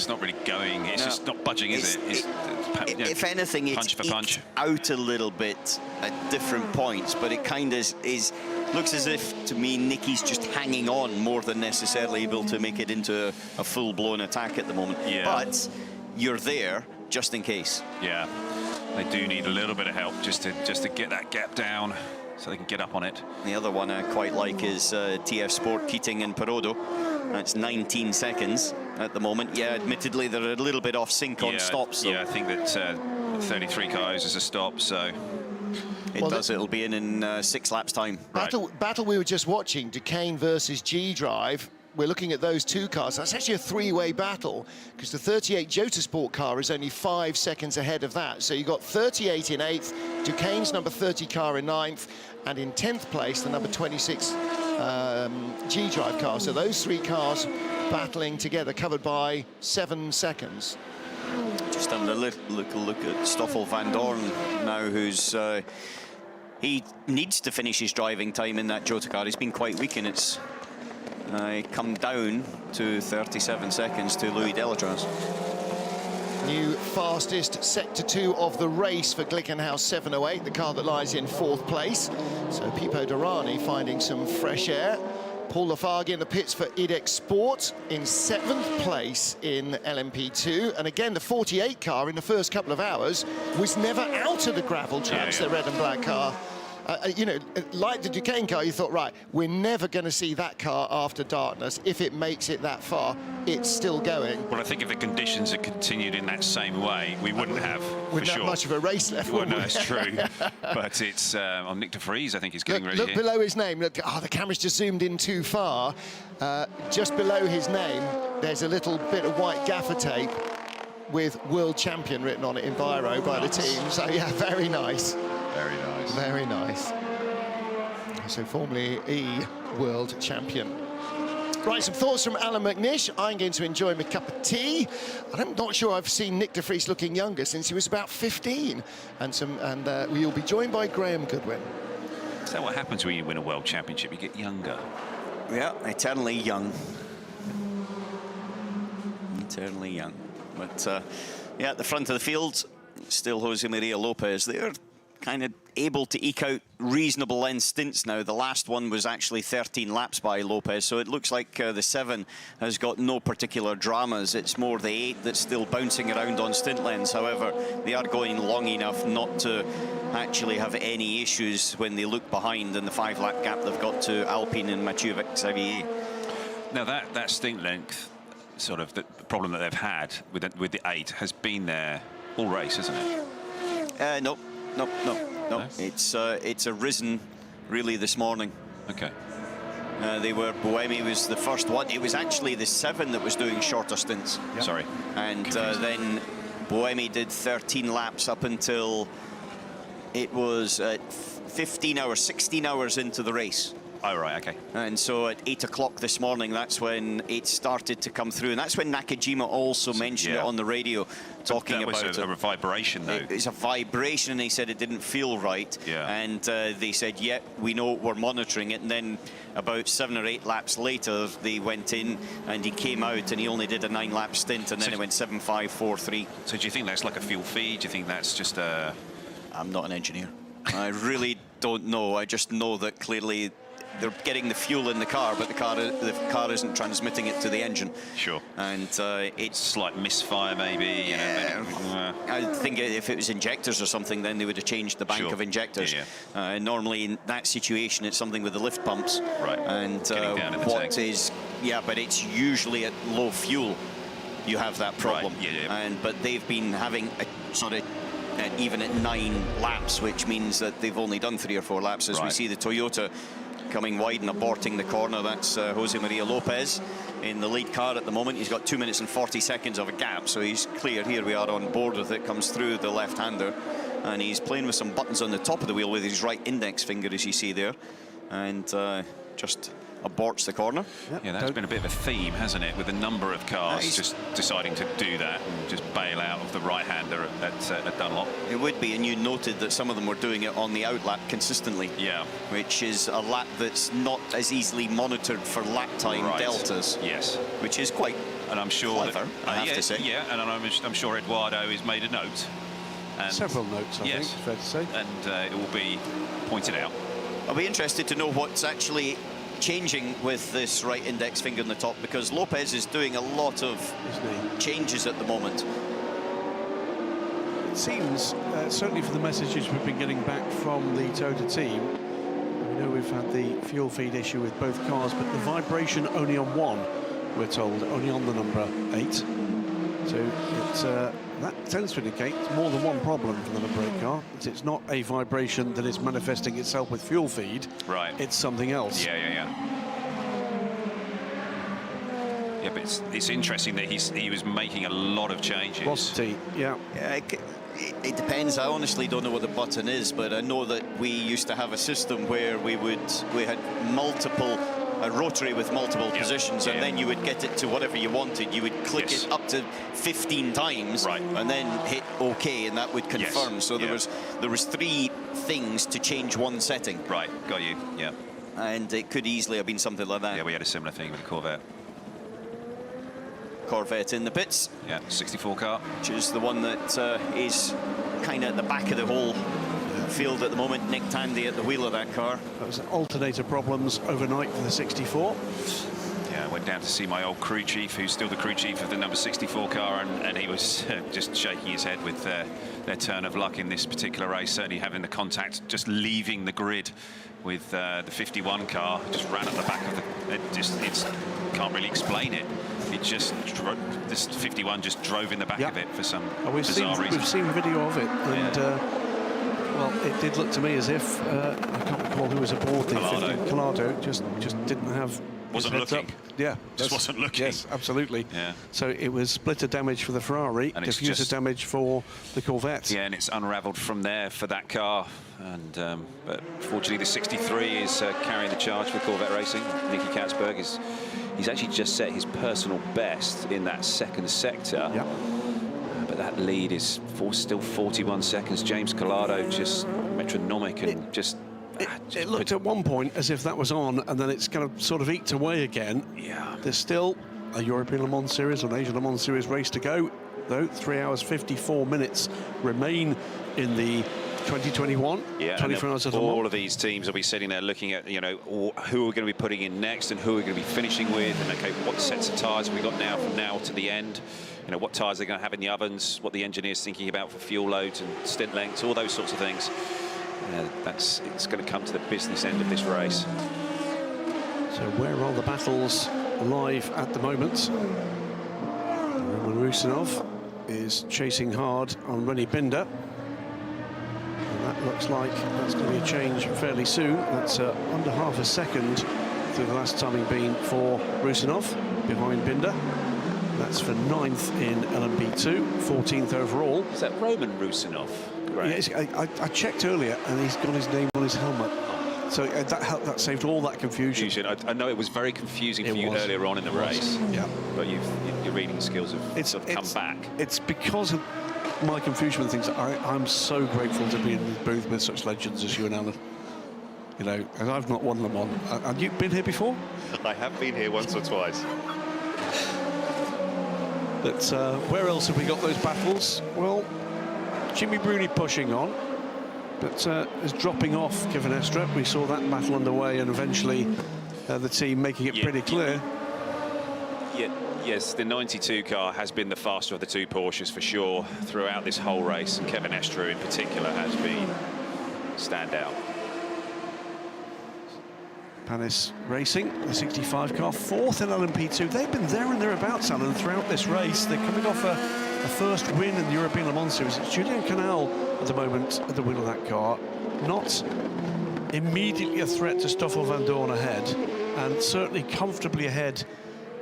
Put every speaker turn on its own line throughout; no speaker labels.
it's not really going. It's just not budging, is it?
If anything, it's
punch for punch
out a little bit at different points, but it kind of looks as if, to me, Nicky's just hanging on more than necessarily able to make it into a full-blown attack at the moment.
Yeah.
But you're there just in case.
Yeah, they do need a little bit of help just to get that gap down so they can get up on it.
The other one I quite like is TF Sport, Keating and Perodo. That's 19 seconds at the moment. Yeah, admittedly, they're a little bit off sync on stops.
Yeah, I think that 33 cars is a stop, so...
It'll be in 6 laps' time.
Battle we were just watching, Duquesne versus G-Drive. We're looking at those two cars. That's actually a three-way battle because the 38 Jota Sport car is only 5 seconds ahead of that. So you've got 38 in 8th, Duquesne's number 30 car in 9th, and in 10th place, the number 26 G-Drive car. So those 3 cars battling together, covered by 7 seconds.
Just having a look at Stoffel van Dorn now, who's... he needs to finish his driving time in that Jota car. He's been quite weak, and it's come down to 37 seconds to Louis Delatraz.
New fastest sector 2 of the race for Glickenhaus 708, the car that lies in 4th place. So Pipo Derani finding some fresh air. Paul Lafargue in the pits for IDEX Sport in 7th place in LMP2. And again, the 48 car in the first couple of hours was never out of the gravel tracks, the red and black car. You know, like the Duquesne car, you thought, right, we're never going to see that car after darkness. If it makes it that far, it's still going.
Well, I think if the conditions had continued in that same way, we wouldn't have,
for sure. Much of a race left,
well, no, that's true. But it's on Nick de Vries, I think he's getting ready
Look
here.
below his name. Look, the camera's just zoomed in too far. Just below his name, there's a little bit of white gaffer tape with World Champion written on it in biro by the team. So, yeah, very nice.
Very nice.
Very nice. So Formula E World Champion. Right, some thoughts from Alan McNish. I'm going to enjoy my cup of tea. I'm not sure I've seen Nick de Vries looking younger since he was about 15. And we'll be joined by Graham Goodwin.
Is that what happens when you win a World Championship? You get younger.
Yeah, eternally young. Eternally young. But, yeah, at the front of the field, still Jose Maria Lopez there. Kind of able to eke out reasonable length stints now. The last one was actually 13 laps by Lopez, so it looks like the 7 has got no particular dramas. It's more the 8 that's still bouncing around on stint lengths. However, they are going long enough not to actually have any issues when they look behind in the 5-lap gap they've got to Alpine and Mathieu Xavier.
Now that stint length, sort of the problem that they've had with the 8 has been there all race, isn't it?
No. No. It's arisen really this morning.
Okay.
Boemi was the first one. It was actually the 7 that was doing shorter stints.
Yep. Sorry.
And then Boemi did 13 laps up until it was 15 hours, 16 hours into the race.
Oh, right, okay.
And so at 8 o'clock this morning, that's when it started to come through. And that's when Nakajima also mentioned it on the radio, talking about it.
That was a vibration, though.
It's a vibration, and he said it didn't feel right.
Yeah.
And they said, yeah, we know, we're monitoring it. And then about 7 or 8 laps later, they went in, and he came out, and he only did a 9-lap stint, and then it went 7.543.
So do you think that's like a fuel feed? Do you think that's just a...
I'm not an engineer. I really don't know. I just know that clearly they're getting the fuel in the car, but the car isn't transmitting it to the engine.
Sure.
And it's
slight misfire, maybe.
Yeah. I think if it was injectors or something, then they would have changed the bank of injectors. Yeah. Normally in that situation, it's something with the lift pumps.
Right.
And but it's usually at low fuel you have that problem.
Right. Yeah.
But they've been having a sort of even at 9 laps, which means that they've only done 3 or 4 laps. As we see the Toyota coming wide and aborting the corner, that's Jose Maria Lopez in the lead car at the moment. He's got 2 minutes and 40 seconds of a gap, so he's clear. Here we are on board with it, comes through the left-hander, and he's playing with some buttons on the top of the wheel with his right index finger, as you see there, and just aborts the corner.
Yeah, that's been a bit of a theme, hasn't it, with a number of cars just deciding to do that and just bail out of the right-hander at Dunlop.
It would be, and you noted that some of them were doing it on the outlap consistently.
Yeah.
Which is a lap that's not as easily monitored for lap time deltas.
Yes.
Which is quite
and I'm sure
Clever,
that,
I have to say.
Yeah, and I'm sure Eduardo has made a note. And
Several notes, I think,
yes,
fair to say.
and it will be pointed out.
I'll be interested to know what's actually changing with this right index finger on the top, because Lopez is doing a lot of
Isn't he?
changes at the moment.
It seems, certainly for the messages we've been getting back from the Toyota team, we know we've had the fuel feed issue with both cars, but the vibration only on one, we're told, only on the number 8. So that tends to indicate more than one problem for the number 8 car. It's not a vibration that is manifesting itself with fuel feed.
Right.
It's something else.
Yeah. Yeah, but it's interesting that he was making a lot of changes.
Was he? Yeah.
Yeah, it depends. I honestly don't know what the button is, but I know that we used to have a system where we had multiple, a rotary with multiple positions, and then you would get it to whatever you wanted. You would click it up to 15 times,
right,
and then hit OK, and that would confirm. So there was 3 things to change one setting.
Right, got you. Yeah.
And it could easily have been something like that.
Yeah, we had a similar thing with the Corvette.
Corvette in the pits.
Yeah, 64 car.
Which is the one that is kind of at the back of the whole field at the moment. Nick Tandy at the wheel of that car.
That was alternator problems overnight for the 64.
Yeah, I went down to see my old crew chief, who's still the crew chief of the number 64 car, and he was just shaking his head with their turn of luck in this particular race, certainly having the contact just leaving the grid with the 51 car, just ran at the back of the... It's can't really explain it. It just this 51 just drove in the back of it for some bizarre reason.
We've seen video of it, and well, it did look to me as if I can't recall who was aboard the Collado just didn't have.
Wasn't looking.
Up. Yeah,
just wasn't looking.
Yes, absolutely.
Yeah.
So it was splitter damage for the Ferrari, and diffuser damage for the Corvette.
Yeah, and it's unravelled from there for that car. And but fortunately, the 63 is carrying the charge for Corvette Racing. Nicky Katzberg he's actually just set his personal best in that second sector.
Yep.
But that lead is still 41 seconds. James Collado just metronomic and
It looked at one point as if that was on, and then it's kind of sort of eked away again.
Yeah.
There's still a European Le Mans Series or an Asian Le Mans Series race to go, though. 3 hours 54 minutes remain in the 2021 24 Hours of Le Mans.
All of these teams will be sitting there looking at, who we're going to be putting in next and who we're going to be finishing with, and okay, what sets of tyres have we got now from now to the end? What tyres they're going to have in the ovens, what the engineer's thinking about for fuel loads and stint lengths, all those sorts of things. It's going to come to the business end of this race.
So where are the battles live at the moment? Roman Rusinov is chasing hard on Rennie Binder. And that looks like that's going to be a change fairly soon. That's under half a second through the last timing being for Rusinov behind Binder. That's for 9th in LMP2, 14th overall.
Is that Roman Rusinov?
Yes, I checked earlier, and he's got his name on his helmet. So that saved all that confusion.
I know it was very confusing for you earlier on in the race.
Yeah.
But your reading skills have sort of come back.
It's because of my confusion with things. I'm so grateful to be in the booth with such legends as you and Alan. And I've not won them on. Have you been here before?
I have been here once or twice.
But where else have we got those battles? Well, Jimmy Bruni pushing on, but is dropping off Kevin Estre. We saw that battle underway, and eventually the team making it pretty clear.
Yes, the 92 car has been the faster of the 2 Porsches for sure throughout this whole race, and Kevin Estre in particular has been standout.
Panis Racing, the 65 car, 4th in LMP2. They've been there and thereabouts, Alan, throughout this race. They're coming off a first win in the European Le Mans Series. It's Julien Canal at the moment at the wheel of that car. Not immediately a threat to Stoffel Vandoorne ahead, and certainly comfortably ahead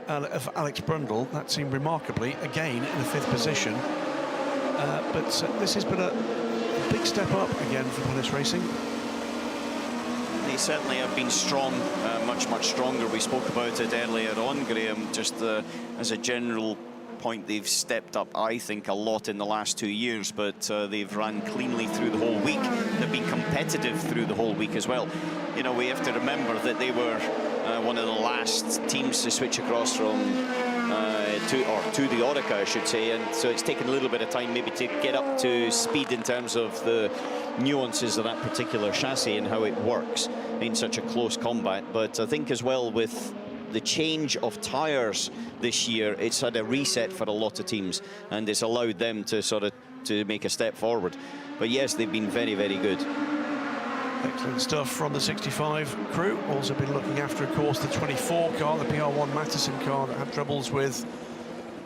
of Alex Brundle. That seemed remarkably, again, in a 5th position. But this has been a big step up again for Panis Racing.
They certainly have been strong, much stronger. We spoke about it earlier on, Graham, just as a general point. They've stepped up, I think, a lot in the last 2 years, but they've run cleanly through the whole week. They've been competitive through the whole week as well. We have to remember that they were one of the last teams to switch across from to the Oreca, I should say, and so it's taken a little bit of time maybe to get up to speed in terms of the nuances of that particular chassis and how it works in such a close combat. But I think as well with the change of tyres this year, it's had a reset for a lot of teams, and it's allowed them to sort of to make a step forward. But yes, they've been very, very good.
Excellent stuff from the 65 crew. Also been looking after, of course, the 24 car, the PR1 Matterson car that had troubles with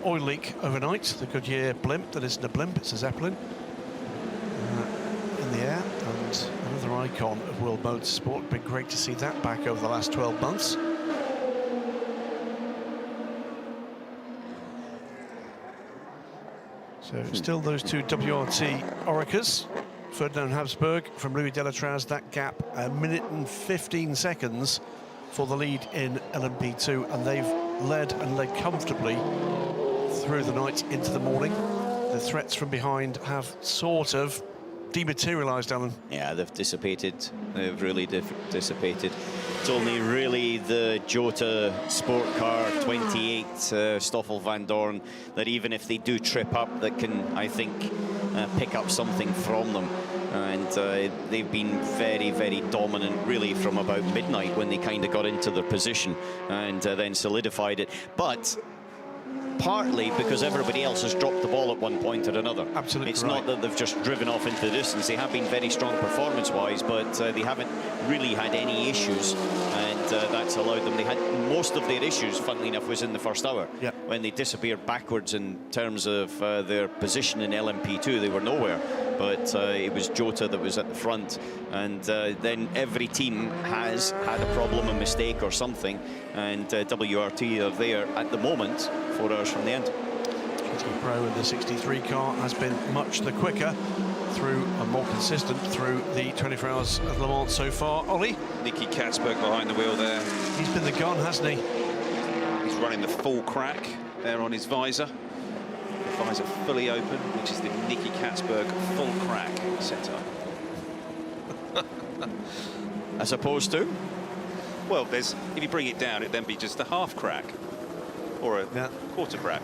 oil leak overnight. The Goodyear blimp, that isn't a blimp, it's a Zeppelin. In the air, and another icon of world motorsport. Been great to see that back over the last 12 months. So still those two WRT Orecas. Ferdinand Habsburg from Louis Delatraz, that gap, 1 minute and 15 seconds for the lead in LMP2, and they've led comfortably through the night into the morning. The threats from behind have sort of dematerialised, Alan.
Yeah, they've dissipated. They've really dissipated. It's only really the Jota Sport Car 28, Stoffel van Dorn, that even if they do trip up, that can, I think, pick up something from them. And they've been very, very dominant, really, from about midnight when they kind of got into their position and then solidified it. But partly because everybody else has dropped the ball at one point or another.
Absolutely.
It's
right.
not that they've just driven off into the distance. They have been very strong performance-wise, but they haven't really had any issues, and that's allowed them. They had most of their issues, funnily enough, was in the first hour.
Yeah.
When they disappeared backwards in terms of their position in LMP2, they were nowhere. But it was Jota that was at the front, and then every team has had a problem, a mistake or something, and WRT are there at the moment, 4 hours from the end.
GT Pro in the 63 car has been much the quicker through and more consistent through the 24 hours of Le Mans so far. Ollie?
Nicky Katzberg behind the wheel there.
He's been the gun, hasn't he?
He's running the full crack there on his visor. The visor fully open, which is the Nicky Katzberg full crack setup.
As opposed to?
Well, there's, if you bring it down, it'd then be just a half crack or a quarter crack.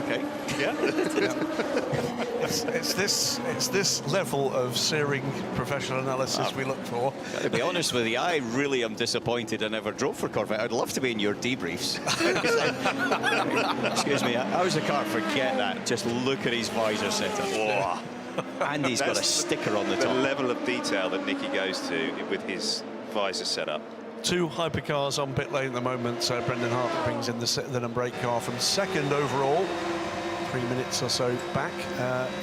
Okay.
Yeah.
It's this level of searing professional analysis we look for.
To be honest with you, I really am disappointed I never drove for Corvette. I'd love to be in your debriefs. Excuse me, how's the car? Forget that. Just look at his visor setup. Whoa. And he's got a sticker on the top.
The level of detail that Nicky goes to with his visor setup.
Two hypercars on pit lane at the moment. So Brendan Hart brings in the number 8 car from second overall. 3 minutes or so back.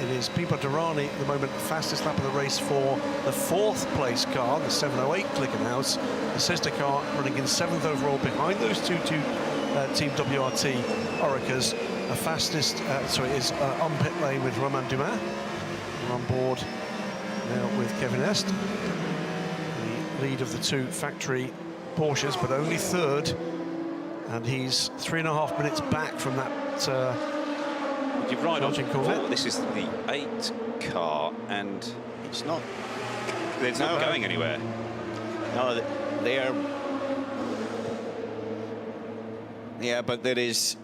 It is Pipo Derani at the moment, fastest lap of the race for the 4th place car, the 708 Glickenhaus. The sister car running in 7th overall behind those two Team WRT Orecas. The fastest, is on pit lane with Romain Dumas. We're on board now with Kevin Est. The lead of the two factory Porsches, but only 3rd. And he's 3.5 minutes back from that
You're right on.
Corvette.
This is the 8 car, and
It's not.
it's not going anywhere.
No, they are. Yeah, but there is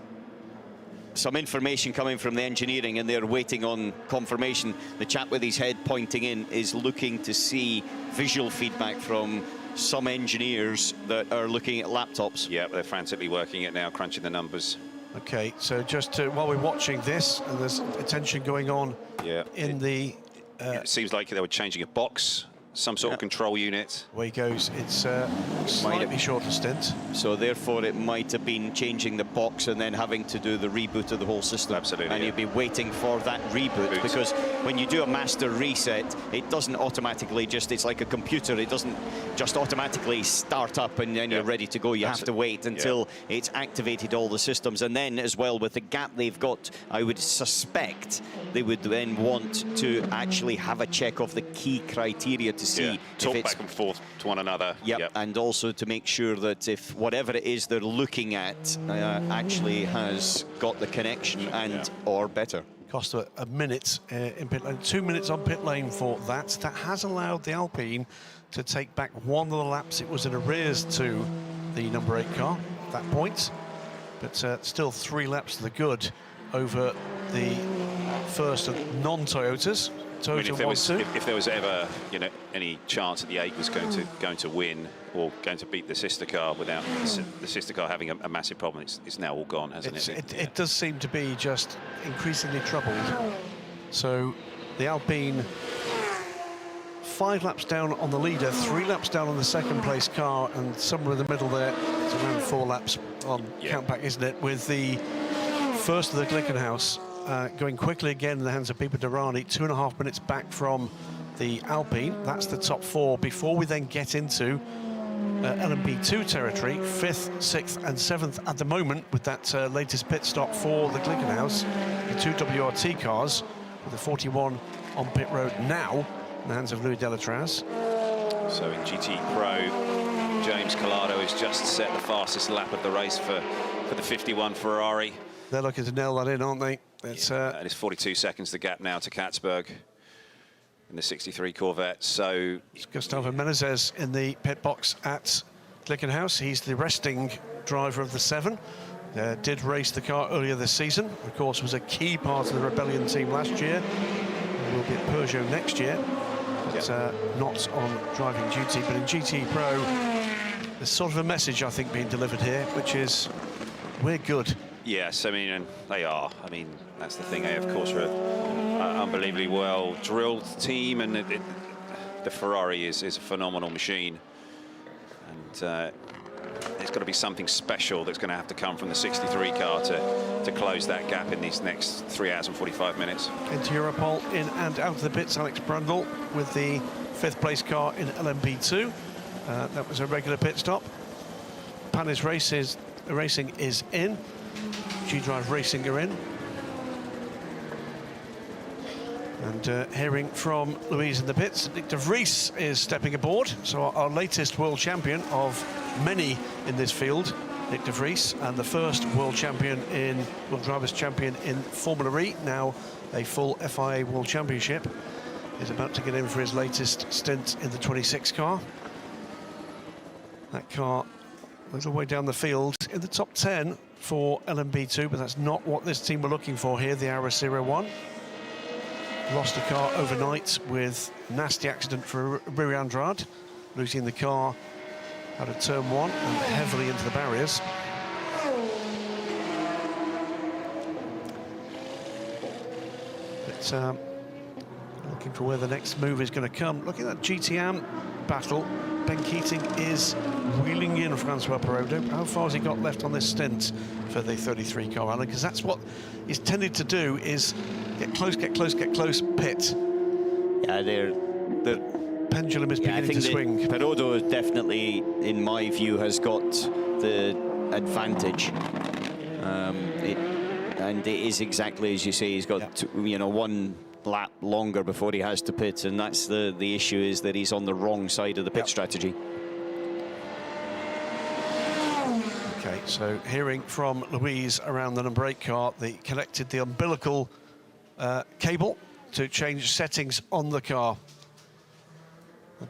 some information coming from the engineering, and they're waiting on confirmation. The chap with his head pointing in is looking to see visual feedback from some engineers that are looking at laptops.
Yeah, they're frantically working it now, crunching the numbers.
Okay, so just while we're watching this, and there's attention going on in the...
it seems like they were changing a box, some sort of control unit.
Away goes. It's slightly shorter stint.
So therefore it might have been changing the box and then having to do the reboot of the whole system.
Absolutely.
And you'd be waiting for that reboot, because when you do a master reset, it doesn't automatically it's like a computer, it doesn't just automatically start up and then you're ready to go. You have to wait until it's activated all the systems. And then as well, with the gap they've got, I would suspect they would then want to actually have a check of the key criteria to see
talk
if it's
back and forth to one another.
and also to make sure that if whatever it is they're looking at actually has got the connection and or better.
Cost a minute in pit lane, 2 minutes on pit lane for that. That has allowed the Alpine to take back one of the laps it was in arrears to the number 8 car at that point. but still 3 laps to the good over the first of non-Toyotas.
I mean,
Toyota
if there was ever, you know, any chance that the 8 was going to win or going to beat the sister car without the sister car having a massive problem, it's now all gone, hasn't it?
It does seem to be just increasingly troubled. So the Alpine 5 laps down on the leader, 3 laps down on the second place car, and somewhere in the middle there, it's around 4 laps on countback, isn't it? With the first of the Glickenhaus going quickly again in the hands of Pipo Derani, 2.5 minutes back from the Alpine. That's the top 4 before we then get into LMP2 territory, 5th, 6th and 7th at the moment, with that latest pit stop for the Glickenhaus, the 2 WRT cars, with the 41 on pit road now in the hands of Louis Delatraz.
So in GT Pro, James Collado has just set the fastest lap of the race for the 51 Ferrari.
They're looking to nail that in, aren't they? It's,
and it's 42 seconds the gap now to Katzberg in the 63 Corvette. So
Gustavo Menezes in the pit box at Glickenhaus. He's the resting driver of the 7. Did race the car earlier this season. Of course, was a key part of the Rebellion team last year. Will be at Peugeot next year, but not on driving duty. But in GT Pro, there's sort of a message, I think, being delivered here, which is we're good.
yes, I mean, and they are. I mean, that's the thing. They, of course, are an unbelievably well-drilled team, and the Ferrari is a phenomenal machine. And there's got to be something special that's going to have to come from the 63 car to close that gap in these next 3 hours and 45 minutes.
Into Europol, in and out of the pits, Alex Brundle with the 5th place car in LMP2. That was a regular pit stop. Panis Racing is in. G-Drive Racing are in. And hearing from Louise in the pits, Nick de Vries is stepping aboard. So our latest world champion of many in this field, Nick de Vries, and the first world drivers champion in Formula E, now a full FIA World Championship, is about to get in for his latest stint in the 26 car. That car a little way down the field in the top 10 for LMP2, but that's not what this team were looking for here, the Aura 01. Lost a car overnight with nasty accident for Rui Andrade, losing the car out of turn 1 and heavily into the barriers. But looking for where the next move is going to come. Looking at that GTM battle, Ben Keating is wheeling in Francois Perraudot. How far has he got left on this stint for the 33 car, Alan? Because that's what he's tended to do, is get close, pit.
Yeah, they're
Pendulum is beginning to swing.
Perraudot definitely, in my view, has got the advantage. And it is exactly as you say. He's got you know, 1 lap longer before he has to pit, and that's the issue, is that he's on the wrong side of the pit strategy.
Okay, so hearing from Louise around the number 8 car, they connected the umbilical cable to change settings on the car.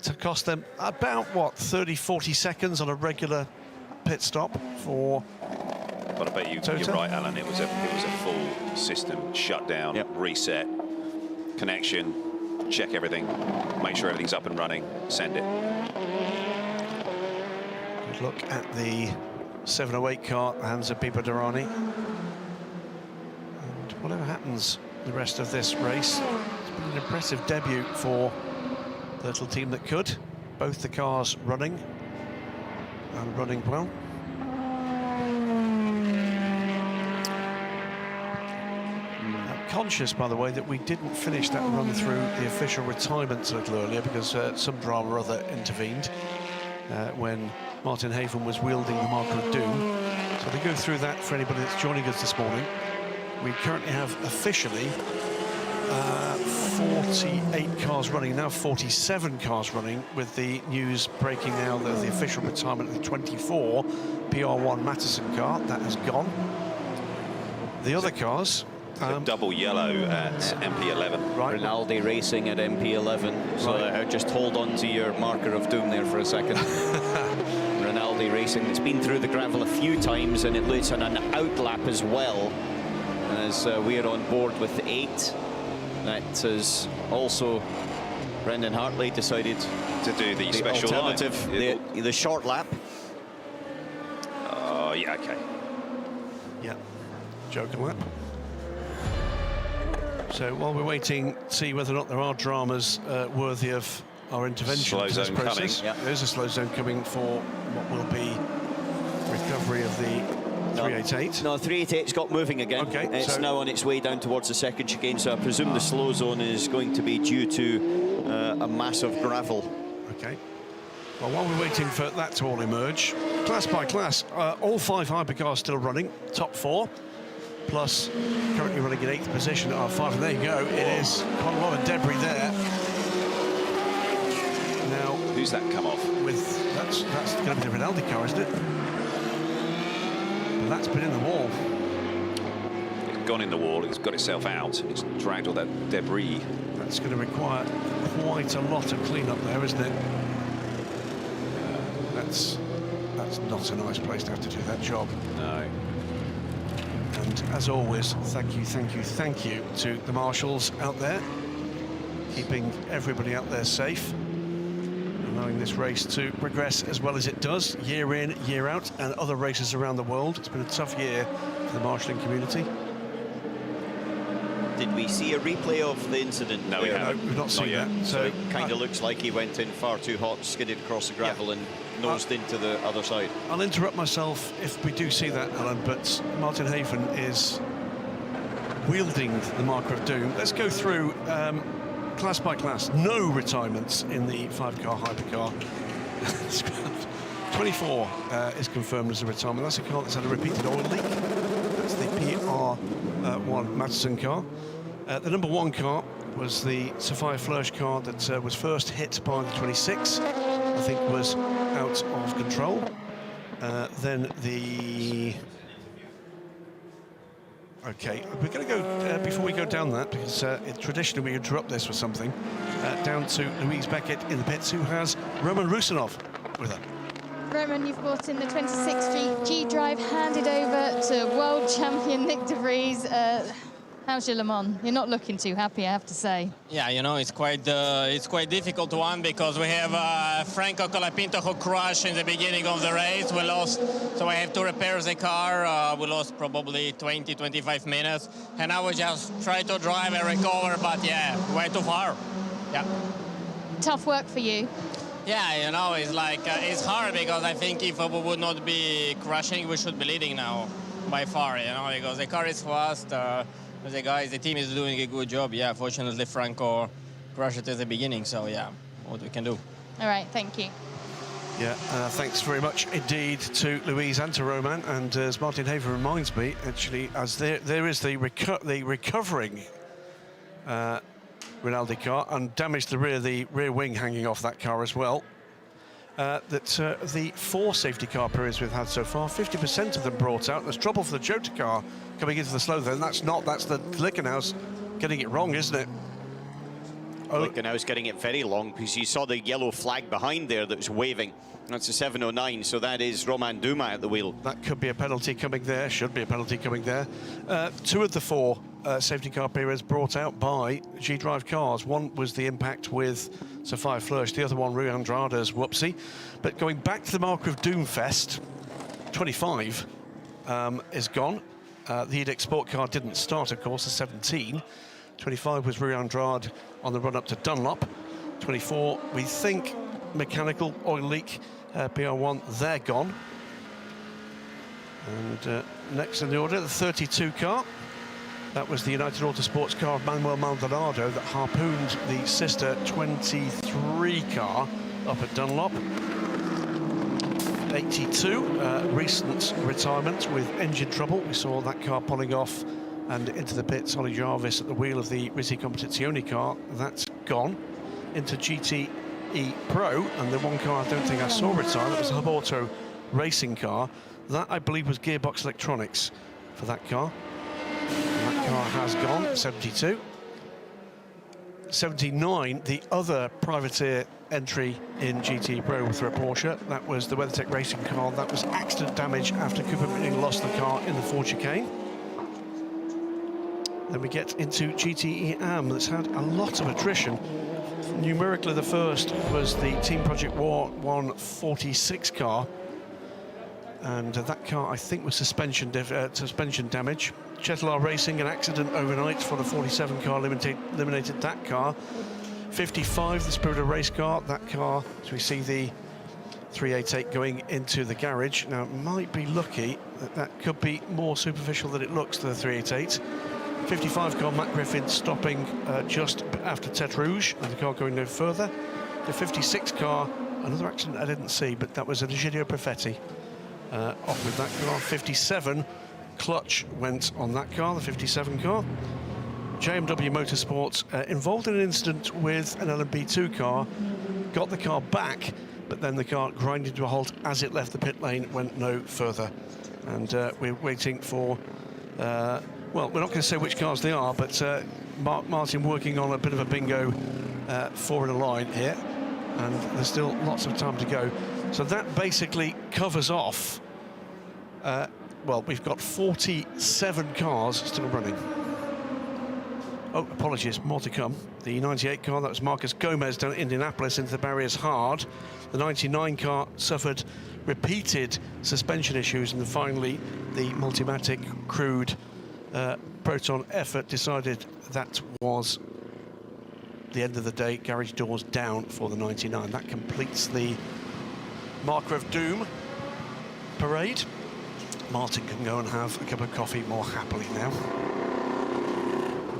To cost them about, what, 30-40 seconds on a regular pit stop for
But I bet you're right, Alan. It was a full system shutdown, reset, connection, check everything, make sure everything's up and running, send it.
Good look at the 708 car, the hands of Pipo Derani. And whatever happens the rest of this race, it's been an impressive debut for the little team that could. Both the cars running, and running well. Conscious, by the way, that we didn't finish that run through the official retirements a little earlier, because some drama or other intervened when Martin Haven was wielding the marker of doom. So to go through that for anybody that's joining us this morning, we currently have officially 48 cars running, now 47 cars running, with the news breaking now that the official retirement of the 24 PR1 Matterson car, that has gone. The other cars...
double yellow at MP11.
Right. Rinaldi Racing at MP11. So just hold on to your marker of doom there for a second. Rinaldi Hartley Racing that's been through the gravel a few times, and it's on an outlap as well. As we're on board with 8, that is also Brendan Hartley decided
To do the special line.
alternative, the short lap.
Oh, yeah, okay.
Yeah, joking lap. So while we're waiting to see whether or not there are dramas worthy of our intervention
Slow
to this
zone
process,
coming.
Yeah.
there is a slow zone coming for what will be recovery of the 388.
No, 388's got moving again.
Okay,
It's
so-
now on its way down towards the second chicane, so I presume the slow zone is going to be due to a mass of gravel.
Okay. Well, while we're waiting for that to all emerge, class by class, all 5 hypercars still running, top 4, plus currently running in 8th position at R5. And there you go, it is quite a lot of debris there. Now,
Who's that come off?
with that's going to be the Rinaldi car, isn't it? But that's been in the wall.
It's gone in the wall, it's got itself out, it's dragged all that debris.
That's going to require quite a lot of clean-up there, isn't it? That's not a nice place to have to do that job.
No.
And as always, thank you to the marshals out there, keeping everybody out there safe, allowing this race to progress as well as it does, year in, year out, and other races around the world. It's been a tough year for the marshalling community.
Did we see a replay of the incident?
No, we
No,
haven't.
we've not seen
yet.
that.
So it kind of looks like he went in far too hot, skidded across the gravel and nosed into the other side.
I'll interrupt myself if we do see that, Alan, but Martin Haven is wielding the marker of doom. Let's go through class by class. No retirements in the 5-car hypercar. 24 is confirmed as a retirement. That's a car that's had a repeated oil leak. That's the PR1 Madsen car. The number 1 car was the Sophia Flörsch car that was first hit by the 26. I think was out of control. Then the... Okay, we're going to go, before we go down that, because traditionally we interrupt this with something, down to Louise Beckett in the pits, who has Roman Rusinov with her.
Roman, you've brought in the 26th G-Drive, handed over to world champion Nick de Vries. How's your Le Mans? You're not looking too happy, I have to say.
Yeah, you know, it's quite difficult one because we have Franco Colapinto who crashed in the beginning of the race. We lost, so I have to repair the car. We lost probably 20-25 minutes, and I will just try to drive and recover, but yeah, way too far. Yeah.
Tough work for you.
Yeah, you know, it's like it's hard because I think if we would not be crashing, we should be leading now by far. You know, because the car is fast. The team is doing a good job. Yeah, fortunately Franco crashed at the beginning, so yeah, what we can do.
All right, thank you.
Yeah, thanks very much indeed to Louise and to Roman. And as Martin Haver reminds me, actually, as there is the recovering Rinaldi car, and damaged the rear wing hanging off that car as well. The 4 safety car periods we've had so far, 50% of them brought out. There's trouble for the Jota car coming into the slow zone. That's the Glickenhaus getting it wrong, isn't it?
Glickenhaus getting it very long, because you saw the yellow flag behind there that was waving. That's a 709, so that is Romain Dumas at the wheel.
That could be a penalty coming there, should be a penalty coming there. 2 of the 4 safety car periods brought out by G-Drive cars. One was the impact with Sophia Flörsch, the other one Rui Andrade's whoopsie. But going back to the marker of Doomfest, 25 is gone. The Edict Sport car didn't start, of course, the 17. 25 was Rui Andrade on the run-up to Dunlop. 24, we think, mechanical oil leak, PR1, they're gone. And next in the order, the 32 car. That was the United Autosports car of Manuel Maldonado that harpooned the sister 23 car up at Dunlop. 82, recent retirement with engine trouble. We saw that car pulling off and into the pits. Ollie Jarvis at the wheel of the Risi Competizione car. That's gone. Into GTE Pro, and the one car I don't think I saw retire, that was the Hub Auto racing car. That, I believe, was gearbox electronics for that car. And that car has gone, 72. 79, the other privateer entry in GT Pro through a Porsche. That was the WeatherTech racing car. That was accident damage after Cooper Mitnick lost the car in the Ford chicane. Then we get into GTE Am, that's had a lot of attrition. Numerically, the first was the Team Project War 146 car. And that car, I think, was suspension damage. Chetlar Racing, an accident overnight for the 47 car, eliminated that car. 55, the Spirit of Race car. That car, as we see the 388 going into the garage. Now, it might be lucky that that could be more superficial than it looks to the 388. 55 car, Matt Griffin stopping just after Tete Rouge, and the car going no further. The 56 car, another accident I didn't see, but that was a Egidio Perfetti. Off with that car. 57 clutch went on that car, the 57 car. JMW Motorsports involved in an incident with an LMP2 car, got the car back, but then the car grinded to a halt as it left the pit lane, went no further. And we're waiting for, well, we're not going to say which cars they are, but Mark Martin working on a bit of a bingo four in a line here, and there's still lots of time to go. So that basically covers off, well, we've got 47 cars still running. Oh, apologies, more to come. The 98 car, that was Marcus Gomez down at Indianapolis into the barriers hard. The 99 car suffered repeated suspension issues, and then finally the Multimatic crude Proton effort decided that was the end of the day. Garage doors down for the 99. That completes the Marker of Doom parade. Martin can go and have a cup of coffee more happily now.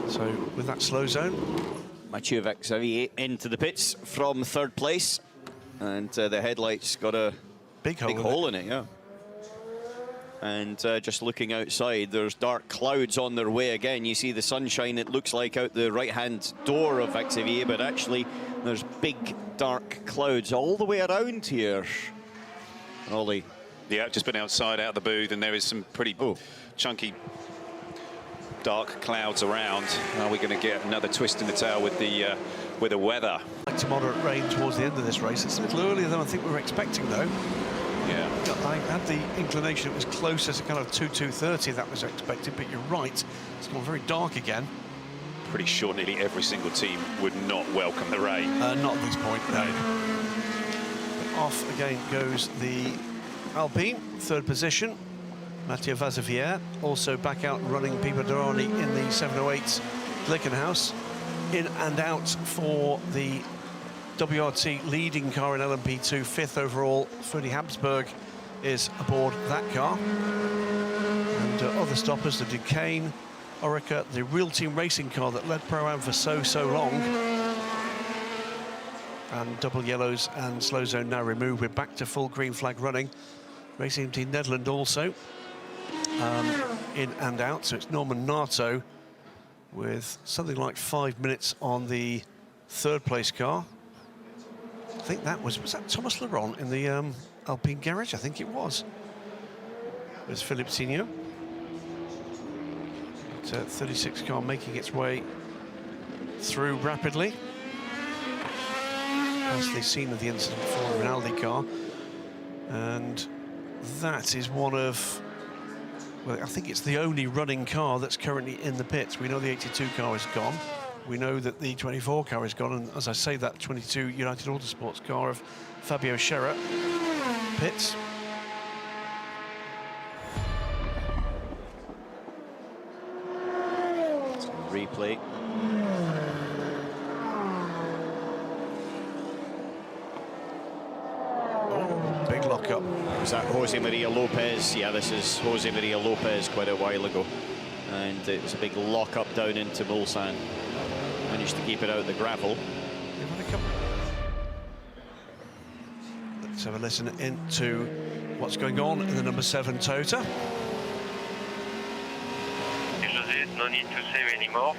So with that slow zone,
Mathieu Vaxivier into the pits from third place, and the headlights got a
big
hole in it, yeah. And just looking outside, there's dark clouds on their way again. You see the sunshine, it looks like, out the right-hand door of Vaxivier, but actually there's big dark clouds all the way around here. Ollie.
Yeah, just been outside, out of the booth, and there is some pretty chunky dark clouds around. Are we going to get another twist in the tail with the weather?
To moderate rain towards the end of this race. It's a little earlier than I think we were expecting, though.
Yeah.
I had the inclination it was closer to kind of 2:30 that was expected, but you're right, it's gone very dark again.
Pretty sure nearly every single team would not welcome the rain.
Not at this point, no. But off again goes the Alpine, third position. Mathieu Vaxivier also back out running Pipo Derani in the 708 Glickenhaus. In and out for the WRT leading car in LMP2, fifth overall. Freddie Habsburg is aboard that car. And other stoppers, the Duquesne, Orica, the Real Team Racing car that led Pro-Am for so long. And double yellows and slow zone now removed. We're back to full green flag running. Racing Team Netherlands also in and out. So it's Norman Nato with something like 5 minutes on the third place car. I think that was that Thomas Laurent in the Alpine garage? I think it was. It was Philippe Signot. 36 car making its way through rapidly. Past the scene of the incident for the Rinaldi car. And that is one of, well, I think it's the only running car that's currently in the pits. We know the 82 car is gone. We know that the 24 car is gone, and as I say, that 22 United Autosports car of Fabio Scherer pits.
Replay.
Oh, big lockup.
Was that Jose Maria Lopez? Yeah, this is Jose Maria Lopez quite a while ago. And it was a big lock-up down into Mulsanne. Managed to keep it out of the gravel.
Let's have a listen into what's going on in the number 7 Toyota.
Jose, no need to save anymore.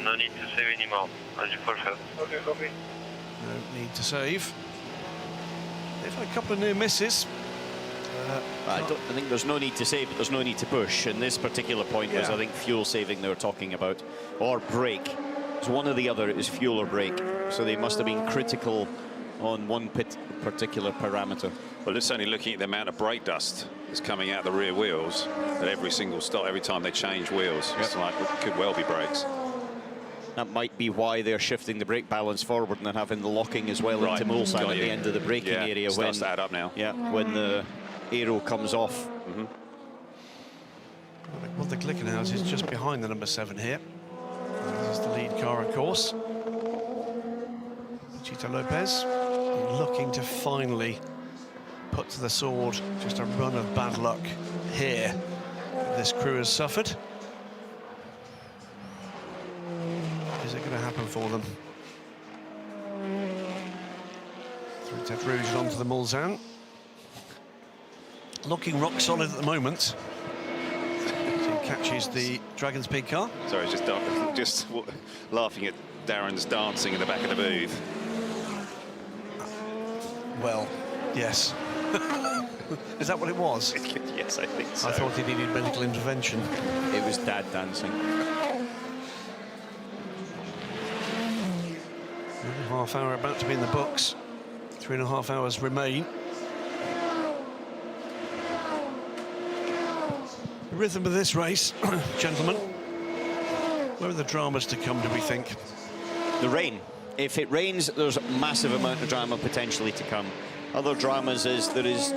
No need to save anymore, as you prefer. Okay, copy.
No need to save. They've had a couple of near misses.
I think there's no need to save, but there's no need to push. And this particular point was,
Yeah.
I think, fuel saving they were talking about, or brake. was one or the other. It was fuel or brake. So they must have been critical on one particular parameter.
Well, it's only looking at the amount of brake dust that's coming out the rear wheels at every single stop, every time they change wheels. It's like, it could well be brakes.
That might be why they're shifting the brake balance forward and then having the locking as well into Mulsanne
Got
at
you.
the end of the braking area.
It starts to add up now.
Yeah, when the aero comes off.
Well, the Glickenhaus is just behind the number 7 here. This is the lead car, of course. Chito Lopez looking to finally put to the sword just a run of bad luck here this crew has suffered. Is it going to happen for them? Through Ted Rouge and onto the Mulsanne. Looking rock solid at the moment. He catches the Dragon Speed car.
Sorry, just laughing at Darren's dancing in the back of the booth.
Well, yes. Is that what it was?
Yes, I think so.
I thought he needed medical intervention.
It was Dad dancing.
1.5 hour about to be in the books. 3.5 hours remain. The rhythm of this race, gentlemen. Where are the dramas to come, do we think?
The rain. If it rains, there's a massive amount of drama potentially to come. Other dramas is there is,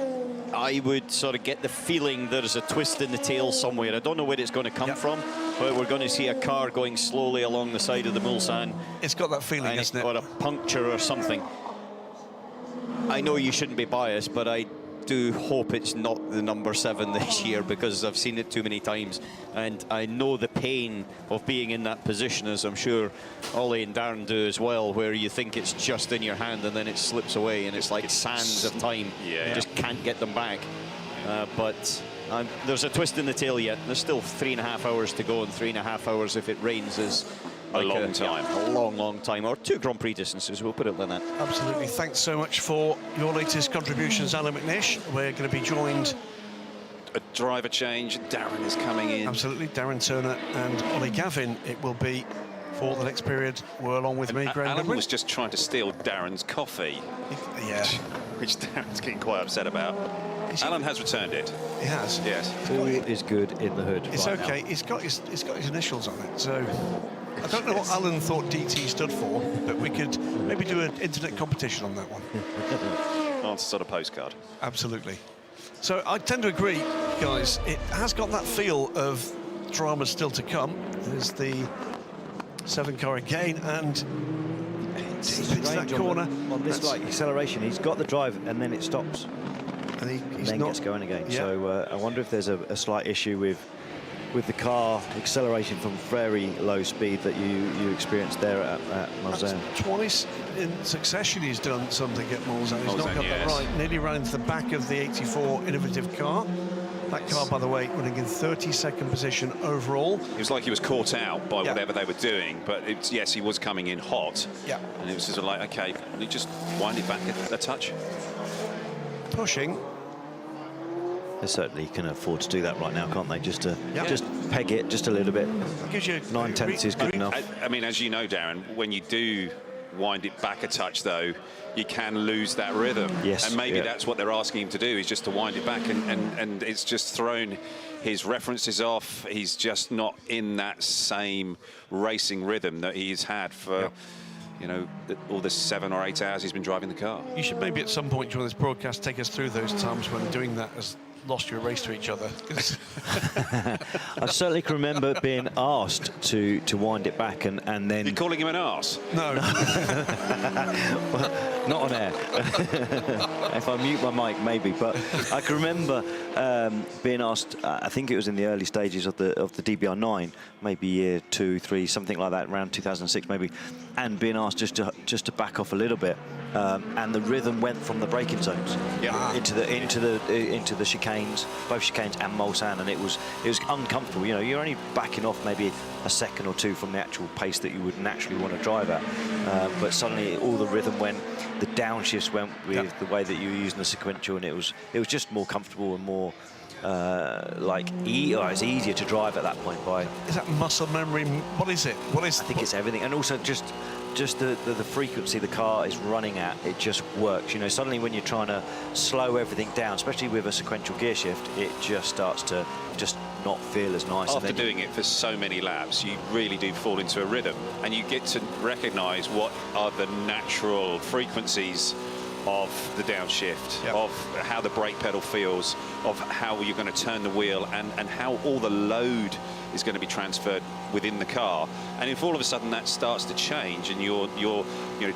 I would sort of get the feeling there's a twist in the tail somewhere. I don't know where it's going to come from, but we're going to see a car going slowly along the side of the Mulsanne.
It's got that feeling, isn't it?
Or a puncture or something. I know you shouldn't be biased, but I do hope it's not the number 7 this year, because I've seen it too many times, and I know the pain of being in that position, as I'm sure Ollie and Darren do as well, where you think it's just in your hand and then it slips away and it's like sands of time. You just can't get them back. But there's a twist in the tail yet. There's still 3.5 hours to go, and 3.5 hours if it rains is like
a long time.
A long time, or 2 Grand Prix distances, we'll put it like that.
Absolutely. Thanks so much for your latest contributions, Alan McNish. We're going to be joined...
A driver change. Darren is coming in.
Absolutely. Darren Turner and Ollie Gavin, it will be for the next period. We're along with me, Graham
Alan
Goodwin.
was just trying to steal Darren's coffee.
Yeah.
Which Darren's getting quite upset about. Alan has returned it.
He has.
Yes.
All is good in the hood.
It's
right
okay.
now.
It's got his initials on it, so I don't know what Alan thought DT stood for, but we could maybe do an internet competition on that one.
Answers on a postcard.
Absolutely. So I tend to agree, guys. It has got that feel of drama still to come. There's the 7 car again, and it's that
Strange
corner.
on this like acceleration. He's got the drive and then it stops.
And
And then gets going again.
Yeah.
So I wonder if there's a slight issue with the car acceleration from very low speed that you experienced there at Mulsanne.
Twice in succession he's done something at Mulsanne. He's not got that right. Nearly ran into the back of the 84 innovative car. That car, by the way, running in 32nd position overall.
It was like he was caught out by whatever they were doing, but yes, he was coming in hot.
Yeah.
And it was just like, okay, can you just wind it back a touch?
Pushing.
They certainly can afford to do that right now, can't they? Just peg it just a little bit.
Gives you
9/10 is good enough.
I mean, as you know, Darren, when you do wind it back a touch, though, you can lose that rhythm.
Yes.
And maybe that's what they're asking him to do, is just to wind it back, and it's just thrown his references off. He's just not in that same racing rhythm that he's had for... You know, all the 7 or 8 hours he's been driving the car.
You should maybe at some point during this broadcast take us through those times when doing that has lost you a race to each other.
I certainly can remember being asked to wind it back and then...
You're calling him an arse?
No.
Well, not on air. If I mute my mic, maybe. But I can remember being asked, I think it was in the early stages of the DBR9, maybe year 2, 3, something like that, around 2006 maybe, and being asked just to back off a little bit. And the rhythm went from the braking zones into the chicanes, both chicanes and Mulsanne, and it was uncomfortable. You know, you're only backing off maybe a second or two from the actual pace that you would naturally want to drive at, but suddenly all the rhythm went, the downshifts went with the way that you were using the sequential, and it was just more comfortable and more it's easier to drive at that point by.
Is that muscle memory? What is it? What is?
I think it's everything, and also just the frequency the car is running at, it just works. You know, suddenly when you're trying to slow everything down, especially with a sequential gear shift, it just starts to just not feel as nice.
After doing it for so many laps, you really do fall into a rhythm, and you get to recognise what are the natural frequencies of the downshift, of how the brake pedal feels, of how you're going to turn the wheel, and how all the load is going to be transferred within the car. And if all of a sudden that starts to change, and you're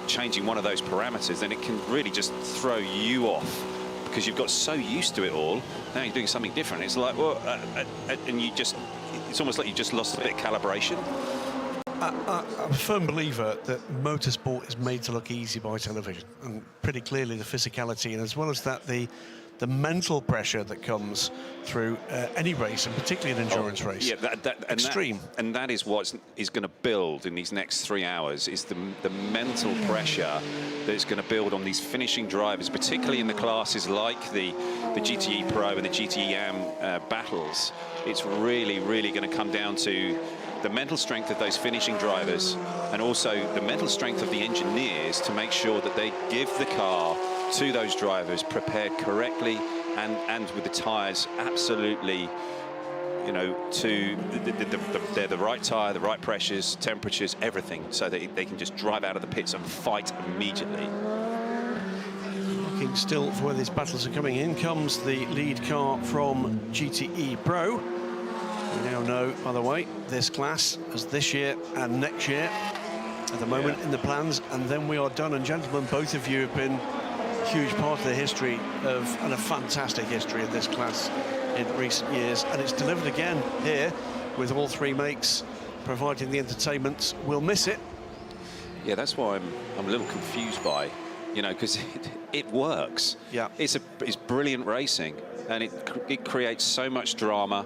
changing one of those parameters, then it can really just throw you off, because you've got so used to it all. Now you're doing something different. It's like, well, and it's almost like you just lost a bit of calibration.
I'm a firm believer that motorsport is made to look easy by television, and pretty clearly the physicality, and as well as that, the mental pressure that comes through any race, and particularly an endurance race.
Yeah,
extreme.
And that is what is going to build in these next 3 hours, is the mental pressure that is going to build on these finishing drivers, particularly in the classes like the GTE Pro and the GTE AM battles. It's really, really going to come down to the mental strength of those finishing drivers, and also the mental strength of the engineers to make sure that they give the car to those drivers prepared correctly, and with the tyres absolutely, they're the right tyre, the right pressures, temperatures, everything, so that they can just drive out of the pits and fight immediately.
Looking still for where these battles are coming in comes the lead car from GTE Pro. We now know, by the way, this class as this year and next year at the moment in the plans, and then we are done. And gentlemen, both of you have been a huge part of the history and a fantastic history of this class in recent years, and it's delivered again here with all three makes providing the entertainment. We'll miss it.
Yeah, that's why I'm a little confused by, because it works.
Yeah,
it's brilliant racing, and it creates so much drama.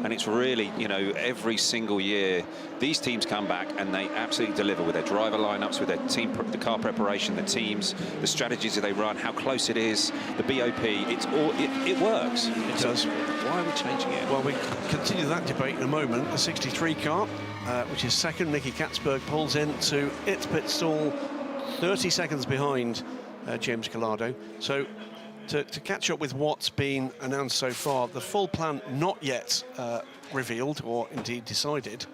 And it's really, every single year, these teams come back and they absolutely deliver with their driver lineups, with their team, the car preparation, the teams, the strategies that they run, how close it is, the BOP. It works.
It does.
Why are we changing it?
Well, we continue that debate in a moment. The 63 car, which is second, Nicky Catsburg pulls into its pit stall, 30 seconds behind James Calado. So, to catch up with what's been announced so far, the full plan not yet revealed or indeed decided,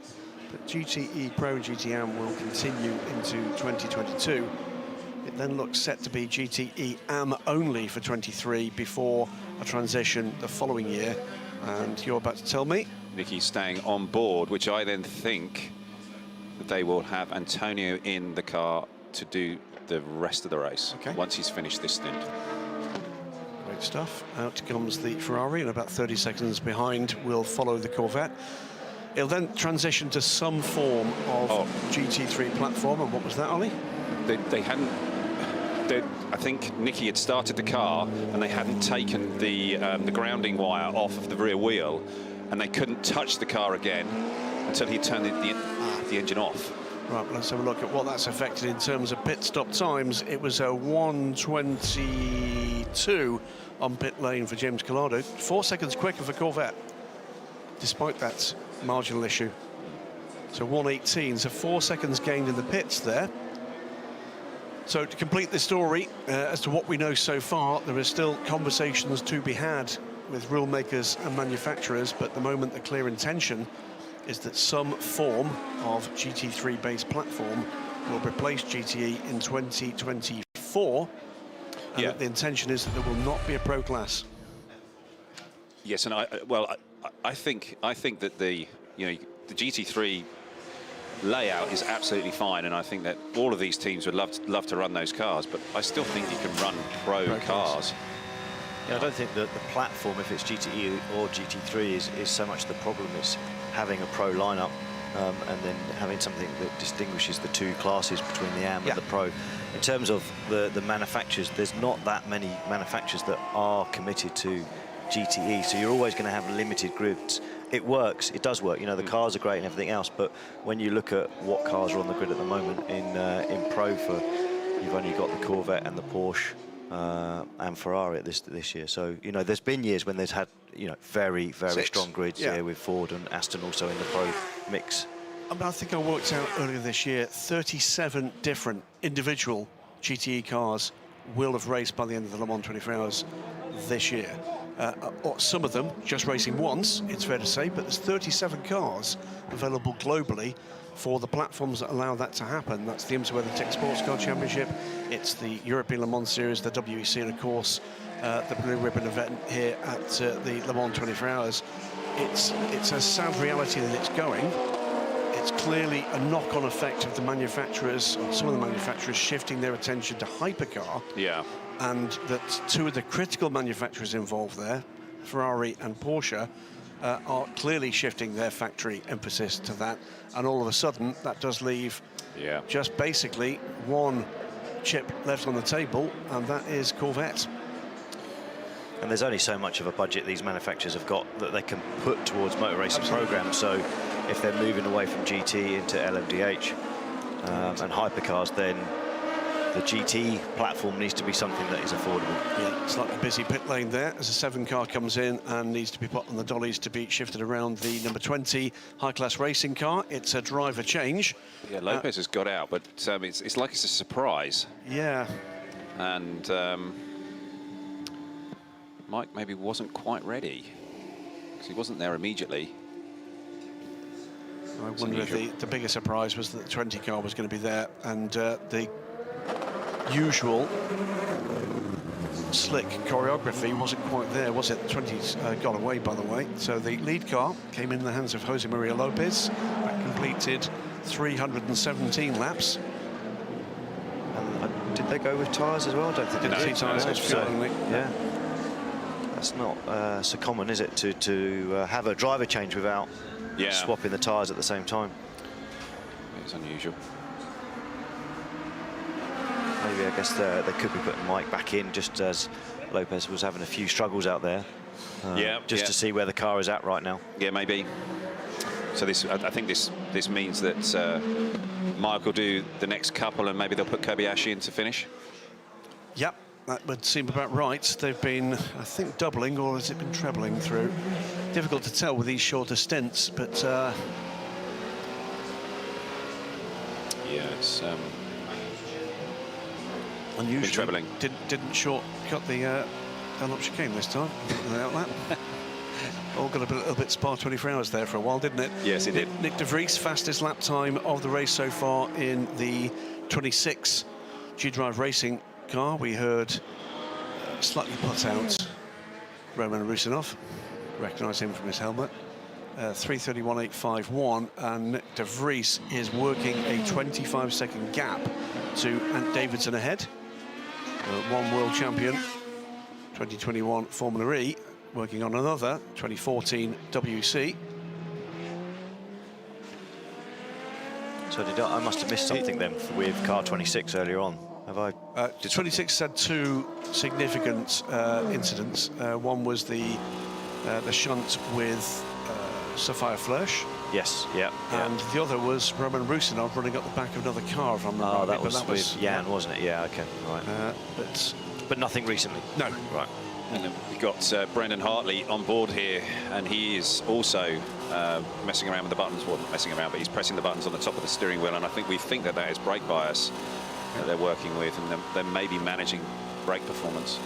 but GTE Pro and GT AM will continue into 2022. It then looks set to be GTE AM only for 23 before a transition the following year. And you're about to tell me?
Nicky's staying on board, which I then think that they will have Antonio in the car to do the rest of the race once he's finished this stint.
Great stuff. Out comes the Ferrari, and about 30 seconds behind will follow the Corvette. It'll then transition to some form of GT3 platform. And what was that, Ollie?
They hadn't. I think Nicky had started the car and they hadn't taken the grounding wire off of the rear wheel, and they couldn't touch the car again until he turned the engine off.
Right, let's have a look at what that's affected in terms of pit stop times. It was a 1:22 on pit lane for James Calado, 4 seconds quicker for Corvette, despite that marginal issue. So 1:18, so 4 seconds gained in the pits there. So to complete the story, as to what we know so far, there are still conversations to be had with rule makers and manufacturers, but at the moment the clear intention is that some form of GT3-based platform will replace GTE in 2024. And that the intention is that there will not be a pro class.
Yes, and I think that the GT3 layout is absolutely fine, and I think that all of these teams would love to run those cars, but I still think you can run pro cars.
Yeah, I don't think that the platform, if it's GTE or GT3, is so much the problem. It's having a pro lineup and then having something that distinguishes the two classes between the AM and the pro. In terms of the manufacturers, there's not that many manufacturers that are committed to GTE, so you're always going to have limited grids. It works, it does work, the cars are great and everything else, but when you look at what cars are on the grid at the moment in pro, you've only got the Corvette and the Porsche and Ferrari this year. So there's been years when there's had you know, very, very
6.
strong grids here with Ford and Aston also in the pro mix.
I think I worked out earlier this year, 37 different individual GTE cars will have raced by the end of the Le Mans 24 Hours this year. Some of them just racing once, it's fair to say, but there's 37 cars available globally for the platforms that allow that to happen. That's the IMSA WeatherTech Sports Car Championship, it's the European Le Mans Series, the WEC, and of course the Blue Ribbon event here at the Le Mans 24 Hours. It's a sad reality that it's going. It's clearly a knock-on effect of the manufacturers, or some of the manufacturers, shifting their attention to hypercar.
Yeah.
And that two of the critical manufacturers involved there, Ferrari and Porsche, are clearly shifting their factory emphasis to that. And all of a sudden, that does leave just basically one chip left on the table, and that is Corvette.
And there's only so much of a budget these manufacturers have got that they can put towards motor racing programs. So if they're moving away from GT into LMDH and hypercars, then the GT platform needs to be something that is affordable.
Yeah, slightly busy pit lane there as a 7 car comes in and needs to be put on the dollies to be shifted around the number 20 high-class racing car. It's a driver change.
Yeah, Lopez has got out, but it's like it's a surprise.
Yeah.
And Mike maybe wasn't quite ready because he wasn't there immediately.
I wonder if the bigger surprise was that the 20 car was going to be there, and the usual slick choreography wasn't quite there, was it? The 20's got away, by the way. So the lead car came in the hands of Jose Maria Lopez. That completed 317 laps.
And did they go with tyres as well? I don't think
Didn't see tyres, unfortunately.
Yeah. That's not so common, is it, to have a driver change without swapping the tyres at the same time?
It's unusual.
Maybe, I guess, they could be putting Mike back in just as Lopez was having a few struggles out there. Just to see where the car is at right now.
Yeah, maybe. So I think this means that Mike will do the next couple and maybe they'll put Kobayashi in to finish.
Yep, that would seem about right. They've been, I think, doubling, or has it been trebling through? Difficult to tell with these shorter stints, but...
yeah, it's...
unusually
trebling.
Didn't shortcut the Dunlop chicane this time. The outlap. All got a little bit Spa 24 Hours there for a while, didn't it?
Yes, it did.
Nick de Vries, fastest lap time of the race so far in the 26 G-Drive Racing car. We heard slightly put out Roman Rusinov. Recognise him from his helmet. 3:31.851, and Nick de Vries is working a 25-second gap to Ant Davidson ahead. One world champion, 2021 Formula E, working on another 2014 WC.
So I must have missed something then with car 26 earlier on. Have I?
26 had two significant incidents. One was the shunt with Sapphire Flörsch.
Yes, yeah.
And the other was Roman Rusinov running up the back of another car, if I'm remember.
Oh, that was with Jan, wasn't it? Yeah, okay, right. But nothing recently?
No.
Right.
And then we've got Brendan Hartley on board here, and he is also messing around with the buttons. Well, not messing around, but he's pressing the buttons on the top of the steering wheel, and I think that is brake bias that they're working with, and they're maybe managing brake performance.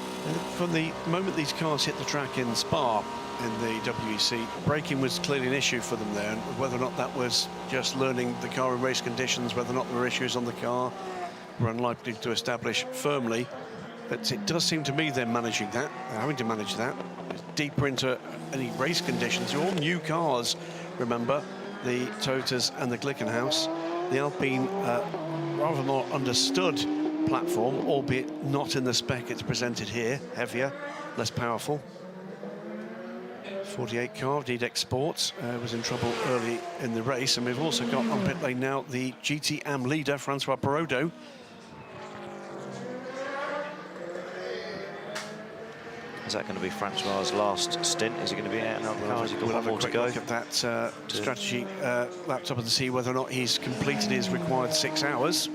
From the moment these cars hit the track in Spa in the WEC, braking was clearly an issue for them there, and whether or not that was just learning the car in race conditions, whether or not there were issues on the car, we're unlikely to establish firmly. But it does seem to me they're managing that, they're having to manage that. Deeper into any race conditions, they're all new cars, remember, the Toyotas and the Glickenhaus. The Alpine, rather more understood platform, albeit not in the spec it's presented here, heavier, less powerful. 48 car, DDEX Sports, was in trouble early in the race, and we've also got on pit lane now the GT-AM leader, Francois Perraudot.
Is that going to be Francois's last stint? Is he going to be out now? Has he got one more to go?
Look at that strategy laptop and see whether or not he's completed his required 6 hours.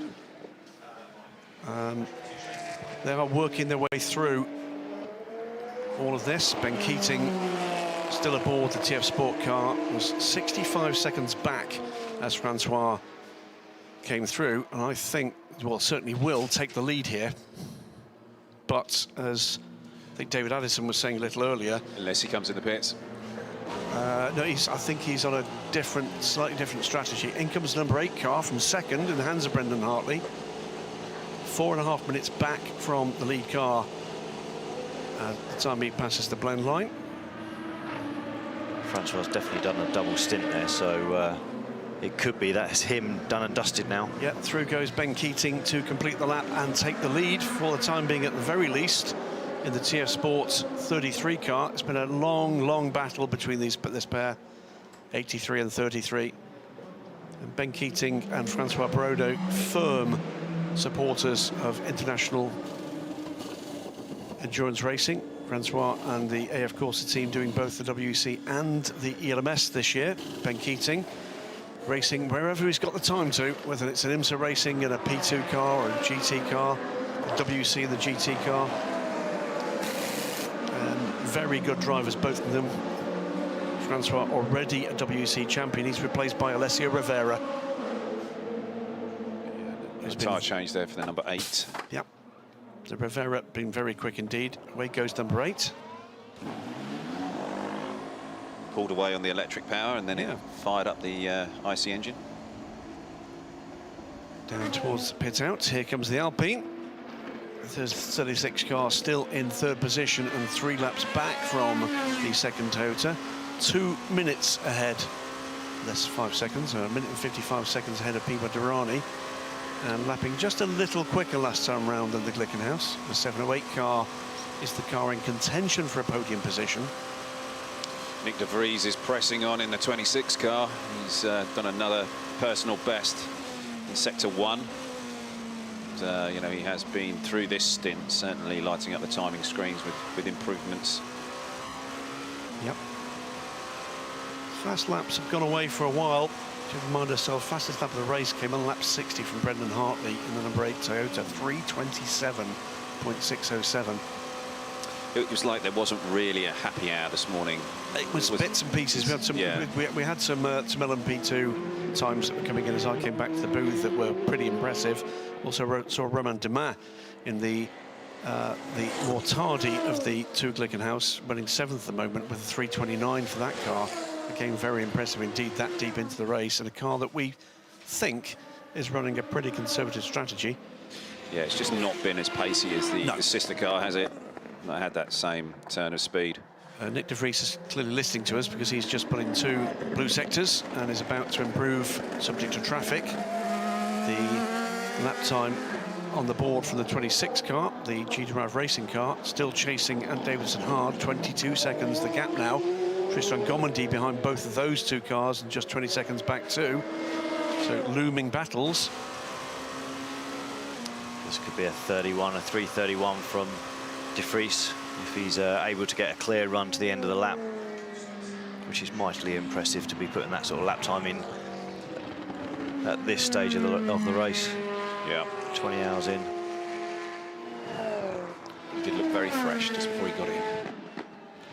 They are working their way through all of this. Ben Keating still aboard the TF Sport car, was 65 seconds back as Francois came through, and I think, well, certainly will take the lead here. But as I think David Addison was saying a little earlier,
Unless he comes in the pits.
no, I think he's on a slightly different strategy. In comes number 8 car from second in the hands of Brendan Hartley. 4.5 minutes back from the lead car the time he passes the blend line.
Francois has definitely done a double stint there, so it could be that's him done and dusted now.
Yeah, through goes Ben Keating to complete the lap and take the lead for the time being, at the very least, in the TF Sports 33 car. It's been a long battle between this pair, 83 and 33. And Ben Keating and Francois Brodo, firm supporters of international endurance racing. Francois and the AF Corsa team doing both the WEC and the ELMS this year. Ben Keating racing wherever he's got the time to, whether it's an IMSA racing in a P2 car or a GT car, the WEC and the GT car. Very good drivers, both of them. Francois already a WEC champion. He's replaced by Alessio Rivera.
Tyre change there for the number 8.
Yep. So Rivera been very quick indeed. Away goes number 8.
Pulled away on the electric power and then it fired up the IC engine.
Down towards the pit out. Here comes the Alpine. There's 36 car still in third position and 3 laps back from the second Toyota. 2 minutes ahead. That's 5 seconds, 1 minute and 55 seconds ahead of Pipo Derani. And lapping just a little quicker last time round than the Glickenhaus. The 708 car is the car in contention for a podium position.
Nick de Vries is pressing on in the 26 car. He's done another personal best in Sector 1. And, you know, he has been through this stint, certainly lighting up the timing screens with improvements.
Yep. Fast laps have gone away for a while. To remind ourselves, fastest lap of the race came on lap 60 from Brendan Hartley in the number 8 Toyota, 3:27.607.
It was like there wasn't really a happy hour this morning.
It was bits and pieces. We had some, we had some LMP2 times that were coming in as I came back to the booth that were pretty impressive. Also saw Romain Dumas in the more tardy of the 2 Glickenhaus, running 7th at the moment with a 3:29 for that car. Again, very impressive indeed, that deep into the race, and a car that we think is running a pretty conservative strategy.
Yeah, it's just not been as pacey as the sister car, has it? Not had that same turn of speed.
Nick de Vries is clearly listening to us because he's just put in 2 blue sectors and is about to improve, subject to traffic, the lap time on the board from the 26 car, the G-Drive racing car, still chasing Ant Davidson hard, 22 seconds the gap now. Tristan Gomondy behind both of those 2 cars and just 20 seconds back too. So looming battles.
This could be a 3:31 from de Vries if he's able to get a clear run to the end of the lap, which is mightily impressive to be putting that sort of lap time in at this stage of the race.
Yeah.
20 hours in.
He did look very fresh just before he got in.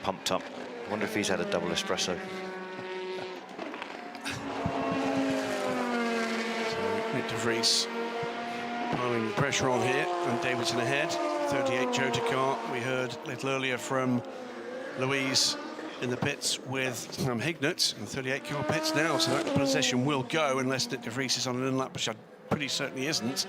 Pumped up. I wonder if he's had a double espresso.
So Nick de Vries piling pressure on here, and Davidson ahead. 38 Jota car. We heard a little earlier from Louise in the pits with Hignett, and 38 car pits now, so that possession will go unless Nick de Vries is on an in-lap, which I'm pretty certain he isn't.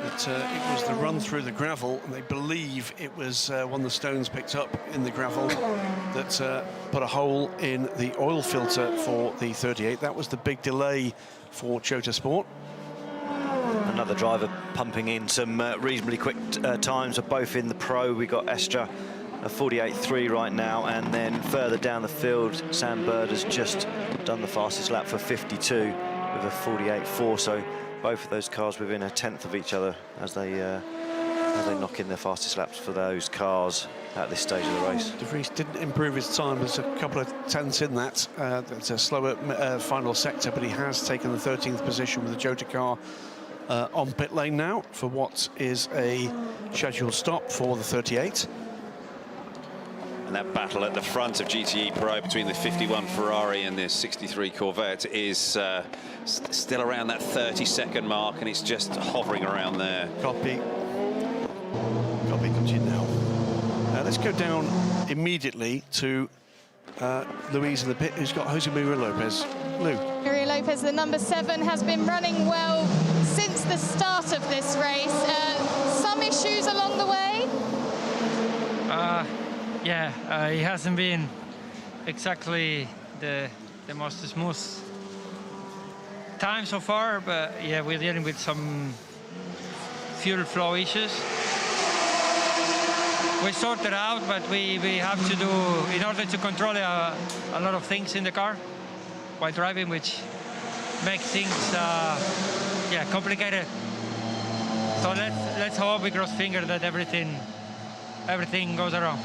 But it was the run through the gravel, and they believe it was one of the stones picked up in the gravel that put a hole in the oil filter for the 38. That was the big delay for Jota Sport.
Another driver pumping in some reasonably quick times, are both in the Pro. We got Estra, a 48.3 right now, and then further down the field, Sam Bird has just done the fastest lap for 52 with a 48.4. So both of those cars within a tenth of each other as they knock in their fastest laps for those cars at this stage of the race.
De Vries didn't improve his time. There's a couple of tenths in that. It's a slower final sector, but he has taken the 13th position with the Jota car on pit lane now for what is a scheduled stop for the 38.
And that battle at the front of GTE Pro between the 51 Ferrari and the 63 Corvette is still around that 30-second mark, and it's just hovering around there.
Copy comes in now. Let's go down immediately to Louise in the pit, who's got Jose Maria Lopez. Lou.
Maria Lopez, the number 7, has been running well since the start of this race. Some issues along the way?
Yeah, it hasn't been exactly the most smooth time so far, but yeah, we're dealing with some fuel flow issues. We sorted out, but we have to do, in order to control a lot of things in the car while driving, which makes things complicated. So let's hope, we cross fingers, that everything goes around.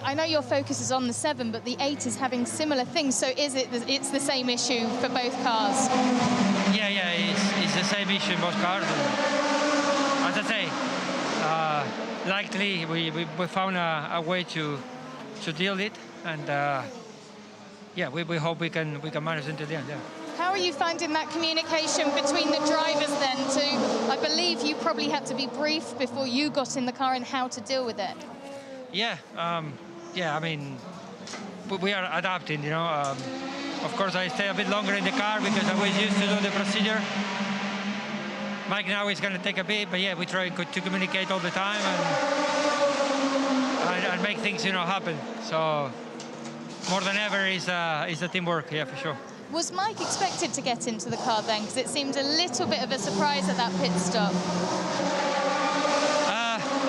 I know your focus is on the 7, but the 8 is having similar things. So it's the same issue for both cars?
Yeah, it's the same issue in both cars. As I say, likely we found a way to deal with it, and we hope we can manage until the end. Yeah.
How are you finding that communication between the drivers then? I believe you probably had to be briefed before you got in the car and how to deal with it.
Yeah, I mean, we are adapting, you know. Of course, I stay a bit longer in the car because I was used to do the procedure. Mike now is going to take a bit, but yeah, we try to communicate all the time and make things, happen. So more than ever is the teamwork, yeah, for sure.
Was Mike expected to get into the car then? Because it seemed a little bit of a surprise at that pit stop.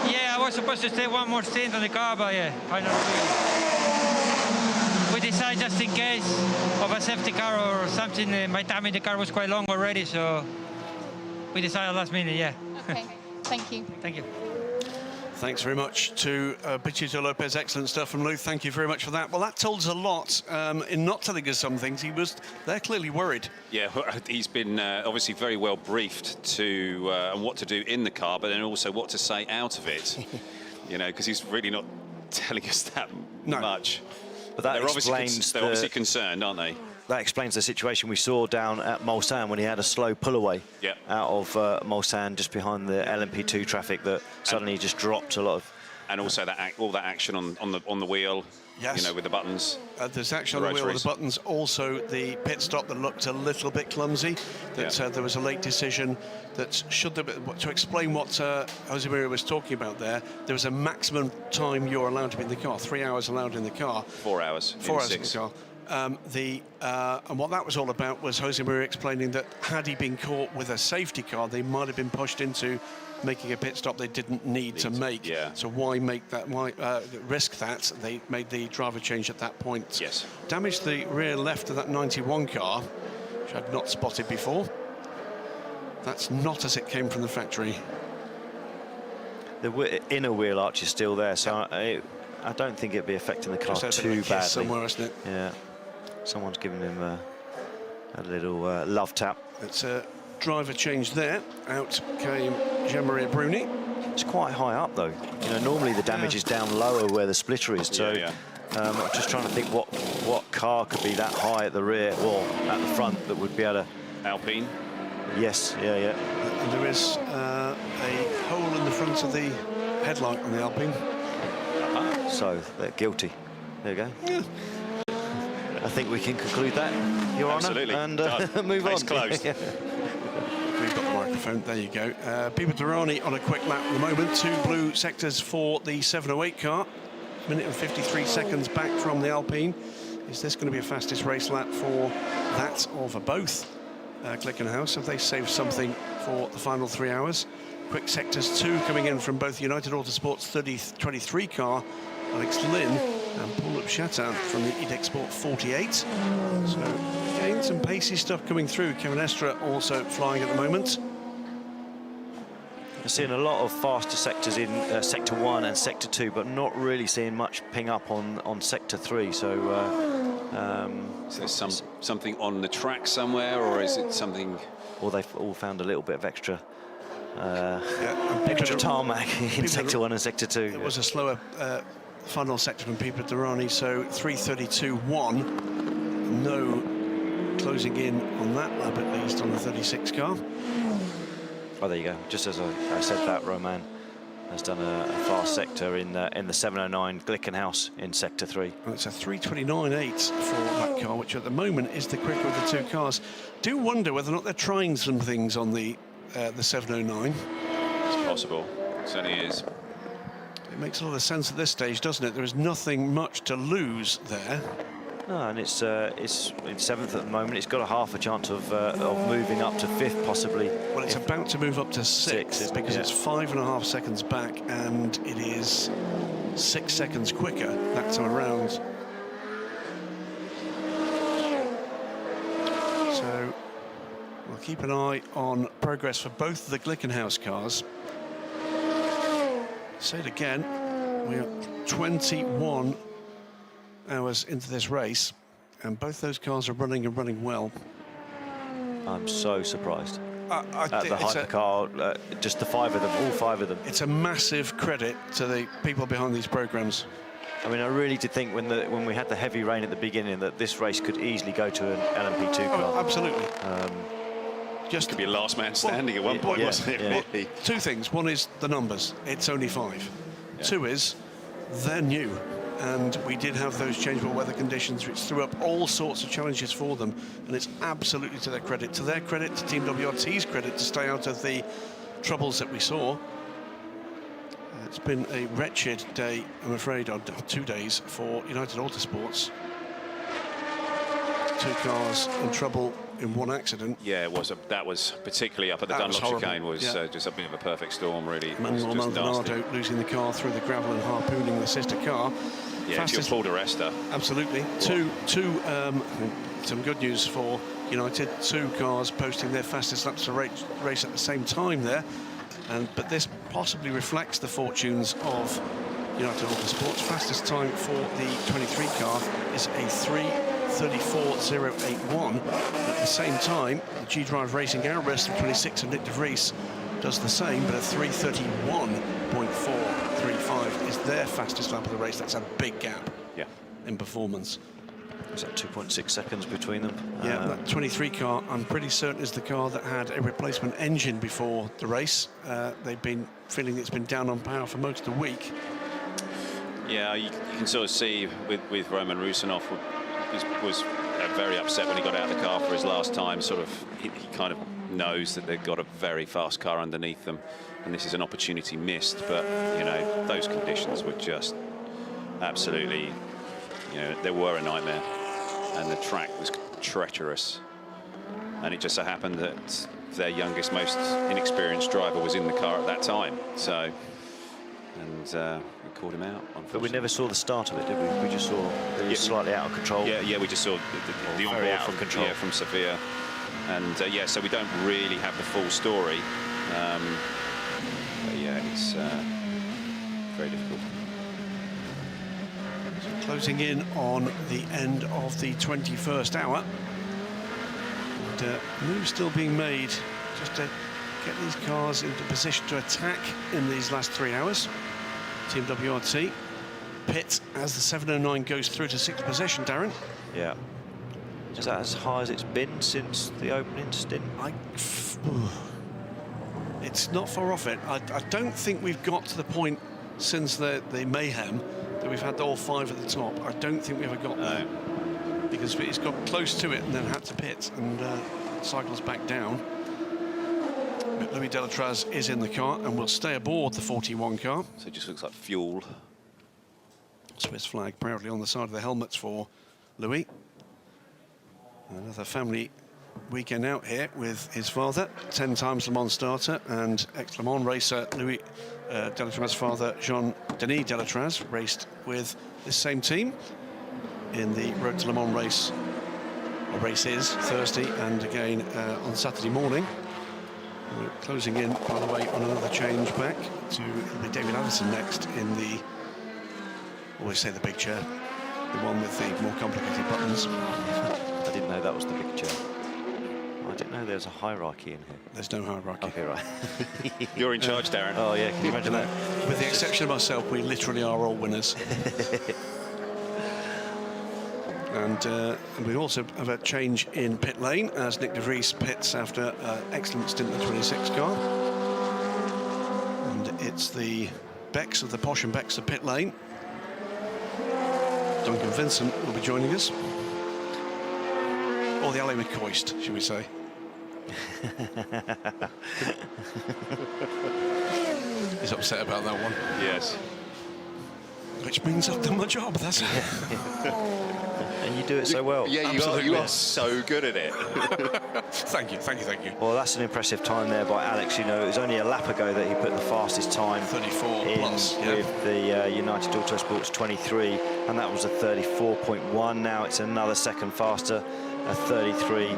Yeah, I was supposed to stay one more stint on the car, but yeah, finally we decided, just in case of a safety car or something. My time in the car was quite long already, so we decided last minute, yeah.
Okay, thank you.
Thank you.
Thanks very much to Pichito Lopez. Excellent stuff from Lou. Thank you very much for that. Well, that told us a lot in not telling us some things. They're clearly worried.
Yeah, he's been obviously very well briefed to on what to do in the car, but then also what to say out of it. Because he's really not telling us that much.
But that
they're
explains
they're obviously concerned, aren't they?
That explains the situation we saw down at Mulsanne when he had a slow pull away out of Mulsanne, just behind the LMP2 traffic, that suddenly just dropped a lot of.
And also all that action on the wheel.
Yes.
With the buttons.
There's action on the wheel with the buttons. Also, the pit stop that looked a little bit clumsy. That there was a late decision. That to explain what Jose Maria was talking about there. There was a maximum time you're allowed to be in the car. 3 hours allowed in the car.
4 hours.
4 hours in the car. And what that was all about was Jose Maria explaining that had he been caught with a safety car, they might have been pushed into making a pit stop they didn't need to make.
Yeah.
So why make that? Why risk that? They made the driver change at that point.
Yes.
Damaged the rear left of that 91 car, which I'd not spotted before. That's not as it came from the factory.
The inner wheel arch is still there, so I don't think it'd be affecting the car too badly.
Somewhere, isn't it?
Yeah. Someone's giving him a little love tap.
It's a driver change there. Out came Jean-Marie Bruni.
It's quite high up, though. Normally the damage is down lower where the splitter is. So I'm just trying to think what car could be that high at the rear or at the front that would be able to.
Alpine.
Yes, yeah.
And there is a hole in the front of the headlight on the Alpine.
So they're guilty. There you go. Yeah. I think we can conclude that, Your
Absolutely.
Honour, and move
Case
on.
closed.
We've got the microphone. There you go. Pipo Derani on a quick lap at the moment. 2 blue sectors for the 708 car. Minute and 53 seconds back from the Alpine. Is this going to be a fastest race lap for that or for both? Glickenhaus, have they saved something for the final 3 hours? Quick sectors 2 coming in from both United Autosports 23 car, Alex Lynn, and Paul Chatin from the EDEC Sport 48. So again, some pacey stuff coming through. Kevin Estre also flying at the moment.
We're seeing a lot of faster sectors in Sector 1 and Sector 2, but not really seeing much ping up on Sector 3. So
is there something on the track somewhere, or is it something?
Or they've all found a little bit of extra extra tarmac in Sector 1 and Sector 2.
It was a slower final sector from Pipo Derani, so 3:32.1. No closing in on that lap, at least, on the 36 car.
Oh, there you go. Just as I said that, Romain has done a fast sector in the 709 Glickenhaus in Sector 3.
Well, it's a 3:29.8 for that car, which at the moment is the quicker of the two cars. Do wonder whether or not they're trying some things on the 709.
It's possible. It certainly is.
It makes a lot of sense at this stage, doesn't it? There is nothing much to lose there.
No, and it's in 7th at the moment. It's got a half a chance of moving up to 5th, possibly.
Well, it's about to move up to 6th because it's 5.5 seconds back, and it is 6 seconds quicker that time around. So we'll keep an eye on progress for both of the Glickenhaus cars. Say it again, we are 21 hours into this race, and both those cars are running and running well.
I'm so surprised.
At
the hypercar, just the 5 of them, all 5 of them.
It's a massive credit to the people behind these programs.
I mean, I really did think when we had the heavy rain at the beginning that this race could easily go to an LMP2 car.
Oh, absolutely.
Just could be a last man standing at one point, wasn't it?
Yeah.
Really?
Two things. One is the numbers. It's only 5.
Yeah.
2 is they're new. And we did have those changeable weather conditions which threw up all sorts of challenges for them, and it's absolutely to their credit. To their credit, to Team WRT's credit, to stay out of the troubles that we saw. It's been a wretched day, I'm afraid, or 2 days for United Autosports. 2 cars in trouble in one accident.
Yeah, it was. That was particularly up at the
That was
Dunlop
horrible,
chicane was
yeah.
Just a bit of a perfect storm, really.
Manuel
It was just nasty.
Maldonado losing the car through the gravel and harpooning the sister car.
Yeah, it's your Paul di Resta.
Absolutely. Some good news for United. 2 cars posting their fastest laps of race at the same time there. But this possibly reflects the fortunes of United Autosports. Fastest time for the 23 car is a 3:34.081. At the same time, the G-Drive Racing Airburst of 26 of Nick de Vries does the same, but a 3:31.435 is their fastest lap of the race. That's a big gap in performance.
Is that 2.6 seconds between them?
Yeah, that 23 car, I'm pretty certain, is the car that had a replacement engine before the race. They've been feeling it's been down on power for most of the week.
Yeah, you can sort of see with Roman Rusinov was very upset when he got out of the car for his last time. Sort of, he kind of knows that they've got a very fast car underneath them, and this is an opportunity missed. But you know, those conditions were just absolutely, you know, they were a nightmare, and the track was treacherous. And it just so happened that their youngest, most inexperienced driver was in the car at that time. So, and we called him out.
But we never saw the start of it, did we? We just saw it was slightly out of control.
Yeah, we just saw the onboard
out of control.
from Sofia. And yeah, so we don't really have the full story. But yeah, it's very difficult.
Closing in on the end of the 21st hour. And moves still being made just to get these cars into position to attack in these last 3 hours. Team WRT pit as the 709 goes through to 6th position, Darren.
Yeah. Is that as high as it's been since the opening stint?
It's not far off it. I don't think we've got to the point since the mayhem that we've had all 5 at the top. I don't think we ever got there. Because it's got close to it and then had to pit and cycles back down. But Louis Delatraz is in the car and will stay aboard the 41 car.
So it just looks like fuel.
Swiss flag proudly on the side of the helmets for Louis. Another family weekend out here with his father, 10 times Le Mans starter and ex-Le Mans racer Louis Delatraz's father, Jean-Denis Delatraz, raced with this same team in the Road to Le Mans race, or races, Thursday and again on Saturday morning. We're closing in, by the way, on another change back to it'll be David Addison next in the, always say the big chair, the one with the more complicated buttons.
I didn't know that was the big chair. I didn't know there there's a hierarchy in here.
There's no hierarchy.
Okay, right.
You're in charge, Darren.
Oh, yeah, can you imagine that?
With the exception of myself, we literally are all winners. And we also have a change in pit lane as Nick de Vries pits after an excellent stint in the 26 car. And it's the Becks of the Posh and Becks of pit lane. Duncan Vincent will be joining us. Or the Ally McCoist, should we say. He's upset about that one.
Yes.
Which means I've done my job, that's it.
And you do it so well.
Yeah, you are so good at it.
Thank you.
Well, that's an impressive time there by Alex. You know, it was only a lap ago that he put the fastest time
34 plus,
with the United Autosports 23, and that was a 34.1. Now it's another second faster, a 33.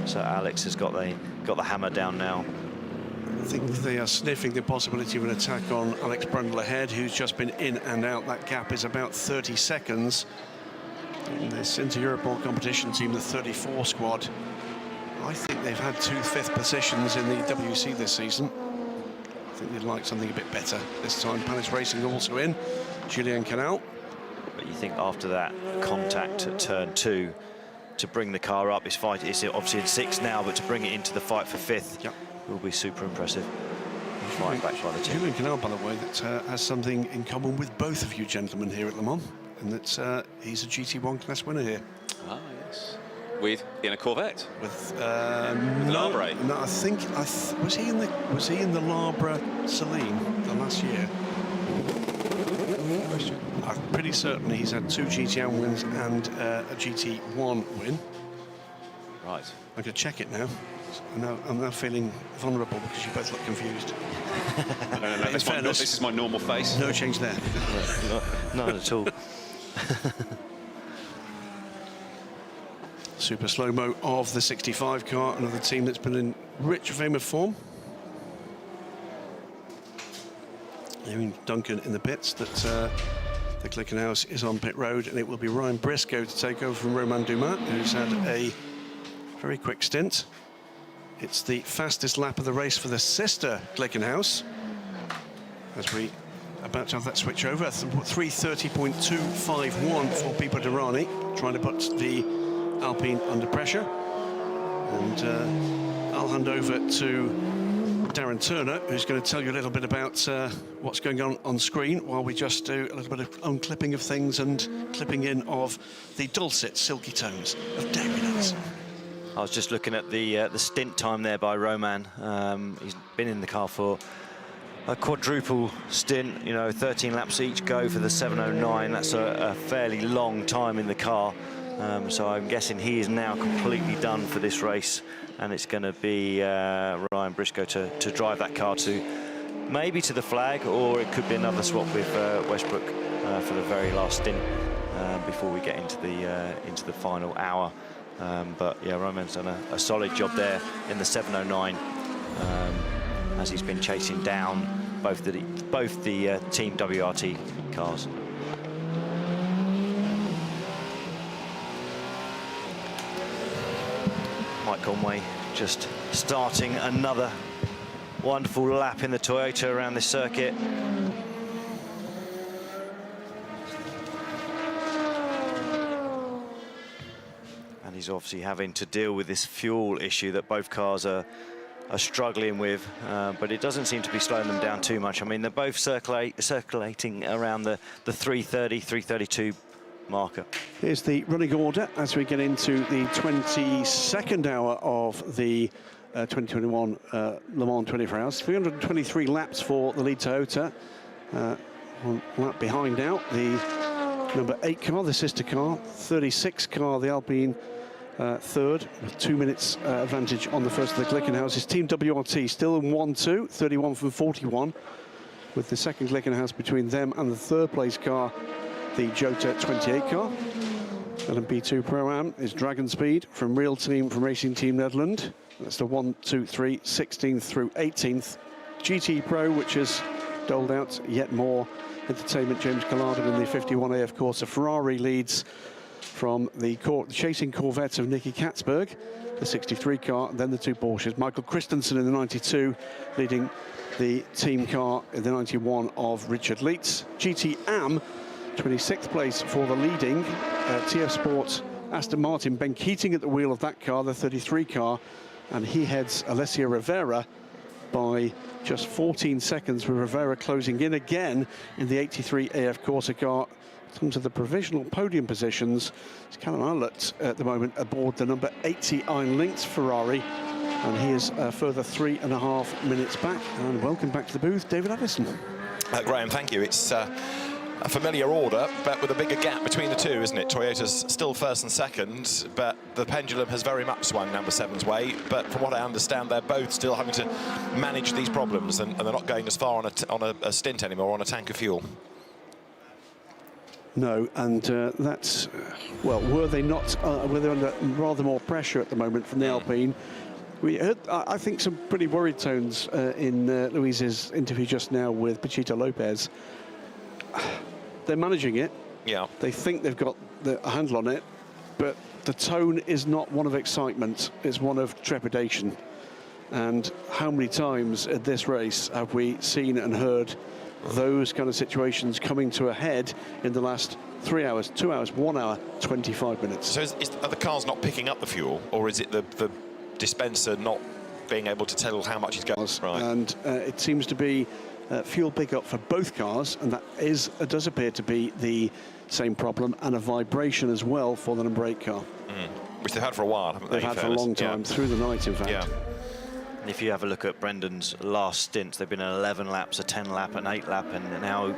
So Alex has got the hammer down now.
I think they are sniffing the possibility of an attack on Alex Brundle ahead, who's just been in and out. That gap is about 30 seconds. In this Inter-Europol competition team, the 34 squad, I think they've had 2 fifth positions in the WC this season. I think they'd like something a bit better this time. Palace Racing also in, Julien Canal.
But you think after that contact at turn 2, to bring the car up, it's obviously in 6th now, but to bring it into the fight for 5th,
yep,
will be super impressive. Right back by the team.
Julien Canal, by the way, that has something in common with both of you gentlemen here at Le Mans, and that he's a GT1 class winner here.
Ah, yes. In a Corvette?
With
Labre?
No, I think was he in the Labre Celine the last year? I'm pretty certain he's had 2 GT1 wins and a GT1 win.
Right.
I could check it now. I'm now feeling vulnerable because you both look confused.
No, this is my normal face.
No change there.
Not at all.
Super slow-mo of the 65 car, another team that's been in rich frame of form. Hearing Duncan in the pits that the Glickenhaus is on pit road, and it will be Ryan Briscoe to take over from Romain Dumas, who's had a very quick stint. It's the fastest lap of the race for the sister Glickenhaus, as we about to have that switch over. 3:30.251 for Pipo Derani, trying to put the Alpine under pressure. And I'll hand over to Darren Turner, who's going to tell you a little bit about what's going on screen, while we just do a little bit of unclipping of things and clipping in of the dulcet, silky tones of David Allison.
I was just looking at the stint time there by Romain. He's been in the car for a quadruple stint, you know, 13 laps each go for the 709. That's a fairly long time in the car. So I'm guessing he is now completely done for this race, and it's going to be Ryan Briscoe to drive that car to maybe to the flag, or it could be another swap with Westbrook for the very last stint before we get into the final hour. But yeah, Roman's done a solid job there in the 709 as he's been chasing down both the Team WRT cars. Mike Conway just starting another wonderful lap in the Toyota around this circuit. And he's obviously having to deal with this fuel issue that both cars are struggling with, but it doesn't seem to be slowing them down too much. I mean, they're both circulating around the 330, 332 marker.
Here's the running order as we get into the 22nd hour of the 2021 Le Mans 24 Hours. 323 laps for the lead Toyota. One lap behind now, the number 8 car, the sister car. 36 car, the Alpine third, with 2 minutes advantage on the first of the Glickenhaus. Team WRT still in 1-2, 31 from 41, with the second Glickenhaus between them and the third place car, the Jota 28 car. LMP2 Pro-Am is Dragon Speed from Real Team from Racing Team Netherlands. That's the 1, 2, 3, 16th through 18th. GT Pro, which has doled out yet more entertainment. James Calado in the 51 AF Corsa Ferrari leads from the chasing Corvette of Nicky Katzberg, the 63 car, and then the 2 Porsches. Michael Christensen in the 92, leading the team car in the 91 of Richard Leitz. GT Am, 26th place for the leading TF Sport Aston Martin. Ben Keating at the wheel of that car, the 33 car, and he heads Alessia Rivera by just 14 seconds, with Rivera closing in again in the 83 AF Corsa car. Into the provisional podium positions, it's Callum Howlett at the moment aboard the number 80 Iron Lynx Ferrari, and he is a further 3.5 minutes back. And welcome back to the booth, David Addison.
Graham, thank you. It's a familiar order, but with a bigger gap between the two, isn't it? Toyota's still first and second, but the pendulum has very much swung number 7's way. But from what I understand, they're both still having to manage these problems, and they're not going as far on a stint anymore, on a tank of fuel.
No, and that's, well, were they under rather more pressure at the moment from the Alpine? We heard, I think, some pretty worried tones in Luis's interview just now with Pachito Lopez. They're managing it.
Yeah.
They think they've got a handle on it, but the tone is not one of excitement, it's one of trepidation. And how many times at this race have we seen and heard those kind of situations coming to a head in the last 3 hours, 2 hours, 1 hour, 25 minutes?
So are the cars not picking up the fuel, or is it the dispenser not being able to tell how much is going? Right.
And it seems to be fuel pickup for both cars, and that does appear to be the same problem, and a vibration as well for the number 8 car.
Which they've had for a while, haven't they?
They've had for a long time, through the night, in fact.
Yeah.
And if you have a look at Brendan's last stints, they've been an 11 laps, a 10 lap, an 8 lap, and now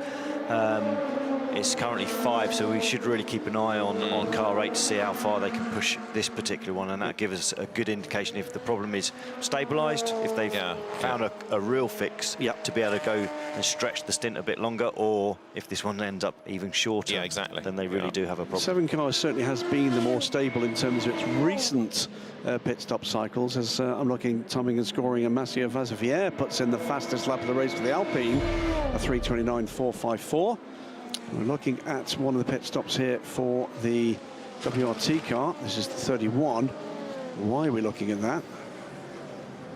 it's currently 5, so we should really keep an eye on car 8 to see how far they can push this particular one, and that gives us a good indication if the problem is stabilised, if they've found a real fix to be able to go and stretch the stint a bit longer, or if this one ends up even shorter, then they really do have a problem.
7 cars certainly has been the more stable in terms of its recent pit stop cycles, as I'm looking, timing and scoring, and Massimo Vazevier puts in the fastest lap of the race for the Alpine, a 3:29.454. We're looking at one of the pit stops here for the WRT car. This is the 31. Why are we looking at that?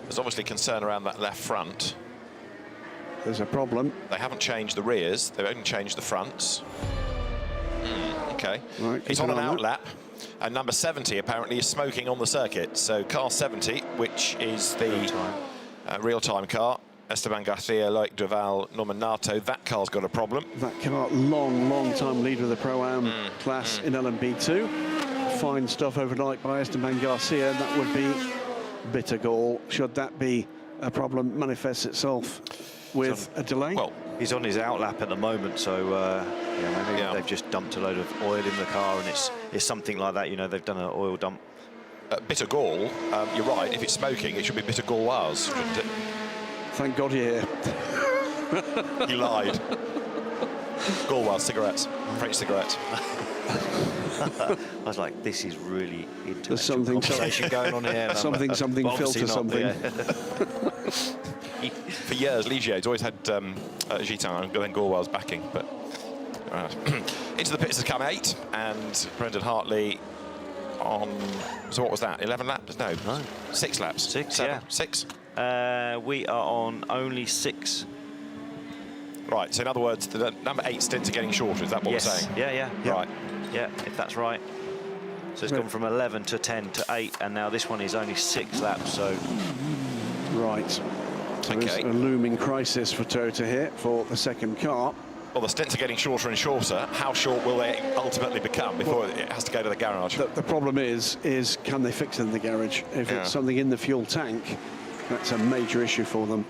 There's obviously concern around that left front.
There's a problem.
They haven't changed the rears, they've only changed the fronts. Okay.
Right,
it's on an outlap, and number 70 apparently is smoking on the circuit. So car 70, which is the real-time car, Esteban Garcia, Loic Duval, Norman Nato, that car's got a problem.
That car, long time leader of the Pro-Am class in LMP2. Fine stuff overnight by Esteban Garcia. That would be bitter gall, should that be a problem manifests itself with a delay.
Well, he's on his outlap at the moment, so maybe they've just dumped a load of oil in the car, and it's something like that. You know, they've done an oil dump.
Bitter gall, you're right. If it's smoking, it should be bitter gauloise, shouldn't it?
Thank God you're here.
He lied. Gauloise cigarettes, French cigarettes.
I was like, this is really
There's
intellectual conversation going on here.
something filter something.
For years, Ligier's always had Gitan and then Gauloise backing, but into the pits has come 8, and Brendan Hartley on, so what was that, 11 laps? No, 6 laps.
6,
7, 6?
We are on only 6.
Right, so in other words, the number 8 stints are getting shorter, is that what we're saying?
Yeah.
Right.
Yeah, if that's right. So it's gone from 11 to 10 to 8, and now this one is only 6 laps, so...
Right. So there's a looming crisis for Toyota here for the second car.
Well, the stints are getting shorter and shorter. How short will they ultimately become before it has to go to the garage?
The problem is can they fix it in the garage? If it's something in the fuel tank, that's a major issue for them.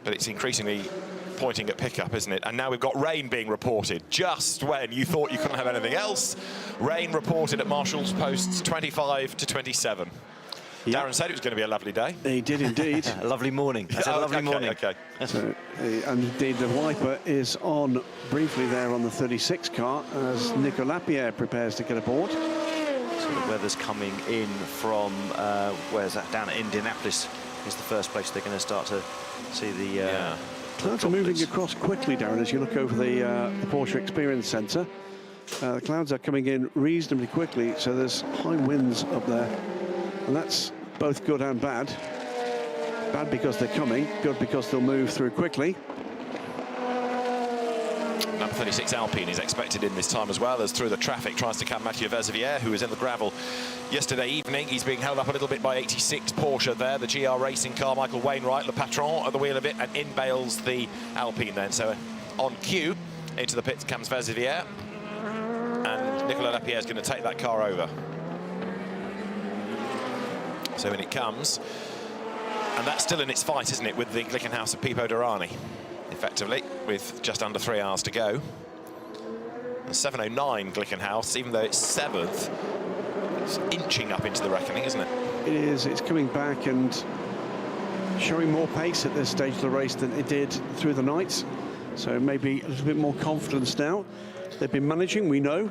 But it's increasingly pointing at pickup, isn't it? And now we've got rain being reported. Just when you thought you couldn't have anything else, rain reported at Marshall's posts 25 to 27. Darren said it was going to be a lovely day.
He did indeed.
A lovely morning. That's a lovely morning.
Okay.
So, and indeed the wiper is on briefly there on the 36 car as Nico Lapierre prepares to get aboard.
So the weather's coming in from, where's that, down at Indianapolis is the first place they're going to start to see the...
Clouds are moving across quickly, Darren, as you look over the Porsche Experience Centre. The clouds are coming in reasonably quickly, so there's high winds up there. And that's both good and bad. Bad because they're coming, good because they'll move through quickly.
Number 36 Alpine is expected in this time as well, as through the traffic tries to come Mathieu Verzivière, who was in the gravel yesterday evening. He's being held up a little bit by 86 Porsche there, the GR racing car. Michael Wainwright, Le Patron, at the wheel of it, and in bails the Alpine then. So on cue, into the pits comes Verzivière, and Nicolas Lapierre is going to take that car over. So in it comes, and that's still in its fight, isn't it, with the Glickenhaus of Pipo Derani, effectively, with just under 3 hours to go. And 7:09 Glickenhaus, even though it's 7th, it's inching up into the reckoning, isn't it?
It is. It's coming back and showing more pace at this stage of the race than it did through the night. So maybe a little bit more confidence now. They've been managing, we know,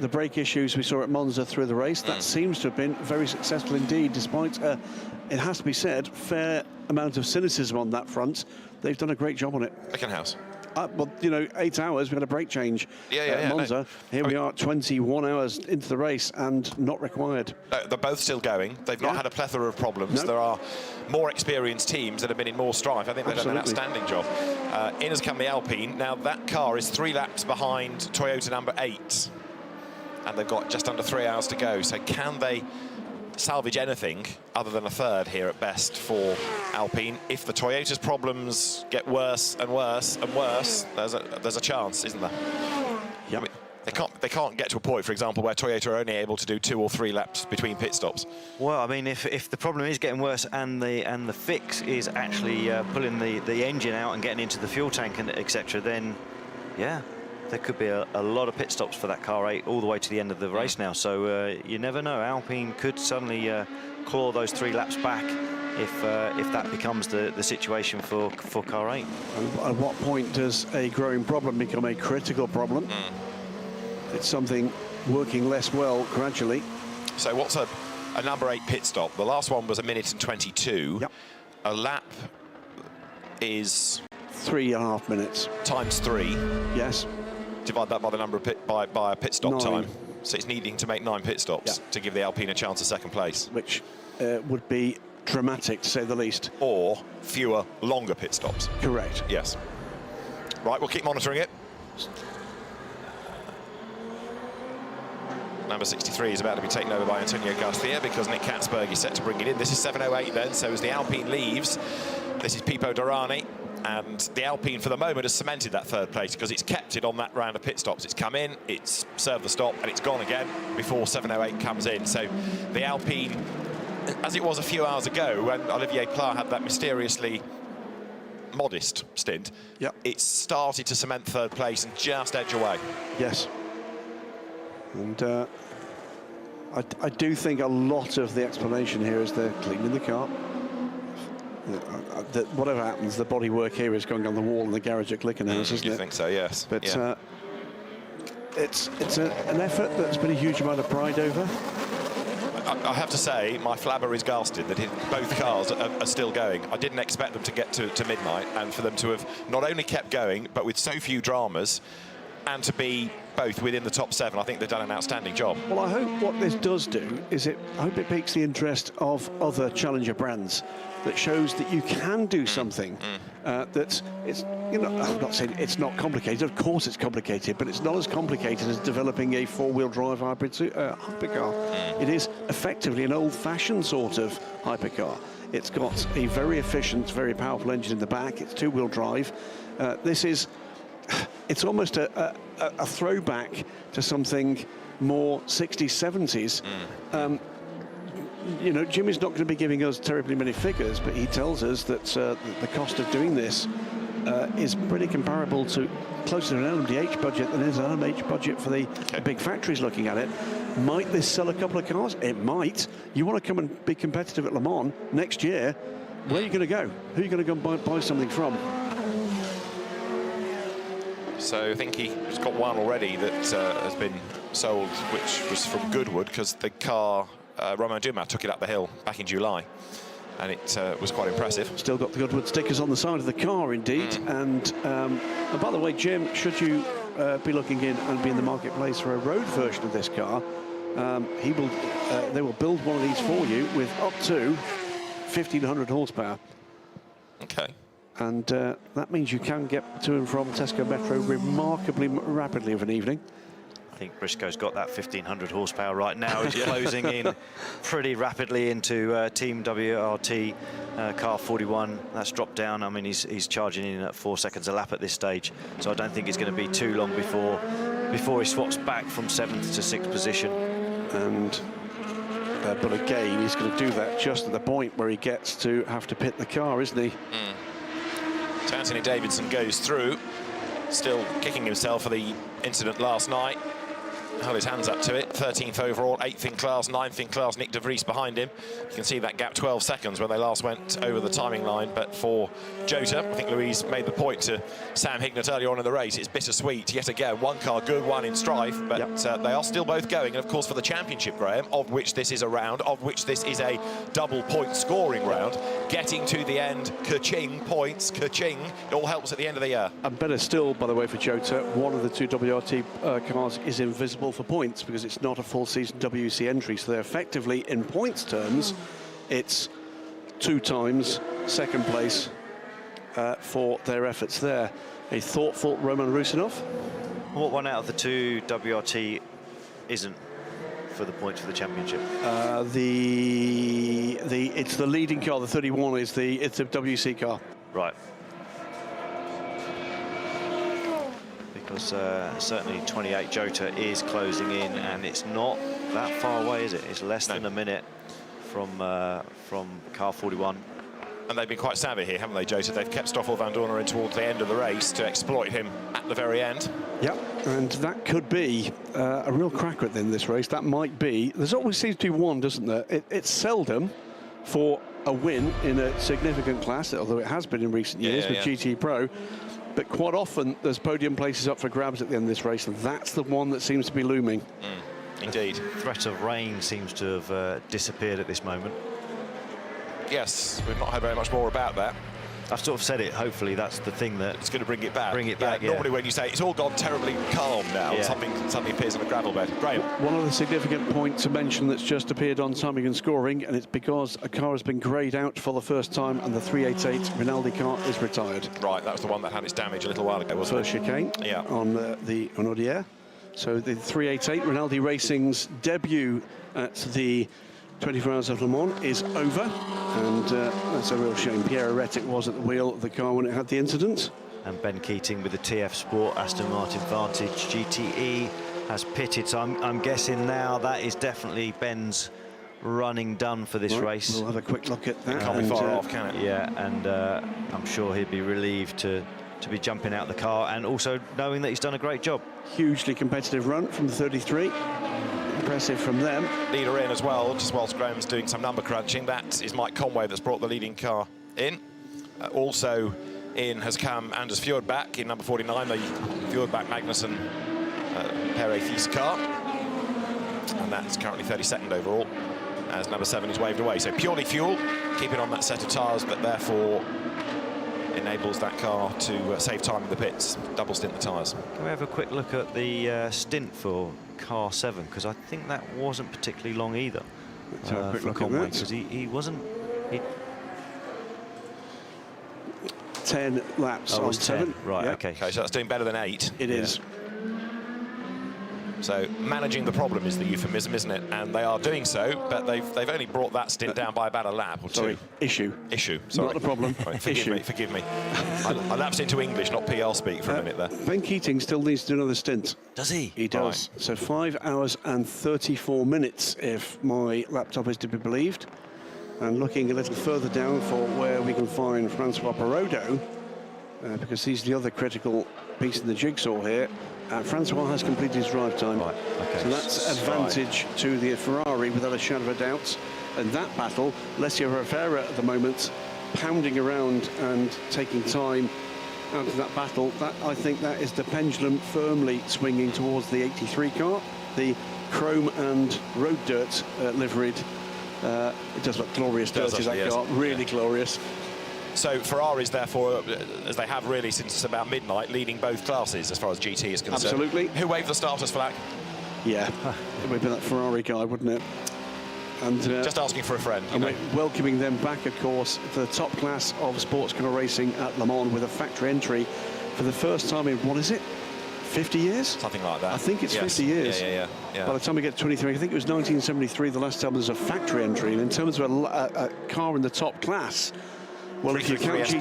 the brake issues we saw at Monza through the race. That seems to have been very successful indeed, despite, it has to be said, fair amount of cynicism on that front. They've done a great job on it.
Glickenhaus.
Well, you know, 8 hours, we had a brake change at Monza.
No.
Here we are, 21 hours into the race and not required.
They're both still going. They've not had a plethora of problems.
Nope.
There are more experienced teams that have been in more strife. I think they've done an outstanding job. In has come the Alpine. Now, that car is 3 laps behind Toyota number 8. And they've got just under 3 hours to go. So can they salvage anything other than a third here at best for Alpine? If the Toyota's problems get worse and worse and worse, there's a chance, isn't there?
Yep.
I mean, they can't get to a point, for example, where Toyota are only able to do 2 or 3 laps between pit stops.
Well, I mean, if the problem is getting worse and the fix is actually pulling the engine out and getting into the fuel tank and etc., then yeah, there could be a lot of pit stops for that car 8 all the way to the end of the race now. So you never know. Alpine could suddenly claw those 3 laps back if that becomes the situation for car 8.
At what point does a growing problem become a critical problem? It's something working less well gradually.
So what's a number 8 pit stop? The last one was 1 minute and 22.
Yep.
A lap is
3.5 minutes.
Times 3.
Yes.
Divide that by the number of by a pit stop
9.
time. So it's needing to make 9 pit stops to give the Alpine a chance of second place.
Which would be dramatic, to say the least.
Or fewer, longer pit stops.
Correct.
Yes. Right, we'll keep monitoring it. Number 63 is about to be taken over by Antonio Garcia because Nick Katzberg is set to bring it in. This is 7:08 then, so as the Alpine leaves, this is Pipo Derani. And the Alpine, for the moment, has cemented that third place because it's kept it on that round of pit stops. It's come in, it's served the stop, and it's gone again before 7:08 comes in. So the Alpine, as it was a few hours ago when Olivier Pla had that mysteriously modest stint, it's started to cement third place and just edge away.
Yes. And I do think a lot of the explanation here is they're cleaning the car. That whatever happens, the bodywork here is going on the wall in the garage at Glickenhaus, isn't it?
You think so, yes.
But it's an effort that's been a huge amount of pride over.
I have to say, my flabber is ghasted that both cars are still going. I didn't expect them to get to midnight and for them to have not only kept going, but with so few dramas, and to be both within the top 7. I think they've done an outstanding job.
Well, I hope what this does do is I hope it piques the interest of other challenger brands, that shows that you can do something that it's, you know, I'm not saying it's not complicated. Of course it's complicated, but it's not as complicated as developing a 4-wheel drive hybrid hypercar. It is effectively an old-fashioned sort of hypercar. It's got a very efficient, very powerful engine in the back. It's 2-wheel drive. It's almost a throwback to something more 60s, 70s. You know, Jimmy's not going to be giving us terribly many figures, but he tells us that the cost of doing this is pretty comparable to closer to an LMDH budget than is an LMDH budget for the big factories looking at it. Might this sell a couple of cars? It might. You want to come and be competitive at Le Mans next year, where are you going to go? Who are you going to go and buy something from?
So I think he's got one already that has been sold, which was from Goodwood, because the car, Romain Dumas, took it up the hill back in July, and it was quite impressive.
Still got the Goodwood stickers on the side of the car, indeed. And by the way, Jim, should you be looking in and be in the marketplace for a road version of this car, they will build one of these for you with up to 1,500 horsepower.
Okay.
And that means you can get to and from Tesco Metro remarkably rapidly of an evening.
I think Briscoe's got that 1,500 horsepower right now. He's closing in pretty rapidly into Team WRT car 41. That's dropped down. I mean, he's charging in at 4 seconds a lap at this stage. So I don't think it's going to be too long before he swaps back from 7th to 6th position.
And but again, he's going to do that just at the point where he gets to have to pit the car, isn't he?
So Anthony Davidson goes through, still kicking himself for the incident last night. Held his hands up to it. 13th overall, 8th in class, 9th in class. Nick de Vries behind him. You can see that gap 12 seconds when they last went over the timing line. But for Jota, I think Louise made the point to Sam Hignett earlier on in the race. It's bittersweet yet again. One car good, one in strife, but they are still both going. And of course, for the championship, Graham, of which this is a round, of which this is a double point scoring round, getting to the end, ka-ching, points, ka-ching. It all helps at the end of the year.
And better still, by the way, for Jota, one of the two WRT cars is invisible for points because it's not a full season WEC entry, so they're effectively, in points terms, it's 2 times second place for their efforts there. A thoughtful Roman Rusinov.
What one out of the 2 WRT isn't for the points for the championship?
It's the leading car. The 31 is it's a WEC car.
Right. Because certainly 28 Jota is closing in, and it's not that far away, is it? It's less than a minute from car 41.
And they've been quite savvy here, haven't they, Jota? They've kept Stoffel van Dorner in towards the end of the race to exploit him at the very end.
Yep, and that could be a real cracker at the end of this race. That might be. There's always seems to be one, doesn't there? It's seldom for a win in a significant class, although it has been in recent years with GT Pro. But quite often, there's podium places up for grabs at the end of this race, and that's the one that seems to be looming.
Indeed.
The threat of rain seems to have disappeared at this moment.
Yes, we've not had very much more about that.
I've sort of said it. Hopefully, that's the thing that
it's going to bring it back.
Bring it back. Yeah.
Normally, when you say it's all gone terribly calm now, something suddenly appears on a gravel bed. Graham.
One other significant point to mention that's just appeared on timing and scoring, and it's because a car has been greyed out for the first time, and the 388 Rinaldi car is retired.
Right, that was the one that had its damage a little while ago, wasn't
First chicane
it?
on the Audière. So the 388 Rinaldi Racing's debut at the 24 Hours of Le Mans is over, and that's a real shame. Pierre Aretic was at the wheel of the car when it had the incident.
And Ben Keating with the TF Sport Aston Martin Vantage GTE has pitted, so I'm guessing now that is definitely Ben's running done for this race.
We'll have a quick look at that.
It can't be far off, can it?
Yeah, and I'm sure he'd be relieved to be jumping out of the car, and also knowing that he's done a great job.
Hugely competitive run from the 33. Impressive from them.
Leader in as well, just whilst Graham's doing some number crunching. That is Mike Conway that's brought the leading car in. Also in has come Anders Fjordbach in number 49, the Fjordbach Magnussen Pere Thies car. And that is currently 32nd overall, as number 7 is waved away. So purely fuel, keeping on that set of tyres, but therefore enables that car to save time in the pits, double stint the tyres.
Can we have a quick look at the stint for car 7, because I think that wasn't particularly long either.
Let's have a quick look
Conway,
at that.
because he wasn't.
10 laps on 7.
Right,
yep.
okay.
Okay, so that's doing better than 8.
It is.
So managing the problem is the euphemism, isn't it? And they are doing so, but they've only brought that stint down by about a lap or two.
Issue.
Sorry.
Not a problem.
Right, forgive
Issue.
me, forgive me. I lapsed into English, not PL speak for a minute there.
Ben Keating still needs to do another stint.
Does he?
He does. So 5 hours and 34 minutes, if my laptop is to be believed. And looking a little further down for where we can find Francois Perrodo, because he's the other critical piece in the jigsaw here. Francois has completed his drive time.
Right, okay.
So that's advantage to the Ferrari without a shadow of a doubt. And that battle, Alessio Rivera at the moment pounding around and taking time out of that battle. That, I think that is the pendulum firmly swinging towards the 83 car. The chrome and road dirt liveried. It does look glorious, dirty, that car. Really glorious.
So Ferrari's therefore, as they have really since about midnight, leading both classes as far as GT is concerned.
Absolutely.
Who waved the starter's flag?
Yeah, it would be that Ferrari guy, wouldn't it? And
just asking for a friend.
And we're welcoming them back, of course, to the top class of sports car racing at Le Mans with a factory entry for the first time in, what is it, 50 years?
Something like that.
I think it's 50 years.
Yeah.
By the time we get to 23, I think it was 1973, the last time there's a factory entry. And in terms of a car in the top class, well, if you count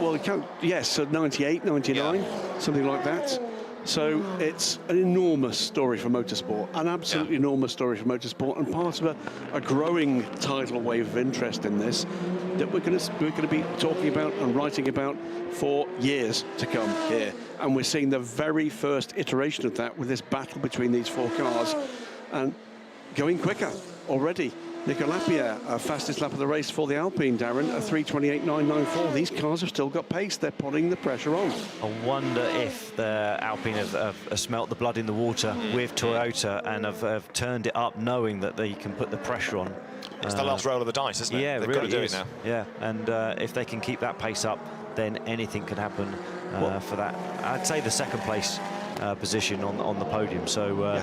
well, yes, so 98, 99, something like that. So it's an enormous story for motorsport, an absolutely enormous story for motorsport, and part of a growing tidal wave of interest in this that we're going to be talking about and writing about for years to come here. And we're seeing the very first iteration of that with this battle between these four cars, and going quicker already. Nico Lapierre, fastest lap of the race for the Alpine, Darren, a 3:28.994. These cars have still got pace. They're putting the pressure on.
I wonder if the Alpine have smelt the blood in the water with Toyota and have turned it up, knowing that they can put the pressure on.
It's the last roll of the dice, isn't it?
Yeah,
They've
really
got to do it now.
Yeah, and if they can keep that pace up, then anything can happen for that. I'd say the second place position on the podium. So.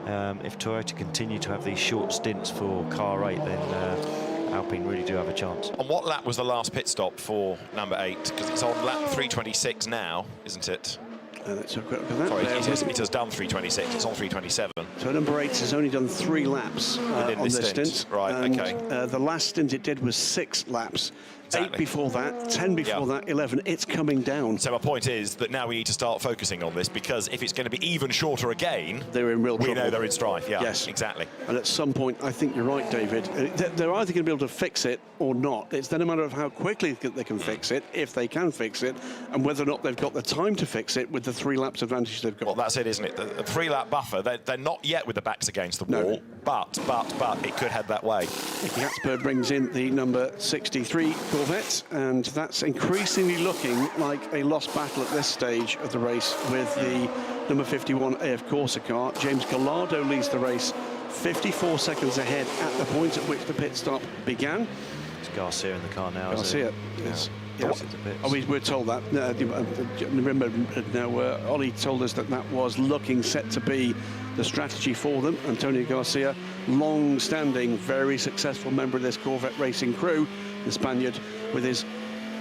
If Toyota continue to have these short stints for car 8, then Alpine really do have a chance.
On what lap was the last pit stop for number 8? Because it's on lap 326 now, isn't it?
Let's have a quick look at that.
Sorry, it has done 326. It's on 327.
So number 8 has only done 3 laps on this stint.
Right,
and,
OK.
The last stint it did was 6 laps. Exactly. 8 before that, 10 before that, 11. It's coming down.
So my point is that now we need to start focusing on this, because if it's going to be even shorter again,
they're in real trouble.
We know they're in strife. Yeah,
yes,
exactly.
And at some point, I think you're right, David. They're either going to be able to fix it or not. It's then a matter of how quickly they can fix it, if they can fix it, and whether or not they've got the time to fix it with the 3 laps advantage they've got.
Well, that's it, isn't it? The 3-lap buffer. They're not yet with the backs against the wall, but it could head that way.
Nicky Hatzberg brings in the number 63 Corvette, and that's increasingly looking like a lost battle at this stage of the race with the number 51 AF Corsa car. James Gallardo leads the race 54 seconds ahead at the point at which the pit stop began.
It's Garcia in the car now.
Garcia, yes. We're told that. Remember, Ollie told us that was looking set to be the strategy for them. Antonio Garcia, long-standing, very successful member of this Corvette racing crew, the Spaniard, with his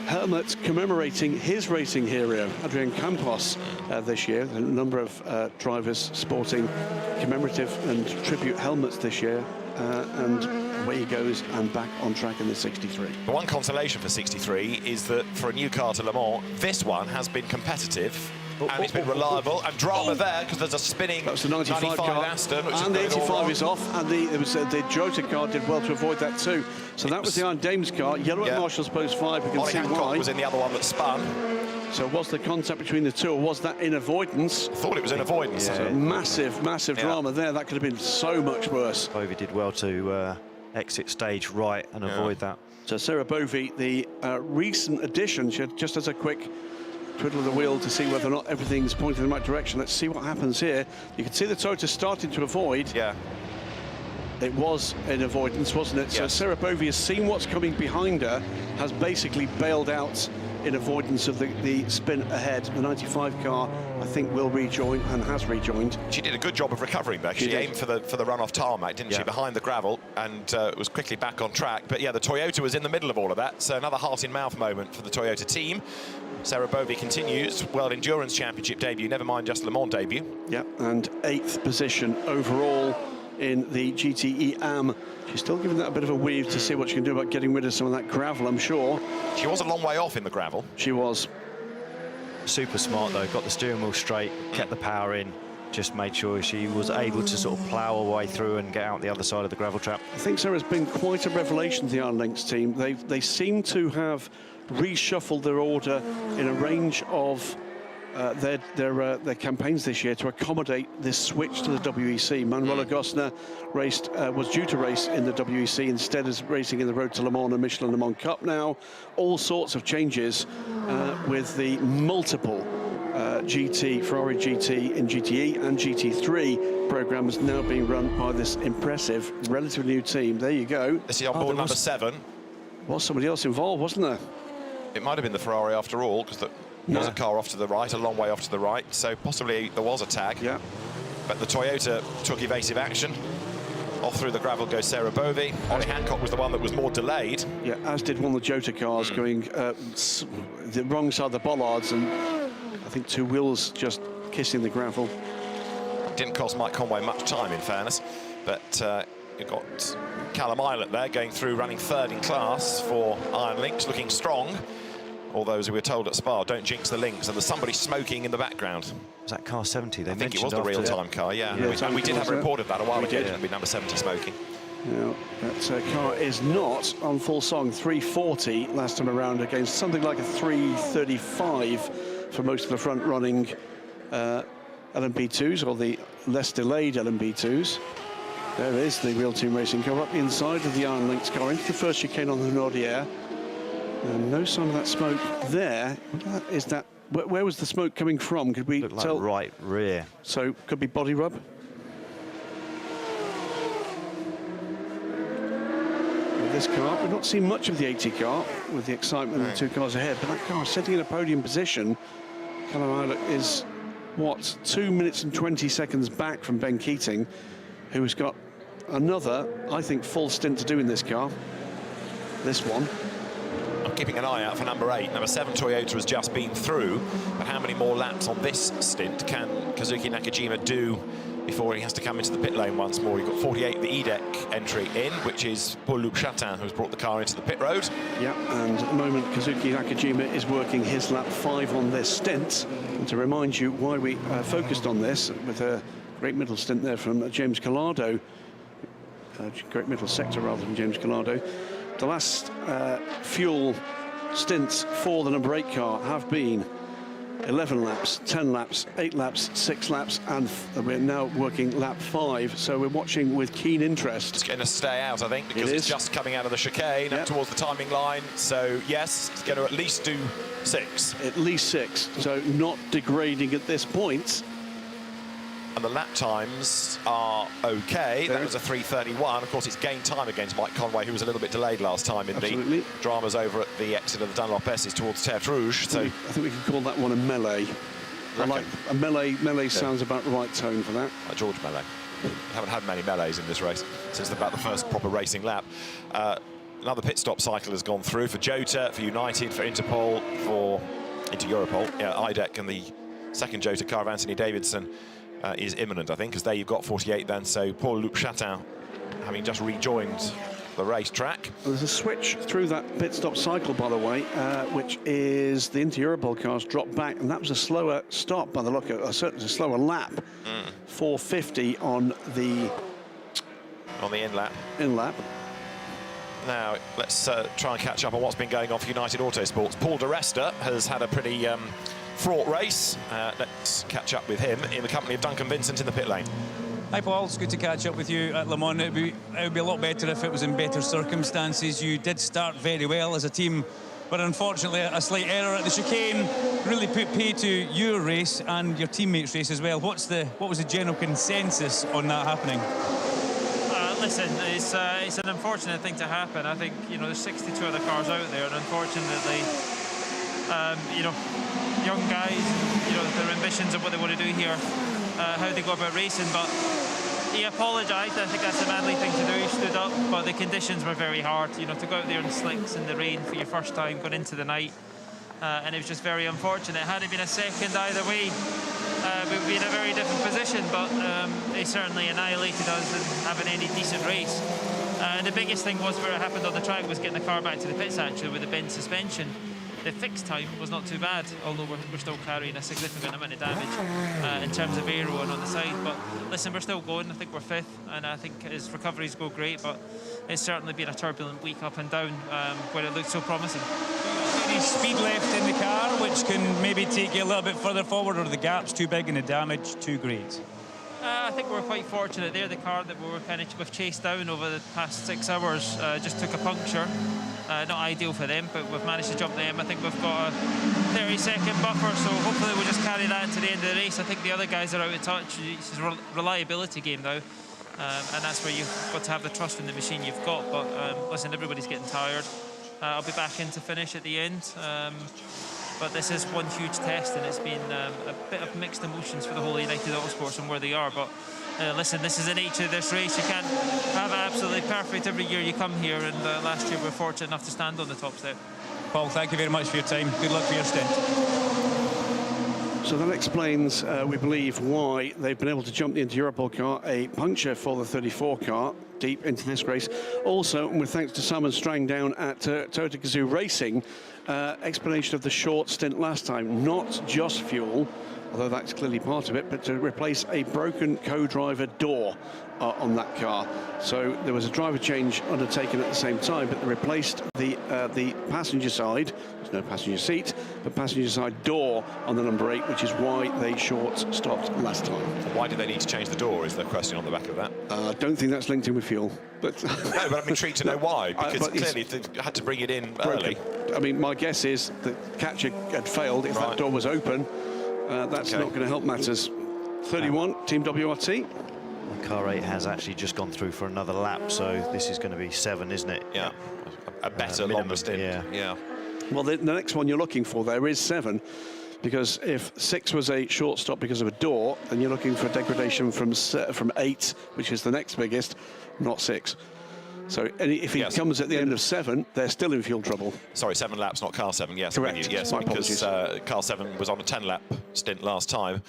helmet commemorating his racing hero, Adrian Campos, this year. A number of drivers sporting commemorative and tribute helmets this year. And away he goes and back on track in the 63.
The one consolation for 63 is that for a new car to Le Mans, this one has been competitive. And it's been reliable, and drama there because there's a spinning.
That's the 95 car,
Aston,
and the 85 is off, and the Toyota car did well to avoid that too. So that was the Iron Dames car, yellow at Marshall's Post 5. You can see why.
Was in the other one that spun.
So was the contact between the two, or was that in avoidance?
I thought it was in avoidance.
So massive drama there. That could have been so much worse.
Bovey did well to exit stage right and avoid that.
So Sarah Bovey, the recent addition, just as a quick twiddle of the wheel to see whether or not everything's pointing in the right direction. Let's see what happens here. You can see the Toyota starting to avoid.
Yeah.
It was in avoidance, wasn't it? Yes. So Sarah Bovey has seen what's coming behind her, has basically bailed out in avoidance of the spin ahead. The 95 car, I think, will rejoin and has rejoined.
She did a good job of recovering there. She aimed for the run-off tarmac, didn't she, behind the gravel, and was quickly back on track. But yeah, the Toyota was in the middle of all of that, so another heart-in-mouth moment for the Toyota team. Sarah Bovey continues, World Endurance Championship debut, never mind just Le Mans debut.
Yeah, and 8th position overall in the GTE AM. She's still giving that a bit of a weave to see what she can do about getting rid of some of that gravel, I'm sure.
She was a long way off in the gravel.
She was.
Super smart, though. Got the steering wheel straight, kept the power in, just made sure she was able to sort of plough her way through and get out the other side of the gravel trap.
I think Sarah's been quite a revelation to the Iron Lynx team. They seem to have reshuffled their order in a range of their campaigns this year to accommodate this switch to the WEC. Manuela Gosner was due to race in the WEC, instead is racing in the Road to Le Mans and Michelin Le Mans Cup now. All sorts of changes with the multiple Ferrari GT in GTE and GT3 programs now being run by this impressive, relatively new team. There you go.
This is on board number 7.
Was somebody else involved, wasn't there?
it might have been the Ferrari after all, because there was a car off to the right, a long way off to the right, so possibly there was a tag.
Yeah.
But the Toyota took evasive action. Off through the gravel goes Sarah Bovey. Ollie Hancock was the one that was more delayed.
Yeah, as did one of the Jota cars going the wrong side of the bollards, and I think two wheels just kissing the gravel.
Didn't cost Mike Conway much time, in fairness, but you've got Callum Islet there going through, running third in class for Iron Lynx, looking strong. Although, as we were told at Spa, don't jinx the Lynx, and there's somebody smoking in the background.
Was that car 70? They
I think it
mentioned
was the
after
real-time car, yeah.
Yeah,
And we did have a report of that a while ago,
did.
didn't we, number 70 smoking.
Now, that car is not on full song. 340 last time around against something like a 335 for most of the front-running LMP2s, or the less delayed LMP2s. There is the Real Team Racing car up the inside of the Iron Lynx car into the first chicane on the Nordier. And no sign of that smoke there. Is that where was the smoke coming from? Could we
Looked like
tell?
right rear.
So could be body rub. With this car, we've not seen much of the 80 car with the excitement of the two cars ahead, but that car sitting in a podium position. Callum Islet is what, 2 minutes and 20 seconds back from Ben Keating, who's got another, I think, full stint to do in this car. This one.
I'm keeping an eye out for number 8. Number 7 Toyota has just been through, but how many more laps on this stint can Kazuki Nakajima do before he has to come into the pit lane once more? You've got 48, the E-Deck entry in, which is Paul-Luc Chatin, who's brought the car into the pit road.
Yeah, and at the moment, Kazuki Nakajima is working his lap 5 on this stint. And to remind you why we focused on this, with a great middle stint there from James Collado, great middle sector rather than James Collado. The last fuel stints for the number 8 car have been 11 laps, 10 laps, 8 laps, 6 laps, and we're now working lap 5. So we're watching with keen interest.
It's going to stay out, I think, because it's just coming out of the chicane up towards the timing line. So, yes, it's going to at least do 6.
At least 6, so not degrading at this point.
And the lap times are okay. That was a 3:31. Of course, it's gained time against Mike Conway, who was a little bit delayed last time in the dramas over at the exit of the Dunlop S's towards Tertre Rouge. So
I think we can call that one a melee. I like a melee. Melee sounds about the right tone for that.
Like George Melee. We haven't had many melees in this race since about the first proper racing lap. Another pit stop cycle has gone through for Jota, for United, for Interpol, for Inter-Europol. Yeah, IDEC and the second Jota car of Anthony Davidson is imminent, I think, because there you've got 48 then. So Paul-Luc Chatin, having just rejoined the racetrack.
There's a switch through that pit stop cycle, by the way, which is the Inter-Europol cars dropped back, and that was a slower stop by the look of certainly a slower lap. 450 on the
in-lap.
In-lap.
Now, let's try and catch up on what's been going on for United Autosports. Paul di Resta has had a pretty fraught race. Let's catch up with him in the company of Duncan Vincent in the pit lane.
Hi Paul, it's good to catch up with you at Le Mans. It would be a lot better if it was in better circumstances. You did start very well as a team, but unfortunately a slight error at the chicane really put pay to your race and your teammates' race as well. What was the general consensus on that happening?
Listen, it's an unfortunate thing to happen. I think, you know, there's 62 other cars out there, and unfortunately, you know, young guys, you know, their ambitions of what they want to do here, how they go about racing. But he apologised. I think that's a manly thing to do. He stood up, but the conditions were very hard. You know, to go out there in slicks in the rain for your first time, going into the night, and it was just very unfortunate. Had it been a second either way, we'd be in a very different position. But they certainly annihilated us and having any decent race. And the biggest thing was where it happened on the track was getting the car back to the pits actually with the bent suspension. The fixed time was not too bad, although we're still carrying a significant amount of damage in terms of aero and on the side. But listen, we're still going. I think we're 5th, and I think his recoveries go great. But it's certainly been a turbulent week up and down where it looked so promising.
Any speed left in the car, which can maybe take you a little bit further forward, or the gap's too big and the damage too great?
I think we're quite fortunate there. The car that we've chased down over the past 6 hours just took a puncture. Not ideal for them, but we've managed to jump them. I think we've got a 30-second buffer, so hopefully we'll just carry that to the end of the race. I think the other guys are out of touch. It's a reliability game now, and that's where you've got to have the trust in the machine you've got. But listen, everybody's getting tired. I'll be back in to finish at the end. But this is one huge test, and it's been a bit of mixed emotions for the whole United Autosports and where they are. But listen, this is the nature of this race. You can't have it absolutely perfect every year you come here, and last year we were fortunate enough to stand on the top step.
Paul, thank you very much for your time. Good luck for your stint.
So that explains, we believe, why they've been able to jump the Inter-Europol car, a puncture for the 34 car, deep into this race. Also, and with thanks to Simon Strang down at Toyota Gazoo Racing, explanation of the short stint last time, not just fuel, although that's clearly part of it, but to replace a broken co-driver door on that car. So there was a driver change undertaken at the same time, but they replaced the passenger side, there's no passenger seat, but passenger side door on the number 8, which is why they short-stopped last time.
Why did they need to change the door, is the question on the back of that?
I don't think that's linked in with fuel. But
no, but I'm intrigued to know why, because clearly they had to bring it in early.
I mean, my guess is that catch had failed. If that door was open, that's not going to help matters. 31, Team WRT.
Car 8 has actually just gone through for another lap, so this is going to be 7, isn't it?
Yeah, a better longer stint.
Yeah.
Well, the next one you're looking for there is 7, because if 6 was a short stop because of a door, then you're looking for a degradation from 8, which is the next biggest, not 6. So if he comes at the end of 7, they're still in fuel trouble.
Sorry, 7 laps, not car 7. Yes,
correct.
Yes,
my
because car 7 was on a 10-lap stint last time.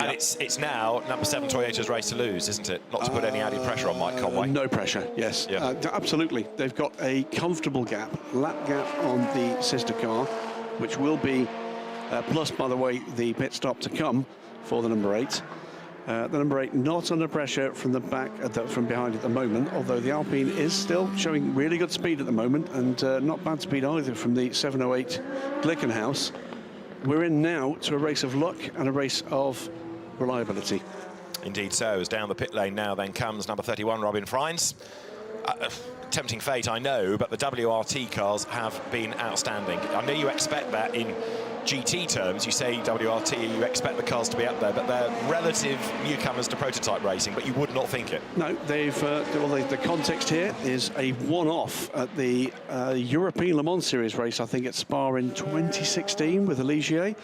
And it's now number 7 Toyota's race to lose, isn't it? Not to put any added pressure on Mike Conway.
No pressure, yes.
Yeah.
Absolutely. They've got a comfortable lap gap on the sister car, which will be, plus, by the way, the pit stop to come for the number 8. The number 8 not under pressure from the back, from behind at the moment, although the Alpine is still showing really good speed at the moment, and not bad speed either from the 708 Glickenhaus. We're in now to a race of luck and a race of reliability.
Indeed so. As down the pit lane now then comes number 31, Robin Freins. Tempting fate, I know, but the WRT cars have been outstanding. I know you expect that in GT terms. You say WRT, you expect the cars to be up there, but they're relative newcomers to prototype racing, but you would not think it.
No, the context here is a one-off at the European Le Mans Series race, I think at Spa in 2016 with Ligier.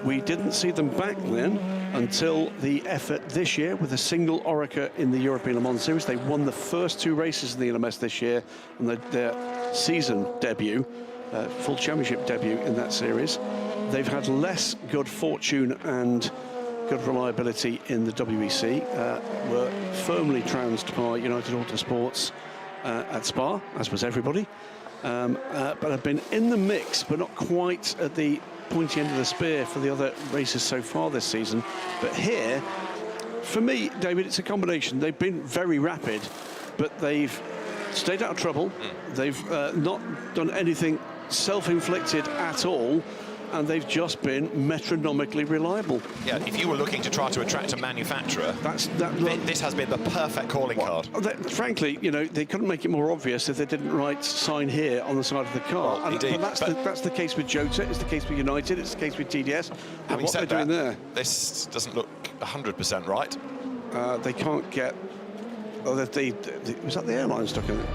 We didn't see them back then until the effort this year with a single Oreca in the European Le Mans Series. They won the first 2 races in the LMS this year, and their season debut, full championship debut in that series. They've had less good fortune and good reliability in the WEC. Were firmly trounced by United Autosports at Spa, as was everybody. But have been in the mix, but not quite at the pointy end of the spear for the other races so far this season. But here, for me, David, it's a combination. They've been very rapid, but they've stayed out of trouble. They've not done anything self-inflicted at all, and they've just been metronomically reliable.
Yeah, if you were looking to try to attract a manufacturer, this has been the perfect calling card.
Frankly, they couldn't make it more obvious if they didn't write "sign here" on the side of the car.
Well, indeed,
but that's the case with Jota, it's the case with United, it's the case with TDS.
Having
what
said
they're doing
that,
there,
this doesn't look 100% right.
They can't get. Was that the airline stuck in it?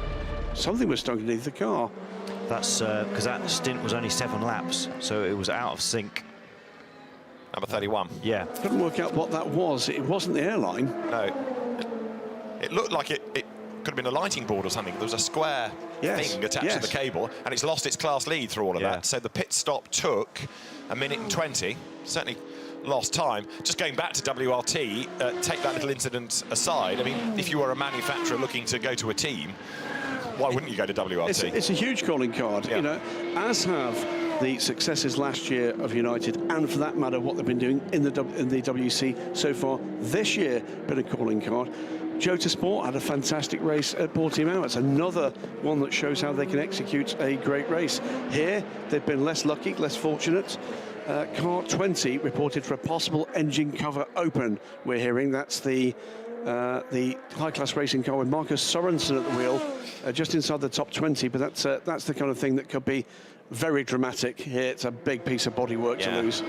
Something was stuck underneath the car.
That's because that stint was only 7 laps, so it was out of sync.
Number 31.
Yeah.
Couldn't work out what that was. It wasn't the airline.
No. It looked like it could have been a lighting board or something. There was a square thing attached to the cable, and it's lost its class lead through all of that. So the pit stop took 1 minute and 20. Certainly lost time. Just going back to WRT, take that little incident aside. I mean, if you were a manufacturer looking to go to a team, why wouldn't you go to WRT?
It's a huge calling card, as have the successes last year of United, and for that matter, what they've been doing in the WC so far this year, been a calling card. Jota Sport had a fantastic race at Portimao. It's another one that shows how they can execute a great race. Here, they've been less lucky, less fortunate. Car 20 reported for a possible engine cover open. We're hearing that's the high-class racing car with Marcus Sorensen at the wheel, just inside the top 20, but that's the kind of thing that could be very dramatic here. It's a big piece of bodywork to lose.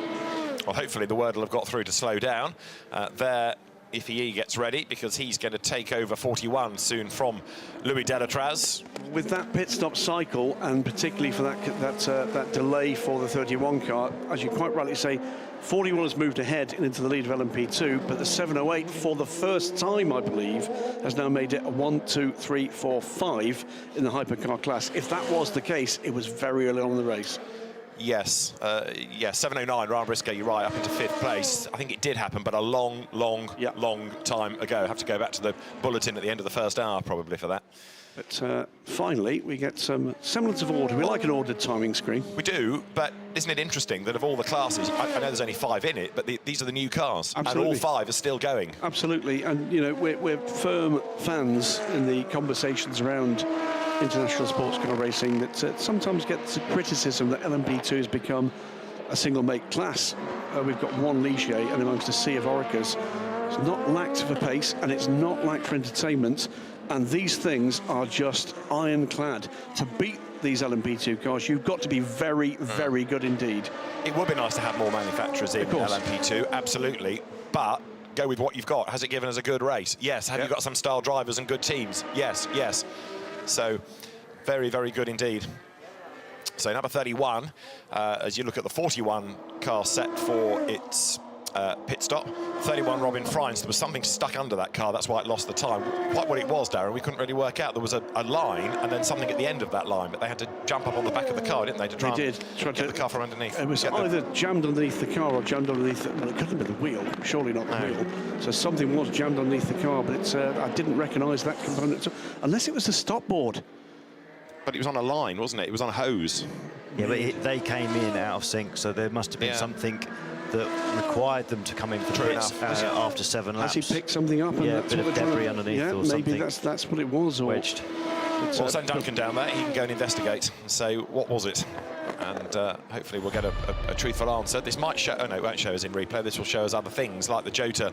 Well, hopefully the word will have got through to slow down. There Ifii gets ready, because he's going to take over 41 soon from Louis Delatraz.
With that pit stop cycle, and particularly for that delay for the 31 car, as you quite rightly say, 41 has moved ahead and into the lead of LMP2, but the 708 for the first time, I believe, has now made it a 1, 2, 3, 4, 5 in the hypercar class. If that was the case, it was very early on in the race.
Yes, 709, Ryan Briscoe, you're right, up into 5th place. I think it did happen, but a long time ago. I have to go back to the bulletin at the end of the first hour, probably, for that.
But finally, we get some semblance of order. We like an ordered timing screen.
We do, but isn't it interesting that of all the classes, I know there's only 5 in it, but these are the new cars,
Absolutely.
and all 5 are still going.
Absolutely, and you know, we're firm fans in the conversations around international sports car racing that sometimes gets criticism that LMP2 has become a single make class. We've got one Ligier and amongst a sea of Oricas. It's not lacked for pace and it's not lacked for entertainment, and these things are just ironclad. To beat these LMP2 cars, you've got to be very, very good indeed.
It would be nice to have more manufacturers in LMP2, absolutely, but go with what you've got. Has it given us a good race? Yes. Have you got some style drivers and good teams? Yes. So, very, very good indeed. So, number 31, as you look at the 41 car set for its pit stop, 31 Robin Freins, there was something stuck under that car, that's why it lost the time. Quite what it was, Darren, we couldn't really work out. There was a line and then something at the end of that line, but they had to jump up on the back of the car, didn't they, to try and get the car from underneath.
It was either jammed underneath the car or jammed underneath well, it couldn't have been the wheel, surely not the wheel. So something was jammed underneath the car, but it's I didn't recognise that component, unless it was the stop board.
But it was on a line, wasn't it? It was on a hose.
Yeah, but they came in out of sync, so there must have been something that required them to come in for the pits after 7 laps.
Has he picked something up? And
a bit of debris underneath or something.
Maybe that's what it was. Or
wedged.
Well, send Duncan down there. He can go and investigate and say, what was it? And hopefully we'll get a truthful answer. This might show... Oh, no, it won't show us in replay. This will show us other things, like the Jota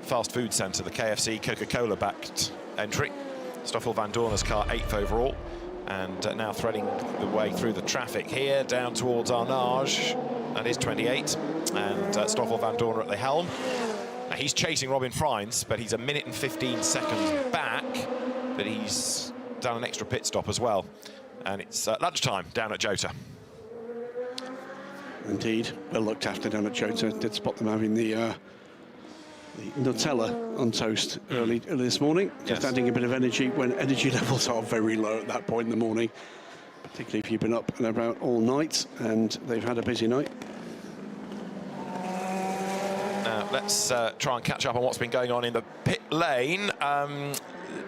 Fast Food Centre, the KFC Coca-Cola-backed entry. Stoffel Van Dorner's car, 8th overall. And now threading the way through the traffic here, down towards Arnage. That is 28. And Stoffel Van Dorner at the helm. Now, he's chasing Robin Freins, but he's a minute and 15 seconds back. But he's done an extra pit stop as well. And it's lunchtime down at Jota.
Indeed, well looked after down at Jota. Did spot them having the Nutella on toast early this morning. Just adding a bit of energy when energy levels are very low at that point in the morning. Particularly if you've been up and about all night and they've had a busy night.
Now, let's try and catch up on what's been going on in the pit lane.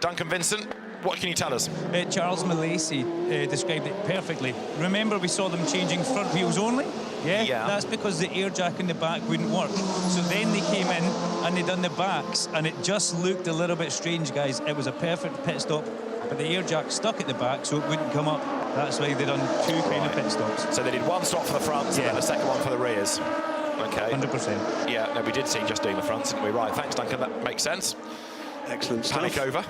Duncan Vincent, what can you tell us?
Charles Mallacy described it perfectly. Remember, we saw them changing front wheels only? Yeah, that's because the air jack in the back wouldn't work. So then they came in and they done the backs, and it just looked a little bit strange, guys. It was a perfect pit stop, but the air jack stuck at the back, so it wouldn't come up. That's why they done 2 kind of pit stops.
So they did one stop for the fronts and then a second one for the rears. Okay.
100%.
Yeah, no, we did see just doing the fronts, didn't we? Right, thanks, Duncan. That makes sense.
Excellent stuff.
Panic over.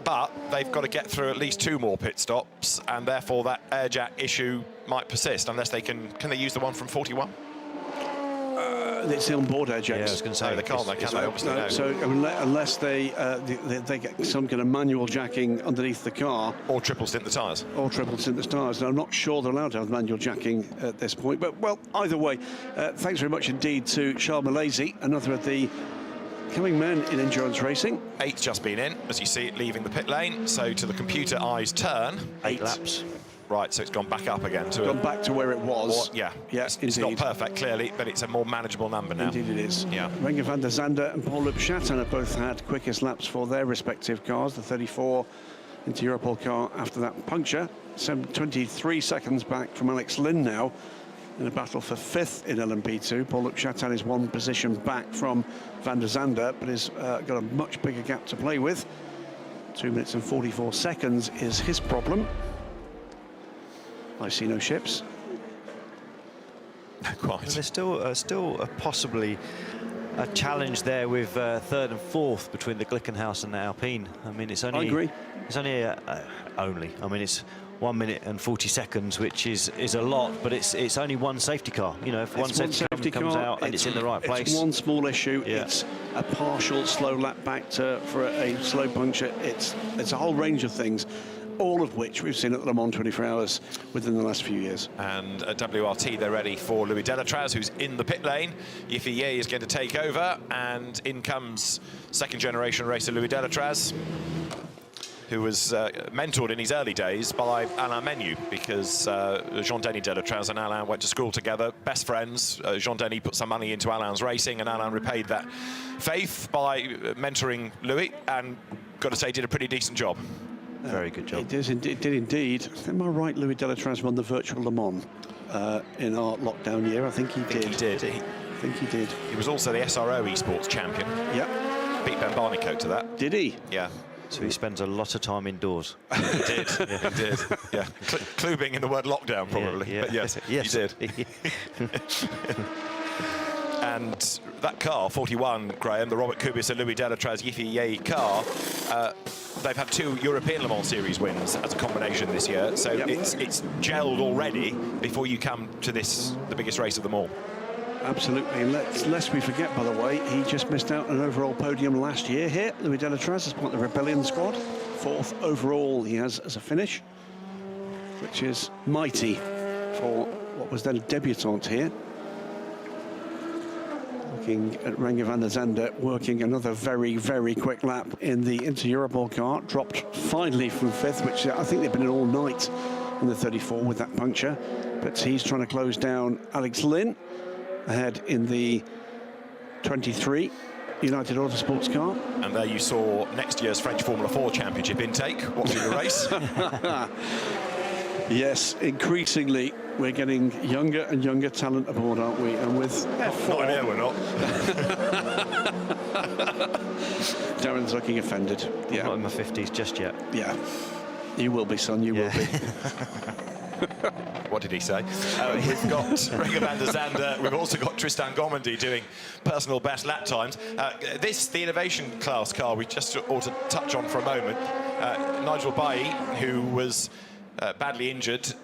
But they've got to get through at least 2 more pit stops, and therefore that air jack issue might persist unless they can they use the one from 41?
It's the onboard air jacks.
Yeah, I was going to say.
No, they can't, can they? Obviously, no.
So unless they get some kind of manual jacking underneath the car.
Or triple stint the tyres.
Or triple stint the tyres. And I'm not sure they're allowed to have manual jacking at this point. But, well, either way, thanks very much indeed to Charles Mallacy, another of the coming men in endurance racing.
8's just been in, as you see it leaving the pit lane. So to the computer eyes turn.
8 laps.
Right, so it's gone back up again.
Gone back to where it was.
It's not perfect, clearly, but it's a more manageable number now.
Indeed it is.
Yeah.
Renger van der Zande and Paul Lupschatten have both had quickest laps for their respective cars. The 34 into Europol car after that puncture. 23 seconds back from Alex Lynn now in a battle for 5th in LMP2. Paul Lupschatten is 1 position back from van der Zande, but has got a much bigger gap to play with. 2 minutes and 44 seconds is his problem. I see no ships.
Quite.
There's still possibly a challenge there with 3rd and 4th between the Glickenhaus and the Alpine. I mean, it's only.
I agree.
It's only only. I mean, it's 1 minute and 40 seconds, which is a lot, but it's only one safety car. You know, if one safety car comes out and it's in the right place.
It's one small issue.
Yeah.
It's a partial slow lap back for a slow puncture. It's a whole range of things, all of which we've seen at Le Mans 24 Hours within the last few years.
And at WRT, they're ready for Louis Delatraz, who's in the pit lane. Yiffy Ye is going to take over, and in comes second-generation racer Louis Delatraz, who was mentored in his early days by Alain Menu, because Jean-Denis Delatraz and Alain went to school together, best friends. Jean-Denis put some money into Alain's racing, and Alain repaid that faith by mentoring Louis, and got to say, did a pretty decent job.
Very good job.
It did indeed. Am I right, Louis Delatraz won the virtual Le Mans in our lockdown year? I think he did.
He did.
I think he did.
He was also the SRO esports champion.
Yep.
Beat Ben Barnicoat to that.
Did he?
Yeah.
So he spends a lot of time indoors.
He did. Yeah. He did. Yeah. Clubing in the word lockdown, probably.
Yeah.
But yes,
yes,
he did. And that car, 41, Graham, the Robert Kubica, Louis Delatraz, Yiffy Ye car, they've had 2 European Le Mans Series wins as a combination this year, so it's gelled already before you come to this, the biggest race of them all.
Absolutely, and lest we forget, by the way, he just missed out on an overall podium last year here. Louis Delatraz as part of the Rebellion squad. 4th overall he has as a finish, which is mighty for what was then a debutant here. Looking at Renger van der Zande working another very, very quick lap in the Inter-Europol car. Dropped finally from 5th, which I think they've been in all night in the 34 with that puncture. But he's trying to close down Alex Lynn ahead in the 23 United Autosports car.
And there you saw next year's French Formula 4 Championship intake, watching the race.
Yes, increasingly we're getting younger and younger talent aboard, aren't we? And with F4...
Not in here, we're not.
Darren's looking offended. Yeah.
Not in my 50s just yet.
Yeah. You will be, son, you will be.
What did he say? We've got Renger van der Zande. We've also got Tristan Gomandy doing personal best lap times. The innovation class car we just ought to touch on for a moment. Nigel Bailly, who was badly injured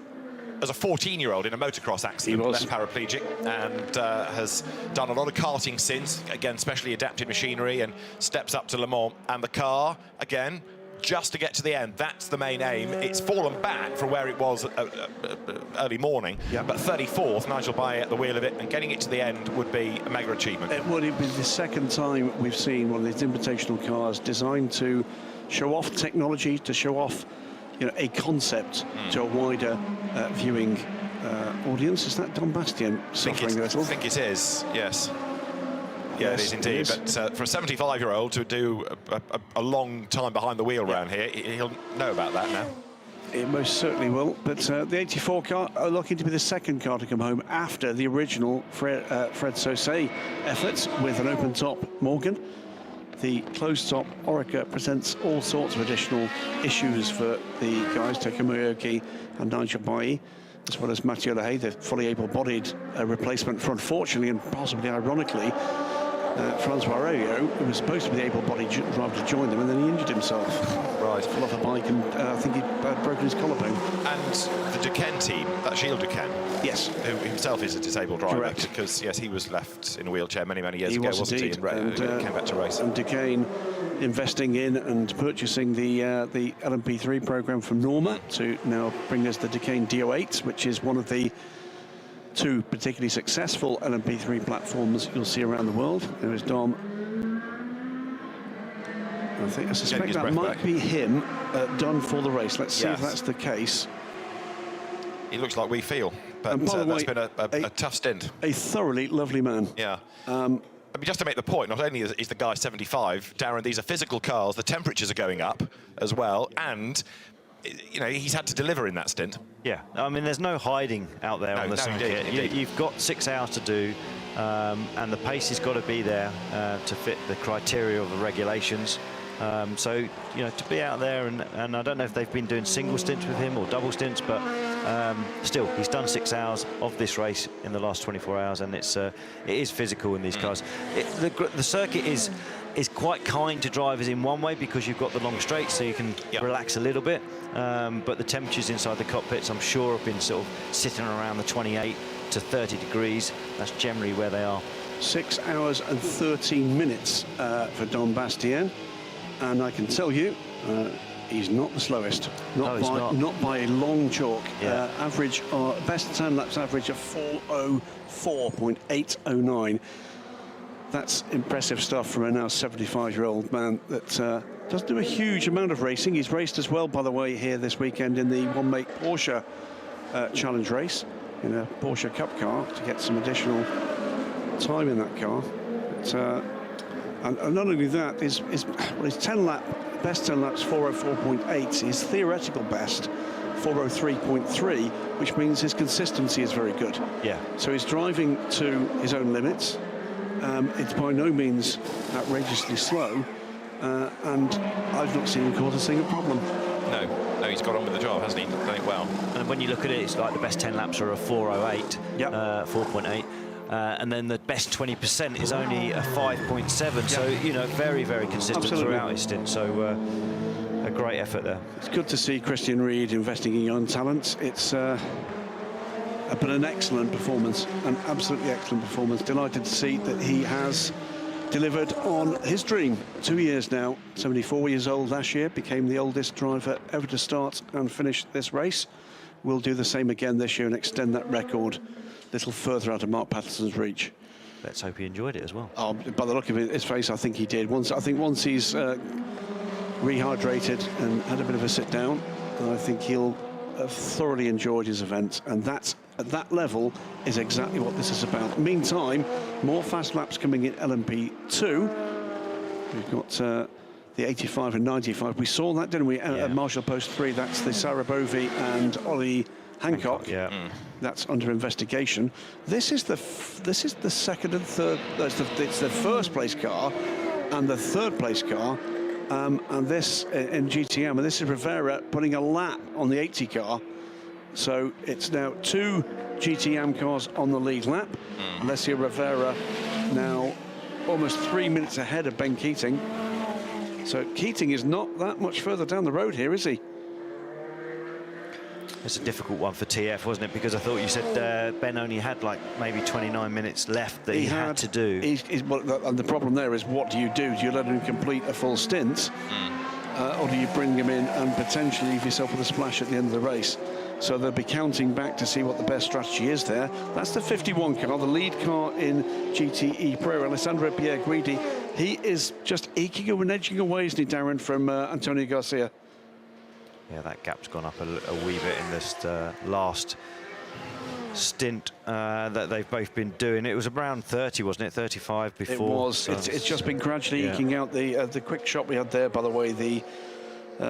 as a 14-year-old in a motocross accident, left paraplegic, and has done a lot of karting since, again, specially adapted machinery, and steps up to Le Mans. And the car, again, just to get to the end, that's the main aim. It's fallen back from where it was early morning, but 34th, Nigel Bailly at the wheel of it, and getting it to the end would be a mega achievement.
It would be the second time we've seen one of these invitational cars designed to show off technology, to show off a concept to a wider viewing audience. Is that Don Bastian suffering a little?
I think it is, yes. Yeah, yes, it is indeed. But for a 75-year-old to do a long time behind the wheel around here, he'll know about that now.
It most certainly will. But the 84 car are looking to be the second car to come home after the original Fred Saussay efforts with an open-top Morgan. The closed-top Oreca presents all sorts of additional issues for the guys, Takuma Ioki and Nigel Bailly, as well as Mathieu Lahaye, the fully able-bodied replacement for, unfortunately and possibly ironically, Francois Arroyo, who was supposed to be the able-bodied driver to join them, and then he injured himself.
Right.
Fell off a bike, and I think he'd broken his collarbone.
And the Duquesne team, that's Gilles Duquesne.
Yes.
Who himself is a disabled driver.
Correct.
Because, yes, he was left in a wheelchair many, many years ago, wasn't
indeed.
he? And came back to race.
And Duquesne investing in and purchasing the LMP3 program from Norma to now bring us the Duquesne D08, which is one of the 2 particularly successful LMP3 platforms you'll see around the world. There is Dom. I suspect that might be him done for the race. Let's see if that's the case.
He looks like we feel, but that's been a tough stint.
A thoroughly lovely man.
Yeah. I mean, just to make the point, not only is the guy 75, Darren, these are physical cars, the temperatures are going up as well, and he's had to deliver in that stint.
Yeah, I mean, there's no hiding out there on the circuit.
Indeed.
You've got 6 hours to do, and the pace has got to be there to fit the criteria of the regulations. So, to be out there, and I don't know if they've been doing single stints with him or double stints, but still, he's done 6 hours of this race in the last 24 hours, and it is physical in these cars. The circuit is is quite kind to drivers in one way because you've got the long straight, so you can relax a little bit. But the temperatures inside the cockpits, I'm sure, have been sort of sitting around the 28 to 30 degrees. That's generally where they are.
6 hours and 13 minutes for Don Bastien, and I can tell you he's not the slowest. Not by a long chalk. Average, best 10 laps average of 4:04.809. That's impressive stuff from a now 75-year-old man that doesn't do a huge amount of racing. He's raced as well, by the way, here this weekend in the one-make Porsche challenge race in a Porsche Cup car to get some additional time in that car. But, and not only that, his 10 lap best 10 laps 4:04.8, his theoretical best 4:03.3, which means his consistency is very good.
Yeah.
So he's driving to his own limits. It's by no means outrageously slow, and I've not seen him cause a single problem.
No, he's got on with the job, hasn't he? Done it well.
And when you look at it, it's like the best 10 laps are a 4:08, 4.8. And then the best 20% is only a 5.7. So, you know, very, very consistent throughout his stint. So, a great effort there.
It's good to see Christian Ried investing in young talent. It's been an excellent performance, an absolutely excellent performance. Delighted to see that he has delivered on his dream. 2 years now, 74 years old last year, became the oldest driver ever to start and finish this race. We'll do the same again this year and extend that record a little further out of Mark Patterson's reach.
Let's hope he enjoyed it as well.
Oh, by the look of his face, I think he did. Once he's rehydrated and had a bit of a sit down, I think he'll have thoroughly enjoyed his event, and that's at that level is exactly what this is about. Meantime, more fast laps coming in LMP2. We've got the 85 and 95. We saw that, didn't we? At Marshall Post 3. That's the Sarah Bovey and Ollie Hancock. That's under investigation. This is the second and third. It's the first place car and the third place car, and this in GTM. And this is Rivera putting a lap on the 80 car. So it's now 2 GTM cars on the lead lap. Alessia Rivera now almost 3 minutes ahead of Ben Keating. So Keating is not that much further down the road here, is he?
It's a difficult one for TF, wasn't it? Because I thought you said Ben only had like maybe 29 minutes left that he had to do.
And the problem there is, what do? Do you let him complete a full stint, or do you bring him in and potentially leave yourself with a splash at the end of the race? So they'll be counting back to see what the best strategy is there. That's the 51 car, the lead car in GTE Pro. Alessandro Pierguidi, he is just eking and edging away, isn't he, Darren, from Antonio Garcia?
Yeah, that gap's gone up a wee bit in this last stint that they've both been doing. It was around 30, wasn't it? 35 before.
It was. So it's just been gradually eking out. The quick shot we had there, by the way, the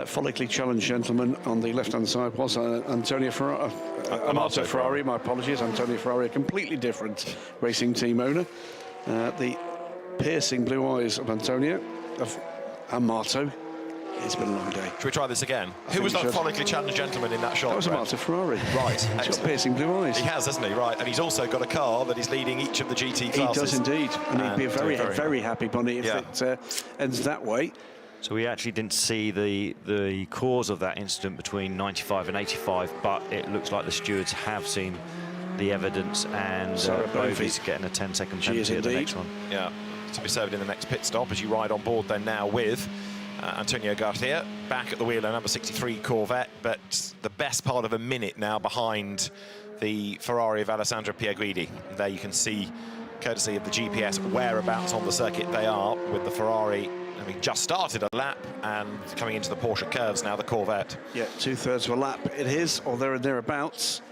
follically challenged gentleman on the left-hand side was Antonio Ferrari. Amato Ferrari, my apologies. Antonio Ferrari, a completely different racing team owner. The piercing blue eyes of Antonio, of Amato. It's been a long day.
Should we try this again? Who was that follically challenged gentleman in that shot?
That was Amato Ferrari.
Right.
He's got piercing blue eyes.
He has, hasn't he? Right. And he's also got a car that is leading each of the GT classes.
He does indeed. And he'd be a very happy bunny if it ends that way.
So we actually didn't see the cause of that incident between 95 and 85, but it looks like the stewards have seen the evidence, and Bovey's getting a 10-second penalty at the next one.
Yeah, to be served in the next pit stop as you ride on board then now with Antonio Garcia back at the wheel, a number 63 Corvette, but the best part of a minute now behind the Ferrari of Alessandro Pierguidi. There you can see, courtesy of the GPS, whereabouts on the circuit they are, with the Ferrari having just started a lap and coming into the Porsche curves now, the Corvette.
Yeah, 2/3 of a lap it is, or there and thereabouts.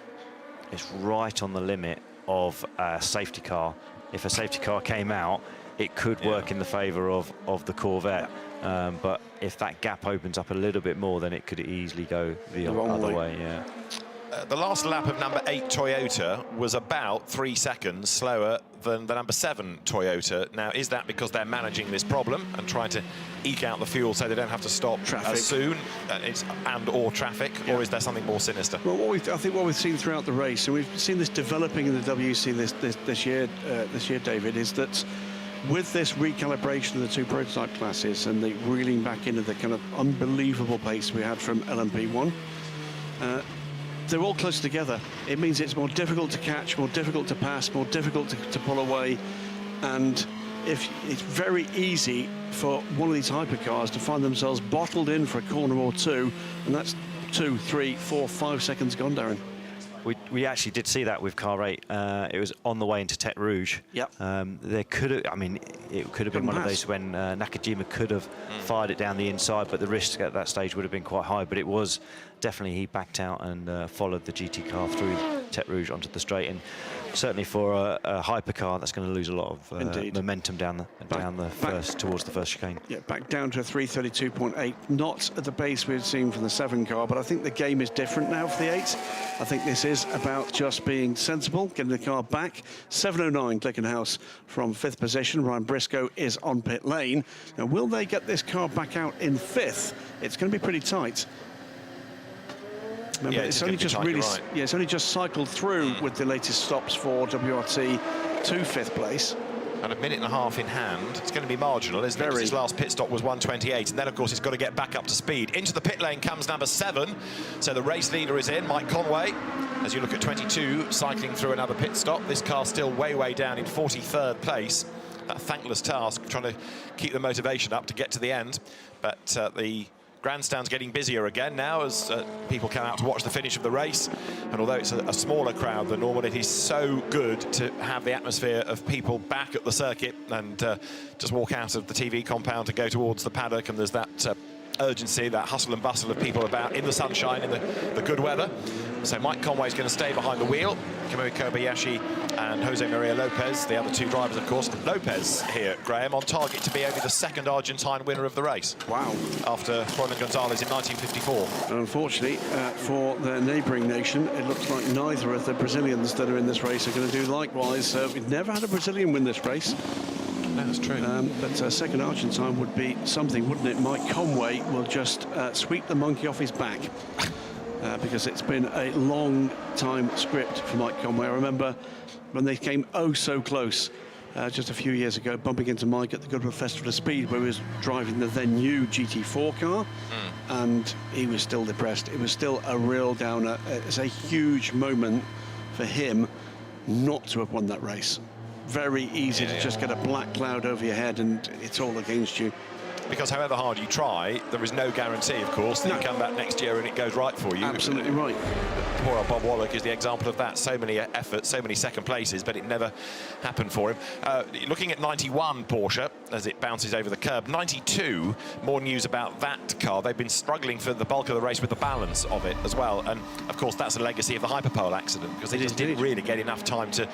It's right on the limit of a safety car. If a safety car came out, it could work in the favour of the Corvette. But if that gap opens up a little bit more, then it could easily go the other way. Yeah.
The last lap of number 8 Toyota was about 3 seconds slower than the number 7 Toyota. Now, is that because they're managing this problem and trying to eke out the fuel so they don't have to stop as soon, or traffic, or is there something more sinister?
Well, I think what we've seen throughout the race, and we've seen this developing in the WC this year, David, is that with this recalibration of the two prototype classes and the reeling back into the kind of unbelievable pace we had from LMP1, they're all close together. It means it's more difficult to catch, more difficult to pass, more difficult to pull away, and if it's very easy for one of these hypercars to find themselves bottled in for a corner or two, and that's 2, 3, 4, 5 seconds gone, Darren.
We actually did see that with car 8. It was on the way into Tete Rouge.
Yep.
There could have, I mean, it could have been one of those when Nakajima could have fired it down the inside, but the risk at that stage would have been quite high. But it was definitely, he backed out and followed the GT car through Tete Rouge onto the straight. And certainly for a hypercar, that's going to lose a lot of momentum down the first, towards the first chicane.
Yeah, back down to a 332.8, not at the pace we'd seen from the 7 car, but I think the game is different now for the 8. I think this is about just being sensible, getting the car back. 7.09 Glickenhaus from 5th position. Ryan Briscoe is on pit lane. Now, will they get this car back out in 5th? It's going to be pretty tight. Remember, it's only just really, it's only just cycled through with the latest stops for WRT to 5th place.
And a minute and a half in hand. It's going to be marginal, isn't it? His last pit stop was 1:28, and then, of course, he's got to get back up to speed. Into the pit lane comes number 7. So the race leader is in, Mike Conway. As you look at 22, cycling through another pit stop. This car still way down in 43rd place. That thankless task, trying to keep the motivation up to get to the end. But the grandstand's getting busier again now as people come out to watch the finish of the race. And although it's a smaller crowd than normal, it is so good to have the atmosphere of people back at the circuit and just walk out of the TV compound to go towards the paddock, and there's that urgency, that hustle and bustle of people about in the sunshine, in the good weather. So Mike Conway's going to stay behind the wheel. Kamui Kobayashi and Jose Maria Lopez, the other two drivers, of course. Lopez here, Graham, on target to be only the 2nd Argentine winner of the race.
Wow.
After Roland Gonzalez in 1954.
And unfortunately, for the neighbouring nation, it looks like neither of the Brazilians that are in this race are going to do likewise. We've never had a Brazilian win this race.
That's true.
But 2nd Argentine would be something, wouldn't it? Mike Conway will just sweep the monkey off his back. Because it's been a long time script for Mike Conway. I remember when they came oh so close just a few years ago, bumping into Mike at the Goodwood Festival of Speed, where he was driving the then new GT4 car, and he was still depressed. It was still a real downer. It's a huge moment for him not to have won that race. Very easy to just get a black cloud over your head and it's all against you.
Because however hard you try, there is no guarantee, of course, that you come back next year and it goes right for you.
Absolutely right.
Poor old Bob Wallach is the example of that. So many efforts, so many second places, but it never happened for him. Looking at 91 Porsche as it bounces over the curb. 92, more news about that car. They've been struggling for the bulk of the race with the balance of it as well. And, of course, that's a legacy of the Hyperpole accident, because they just didn't really get enough time to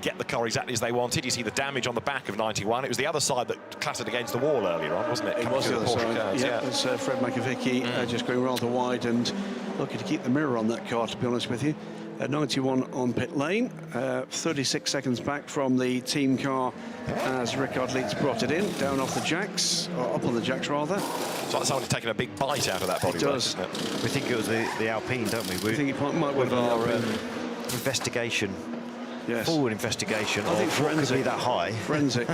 get the car exactly as they wanted. You see the damage on the back of 91. It was the other side that clattered against the wall earlier on, wasn't it?
It was the other side. Yeah, it was Fred Makovicky just going rather wide and looking to keep the mirror on that car, to be honest with you. 91 on pit lane, 36 seconds back from the team car as Rickard Leeds brought it in, down off the jacks, or up on the jacks rather.
It's like somebody's taken a big bite out of that body.
It does.
We think it was the Alpine, don't we?
We think it might
with
have
our
been
investigation.
Yes.
Forward investigation.
I think
forensic could be that high.
Forensic. I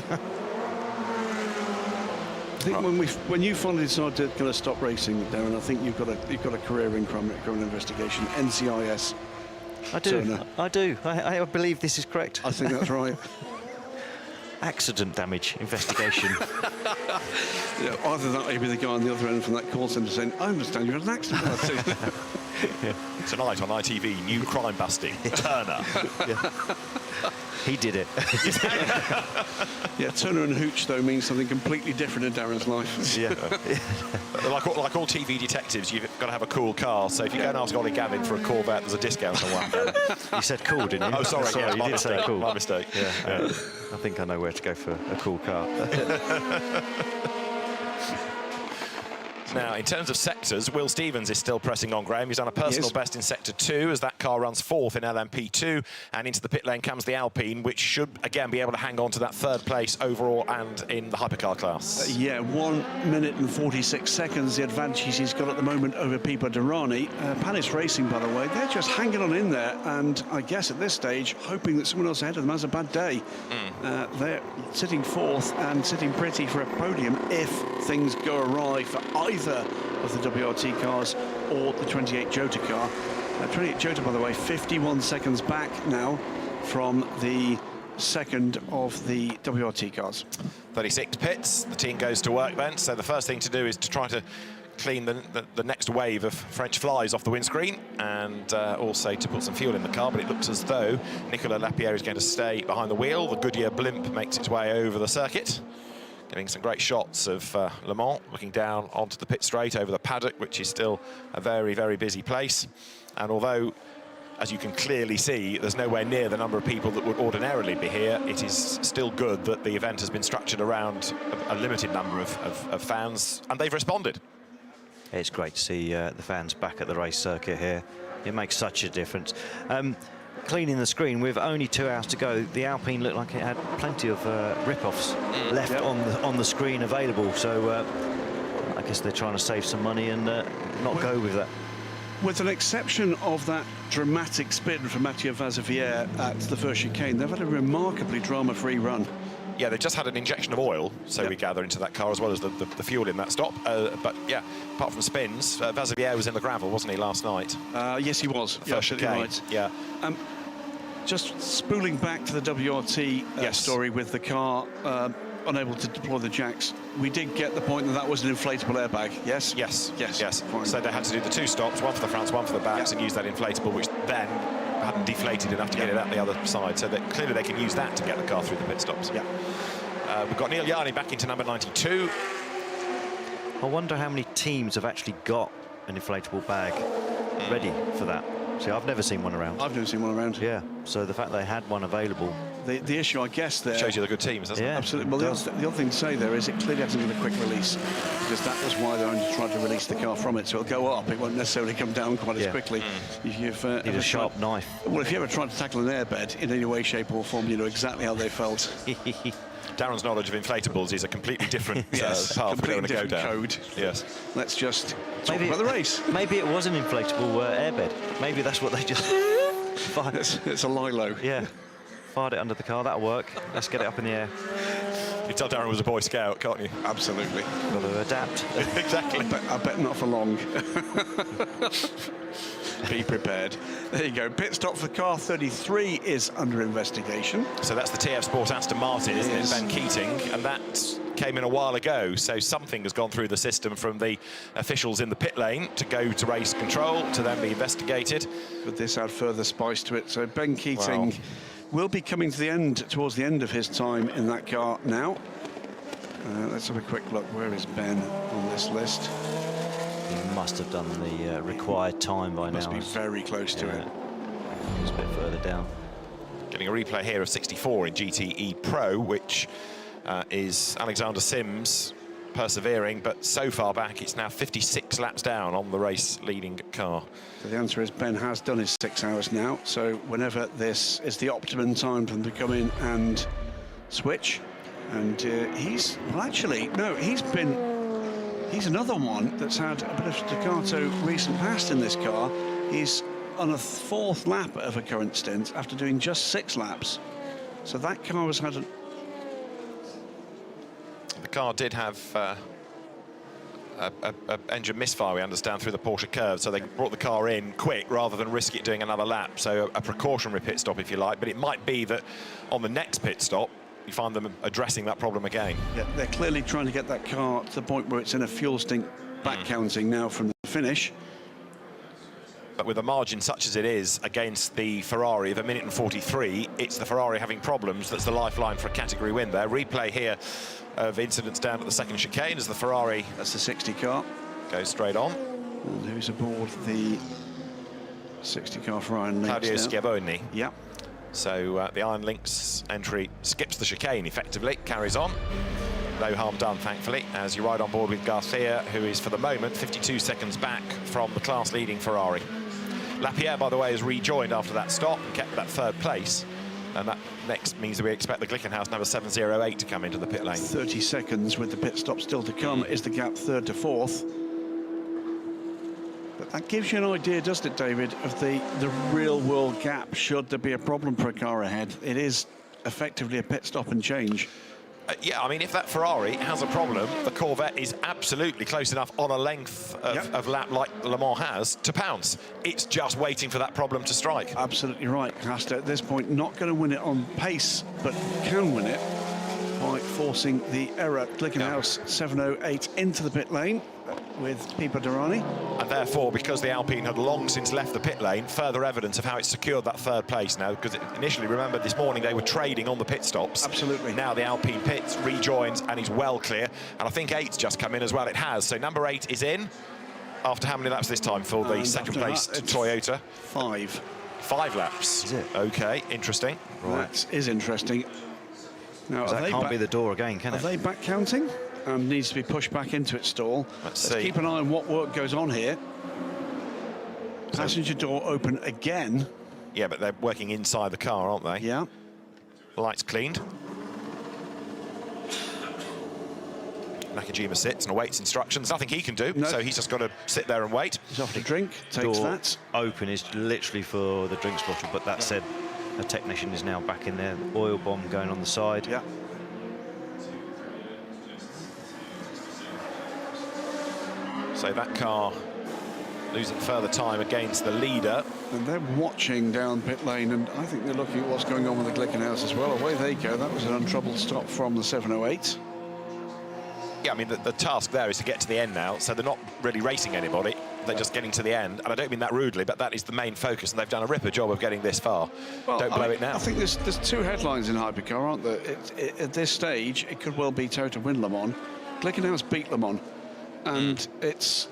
think when you finally decided to kind of stop racing, Darren, I think you've got a career in criminal investigation, NCIS.
I do.
Turner.
I do. I believe this is correct.
I think that's right.
Accident damage investigation.
Yeah, either that or maybe the guy on the other end from that call centre saying, "I understand you had an accident."
Yeah. Tonight on ITV, new crime busting, Turner.
He did it.
Yeah, Turner and Hooch, though, means something completely different in Darren's life.
Yeah. like all TV detectives, you've got to have a cool car. So if you go and ask Ollie Gavin for a Corvette, there's a discount on one.
You said cool, didn't you?
Oh, sorry.
Yeah, you did say cool.
My mistake.
Yeah. I think I know where to go for a cool car.
Now, in terms of sectors, Will Stevens is still pressing on, Graham. He's done a personal best in Sector 2 as that car runs 4th in LMP2, and into the pit lane comes the Alpine, which should, again, be able to hang on to that 3rd place overall and in the hypercar class.
Yeah, 1 minute and 46 seconds, the advantage he's got at the moment over Pipo Derani. Palace Racing, by the way, they're just hanging on in there, and I guess at this stage, hoping that someone else ahead of them has a bad day. They're sitting 4th and sitting pretty for a podium if things go awry for either of the WRT cars or the 28 Jota car. 28 Jota, by the way, 51 seconds back now from the second of the WRT cars.
36 pits, the team goes to work then, so the first thing to do is to try to clean the next wave of French flies off the windscreen, and also to put some fuel in the car, but it looks as though Nicolas Lapierre is going to stay behind the wheel. The Goodyear blimp makes its way over the circuit, getting some great shots of Le Mans, looking down onto the pit straight over the paddock, which is still a very, very busy place. And although, as you can clearly see, there's nowhere near the number of people that would ordinarily be here, it is still good that the event has been structured around a limited number of fans, and they've responded.
It's great to see the fans back at the race circuit here. It makes such a difference. Cleaning the screen with only 2 hours to go, the Alpine looked like it had plenty of rip-offs left on the screen available. So I guess they're trying to save some money and not go with that.
With an exception of that dramatic spin from Mathieu Vazevière at the first chicane, they've had a remarkably drama-free run.
Yeah, they just had an injection of oil, so we gather, into that car, as well as the fuel in that stop. But yeah, apart from spins, Vazevière was in the gravel, wasn't he, last night?
Yes, he was.
First chicane.
Right.
Yeah.
Just spooling back to the WRT story with the car unable to deploy the jacks, we did get the point that that was an inflatable airbag, yes?
Yes.
Fine.
So they had to do the 2 stops, one for the fronts, one for the backs, and use that inflatable, which then hadn't deflated enough to get it out the other side. So that clearly they can use that to get the car through the pit stops.
Yeah.
We've got Neil Yarney back into number 92.
I wonder how many teams have actually got an inflatable bag ready for that. See, I've never seen one around.
I've never seen one around.
Yeah, so the fact they had one available.
The issue, I guess, there...
Shows you the good teams, doesn't it?
Absolutely. Well, the other thing to say there is it clearly hasn't got a quick release, because that was why they're only trying to release the car from it. So it'll go up, it won't necessarily come down quite as quickly. If you've
need a sharp knife.
Well, if you ever tried to tackle an airbed in any way, shape or form, you know exactly how they felt.
Darren's knowledge of inflatables is a completely different path we're going to go down.
Code.
Yes.
Let's just talk about the race.
Maybe it was an inflatable airbed. Maybe that's what they just fired.
It's a Lilo.
Yeah. Fired it under the car. That'll work. Let's get it up in the air.
You tell Darren was a Boy Scout, can't you?
Absolutely.
Got to adapt.
Exactly.
I bet not for long. Be prepared. There you go. Pit stop for car 33 is under investigation.
So that's the TF Sport Aston Martin, isn't it? Ben Keating, and that came in a while ago. So something has gone through the system from the officials in the pit lane to go to race control to then be investigated.
Could this add further spice to it? So Ben Keating will be coming to the end, towards the end of his time in that car now. Let's have a quick look. Where is Ben on this list?
He must have done the required time by now.
Must be very close to it.
It's a bit further down.
Getting a replay here of 64 in GTE Pro, which is Alexander Sims persevering, but so far back it's now 56 laps down on the race-leading car.
So the answer is Ben has done his 6 hours now, so whenever this is the optimum time for them to come in and switch. And he's another one that's had a bit of staccato recent past in this car. He's on a 4th lap of a current stint after doing just 6 laps. So that car has had
The car did have a engine misfire, we understand, through the Porsche curve, so they brought the car in quick rather than risk it doing another lap. So a precautionary pit stop, if you like, but it might be that on the next pit stop you find them addressing that problem again.
Yeah, they're clearly trying to get that car to the point where it's in a fuel stink back counting now from the finish.
But with a margin such as it is against the Ferrari of 1 minute and 43, it's the Ferrari having problems that's the lifeline for a category win there. Replay here of incidents down at the second chicane as the Ferrari...
That's the 60 car.
Goes straight on.
And who's aboard the 60 car for Iron Lynx?
Claudio Schiavone.
Yeah.
So the Iron Lynx entry skips the chicane effectively, carries on. no harm done, thankfully, as you ride on board with Garcia, who is, for the moment, 52 seconds back from the class-leading Ferrari. Lapierre, by the way, has rejoined after that stop and kept that third place. And that next means that we expect the Glickenhaus number 708 to come into the pit lane.
30 seconds with the pit stop still to come is the gap third to fourth. But that gives you an idea, doesn't it, David, of the real-world gap should there be a problem for a car ahead. It is effectively a pit stop and change.
Yeah, I mean, if that Ferrari has a problem, the Corvette is absolutely close enough on a length of lap like Le Mans has to pounce. It's just waiting for that problem to strike.
Absolutely right. Has to, at this point, not going to win it on pace, but can win it by forcing the error. Glickenhaus 708 into the pit lane with Pipo Derani.
And therefore, because the Alpine had long since left the pit lane, further evidence of how it's secured that third place now, because initially, remember, this morning they were trading on the pit stops.
Absolutely.
Now the Alpine pits, rejoins, and he's well clear. And I think 8's just come in as well. It has. So number 8 is in. After how many laps this time for the second place Toyota?
5.
5 laps.
Is it?
Okay, interesting.
That is interesting. Now,
that can't be the door again, can it?
Are they back counting? Needs to be pushed back into its stall.
Let's see.
Keep an eye on what work goes on here. Passenger door open again.
Yeah, but they're working inside the car, aren't they?
Yeah.
Lights cleaned. Nakajima sits and awaits instructions. Nothing he can do, so he's just got to sit there and wait.
He's offered a drink, takes
door
that.
Open is literally for the drinks bottle, but that said, a technician is now back in there. Oil bomb going on the side.
Yeah.
So that car losing further time against the leader.
And they're watching down pit lane, and I think they're looking at what's going on with the Glickenhaus as well. Away they go. That was an untroubled stop from the 708.
Yeah, I mean, the task there is to get to the end now, so they're not really racing anybody. They're just getting to the end, and I don't mean that rudely, but that is the main focus, and they've done a ripper job of getting this far.
Well,
Don't blow it now.
I think there's two headlines in Hypercar, aren't there? At this stage, it could well be Toto win Le Mans. Glickenhaus beat Le Mans, and it's...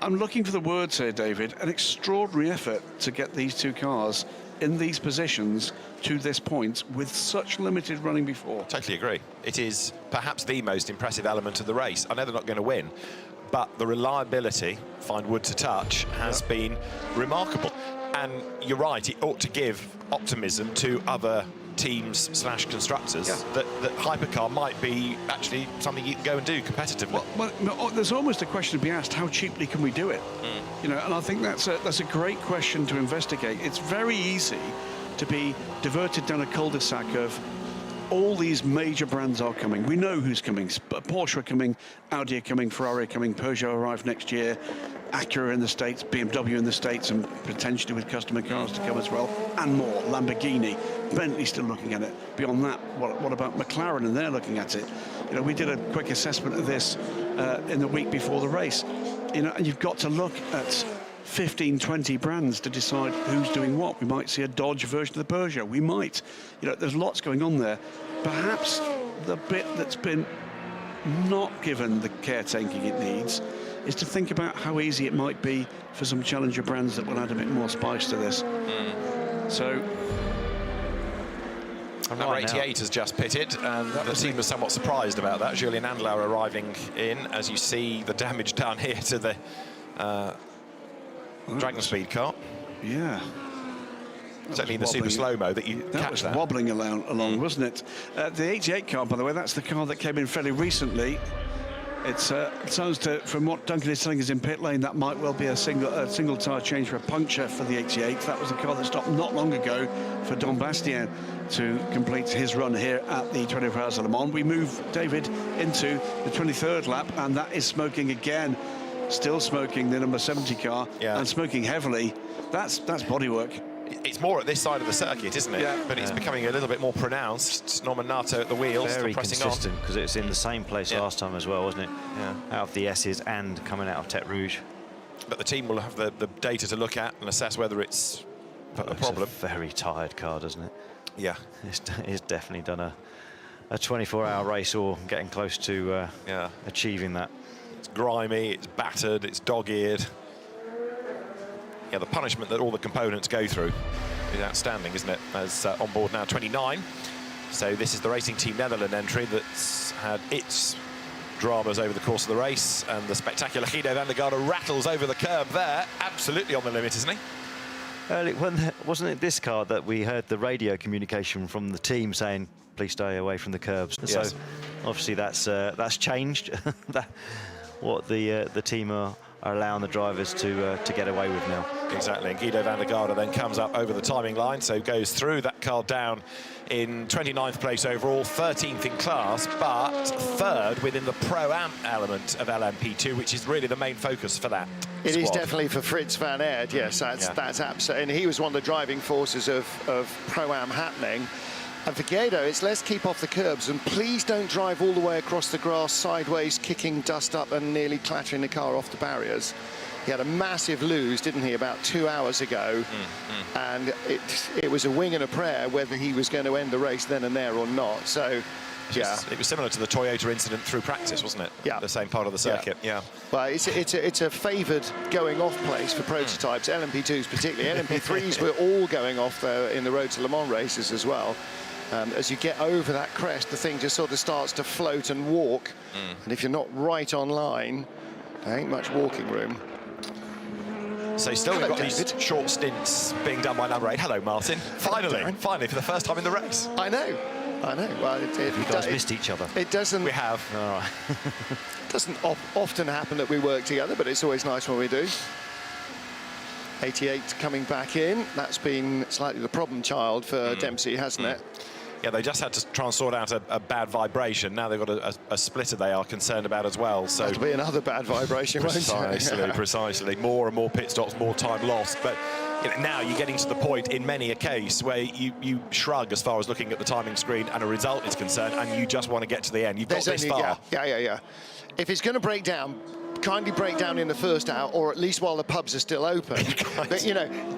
I'm looking for the words here, David. An extraordinary effort to get these two cars in these positions to this point with such limited running before.
Totally agree. It is perhaps the most impressive element of the race. I know they're not going to win, but the reliability, find wood to touch, has been remarkable. And you're right, it ought to give optimism to other teams / constructors that Hypercar might be actually something you can go and do competitively.
Well, there's almost a question to be asked: how cheaply can we do it? You know, and I think that's a great question to investigate. It's very easy to be diverted down a cul-de-sac of all these major brands are coming. We know who's coming. Porsche are coming, Audi are coming, Ferrari are coming, Peugeot arrive next year, Acura in the States, BMW in the States, and potentially with customer cars to come as well, and more. Lamborghini, Bentley still looking at it. Beyond that, what about McLaren? And they're looking at it. You know, we did a quick assessment of this in the week before the race. You know, and you've got to look at 15, 20 brands to decide who's doing what. We might see a Dodge version of the Peugeot. We might. You know, there's lots going on there. Perhaps the bit that's been not given the caretaking it needs is to think about how easy it might be for some challenger brands that will add a bit more spice to this. So...
Number 88 has just pitted, and the team was somewhat surprised about that. Julien Andlauer arriving in, as you see the damage down here to the Dragon Speed car.
Yeah.
Certainly in the super slow-mo that you catch that.
Wobbling along, wasn't it? The 88 car, by the way, that's the car that came in fairly recently. It sounds to, from what Duncan is telling us in pit lane, that might well be a single tyre change for a puncture for the 88. That was the car that stopped not long ago for Don Bastien to complete his run here at the 24 Hours of Le Mans. We move, David, into the 23rd lap, and that is smoking again. Still smoking, the number 70 car, and smoking heavily. That's bodywork.
It's more at this side of the circuit, isn't it? Yeah. But it's becoming a little bit more pronounced. Norman Nato at the wheel,
very
still pressing
consistent, because it's in the same place last time as well, wasn't it?
Yeah.
Out of the S's and coming out of Tete Rouge.
But the team will have the data to look at and assess whether it's a problem.
It's a very tired car, doesn't it?
Yeah.
It's definitely done a 24-hour race or getting close to achieving that.
It's grimy, it's battered, it's dog-eared. Yeah, the punishment that all the components go through is outstanding, isn't it? As on board now, 29. So this is the Racing Team Netherlands entry that's had its dramas over the course of the race, and the spectacular Guido van der Garde rattles over the curb there. Absolutely on the limit, isn't he?
Wasn't it this car that we heard the radio communication from the team saying, please stay away from the curbs?
Yes.
So obviously that's changed. What the team are allowing the drivers to get away with now.
Exactly, and Guido van der Garde then comes up over the timing line, so goes through that car down in 29th place overall, 13th in class, but 3rd within the Pro-Am element of LMP2, which is really the main focus for that
It
squad.
is definitely for Fritz van Aert, yes, that's absolutely, and he was one of the driving forces of Pro-Am happening. And for Guido, it's let's keep off the curbs and please don't drive all the way across the grass sideways, kicking dust up and nearly clattering the car off the barriers. He had a massive lose, didn't he, about 2 hours ago, and it was a wing and a prayer whether he was going to end the race then and there or not. So, yeah.
It was similar to the Toyota incident through practice, wasn't it?
Yeah.
The same part of the circuit, yeah.
Well, it's a favoured going off place for prototypes, LMP2s particularly. LMP3s were all going off there in the Road to Le Mans races as well. As you get over that crest, the thing just sort of starts to float and walk. And if you're not right on line, there ain't much walking room.
So still
Hello,
got
David.
these short stints being done by number 8. Hello, Martin. Finally for the first time in the race.
I know. Well,
You guys missed each other.
It doesn't.
We have.
All right.
Doesn't often happen that we work together, but it's always nice when we do. 88 coming back in. That's been slightly the problem child for Dempsey, hasn't it?
Yeah, they just had to try and sort out a bad vibration. Now they've got a splitter they are concerned about as well. So
That'll be another bad vibration, won't it?
Precisely. More and more pit stops, more time lost. But now you're getting to the point in many a case where you shrug as far as looking at the timing screen and a result is concerned, and you just want to get to the end. You've got this far.
Yeah. If it's going to break down, kindly break down in the first hour, or at least while the pubs are still open. But,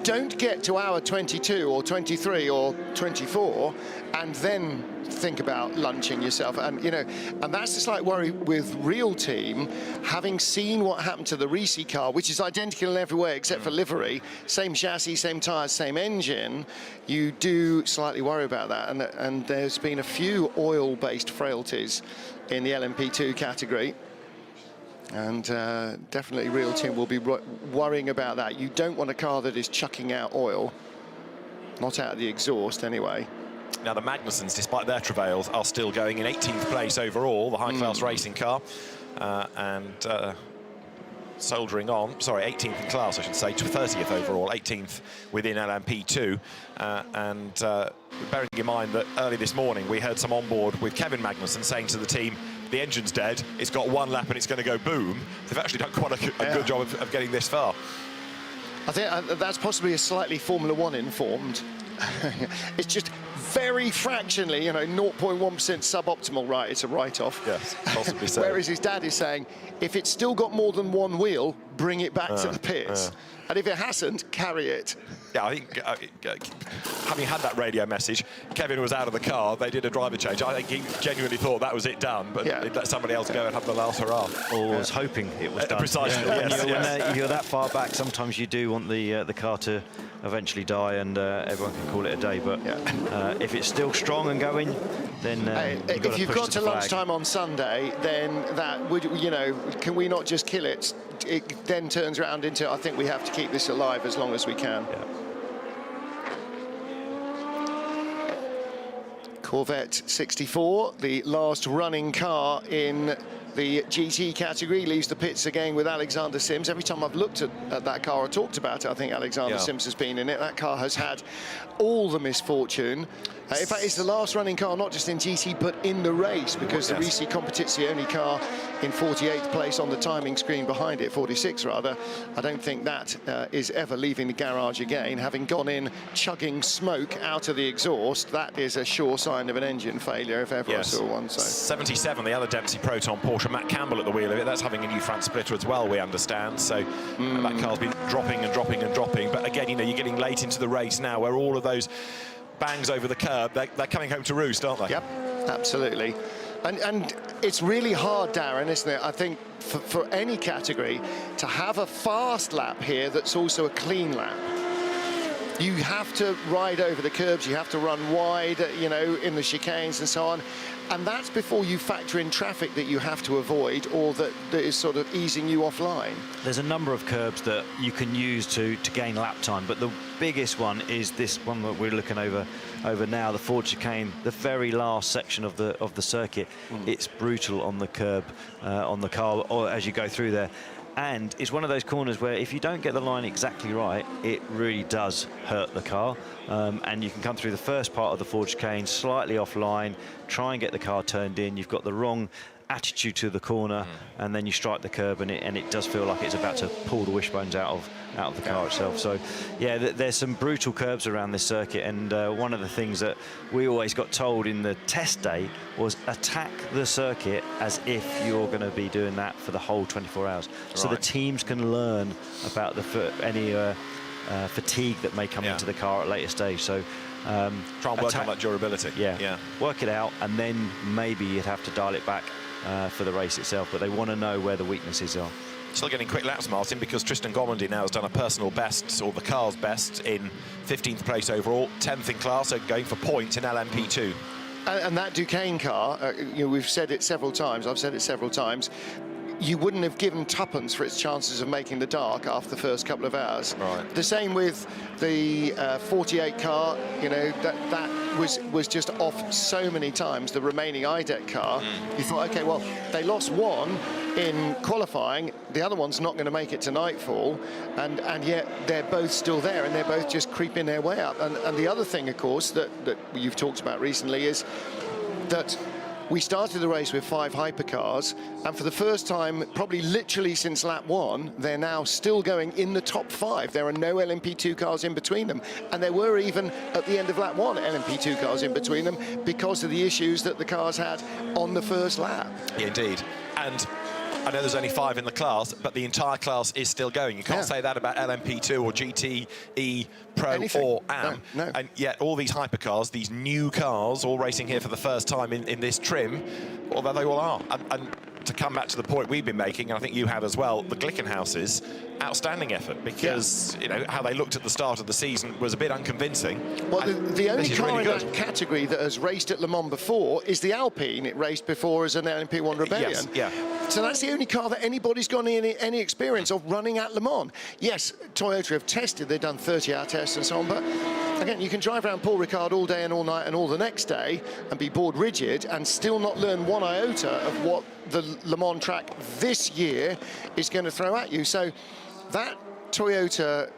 don't get to hour 22 or 23 or 24 and then think about lunching yourself. And, and that's the slight worry with Real Team, having seen what happened to the Risi car, which is identical in every way except for livery, same chassis, same tyres, same engine, you do slightly worry about that. And there's been a few oil-based frailties in the LMP2 category. And definitely Real Team will be worrying about that. You don't want a car that is chucking out oil, not out of the exhaust anyway.
Now the Magnussens, despite their travails, are still going in 18th place overall, the high-class racing car, and soldiering on. Sorry, 18th in class, I should say, 30th overall, 18th within LMP2. And bearing in mind that early this morning we heard some on board with Kevin Magnussen saying to the team, the engine's dead, it's got one lap and it's going to go boom. They've actually done quite a good job of getting this far.
I think that's possibly a slightly Formula One informed. It's just very fractionally, 0.1% suboptimal. Right, it's a write-off.
Yes, possibly so.
Whereas his dad is saying, if it's still got more than one wheel, bring it back to the pits. And if it hasn't, carry it.
Yeah, I think having had that radio message, Kevin was out of the car, they did a driver change. I think he genuinely thought that was it done, but he'd let somebody else go and have the last hurrah.
Or was hoping it was done.
Precisely,
When you're that far back, sometimes you do want the car to eventually die and everyone can call it a day. But if it's still strong and going, then
if you've got to lunchtime on Sunday, then that would, can we not just kill it? It then turns around into, I think we have to keep this alive as long as we can.
Yeah.
Corvette 64, the last running car in the GT category, leaves the pits again with Alexander Sims. Every time I've looked at that car or talked about it, I think Alexander Sims has been in it. That car has had all the misfortune. In fact, it's the last running car, not just in GT, but in the race, because the Risi Competizione car in 48th place on the timing screen behind it, 46 rather. I don't think that is ever leaving the garage again. Having gone in chugging smoke out of the exhaust, that is a sure sign of an engine failure if ever I saw one. So
77, the other Dempsey Proton Porsche, Matt Campbell at the wheel of it. That's having a new front splitter as well, we understand. So that car's been dropping and dropping and dropping. But again, you're getting late into the race now, where all of those bangs over the curb, they're coming home to roost, aren't they?
Yep, absolutely. And it's really hard, Darren, isn't it? I think for any category to have a fast lap here that's also a clean lap. you have to ride over the curbs, you have to run wide, you know, in the chicanes and so on. And that's before you factor in traffic that you have to avoid or that is sort of easing you offline.
There's a number of curbs that you can use to gain lap time, but the biggest one is this one that we're looking over now, the Ford chicane, the very last section of the circuit. It's brutal on the curb, on the car, or as you go through there. And it's one of those corners where if you don't get the line exactly right, it really does hurt the car. And you can come through the first part of the Ford chicane slightly offline, try and get the car turned in. You've got the wrong attitude to the corner, and then you strike the curb, and it does feel like it's about to pull the wishbones out of the car itself. So yeah, there's some brutal curbs around this circuit, and one of the things that we always got told in the test day was attack the circuit as if you're going to be doing that for the whole 24 hours. So the teams can learn about any fatigue that may come into the car at a later stage. So
try and work on that durability.
Yeah, work it out, and then maybe you'd have to dial it back for the race itself, but they want to know where the weaknesses are.
Still getting quick laps, Martin, because Tristan Gomondy now has done a personal best, or the car's best, in 15th place overall, 10th in class, so going for points in LMP2.
And that Duquesne car, you know, we've said it several times, I've said it several times, you wouldn't have given tuppence for its chances of making the dark after the first couple of hours.
Right.
The same with the 48 car, you know, that was just off so many times, the remaining IDEC car. You thought, okay, well, they lost one in qualifying, the other one's not going to make it to nightfall, and yet they're both still there, and they're both just creeping their way up. And the other thing, of course, that you've talked about recently is that we started the race with 5 hypercars, and for the first time, probably literally since lap 1, they're now still going in the top 5. There are no LMP2 cars in between them, and there were even at the end of lap 1 LMP2 cars in between them because of the issues that the cars had on the first lap.
Yeah, indeed. And I know there's only 5 in the class, but the entire class is still going. You can't say that about LMP2 or GTE Pro
Anything.
or AM.
No.
And yet all these hypercars, these new cars, all racing here for the first time in this trim, although they all are. And to come back to the point we've been making, and I think you have as well, the Glickenhaus's outstanding effort, because you know how they looked at the start of the season was a bit unconvincing.
Well, the only car
really
in
good.
that category that has raced at Le Mans before is the Alpine. It raced before as an LMP1 Rebellion.
Yes, yeah.
So that's the only car that anybody's got any experience of running at Le Mans. Yes, Toyota have tested, they've done 30-hour tests and so on, but again, you can drive around Paul Ricard all day and all night and all the next day and be bored rigid and still not learn one iota of what the Le Mans track this year is going to throw at you. So that Toyota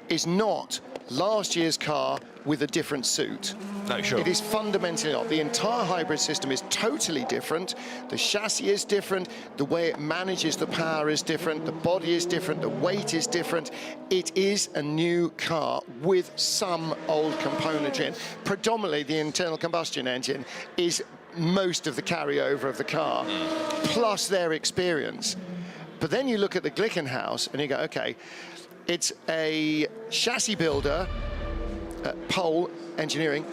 is not last year's car with a different suit.
No, sure.
It is fundamentally not. The entire hybrid system is totally different. The chassis is different. The way it manages the power is different. The body is different. The weight is different. It is a new car with some old componentry in. Predominantly, the internal combustion engine is most of the carryover of the car, plus their experience. But then you look at the Glickenhaus and you go, okay, it's a chassis builder, Pole Engineering,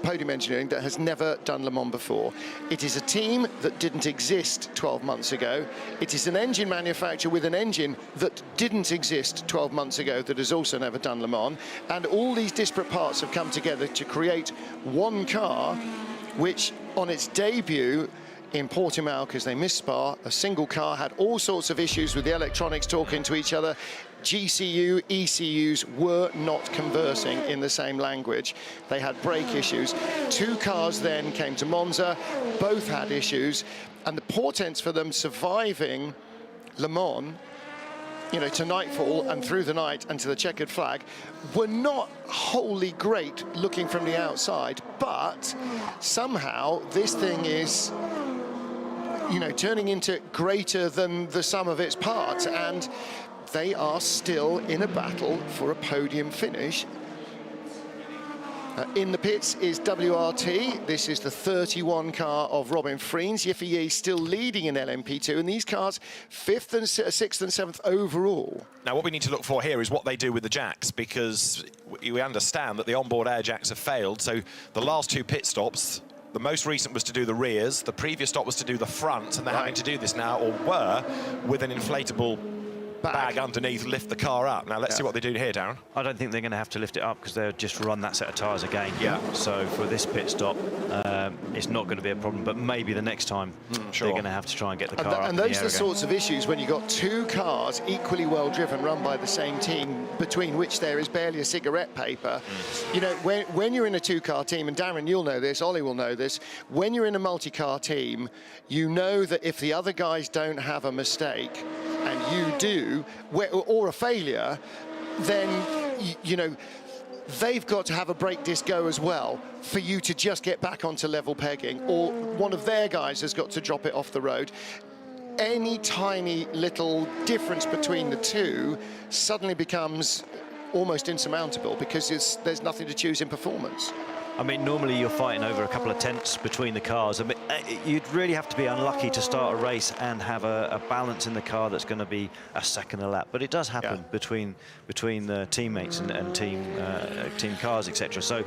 Podium Engineering, that has never done Le Mans before. It is a team that didn't exist 12 months ago. It is an engine manufacturer with an engine that didn't exist 12 months ago that has also never done Le Mans. And all these disparate parts have come together to create one car, which on its debut in Portimao, because they missed Spa, a single car had all sorts of issues with the electronics talking to each other. GCU, ECUs were not conversing in the same language. They had brake issues. 2 cars then came to Monza, both had issues, and the portents for them surviving Le Mans, you know, to nightfall and through the night and to the checkered flag were not wholly great looking from the outside, but somehow this thing is, you know, turning into greater than the sum of its parts, and they are still in a battle for a podium finish. In the pits is WRT. This is the 31 car of Robin Freins. Yiffy still leading in LMP2, and these cars 5th and 6th and 7th overall.
Now, what we need to look for here is what they do with the jacks, because we understand that the onboard air jacks have failed. So the last 2 pit stops, the most recent was to do the rears, the previous stop was to do the front, and they're having to do this now, or were, with an inflatable bag underneath, lift the car up. Now let's see what they do here, Darren.
I don't think they're going to have to lift it up because they'll just run that set of tyres again.
Yeah.
So for this pit stop, it's not going to be a problem, but maybe the next time
sure.
they're going to have to try and get the car up.
And those are the sorts of issues when you've got two cars equally well driven, run by the same team, between which there is barely a cigarette paper. You know, when you're in a two-car team, and Darren, you'll know this, Ollie will know this, when you're in a multi-car team, you know that if the other guys don't have a mistake, and you do, or a failure, then, you know, they've got to have a brake disc go as well for you to just get back onto level pegging, or one of their guys has got to drop it off the road. Any tiny little difference between the two suddenly becomes almost insurmountable because there's nothing to choose in performance.
I mean, normally you're fighting over a couple of tenths between the cars. I mean, you'd really have to be unlucky to start a race and have a balance in the car that's going to be a second a lap. But it does happen between the teammates and team cars, etc. So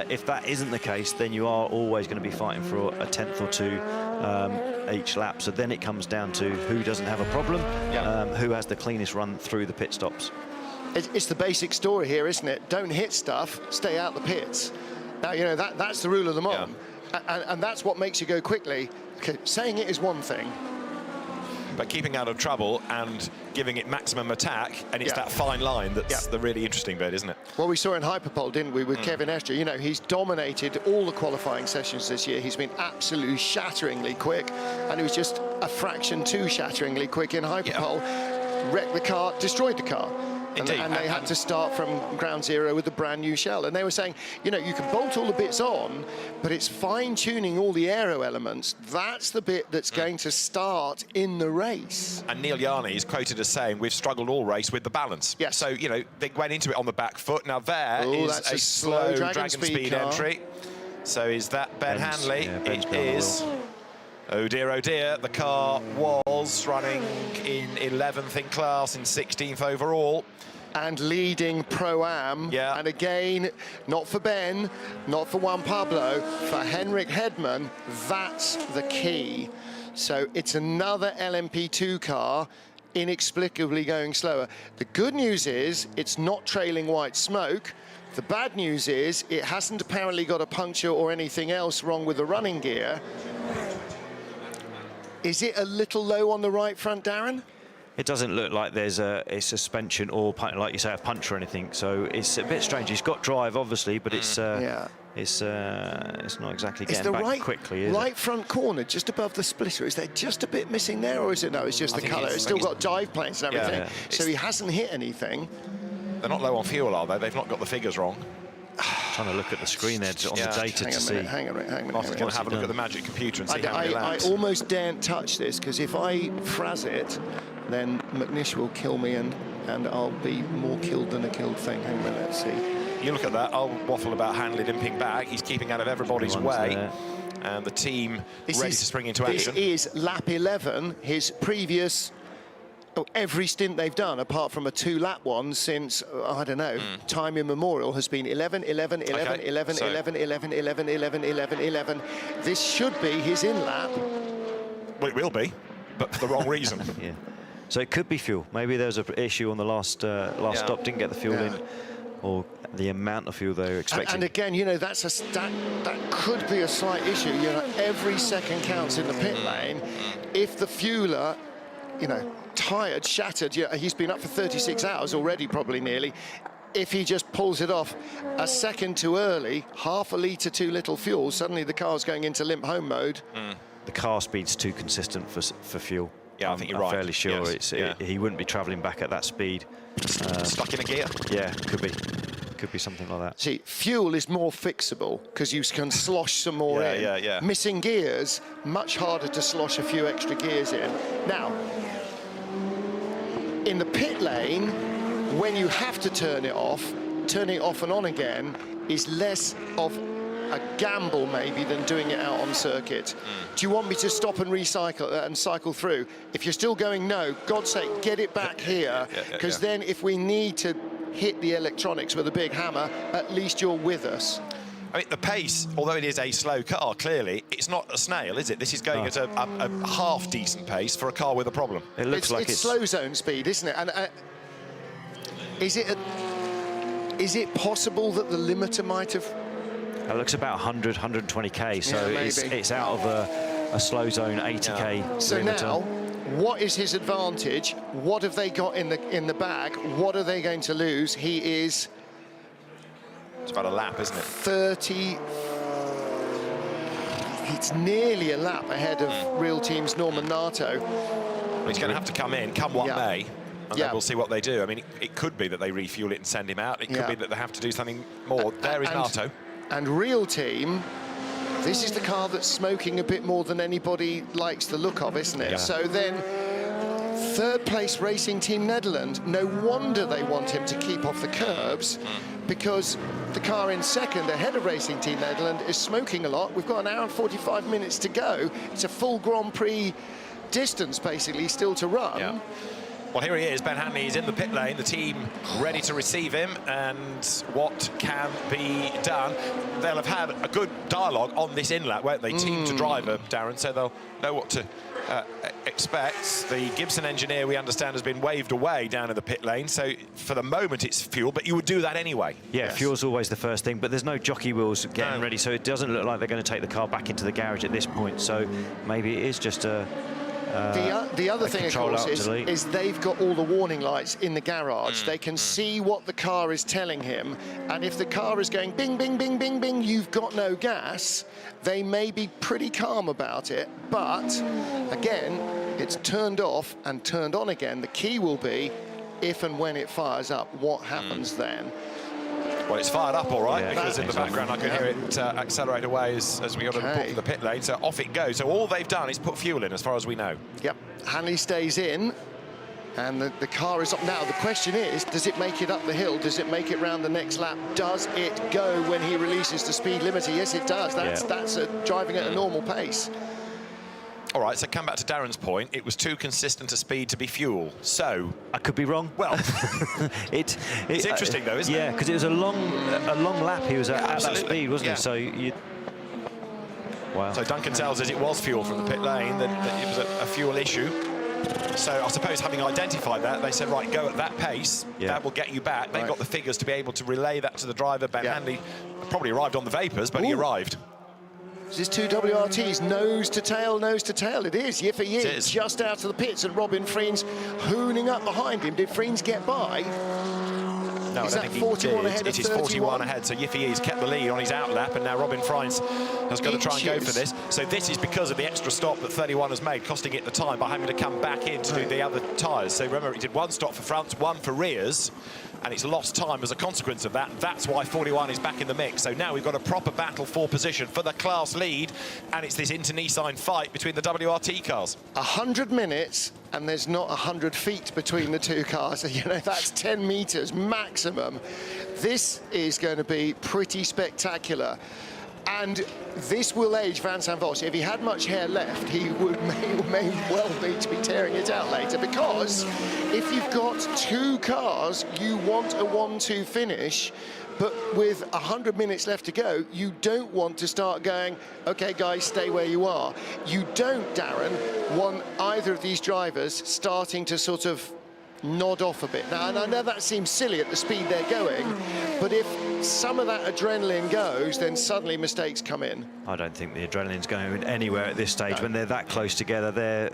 if that isn't the case, then you are always going to be fighting for a tenth or two each lap. So then it comes down to who doesn't have a problem, who has the cleanest run through the pit stops.
It's the basic story here, isn't it? Don't hit stuff, stay out the pits. Now, you know, that's the rule of the mob. And that's what makes you go quickly. Okay, saying it is one thing.
But keeping out of trouble and giving it maximum attack, and it's that fine line that's the really interesting bit, isn't it?
Well, we saw in Hyperpole, didn't we, with Kevin Estre. You know, he's dominated all the qualifying sessions this year. He's been absolutely shatteringly quick, and he was just a fraction too shatteringly quick in Hyperpole. Wrecked the car, destroyed the car.
Indeed.
And they had to start from ground zero with a brand new shell. And they were saying, you know, you can bolt all the bits on, but it's fine-tuning all the aero elements. That's the bit that's going to start in the race.
And Neil Yarney is quoted as saying, we've struggled all race with the balance.
Yes.
So, you know, they went into it on the back foot. Now there is
that's
a slow dragon speed entry. So is that Ben Hanley? It is. Oh dear, the car was running in 11th in class, in 16th overall.
And leading Pro-Am. And again, not for Ben, not for Juan Pablo, for Henrik Hedman, that's the key. So it's another LMP2 car inexplicably going slower. The good news is it's not trailing white smoke. The bad news is it hasn't apparently got a puncture or anything else wrong with the running gear. Is it a little low on the right front, Darren?
It doesn't look like there's a suspension or, like you say, a punch or anything. So it's a bit strange. He's got drive, obviously, but it's not exactly getting back quickly, is it?
Right front corner, just above the splitter. Is there just a bit missing there, or is it no? It's just the colour. It's still got dive planes and everything, so he hasn't hit anything.
They're not low on fuel, are they? They've not got the figures wrong.
Trying to look at the screen there on the data to see.
Hang on a minute.
Martin's going to have a look at the magic computer and see how many laps.
I almost daren't touch this, because if I fraz it, then McNish will kill me, and I'll be more killed than a killed thing. Hang on a minute, let's see.
You look at that, I'll waffle about Hanley limping back. He's keeping out of everybody's way. There. And the team ready to spring into action.
This is lap 11, his previous... every stint they've done, apart from a 2-lap one since, I don't know, time immemorial, has been 11, 11, 11,
Okay,
11,
so
11, 11, 11, 11, 11, 11. This should be his in-lap.
Well, it will be, but for the wrong reason.
So it could be fuel. Maybe there was an issue on the last stop, didn't get the fuel in, or the amount of fuel they were expecting.
And again, you know, that could be a slight issue. You know, every second counts in the pit lane. If the fueler, you know, tired, shattered, he's been up for 36 hours already, probably nearly. If he just pulls it off a second too early, half a litre too little fuel, suddenly the car's going into limp home mode.
The car speed's too consistent for fuel.
Yeah, I think you're right.
I'm fairly sure he wouldn't be travelling back at that speed.
Stuck in a gear?
Yeah, could be. Could be something like that.
See, fuel is more fixable because you can slosh some more in. Missing gears, much harder to slosh a few extra gears in. Now, in the pit lane, when you have to turn it off and on again is less of a gamble maybe than doing it out on circuit. Do you want me to stop and recycle and cycle through? If you're still going, no, God's sake, get it back here, because then if we need to hit the electronics with a big hammer, at least you're with us.
I mean, the pace, although it is a slow car, clearly, it's not a snail, is it? This is going at a half-decent pace for a car with a problem.
It looks like
it's slow zone speed, isn't it? And is it possible that the limiter might have...
It looks about 100, 120k, so
Yeah,
it's out of a slow zone 80k
So
limiter.
now, what is his advantage? What have they got in the bag? What are they going to lose? He is...
It's about a lap, isn't it?
30... It's nearly a lap ahead of Real Team's Norman Nato.
Well, he's going to have to come in, come what may, and
Yeah.
then we'll see what they do. I mean, it could be that they refuel it and send him out. It could be that they have to do something more. There is Nato.
And Real Team, this is the car that's smoking a bit more than anybody likes the look of, isn't it?
Yeah.
So then, third place Racing Team Netherlands, no wonder they want him to keep off the curbs, because the car in second ahead of Racing Team Netherlands is smoking a lot. We've got an hour and 45 minutes to go. It's a full Grand Prix distance, basically, still to run.
Yeah. Well, here he is, Ben Hanley is in the pit lane, the team ready to receive him, and what can be done? They'll have had a good dialogue on this in-lap, won't they? Team to driver, Darren, so they'll know what to expect. The Gibson engineer, we understand, has been waved away down in the pit lane, so for the moment it's fuel, but you would do that anyway.
Yeah, fuel's always the first thing, but there's no jockey wheels getting ready, so it doesn't look like they're going to take the car back into the garage at this point, so maybe it is just a...
The other thing, of course, is they've got all the warning lights in the garage. They can see what the car is telling him, and if the car is going bing, bing, bing, bing, bing, you've got no gas, they may be pretty calm about it. But, again, it's turned off and turned on again. The key will be, if and when it fires up, what happens then?
Well, it's fired up all right,
Yeah,
because in the background I can hear it accelerate away as we got to report from the pit lane, so off it goes. So all they've done is put fuel in, as far as we know.
Yep, Hanley stays in, and the car is up. Now, the question is, does it make it up the hill? Does it make it round the next lap? Does it go when he releases the speed limiter? Yes, it does. That's driving at a normal pace.
All right, so come back to Darren's point. It was too consistent a speed to be fuel. So
I could be wrong.
Well,
it's
interesting though, isn't it?
Yeah, because it was a long lap. He was at that speed, wasn't
Yeah.
he? So you. Wow.
So Duncan tells us it was fuel from the pit lane, that it was a fuel issue. So I suppose having identified that, they said, right, go at that pace. That will get you back. They've got the figures to be able to relay that to the driver. Ben Hanley probably arrived on the vapours, but he arrived.
Is this two WRTs, nose to tail, nose to tail? It is. Yiffy Yi just out of the pits, and Robin Friens hooning up behind him. Did Friens get by?
No,
is
I
that
don't think
41
he
ahead
did.
of
It is
31?
41 ahead, so Yiffy Yi's kept the lead on his outlap, and now Robin Friens has got to try and go for this. So this is because of the extra stop that 31 has made, costing it the time by having to come back in to do the other tyres. So remember, it did one stop for fronts, one for rears, and it's lost time as a consequence of that. That's why 41 is back in the mix. So now we've got a proper battle for position for the class lead, and it's this internecine fight between the WRT cars.
100 minutes, and there's not 100 feet between the two cars. You know, that's 10 metres maximum. This is going to be pretty spectacular. And this will age Vincent Vos. If he had much hair left, he may well be to be tearing it out later, because if you've got two cars, you want a 1-2 finish, but with 100 minutes left to go, you don't want to start going, okay, guys, stay where you are. You don't, Darren, want either of these drivers starting to sort of nod off a bit. Now, and I know that seems silly at the speed they're going, but if some of that adrenaline goes, then suddenly mistakes come in.
I don't think the adrenaline's going anywhere at this stage. When they're that close together,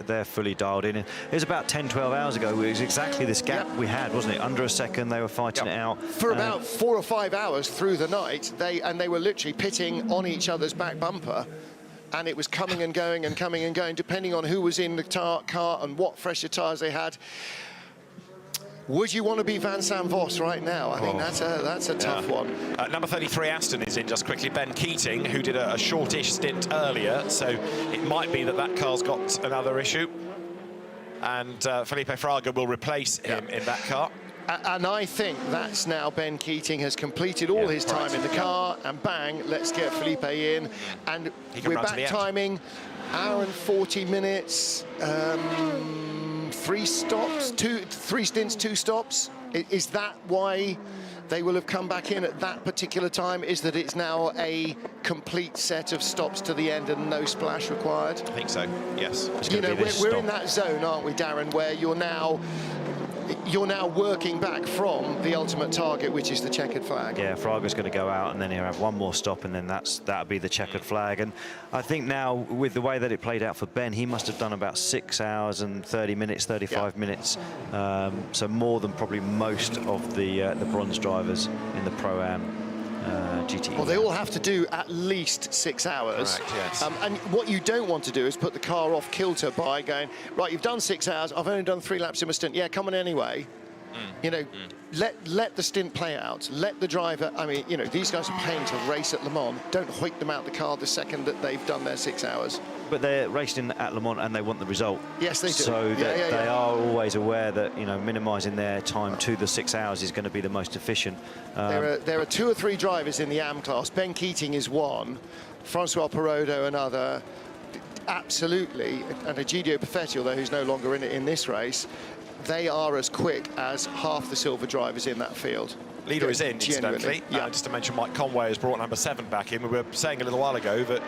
they're fully dialed in. It was about 10, 12 hours ago. It was exactly this gap we had, wasn't it? Under a second, they were fighting it out.
For about 4 or 5 hours through the night, they were literally pitting on each other's back bumper. And it was coming and going and coming and going, depending on who was in the car and what fresher tyres they had. Would you want to be Vincent Vos right now? I think that's a tough one.
Number 33 Aston is in just quickly. Ben Keating, who did a shortish stint earlier, so it might be that that car's got another issue. And Felipe Fraga will replace him in that car.
And I think that's now Ben Keating has completed all his time in the car, and bang, let's get Felipe in. And we're back timing, hour and 40 minutes. 3 stops, 3 stints, 2 stops. Is that why they will have come back in at that particular time? Is that it's now a complete set of stops to the end and no splash required?
I think so, yes.
You know, we're in that zone, aren't we, Darren, where you're now working back from the ultimate target, which is the checkered flag.
Yeah, Fraga's going to go out, and then he'll have one more stop, and then that'll be the checkered flag. And I think now, with the way that it played out for Ben, he must have done about 6 hours and 30 minutes, 35 minutes. So more than probably most of the bronze drivers in the Pro-Am. GTE.
Well, they all have to do at least 6 hours.
Correct, yes.
And what you don't want to do is put the car off kilter by going, right, you've done 6 hours, I've only done 3 laps in my stint. Yeah, come on anyway. You know, let the stint play out. Let the driver, I mean, you know, these guys are paying to race at Le Mans. Don't hoik them out the car the second that they've done their 6 hours.
But they're racing at Le Mans and they want the result.
Yes, they do.
So they are always aware that, you know, minimising their time to the 6 hours is going to be the most efficient.
There are 2 or 3 drivers in the AM class. Ben Keating is one, Francois Perrodo another, absolutely, and Egidio Perfetti, although who's no longer in this race. They are as quick as half the silver drivers in that field.
Leader is in, incidentally.
Yeah.
Just to mention, Mike Conway has brought number 7 back in. We were saying a little while ago that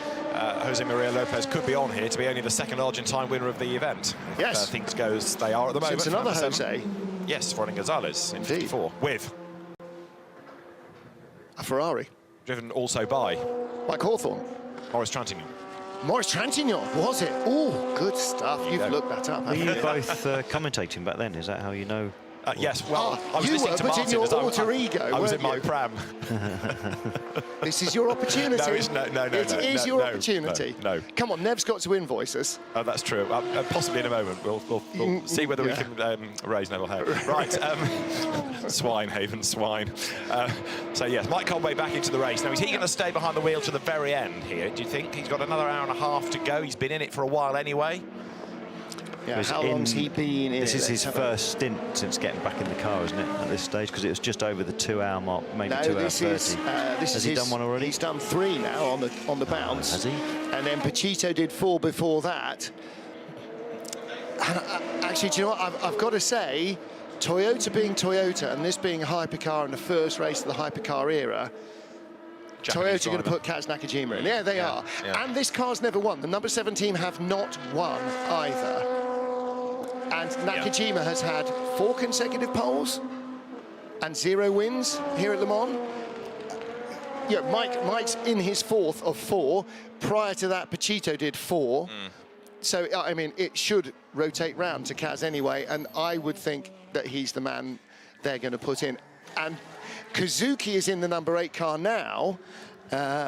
Jose Maria Lopez could be on here to be only the 2nd Argentine winner of the event.
Yes.
If things go as they are at the moment.
So it's another Jose.
Yes, Ronnie Gonzalez in 54. With
a Ferrari.
Driven also by
Mike Hawthorne.
Maurice Trintignant.
Maurice Trintignant, was it? Oh, good stuff. You've looked that up,
Were
haven't
you
you?
both commentating back then? Is that how you know?
Yes, well, I was
you
listening
were,
to
but
Martin
in your
as
alter ego,
I was in
weren't
my
you?
pram.
This is your opportunity.
No, it's no,
It is your opportunity.
No.
Come on, Nev's got to invoice us.
Oh, that's true. Possibly in a moment. We'll see whether we can raise Neville hair. Right. Swine, Haven, swine. So, yes, Mike Conway back into the race. Now, is he going to stay behind the wheel to the very end here, do you think? He's got another hour and a half to go. He's been in it for a while anyway.
Yeah, how long's he been in
This
it?
is his first stint since getting back in the car, isn't it, at this stage? Because it was just over the 2 hour mark, maybe 2 hours 30. Has he done one already?
He's done 3 now on the bounce.
Has he?
And then Pachito did 4 before that. And actually, do you know what? I've got to say, Toyota being Toyota and this being a hypercar in the first race of the hypercar era, Toyota are going to put Kaz Nakajima in. Yeah, they are.
Yeah.
And this car's never won. The number 7 team have not won either. And Nakajima has had 4 consecutive poles and 0 wins here at Le Mans. Yeah, Mike's in his 4th of 4. Prior to that, Pachito did 4. So, I mean, it should rotate round to Kaz anyway, and I would think that he's the man they're going to put in. And Kazuki is in the number 8 car now.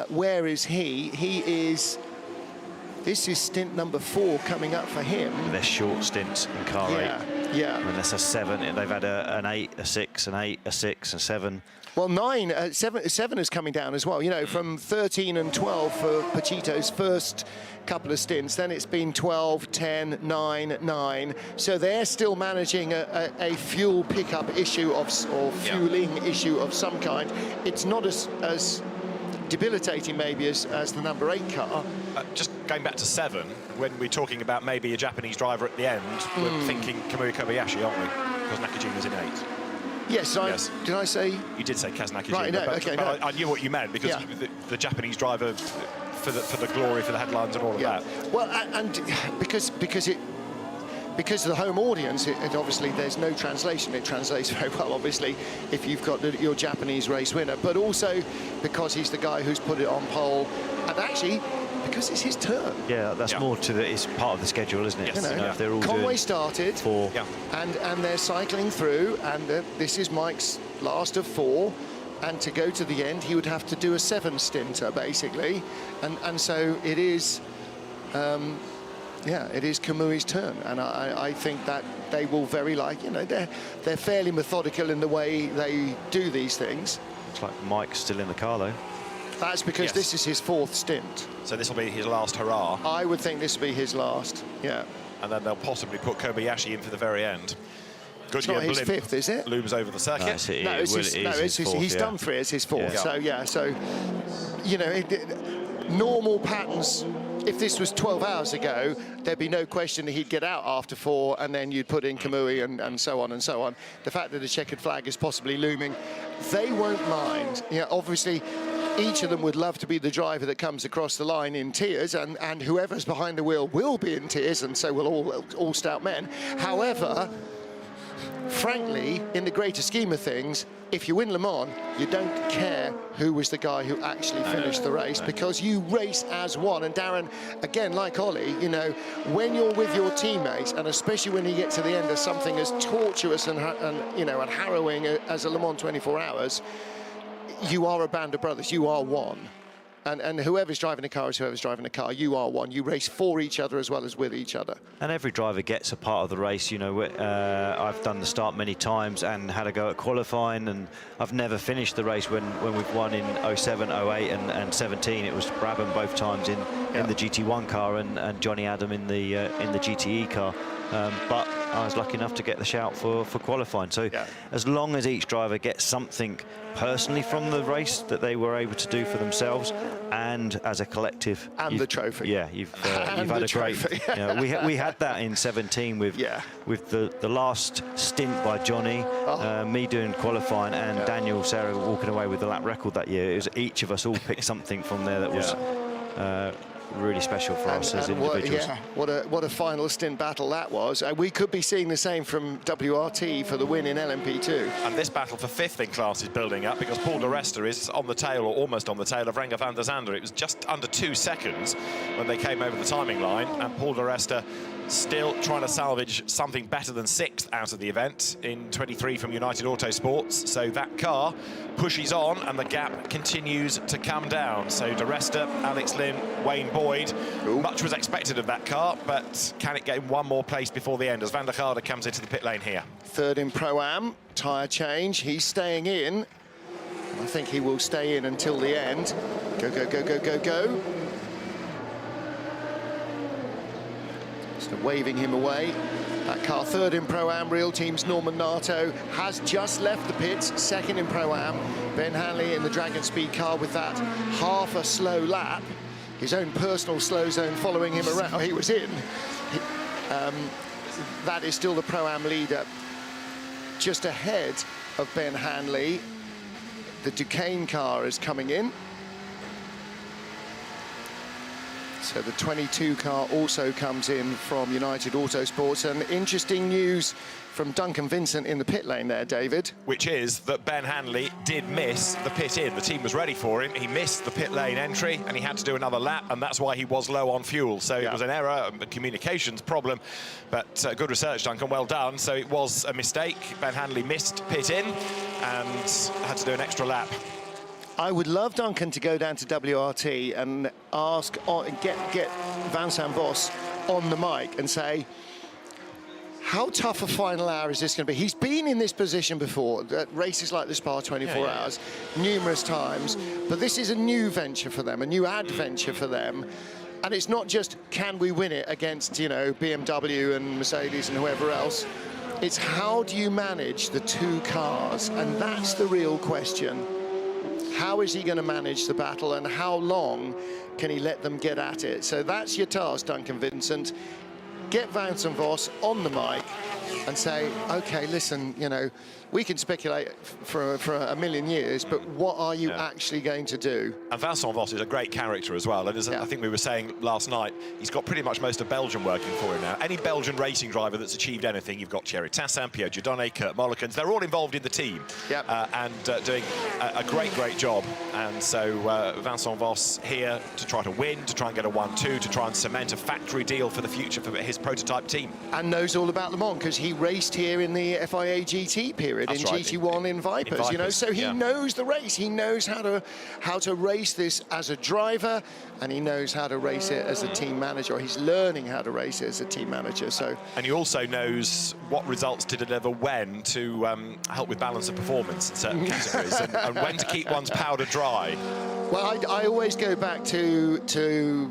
Where is he? This is stint number 4 coming up for him.
They're short stints in car 8.
Yeah.
I mean, that's a 7. They've had an 8, a 6, an 8, a 6, a 7.
Well, 9, 7 is coming down as well. You know, from 13 and 12 for Pachito's first couple of stints. Then it's been 12, 10, 9, 9. So they're still managing a fuel pickup issue or fueling issue of some kind. It's not as debilitating maybe as the number 8 car.
Just going back to 7, when we're talking about maybe a Japanese driver at the end, we're thinking Kamui Kobayashi, aren't we? Because Nakajima's in 8.
Yes, did I say?
You did say Kaz Nakajima,
right, no,
but I knew what you meant, because the Japanese driver for the glory, for the headlines and all of that.
Well, and because of the home audience, it obviously there's no translation. It translates very well, obviously, if you've got your Japanese race winner, but also because he's the guy who's put it on pole, and actually because it's his turn.
Yeah, that's more to it's part of the schedule, isn't it?
Yes.
You know, if they're all
Conway
doing
started,
4.
and they're cycling through, and this is Mike's last of 4. And to go to the end, he would have to do a 7 stinter, basically. And so it is, it is Kamui's turn. And I think that they will very they're fairly methodical in the way they do these things.
Looks like Mike's still in the car, though.
That's because this is his 4th stint.
So this will be his last hurrah.
I would think this will be his last, yeah.
And then they'll possibly put Kobayashi in for the very end.
It's not his fifth, is it?
Looms over the circuit.
He's done 3. It's his 4th.
Yeah.
So you know, normal patterns. If this was 12 hours ago, there'd be no question that he'd get out after 4, and then you'd put in Kamui and so on and so on. The fact that the checkered flag is possibly looming, they won't mind. You know, obviously, each of them would love to be the driver that comes across the line in tears, and whoever's behind the wheel will be in tears, and so will all stout men. However, frankly, in the greater scheme of things, if you win Le Mans, you don't care who was the guy who actually finished the race, because you race as one. And Darren, again, like Ollie, you know, when you're with your teammates, and especially when you get to the end of something as tortuous and harrowing as a Le Mans 24 hours, you are a band of brothers. You are one. And whoever's driving a car is whoever's driving a car. You are one. You race for each other as well as with each other.
And every driver gets a part of the race. You know, I've done the start many times and had a go at qualifying, and I've never finished the race when we've won in 07, 08 and 17. It was Brabham both times in the GT1 car and Johnny Adam in the GTE car. But I was lucky enough to get the shout for qualifying. So as long as each driver gets something personally from the race that they were able to do for themselves, and as a collective,
and the trophy.
Yeah, you've had a great. You know, we had that in 17 with the last stint by Johnny, me doing qualifying, and Daniel Sarah walking away with the lap record that year. It was each of us all picked something from there that was really special for us as individuals.
What a final stint battle that was. We could be seeing the same from WRT for the win in LMP2.
And this battle for 5th in class is building up, because Paul de Resta is on the tail, or almost on the tail, of Renger van der Zande. It was just under 2 seconds when they came over the timing line, and Paul de Resta still trying to salvage something better than 6th out of the event in 23 from United Autosports. So that car pushes on, and the gap continues to come down. So de Resta, Alex Lynn, Wayne Boyd. Much was expected of that car, but can it get in one more place before the end as Van der Garde comes into the pit lane here?
3rd in Pro-Am, tyre change. He's staying in. I think he will stay in until the end. Go, go, go, go, go, go. So waving him away. That car 3rd in Pro-Am. Real Team's Norman Nato has just left the pits, 2nd in Pro-Am. Ben Hanley in the Dragon Speed car with that half a slow lap. His own personal slow zone following him around. Oh, he was in. That is still the Pro-Am leader. Just ahead of Ben Hanley, the Duquesne car is coming in. So the 22 car also comes in from United Autosports. And interesting news from Duncan Vincent in the pit lane there, David.
Which is that Ben Hanley did miss the pit in. The team was ready for him. He missed the pit lane entry, and he had to do another lap, and that's why he was low on fuel. So it was an error, a communications problem, but good research, Duncan, well done. So it was a mistake. Ben Hanley missed pit in and had to do an extra lap.
I would love Duncan to go down to WRT and ask, get Vincent Vos on the mic and say, how tough a final hour is this going to be? He's been in this position before, at races like the Spa 24 hours, numerous times, but this is a new venture for them, a new adventure for them. And it's not just, can we win it against, you know, BMW and Mercedes and whoever else. It's how do you manage the 2 cars? And that's the real question. How is he going to manage the battle, and how long can he let them get at it? So that's your task, Duncan Vincent. Get Vincent Vos on the mic and say, OK, listen, you know, we can speculate for a million years, but what are you actually going to do?
And Vincent Vos is a great character as well. And as I think we were saying last night, he's got pretty much most of Belgium working for him now. Any Belgian racing driver that's achieved anything, you've got Thierry Tassin, Pierre Dieudonné, Kurt Mollikens, they're all involved in the team and doing a great job. And so Vincent Vos here to try to win, to try and get a 1-2, to try and cement a factory deal for the future for his prototype team.
And knows all about Le Mans, because he raced here in the FIA GT period.
That's
in
right.
GT1 in Vipers, you know, so he knows the race. He knows how to race this as a driver, and he knows how to race it as a team manager. He's learning how to race it as a team manager. So,
and he also knows what results to deliver when to help with balance of performance in certain categories, and when to keep one's powder dry.
Well, I always go back to the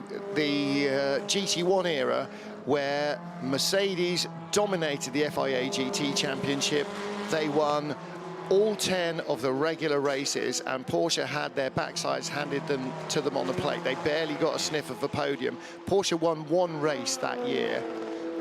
GT1 era, where Mercedes dominated the FIA GT Championship. They won all 10 of the regular races, and Porsche had their backsides handed to them on the plate. They barely got a sniff of the podium. Porsche won one race that year.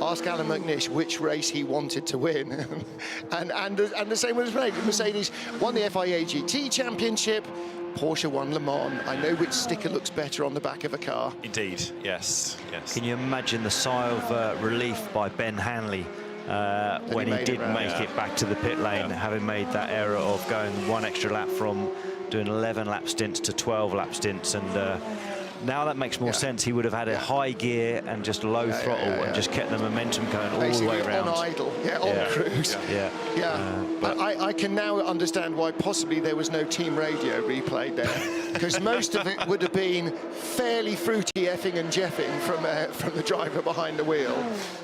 Ask Alan McNish which race he wanted to win. and the same with Mercedes won the FIA GT Championship. Porsche won Le Mans. I know which sticker looks better on the back of a car.
Indeed, yes, yes.
Can you imagine the sigh of relief by Ben Hanley when he did make it back to the pit lane, having made that error of going one extra lap from doing 11 lap stints to 12 lap stints, and now that makes more sense. He would have had a high gear and just low throttle and just kept the momentum going
Basically
all the way around.
on idle, on cruise. I can now understand why possibly there was no team radio replayed there, because most of it would have been fairly fruity effing and jeffing from the driver behind the wheel.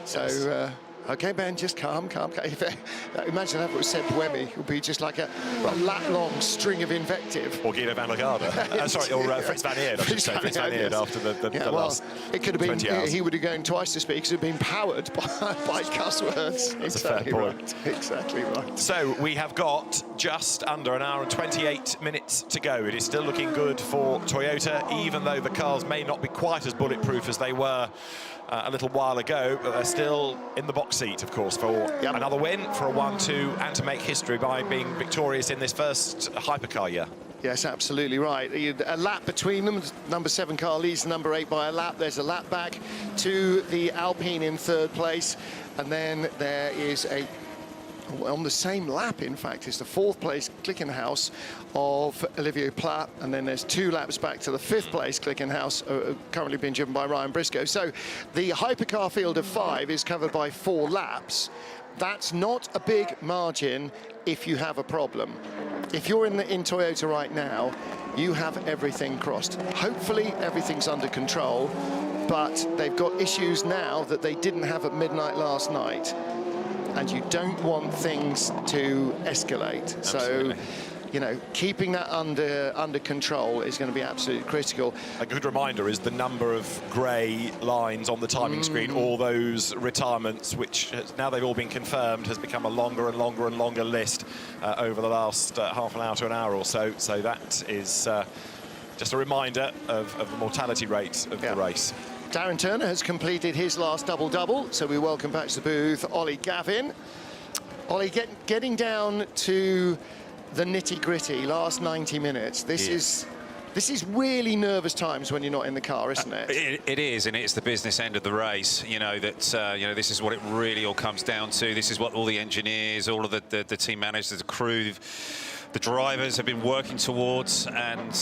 So. Okay, Ben, just calm. Imagine that was Seb Buemi. It would be just like a lap-long string of invective.
Or Guido van der Garde. Sorry, or Fritz van Eerd, I should say. Fritz van Eerd after the last
it could have been,
20 hours.
he would have gone twice to speak because it would have been powered by cuss words.
That's exactly a fair point.
Right. Exactly right.
So we have got just under an hour and 28 minutes to go. It is still looking good for Toyota, even though the cars may not be quite as bulletproof as they were a little while ago, but they're still in the box seat, of course, for another win, for a 1-2, and to make history by being victorious in this first hypercar year.
Yes, absolutely right. A lap between them. Number 7 car leads the number 8 by a lap. There's a lap back to the Alpine in 3rd place, and then there is on the same lap, in fact, is the 4th place Glickenhaus of Olivier Pla, and then there's 2 laps back to the 5th place Glickenhaus, currently being driven by Ryan Briscoe. So the hypercar field of 5 is covered by 4 laps. That's not a big margin if you have a problem. If you're in Toyota right now, you have everything crossed. Hopefully everything's under control, but they've got issues now that they didn't have at midnight last night. And you don't want things to escalate.
Absolutely.
So, you know, keeping that under control is going to be absolutely critical.
A good reminder is the number of grey lines on the timing screen, all those retirements, which now they've all been confirmed, has become a longer and longer and longer list over the last half an hour to an hour or so. So that is just a reminder of the mortality rate of the race.
Darren Turner has completed his last double-double, so we welcome back to the booth Ollie Gavin. Ollie, getting down to the nitty-gritty, last 90 minutes. This is really nervous times when you're not in the car, isn't it?
It is, and it's the business end of the race. You know that you know, this is what it really all comes down to. This is what all the engineers, all of the team managers, the crew, the drivers have been working towards, and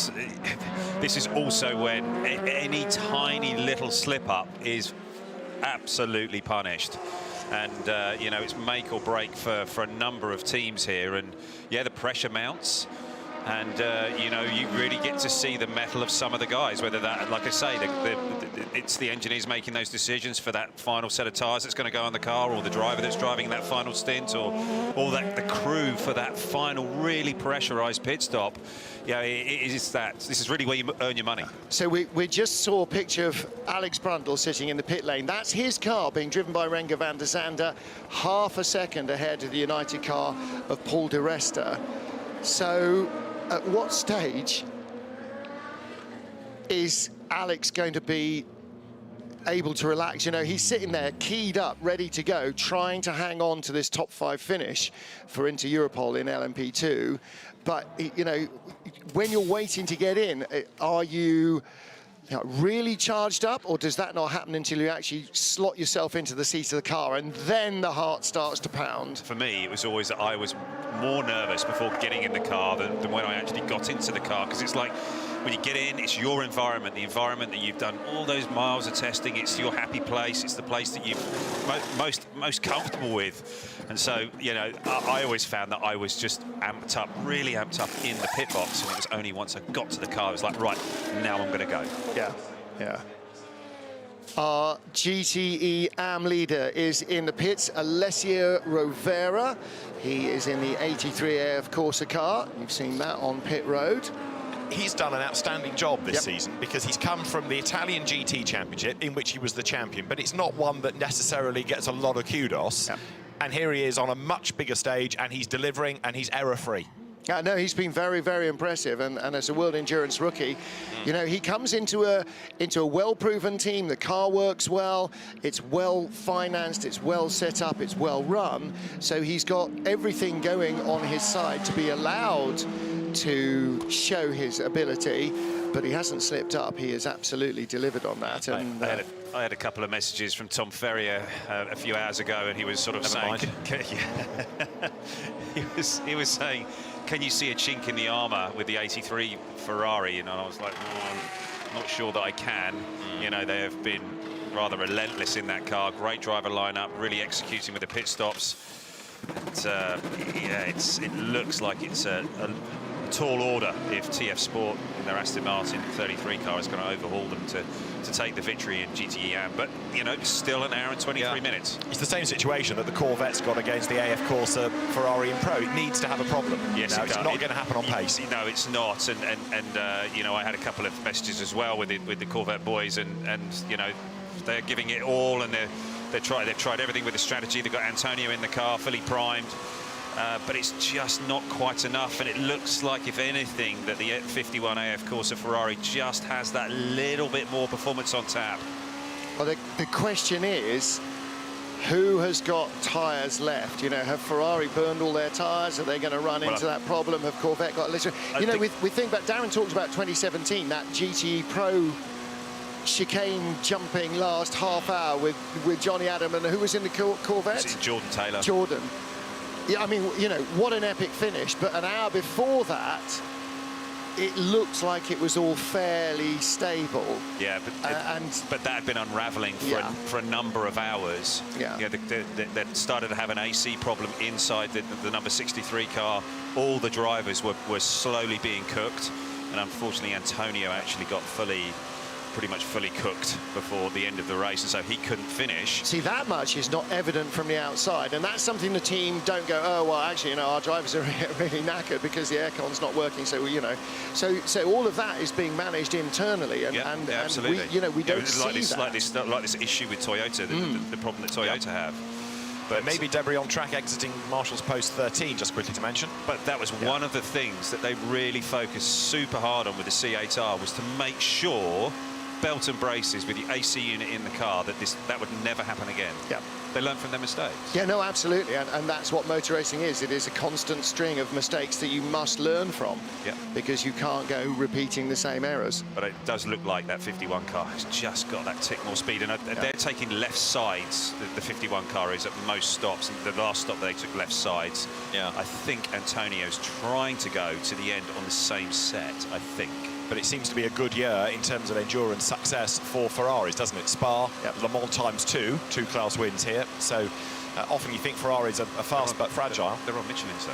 this is also when any tiny little slip-up is absolutely punished. And, you know, it's make or break for a number of teams here. And, yeah, the pressure mounts. And, you know, you really get to see the mettle of some of the guys, whether that, like I say, it's the engineers making those decisions for that final set of tyres that's going to go on the car, or the driver that's driving that final stint, or the crew for that final really pressurised pit stop. Yeah, this is really where you earn your money.
So we just saw a picture of Alex Brundle sitting in the pit lane. That's his car being driven by Renger van der Zande, half a second ahead of the United car of Paul di Resta. So at what stage is Alex going to be able to relax? You know, he's sitting there keyed up, ready to go, trying to hang on to this top 5 finish for Inter Europol in LMP2. But, you know, when you're waiting to get in, are you really charged up, or does that not happen until you actually slot yourself into the seat of the car and then the heart starts to pound?
For me, it was always that I was more nervous before getting in the car than when I actually got into the car, because it's like when you get in, it's your environment, the environment that you've done all those miles of testing. It's your happy place. It's the place that you're most comfortable with. And so, you know, I always found that I was just amped up, really amped up in the pit box. And it was only once I got to the car, I was like, right, now I'm going to go.
Yeah. Our GTE AM leader is in the pits, Alessio Rovera. He is in the 83 AF Corsa car. You've seen that on pit road.
he's done an outstanding job this season, because he's come from the Italian GT Championship, in which he was the champion, but it's not one that necessarily gets a lot of kudos. And here he is on a much bigger stage, and he's delivering, and he's error-free.
Yeah, no, he's been very, very impressive, and as a World Endurance rookie, you know, he comes into a well-proven team. The car works well, it's well-financed, it's well set up, it's well-run, so he's got everything going on his side to be allowed to show his ability, but he hasn't slipped up. He has absolutely delivered on that. And
I had a couple of messages from Tom Ferrier a few hours ago, and he was sort of saying, he was saying, can you see a chink in the armour with the 83 Ferrari? And I was like, I'm not sure that I can. You know, they have been rather relentless in that car. Great driver lineup, really executing with the pit stops. And, yeah, it looks like it's a tall order if TF Sport in their Aston Martin 33 car is going to overhaul them to take the victory in GTE Am. But, you know, still an hour and 23 minutes.
It's the same situation that the Corvette's got against the AF Corsa Ferrari in Pro. It needs to have a problem.
Yes,
it's not going to happen on pace.
No, it's not. And you know, I had a couple of messages as well with the Corvette boys, and you know, they're giving it all, and they've tried everything with the strategy. They've got Antonio in the car, fully primed. But it's just not quite enough, and it looks like, if anything, that the 51 AF Corsa Ferrari just has that little bit more performance on tap.
Well, the question is, who has got tyres left? You know, have Ferrari burned all their tyres? Are they going to run into that problem? Have Corvette got a little... You know, we think about... Darren talked about 2017, that GTE Pro chicane jumping last half hour with Johnny Adam, and who was in the Corvette?
Jordan Taylor.
Jordan. Yeah, I mean, you know, what an epic finish. But an hour before that, it looked like it was all fairly stable.
Yeah, but that had been unravelling for a number of hours.
Yeah.
They started to have an AC problem inside the number 63 car. All the drivers were slowly being cooked, and unfortunately Antonio actually got pretty much fully cooked before the end of the race, and so he couldn't finish.
See, that much is not evident from the outside, and that's something the team don't go, oh, well, actually, you know, our drivers are really knackered because the aircon's not working, so, you know. So all of that is being managed internally, and,
absolutely.
We, you know, we don't see that.
Like this issue with Toyota, the problem that Toyota have.
But maybe debris on track exiting Marshall's post 13, just quickly to mention.
But that was one of the things that they really focused super hard on with the C8R, was to make sure, belt and braces with the AC unit in the car, that would never happen again.
Yeah.
They learn from their mistakes.
Yeah, no, absolutely, and that's what motor racing is. It is a constant string of mistakes that you must learn from.
Yeah.
Because you can't go repeating the same errors.
But it does look like that 51 car has just got that tick more speed, and they're taking left sides. The 51 car is at most stops, and the last stop they took left sides.
Yeah.
I think Antonio's trying to go to the end on the same set, I think.
But it seems to be a good year in terms of endurance success for Ferraris, doesn't it? Spa, Le Mans ×2, 2 class wins here. So often you think Ferraris are fast but fragile.
They're on Michelin, so.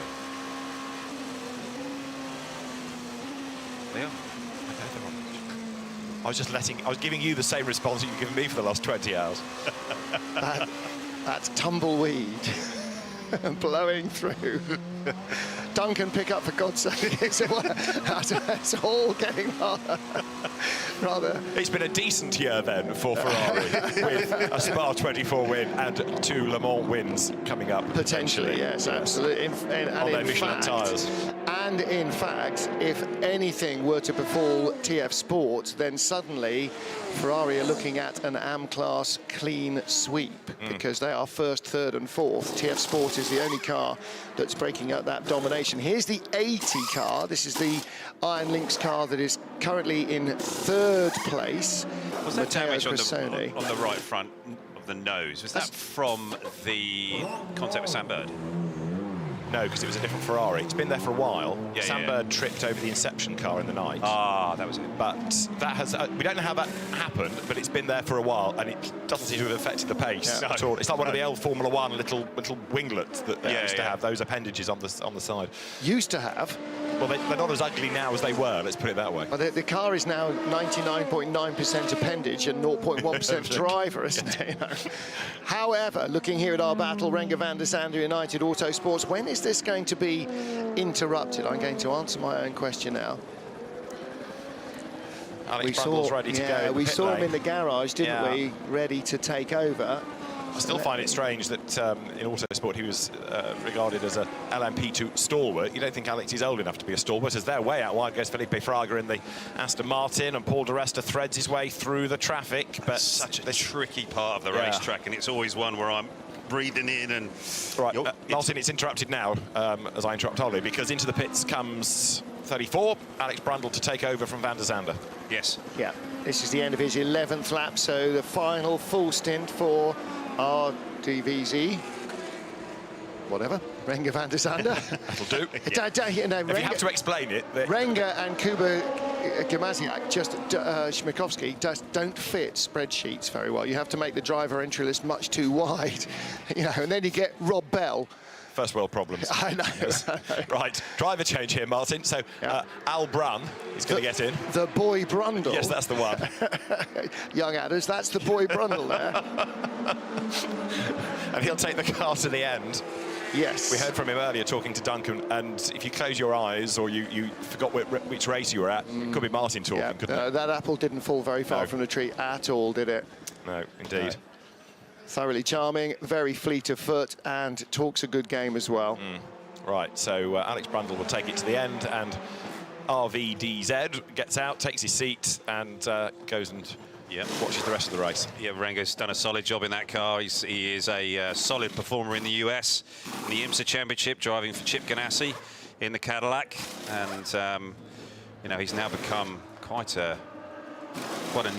They are.
I was giving you the same response that you've given me for the last 20 hours.
That's tumbleweed blowing through. Duncan, pick up, for God's sake. It's all getting rather...
It's been a decent year then for Ferrari, with a Spa 24 win and 2 Le Mans wins coming up.
Potentially, yes, absolutely.
On their Michelin tyres.
And in fact, if anything were to befall TF Sport, then suddenly Ferrari are looking at an AM class clean sweep, because they are first, third and fourth. TF Sport is the only car that's breaking up that domination. Here's the 80 car. This is the Iron Lynx car that is currently in third place.
Was that damage on the right front of the nose? Was that from the contact with Sam Bird?
No, because it was a different Ferrari. It's been there for a while. Sam Bird tripped over the Inception car in the night.
Ah, that was it.
But that has... we don't know how that happened, but it's been there for a while, and it doesn't seem to have affected the pace at all. It's like one of the old Formula One little winglets that they used to have, those appendages on the side.
Used to have.
Well, they're not as ugly now as they were, let's put it that way.
Well, the car is now 99.9% appendage and 0.1% driver, isn't it? You know? However, looking here at our battle, Renger van der Zande, United Autosports, when is this going to be interrupted? I'm going to answer my own question now.
Alex Brundle's ready to go.
We saw him
lane.
in the garage, didn't we? Ready to take over.
I still find it strange that in Autosport he was regarded as a LMP2 stalwart. You don't think Alex is old enough to be a stalwart, as they're way out wide goes Felipe Fraga in the Aston Martin, and Paul di Resta threads his way through the traffic. But
it's such a tricky part of the racetrack, and it's always one where I'm breathing in and...
Right, Martin, it's interrupted now, as I interrupt Ollie, because into the pits comes 34, Alex Brundle to take over from Van der Zande.
Yes.
Yeah, this is the end of his 11th lap, so the final full stint for RDVZ, whatever, Renger van der Zande.
That'll do.
You know,
if you have to explain it.
Renger and Kuba Gamaziak, just Schmikovsky, just don't fit spreadsheets very well. You have to make the driver entry list much too wide, you know, and then you get Rob Bell.
First world problems.
I know.
Yes. Right, driver change here, Martin. So Al Brun is going to get in.
The boy Brundle.
Yes, that's the one.
Young Adders, that's the boy Brundle there.
And he'll take the car to the end.
Yes.
We heard from him earlier talking to Duncan, and if you close your eyes or you forgot which race you were at, it could be Martin talking, couldn't it?
That apple didn't fall very far from the tree at all, did it?
No, indeed.
No. Thoroughly charming, very fleet of foot, and talks a good game as well.
Right, so Alex Brundle will take it to the end, and RVDZ gets out, takes his seat, and goes and watches the rest of the race.
Yeah, Renger's done a solid job in that car. He is a solid performer in the US, in the IMSA Championship, driving for Chip Ganassi in the Cadillac, and you know, he's now become quite a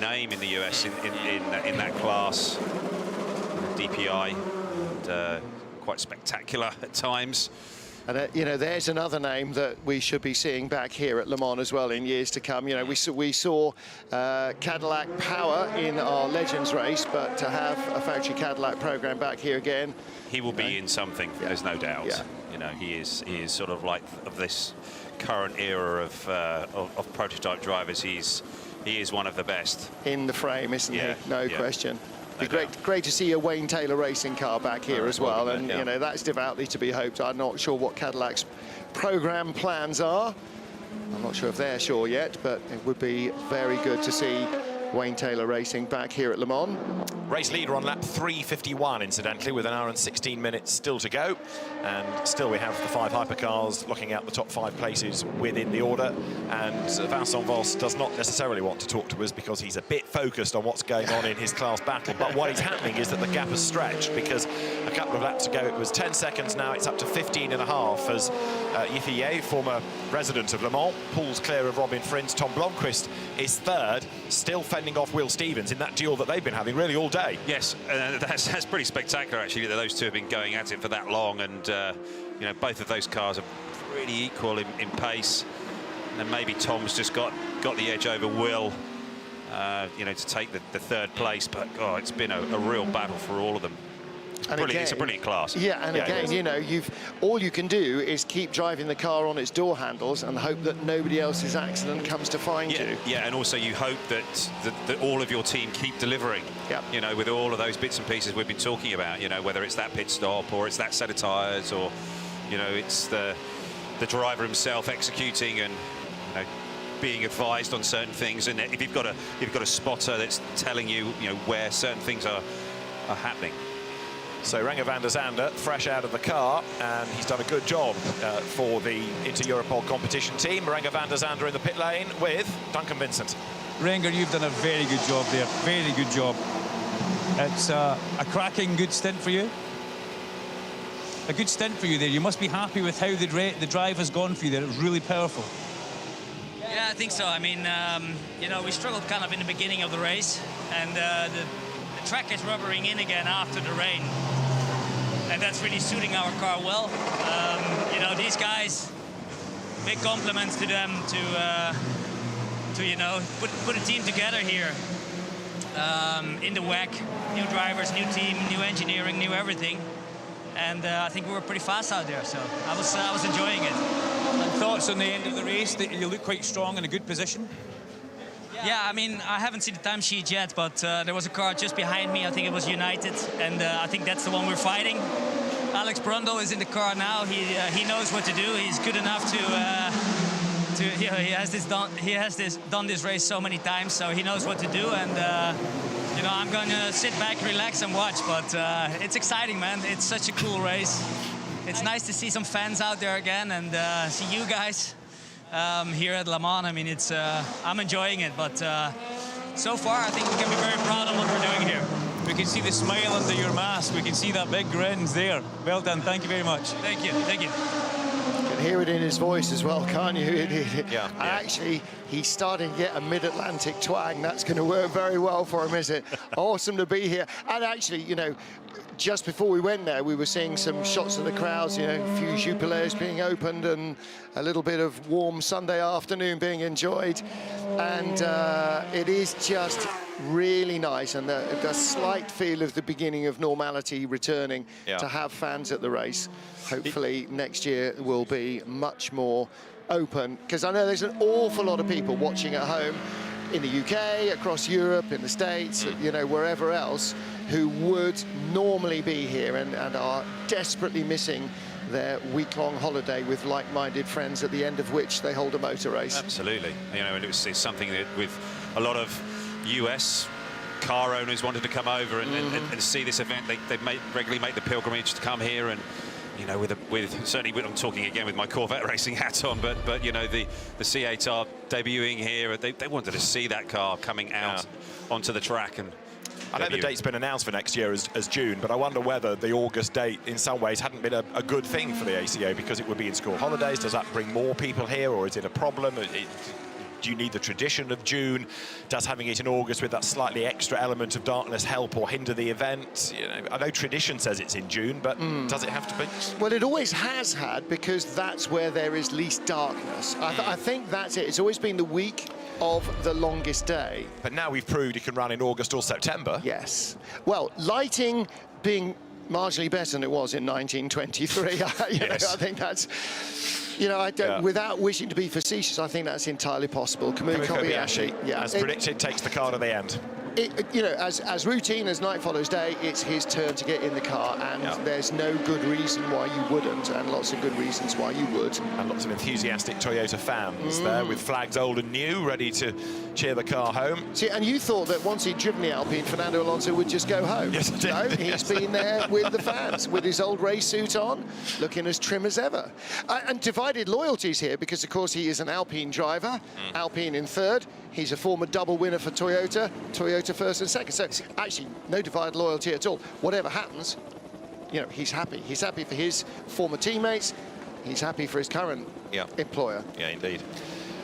name in the US in that class. DPI, and quite spectacular at times.
And you know, there's another name that we should be seeing back here at Le Mans as well in years to come. You know, we saw Cadillac Power in our Legends race, but to have a factory Cadillac program back here again,
he will be in something. There's no doubt.
Yeah.
You know, he is sort of like of this current era of prototype drivers. He is one of the best
in the frame, isn't he? No question. It'd be great to see a Wayne Taylor racing car back here as well, and you know, that's devoutly to be hoped. I'm not sure what Cadillac's program plans are. I'm not sure if they're sure yet, but it would be very good to see Wayne Taylor racing back here at Le Mans.
Race leader on lap 3:51, incidentally, with an hour and 16 minutes still to go. And still we have the 5 hypercars looking at the top 5 places within the order. And Vincent Voss does not necessarily want to talk to us because he's a bit focused on what's going on in his class battle. But what is happening is that the gap has stretched, because a couple of laps ago it was 10 seconds, now it's up to 15.5 as Yiffy, former resident of Le Mans, pulls clear of Robin Frins. Tom Blomqvist is third, still fending off Will Stevens in that duel that they've been having really all day.
Yes, that's pretty spectacular actually, that those two have been going at it for that long, and you know, both of those cars are pretty equal in pace, and maybe Tom's just got the edge over Will, you know, to take the third place, but it's been a real battle for all of them. It's a brilliant class.
Yeah, and again, you know, all you can do is keep driving the car on its door handles and hope that nobody else's accident comes to find you.
Yeah, and also you hope that all of your team keep delivering.
Yeah.
You know, with all of those bits and pieces we've been talking about. You know, whether it's that pit stop or it's that set of tyres, or you know, it's the driver himself executing and you know, being advised on certain things. And if you've got a spotter that's telling you, you know, where certain things are happening.
So Renger van der Zande, fresh out of the car, and he's done a good job for the Inter-Europol competition team. Renger van der Zande in the pit lane with Duncan Vincent.
Renger, you've done a very good job there, very good job. It's a cracking good stint for you. A good stint for you there. You must be happy with how the drive has gone for you there. It was really powerful.
Yeah, I think so. I mean, you know, we struggled kind of in the beginning of the race, and the track is rubbering in again after the rain, and that's really suiting our car well. You know, these guys, big compliments to them to you know, put a team together here in the WEC. New drivers, new team, new engineering, new everything, and I think we were pretty fast out there, so I was enjoying it.
And thoughts on the end of the race? That you look quite strong in a good position.
Yeah, I mean, I haven't seen the timesheet yet, but there was a car just behind me. I think it was United, and I think that's the one we're fighting. Alex Brundle is in the car now. He knows what to do. He's good enough to, you know, he has done this race so many times, so he knows what to do. And you know, I'm gonna sit back, relax, and watch. But it's exciting, man. It's such a cool race. It's nice to see some fans out there again and see you guys here at Le Mans. I mean, it's I'm enjoying it, but so far I think we can be very proud of what we're doing here.
We can see the smile under your mask. We can see that big grin there. Well done. Thank you very much.
Thank you. Thank you.
You can hear it in his voice as well, can't you?
Yeah.
And actually, he's starting to get a mid-Atlantic twang. That's going to work very well for him, is it? Awesome to be here. And actually, you know, just before we went there, we were seeing some shots of the crowds, you know, a few Jupileers being opened and a little bit of warm Sunday afternoon being enjoyed. And it is just really nice, and the slight feel of the beginning of normality returning to have fans at the race. Hopefully next year will be much more open, because I know there's an awful lot of people watching at home in the UK, across Europe, in the States, you know, wherever else, who would normally be here and are desperately missing their week-long holiday with like-minded friends, at the end of which they hold a motor race.
Absolutely. You know, it's something that with a lot of US car owners wanted to come over and see this event. They regularly make the pilgrimage to come here, and you know, certainly I'm talking again with my Corvette racing hat on, but you know, the C8R debuting here, they wanted to see that car coming out onto the track. And
I know the date's been announced for next year as June, but I wonder whether the August date in some ways hadn't been a good thing for the ACO, because it would be in school holidays. Does that bring more people here, or is it a problem? Do you need the tradition of June? Does having it in August with that slightly extra element of darkness help or hinder the event? You know, I know tradition says it's in June, but does it have to be?
Well, it always has had, because that's where there is least darkness. I think that's it. It's always been the week of the longest day.
But now we've proved it can run in August or September.
Yes. Well, lighting being marginally better than it was in 1923. I think that's... You know, I don't, without wishing to be facetious, I think that's entirely possible. Kamui Kobayashi,
as predicted, takes the car to the end.
You know, as routine as night follows day, it's his turn to get in the car, and there's no good reason why you wouldn't, and lots of good reasons why you would.
And lots of enthusiastic Toyota fans there, with flags old and new, ready to cheer the car home.
See, and you thought that once he'd driven the Alpine, Fernando Alonso would just go home.
Yes, I did.
No, he's been there with the fans, with his old race suit on, looking as trim as ever. And divided loyalties here, because of course he is an Alpine driver, Alpine in third. He's a former double winner for Toyota, Toyota first and second. So actually, no divided loyalty at all. Whatever happens, you know, he's happy. He's happy for his former teammates. He's happy for his current employer.
Yeah, indeed.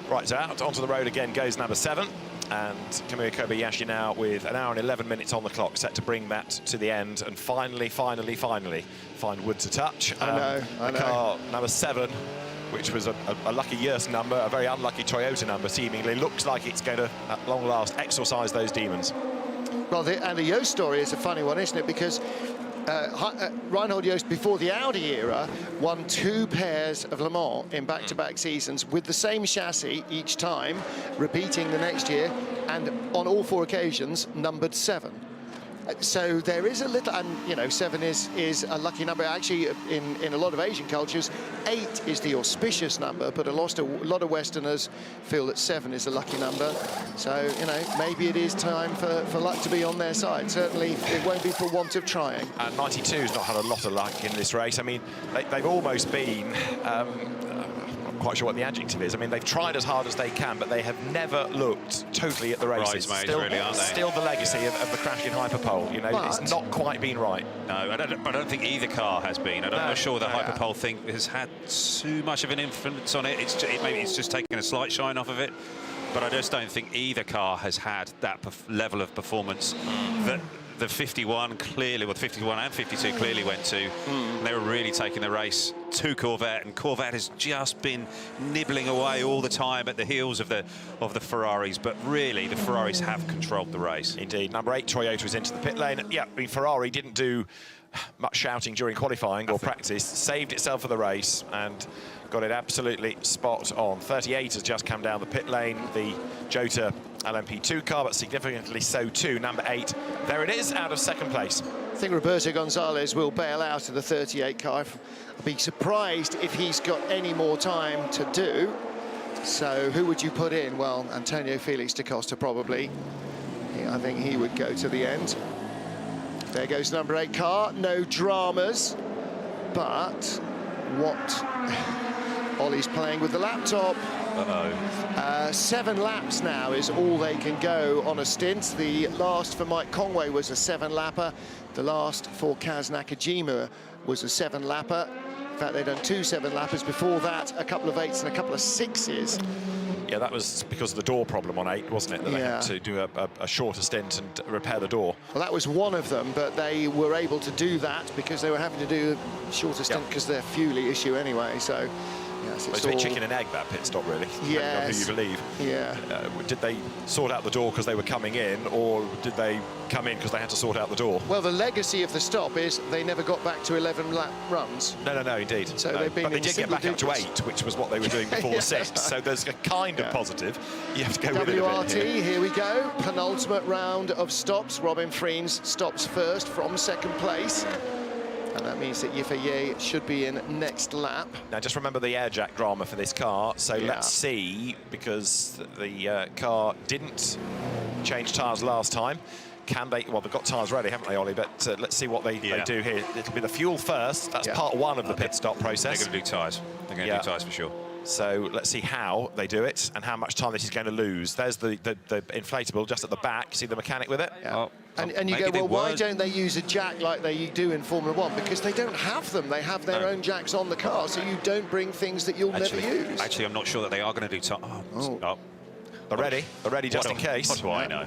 Right, so out onto the road again goes number 7. And Kamui Kobayashi now with 1 hour and 11 minutes on the clock, set to bring that to the end and finally find wood to touch.
I know.
Car number 7, which was a lucky Yerst number, a very unlucky Toyota number, seemingly looks like it's going to, at long last, exorcise those demons.
Well, and the Yost story is a funny one, isn't it? Because Reinhold Yost, before the Audi era, won 2 pairs of Le Mans in back-to-back seasons with the same chassis each time, repeating the next year, and on all 4 occasions, numbered 7. So there is a little, and you know, 7 is a lucky number. Actually, in a lot of Asian cultures, 8 is the auspicious number, but a lot of Westerners feel that 7 is a lucky number. So, you know, maybe it is time for luck to be on their side. Certainly, it won't be for want of trying.
And 92's not had a lot of luck in this race. I mean, they've almost been... quite sure what the adjective is. I mean, they've tried as hard as they can, but they have never looked totally at the races.
Still, really, aren't they?
Still the legacy of the crash in Hyperpole. You know, but it's not quite been right.
No, I don't think either car has been. I'm not sure the Hyperpole thing has had too much of an influence on it. Maybe it's just taken a slight shine off of it. But I just don't think either car has had that level of performance that the 51 clearly, well, 51 and 52 clearly went to. They were really taking the race to Corvette, and Corvette has just been nibbling away all the time at the heels of the Ferraris. But really, the Ferraris have controlled the race.
Indeed. Number 8 Toyota was into the pit lane. Yeah, I mean, Ferrari didn't do much shouting during qualifying or practice, saved itself for the race and got it absolutely spot on. 38 has just come down the pit lane, the Jota LMP2 car, but significantly so too. Number 8, there it is, out of second place.
I think Roberto Gonzalez will bail out of the 38 car. I'd be surprised if he's got any more time to do. So who would you put in? Well, Antonio Felix da Costa probably. I think he would go to the end. There goes number 8 car, no dramas. But what... Ollie's playing with the laptop. 7 laps now is all they can go on a stint. The last for Mike Conway was a 7-lapper. The last for Kaz Nakajima was a 7-lapper. In fact, they'd done 2 7-lappers before that, a couple of 8s and a couple of 6s.
Yeah, that was because of the door problem on 8, wasn't it? That they had to do a shorter stint and repair the door.
Well, that was one of them, but they were able to do that because they were having to do a shorter stint because their fuel issue anyway, so... Yes,
it's a bit chicken and egg, that pit stop, really.
Yes.
On who you believe.
Yeah.
Did they sort out the door because they were coming in, or did they come in because they had to sort out the door?
Well, the legacy of the stop is they never got back to 11 lap runs.
No, indeed.
So they've been
but they
in
did get back up to
digits.
8, which was what they were doing before 6. So there's a kind of positive. You have to go with it a bit
WRT, here we go. Penultimate round of stops. Robin Freens stops first from 2nd place. And that means that Yifei should be in next lap.
Now, just remember the air jack drama for this car. So let's see, because the car didn't change tyres last time. Can they? Well, they've got tyres ready, haven't they, Ollie? But let's see what they do here. It'll be the fuel first. That's part 1 of the pit stop process.
They're going to do tyres. They're going to do tyres for sure.
So let's see how they do it and how much time this is going to lose. There's the inflatable just at the back. See the mechanic with it?
Yeah. And you go, well, why don't they use a jack like they do in Formula 1? Because they don't have them. They have their own jacks on the car, so you don't bring things that you'll never use.
Actually, I'm not sure that they are going to do
They're ready. They're ready just in case.
What do I know?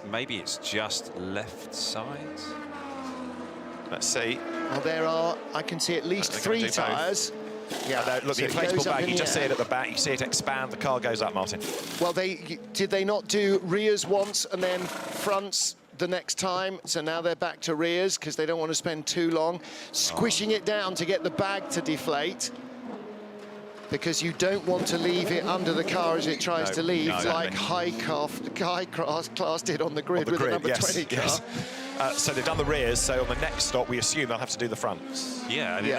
Maybe it's just left side.
Let's see.
Well, there are, I can see at least 3 tyres.
Yeah, look, the inflatable bag, you just see it at the back, you see it expand, the car goes up, Martin.
Well, did they not do rears once and then fronts the next time? So now they're back to rears because they don't want to spend too long squishing it down to get the bag to deflate. Because you don't want to leave it under the car as it tries to leave, like high class did on the grid with the number 20 car.
Yes. So they've done the rears, so on the next stop, we assume they'll have to do the fronts.
Yeah, I mean,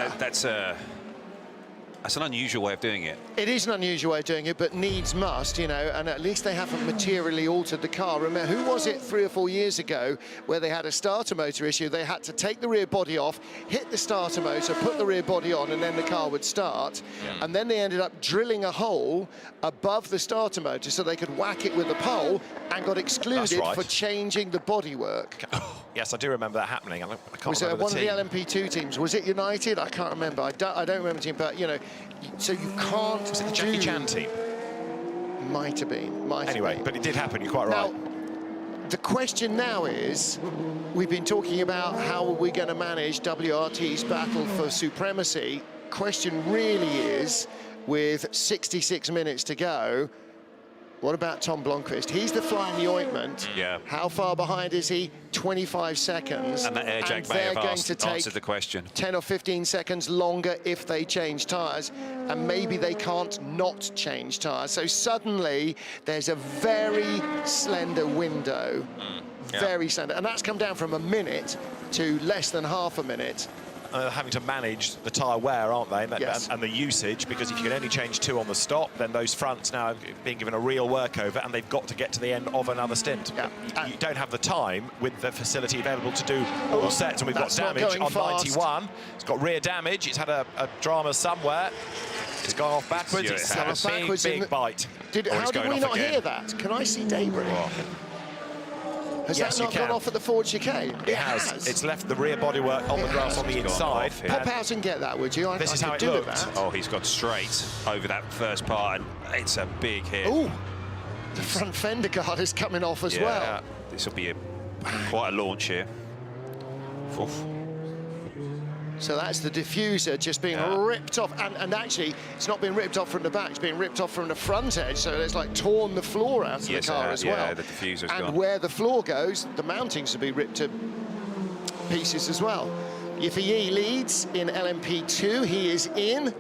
that's an unusual way of doing it.
It is an unusual way of doing it, but needs must, you know, and at least they haven't materially altered the car. Remember, who was it 3 or 4 years ago where they had a starter motor issue? They had to take the rear body off, hit the starter motor, put the rear body on, and then the car would start. And then they ended up drilling a hole above the starter motor so they could whack it with a pole and got excluded for changing the bodywork.
Yes, I do remember that happening. I can't
was it
remember
one
the
of the LMP2 teams? Was it United? I can't remember. I don't remember the team, but, you know, so you can't.
Was it the Jackie Chan team?
Might have been.
Anyway, but it did happen, you're quite right.
The question now is, we've been talking about how are we going to manage WRT's battle for supremacy. Question really is, with 66 minutes to go, what about Tom Blomqvist? He's the fly in the ointment.
Yeah.
How far behind is he? 25 seconds.
And that air jack may have answered the question.
10 or 15 seconds longer if they change tyres, and maybe they can't not change tyres. So suddenly there's a very slender window, very slender, and that's come down from a minute to less than half a minute.
Having to manage the tyre wear, aren't they? And the usage, because if you can only change 2 on the stop, then those fronts now are being given a real workover, and they've got to get to the end of another stint. You don't have the time with the facility available to do all sets, and we've got damage on 91. It's got rear damage. It's had a drama somewhere. It's gone off backwards. It's had a big bite.
How did we not hear that? Can I see debris? Has that not gone off at the forward chicane?
It has. It's left the rear bodywork on the grass on the inside.
Pop out and get that, would you?
This is how it looked.
Oh, he's gone straight over that first part, and it's a big hit.
Oh, the front fender guard is coming off as well.
This will be quite a launch here. Oof.
So that's the diffuser just being ripped off, and actually it's not being ripped off from the back, it's being ripped off from the front edge, so it's like torn the floor out of the car as well.
Yeah, the diffuser's
and
gone.
Where the floor goes, the mountings will be ripped to pieces as well. Yifei leads in LMP2, he is in.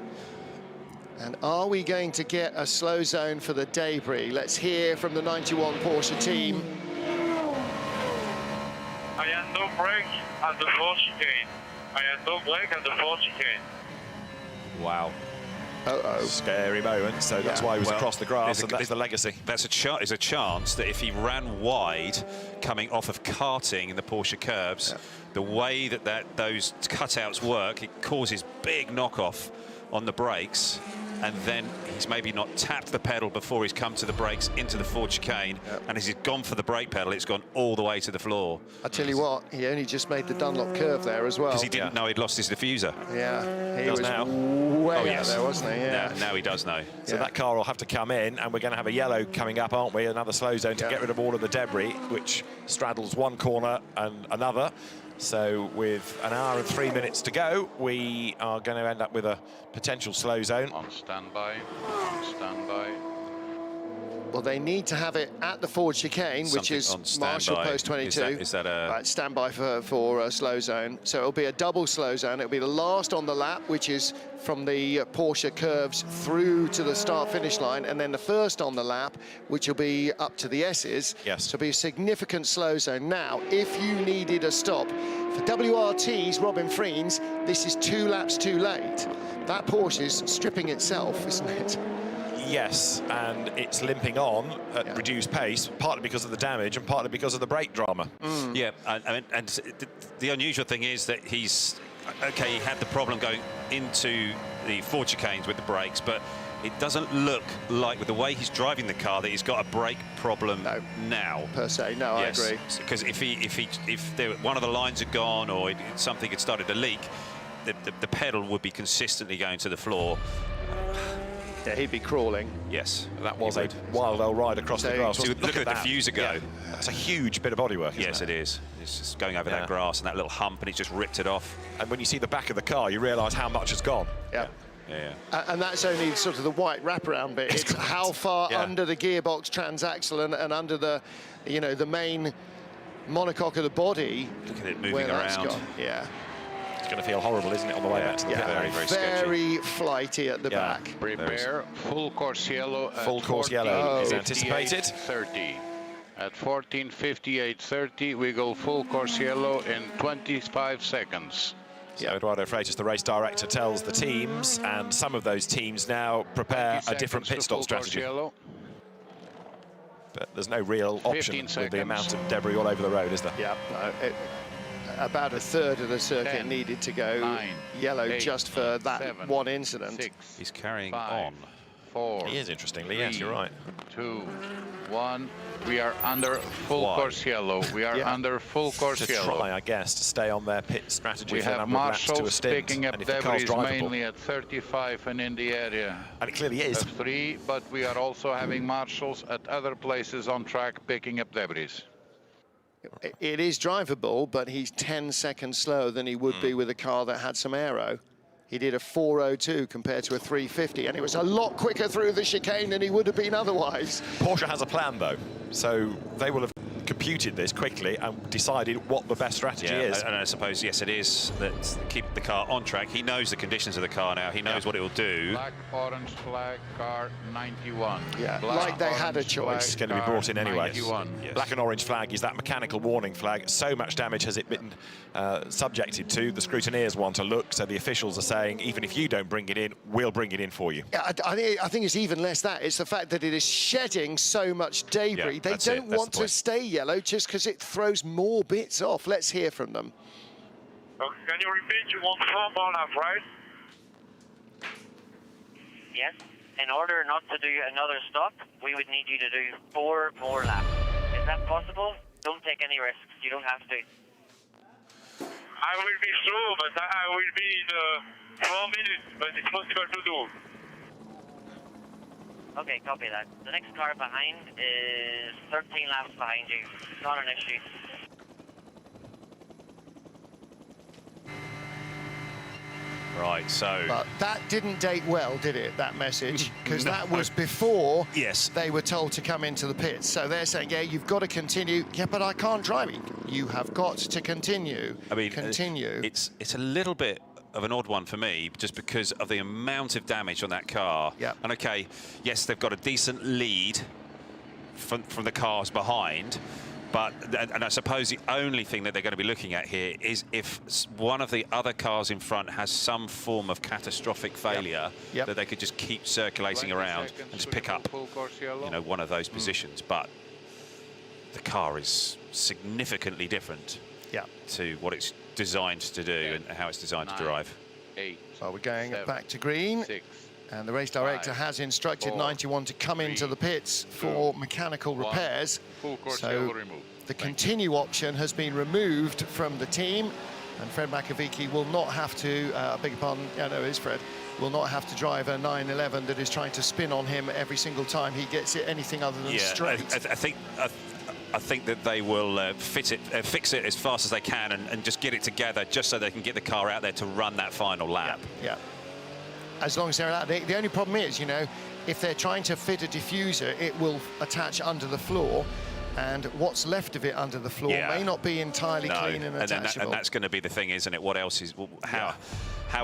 And are we going to get a slow zone for the debris? Let's hear from the 91 Porsche team.
I am no brake at the 4 chicane. I am no brake at the 4 chicane.
Wow.
Scary moment, so that's why he was across the grass, and that's the legacy.
There's a chance that if he ran wide coming off of karting in the Porsche curbs, the way that those cutouts work, it causes big knockoff on the brakes, and then he's maybe not tapped the pedal before he's come to the brakes into the Ford chicane, and as he's gone for the brake pedal, it's gone all the way to the floor.
I tell you what, he only just made the Dunlop curve there as well.
Because he didn't know he'd lost his diffuser.
Yeah, he
Does
was
now.
way out there, wasn't he? Yeah.
Now he does know.
So that car will have to come in, and we're going to have a yellow coming up, aren't we? Another slow zone to get rid of all of the debris, which straddles one corner and another. So with an hour and 3 minutes to go, we are going to end up with a potential slow zone.
On standby, on standby.
Well, they need to have it at the Ford chicane, which is Marshall Post 22.
Is that a...
Right, standby for a slow zone. So it'll be a double slow zone. It'll be the last on the lap, which is from the Porsche curves through to the start-finish line, and then the first on the lap, which will be up to the S's.
Yes.
So it'll be a significant slow zone. Now, if you needed a stop, for WRT's Robin Freens, this is 2 laps too late. That Porsche's stripping itself, isn't it?
Yes, and it's limping on at reduced pace, partly because of the damage and partly because of the brake drama.
Yeah, and the unusual thing is that he's... OK, he had the problem going into the Ford chicanes with the brakes, but it doesn't look like, with the way he's driving the car, that he's got a brake problem now.
Per se, no,
yes,
I agree.
Because if one of the lines had gone or something had started to leak, the pedal would be consistently going to the floor.
Yeah, he'd be crawling.
Yes.
That was a wild old ride across the grass.
Look at the diffuser go.
Yeah. That's a huge bit of bodywork, isn't
Yes,
it?
it is. It's just going over that grass and that little hump, and it's just ripped it off.
And when you see the back of the car, you realise how much has gone.
Yeah.
Yeah.
And that's only sort of the white wraparound bit. It's how far under the gearbox transaxle and under the, the main monocoque of the body.
Look at it moving
where that's
around.
gone. Yeah.
It's going to feel horrible, isn't it, on the way back to the pit?
Very, very sketchy.
Very flighty at the back.
Prepare full course yellow.
Full course yellow is anticipated.
30. At 14:58:30, we go full course yellow in 25 seconds.
So Eduardo Freitas, the race director, tells the teams, and some of those teams now prepare a different pit stop strategy. But there's no real option with the amount of debris all over the road, is there?
Yeah, no, about a third of the circuit needed to go yellow just for that one incident.
He's carrying on.
4.
He is, interestingly, yes, you're right.
2, 1. We are under full course yellow. We are under full course
to
yellow.
try, I guess, to stay on their pit strategy
We
for a
have
number of laps to a
marshals
stint.
picking up
And if the car's
debris
drivable,
mainly at 35 and in the area.
And it clearly is.
Of 3, but we are also having marshals at other places on track picking up debris.
It is drivable, but he's 10 seconds slower than he would be with a car that had some aero. He did a 402 compared to a 350, and it was a lot quicker through the chicane than he would have been otherwise.
Porsche has a plan, though, so they will have computed this quickly and decided what the best strategy is.
And I suppose, yes, it is that keep the car on track. He knows the conditions of the car now. He knows what it will do.
Black, orange flag, car 91.
Yeah,
Black,
like they had a
orange
choice.
It's going to be brought in anyway.
91.
Yes.
Black and orange flag is that mechanical warning flag. So much damage has it been subjected to. The scrutineers want to look, so the officials are saying, even if you don't bring it in, we'll bring it in for you.
Yeah, I think it's even less that. It's the fact that it is shedding so much debris.
Yeah,
they don't want to stay yellow just because it throws more bits off. Let's hear from them.
Okay, can you repeat? You want 4 more laps, right? Yes. In order not to do another stop, we would need you to do 4 more laps. Is that possible? Don't take any risks. You don't have to. I will be slow, but I will be in 4 minutes, but it's possible to do. Okay, copy that. The next car behind is 13 laps behind you. Not an issue.
Right, so...
But that didn't date well, did it, that message? Because that was before they were told to come into the pits. So they're saying, yeah, you've got to continue. Yeah, but I can't drive it. You have got to continue.
I mean,
continue.
It's a little bit of an odd one for me, just because of the amount of damage on that car.
Yeah.
And okay, yes, they've got a decent lead from the cars behind, But, and I suppose the only thing that they're going to be looking at here is if one of the other cars in front has some form of catastrophic failure, that they could just keep circulating around and just pick up, you know, one of those positions. But the car is significantly different to what it's designed to do and how it's designed to drive.
So we're going back to green. And the race director has instructed 91 to come into the pits for mechanical repairs. So the continue option has been removed from the team, and Fred Makovici will not have to, I beg your pardon, yeah, no, it is Fred, will not have to drive a 911 that is trying to spin on him every single time he gets it anything other than straight.
I think that they will fix it as fast as they can and just get it together just so they can get the car out there to run that final lap.
Yeah. As long as they're out. The only problem is, you know, if they're trying to fit a diffuser, it will attach under the floor, and what's left of it under the floor may not be entirely clean and attachable.
And that's going to be the thing, isn't it? What else is, how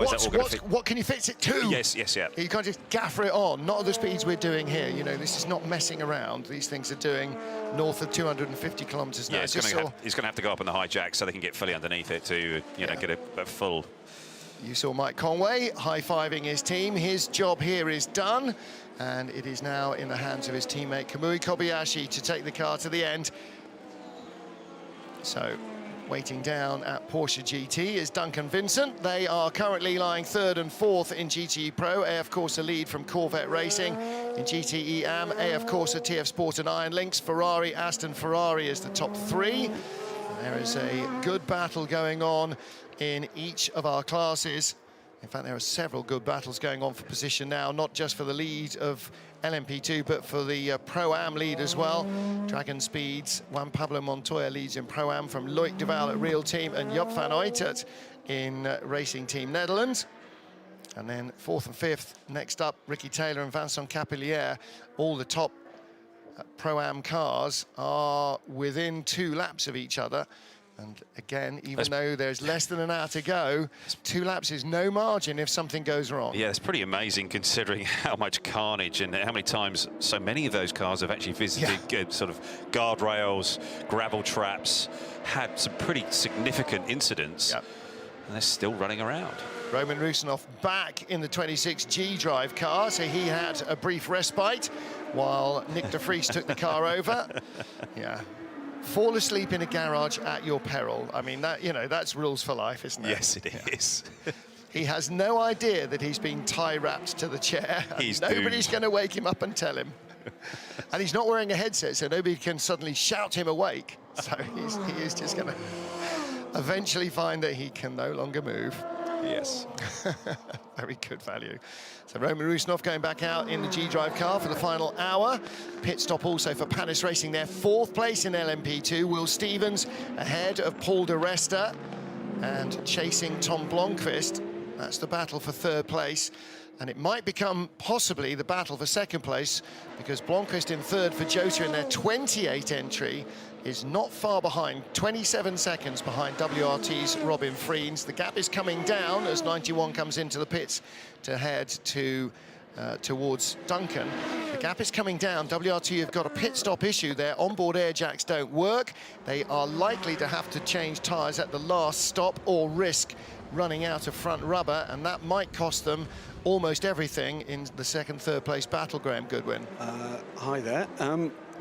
is that all going to fit?
What can you fix it to?
Yes, yeah.
You can't just gaffer it on, not at the speeds we're doing here. You know, this is not messing around. These things are doing north of 250 kilometres an hour.
He's going to have to go up on the hijack so they can get fully underneath it to, you know, get a full...
You saw Mike Conway high-fiving his team. His job here is done, and it is now in the hands of his teammate Kamui Kobayashi to take the car to the end. So, waiting down at Porsche GT is Duncan Vincent. They are currently lying 3rd and 4th in GTE Pro. AF Corsa lead from Corvette Racing. In GTE AM, AF Corsa, TF Sport and Iron Lynx. Ferrari, Aston Ferrari is the top 3. And there is a good battle going on in each of our classes. In fact, there are several good battles going on for position now, not just for the lead of LMP2, but for the Pro-Am lead as well. Dragon Speeds, Juan Pablo Montoya leads in Pro-Am from Loic Duval at Real Team and Job van Uitert in Racing Team Netherlands. And then 4th and 5th, next up, Ricky Taylor and Vincent Capilliere. All the top Pro-Am cars are within 2 laps of each other. And again, even though there's less than an hour to go, 2 laps is no margin if something goes wrong.
Yeah, it's pretty amazing considering how much carnage and how many times so many of those cars have actually visited sort of guardrails, gravel traps, had some pretty significant incidents, and they're still running around.
Roman Rusinov back in the 26G drive car, so he had a brief respite while Nick de Vries took the car over. Fall asleep in a garage at your peril. I mean, that, you know, that's rules for life, isn't it?
Yes, it is.
He has no idea that he's been tie-wrapped to the chair. Nobody's going to wake him up and tell him. And he's not wearing a headset, so nobody can suddenly shout him awake. So he is just going to eventually find that he can no longer move.
Yes.
Very good value. So Roman Rusinov going back out in the G-Drive car for the final hour. Pit stop also for Panis Racing there. 4th place in LMP2. Will Stevens ahead of Paul de Resta and chasing Tom Blomqvist. That's the battle for 3rd place. And it might become possibly the battle for 2nd place because Blomqvist in 3rd for Jota in their 28 entry is not far behind, 27 seconds behind WRT's Robin Freens. The gap is coming down as 91 comes into the pits to head to towards Duncan. The gap is coming down. WRT have got a pit stop issue. Their onboard air jacks don't work. They are likely to have to change tyres at the last stop or risk running out of front rubber, and that might cost them almost everything in the 2nd, 3rd place battle, Graham Goodwin.
Hi there.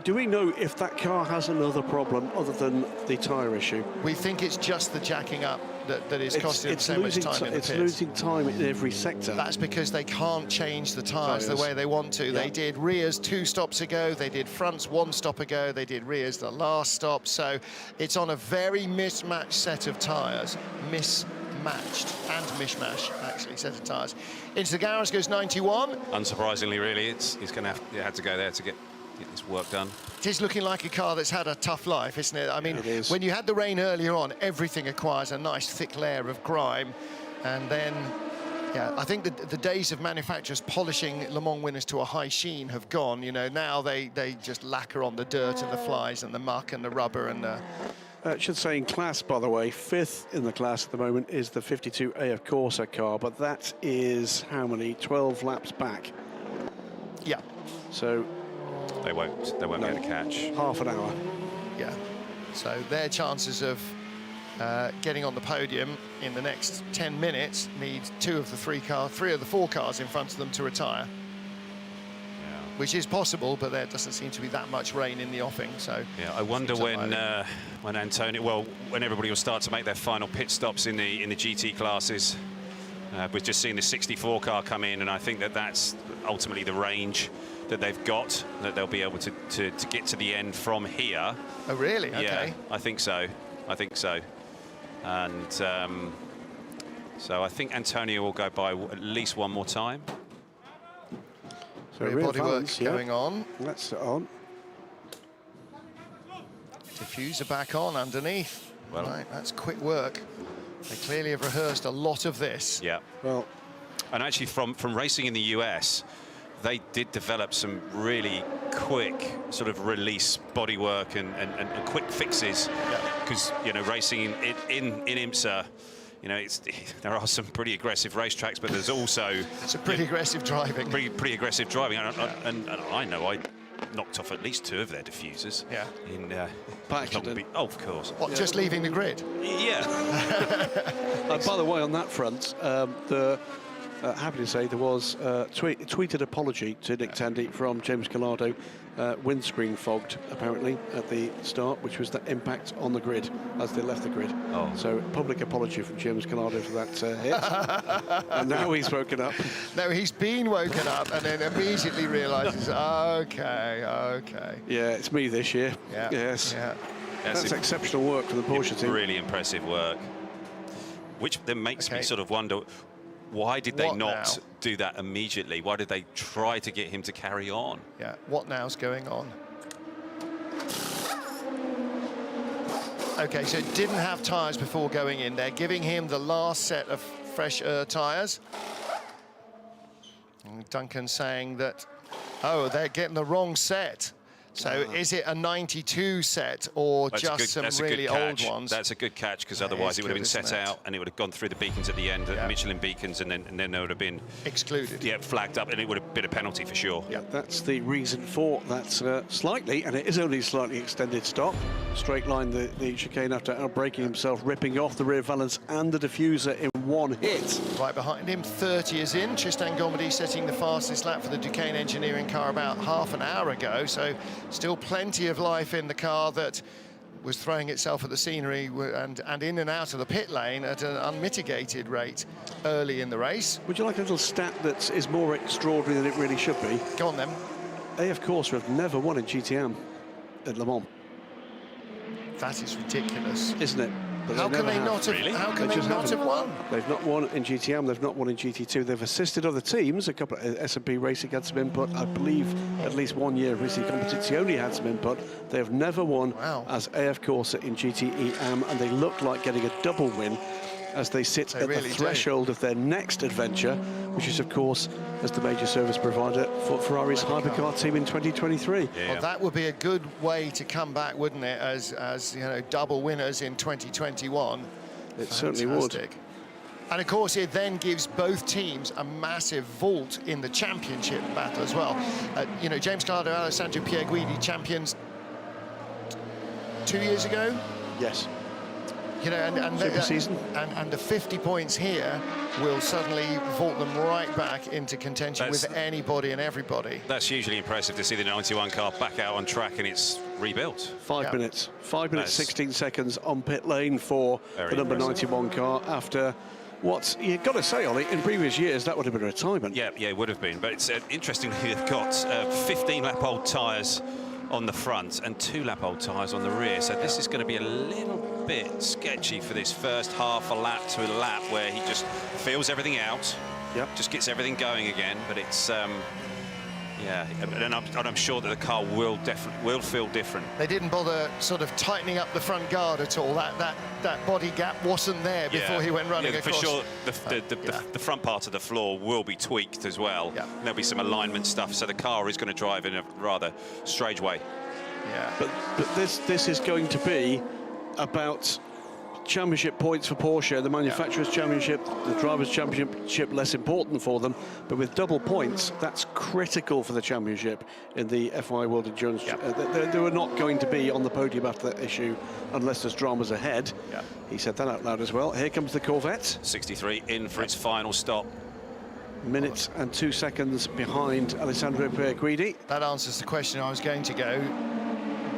Do we know if that car has another problem other than the tyre issue?
We think it's just the jacking up that is costing them so much time in the pits.
It's losing time in every sector.
That's because they can't change the tyres the way they want to. They did rears 2 stops ago, they did fronts 1 stop ago, they did rears the last stop, so it's on a very mismatched set of tyres. Mismatched and mishmash, actually, set of tyres. Into the garage goes 91.
Unsurprisingly, really, he's going to have to go there to get this work done.
It is looking like a car that's had a tough life, isn't it? I mean, when you had the rain earlier on, everything acquires a nice thick layer of grime. And then, I think the days of manufacturers polishing Le Mans winners to a high sheen have gone. You know, now they just lacquer on the dirt and the flies and the muck and the rubber and the...
I should say in class, by the way, 5th in the class at the moment is the 52 AF Corsa car, but that is how many? 12 laps back.
Yeah.
So...
They won't be able to catch.
Half an hour.
Yeah. So their chances of getting on the podium in the next 10 minutes need three of the four cars in front of them to retire. Which is possible, but there doesn't seem to be that much rain in the offing. So
yeah, I wonder when Antonio, well, when everybody will start to make their final pit stops in the GT classes. We've just seen the 64 car come in, and I think that's ultimately the range that they've got, that they'll be able to get to the end from here.
Oh, really? Okay.
Yeah, I think so. I think so. And so I think Antonio will go by at least one more time.
So rear bodywork going on.
That's on.
Diffuser back on underneath.
Well,
right, that's quick work. They clearly have rehearsed a lot of this.
Yeah.
Well,
and actually from racing in the US, they did develop some really quick sort of release bodywork and quick fixes. Because racing in IMSA, there are some pretty aggressive racetracks, but there's also
some pretty aggressive driving.
Pretty aggressive driving, and I know I knocked off at least 2 of their diffusers.
Yeah.
By accident. Oh, of course.
What? Yeah. Just leaving the grid?
Yeah.
By the way, on that front, happy to say there was a tweeted apology to Nick Tandy from James Calado. Windscreen fogged, apparently, at the start, which was the impact on the grid as they left the grid.
Oh.
So, public apology from James Calado for that hit. And now he's woken up.
No, he's been woken up and then immediately realises, okay.
Yeah, it's me this year.
Yeah.
Yes.
Yeah.
That's exceptional work from the Porsche team.
Really impressive work. Which then makes me sort of wonder, why did they not do that immediately? Why did they try to get him to carry on?
Yeah, what now's going on? Okay, so didn't have tyres before going in. They're giving him the last set of fresh tyres. And Duncan saying that, oh, they're getting the wrong set. So is it a 92 set or just some really old ones?
That's a good catch, because otherwise it would have been set out and it would have gone through the beacons at the end, the Michelin beacons, and then they would have been
excluded.
Yeah, flagged up, and it would have been a penalty for sure.
Yeah, that's the reason for that slightly, and it is only slightly extended stop. Straight line the chicane after outbraking himself, ripping off the rear valance and the diffuser in one hit.
Right behind him, 30 is in. Tristan Gomedy setting the fastest lap for the Duqueine engineering car about half an hour ago, so still plenty of life in the car that was throwing itself at the scenery and in and out of the pit lane at an unmitigated rate early in the race.
Would you like a little stat that is more extraordinary than it really should be?
Go on then.
AF Corsa have never won in GTM at Le Mans.
That is ridiculous.
Isn't it? But
how can they not have, how can they not have won?
They've not won in GTM, they've not won in GT2. They've assisted other teams. A couple of S&P Racing had some input. I believe at least 1 year Racing Competizione had some input. They have never won as AF Corsa in GTE-AM, and they look like getting a double win as they sit at the threshold of their next adventure, which is, of course, as the major service provider for Ferrari's hypercar team in 2023.
Well, that would be a good way to come back, wouldn't it, as double winners in 2021.
It certainly would.
And of course, it then gives both teams a massive vault in the championship battle as well. James Calado, Alessandro Pierguidi, champions 2 years ago.
Yes.
And the 50 points here will suddenly vault them right back into contention with anybody and everybody.
That's hugely impressive to see the 91 car back out on track and it's rebuilt.
5 minutes. 5 minutes, 16 seconds on pit lane for the number 91 car after what you've got to say, Ollie, in previous years that would have been a retirement.
Yeah, it would have been. But it's interestingly, they've got 15 lap old tyres on the front and 2 lap old tyres on the rear, so this is going to be a little bit sketchy for this first half a lap to a lap where he just feels everything out, just gets everything going again. But it's and I'm sure that the car will feel different.
They didn't bother sort of tightening up the front guard at all. That body gap wasn't there before he went running across.
For sure, the front part of the floor will be tweaked as well. There'll be some alignment stuff, so the car is going to drive in a rather strange way.
Yeah.
But this is going to be about championship points for Porsche, the manufacturers' championship, the drivers' championship less important for them, but with double points, that's critical for the championship in the FIA World Endurance. They were not going to be on the podium after that issue unless there's dramas ahead. He said that out loud as well. Here comes the Corvette.
63 in for its final stop.
Minute and 2 seconds behind Alessandro Pierguidi.
That answers the question I was going to go.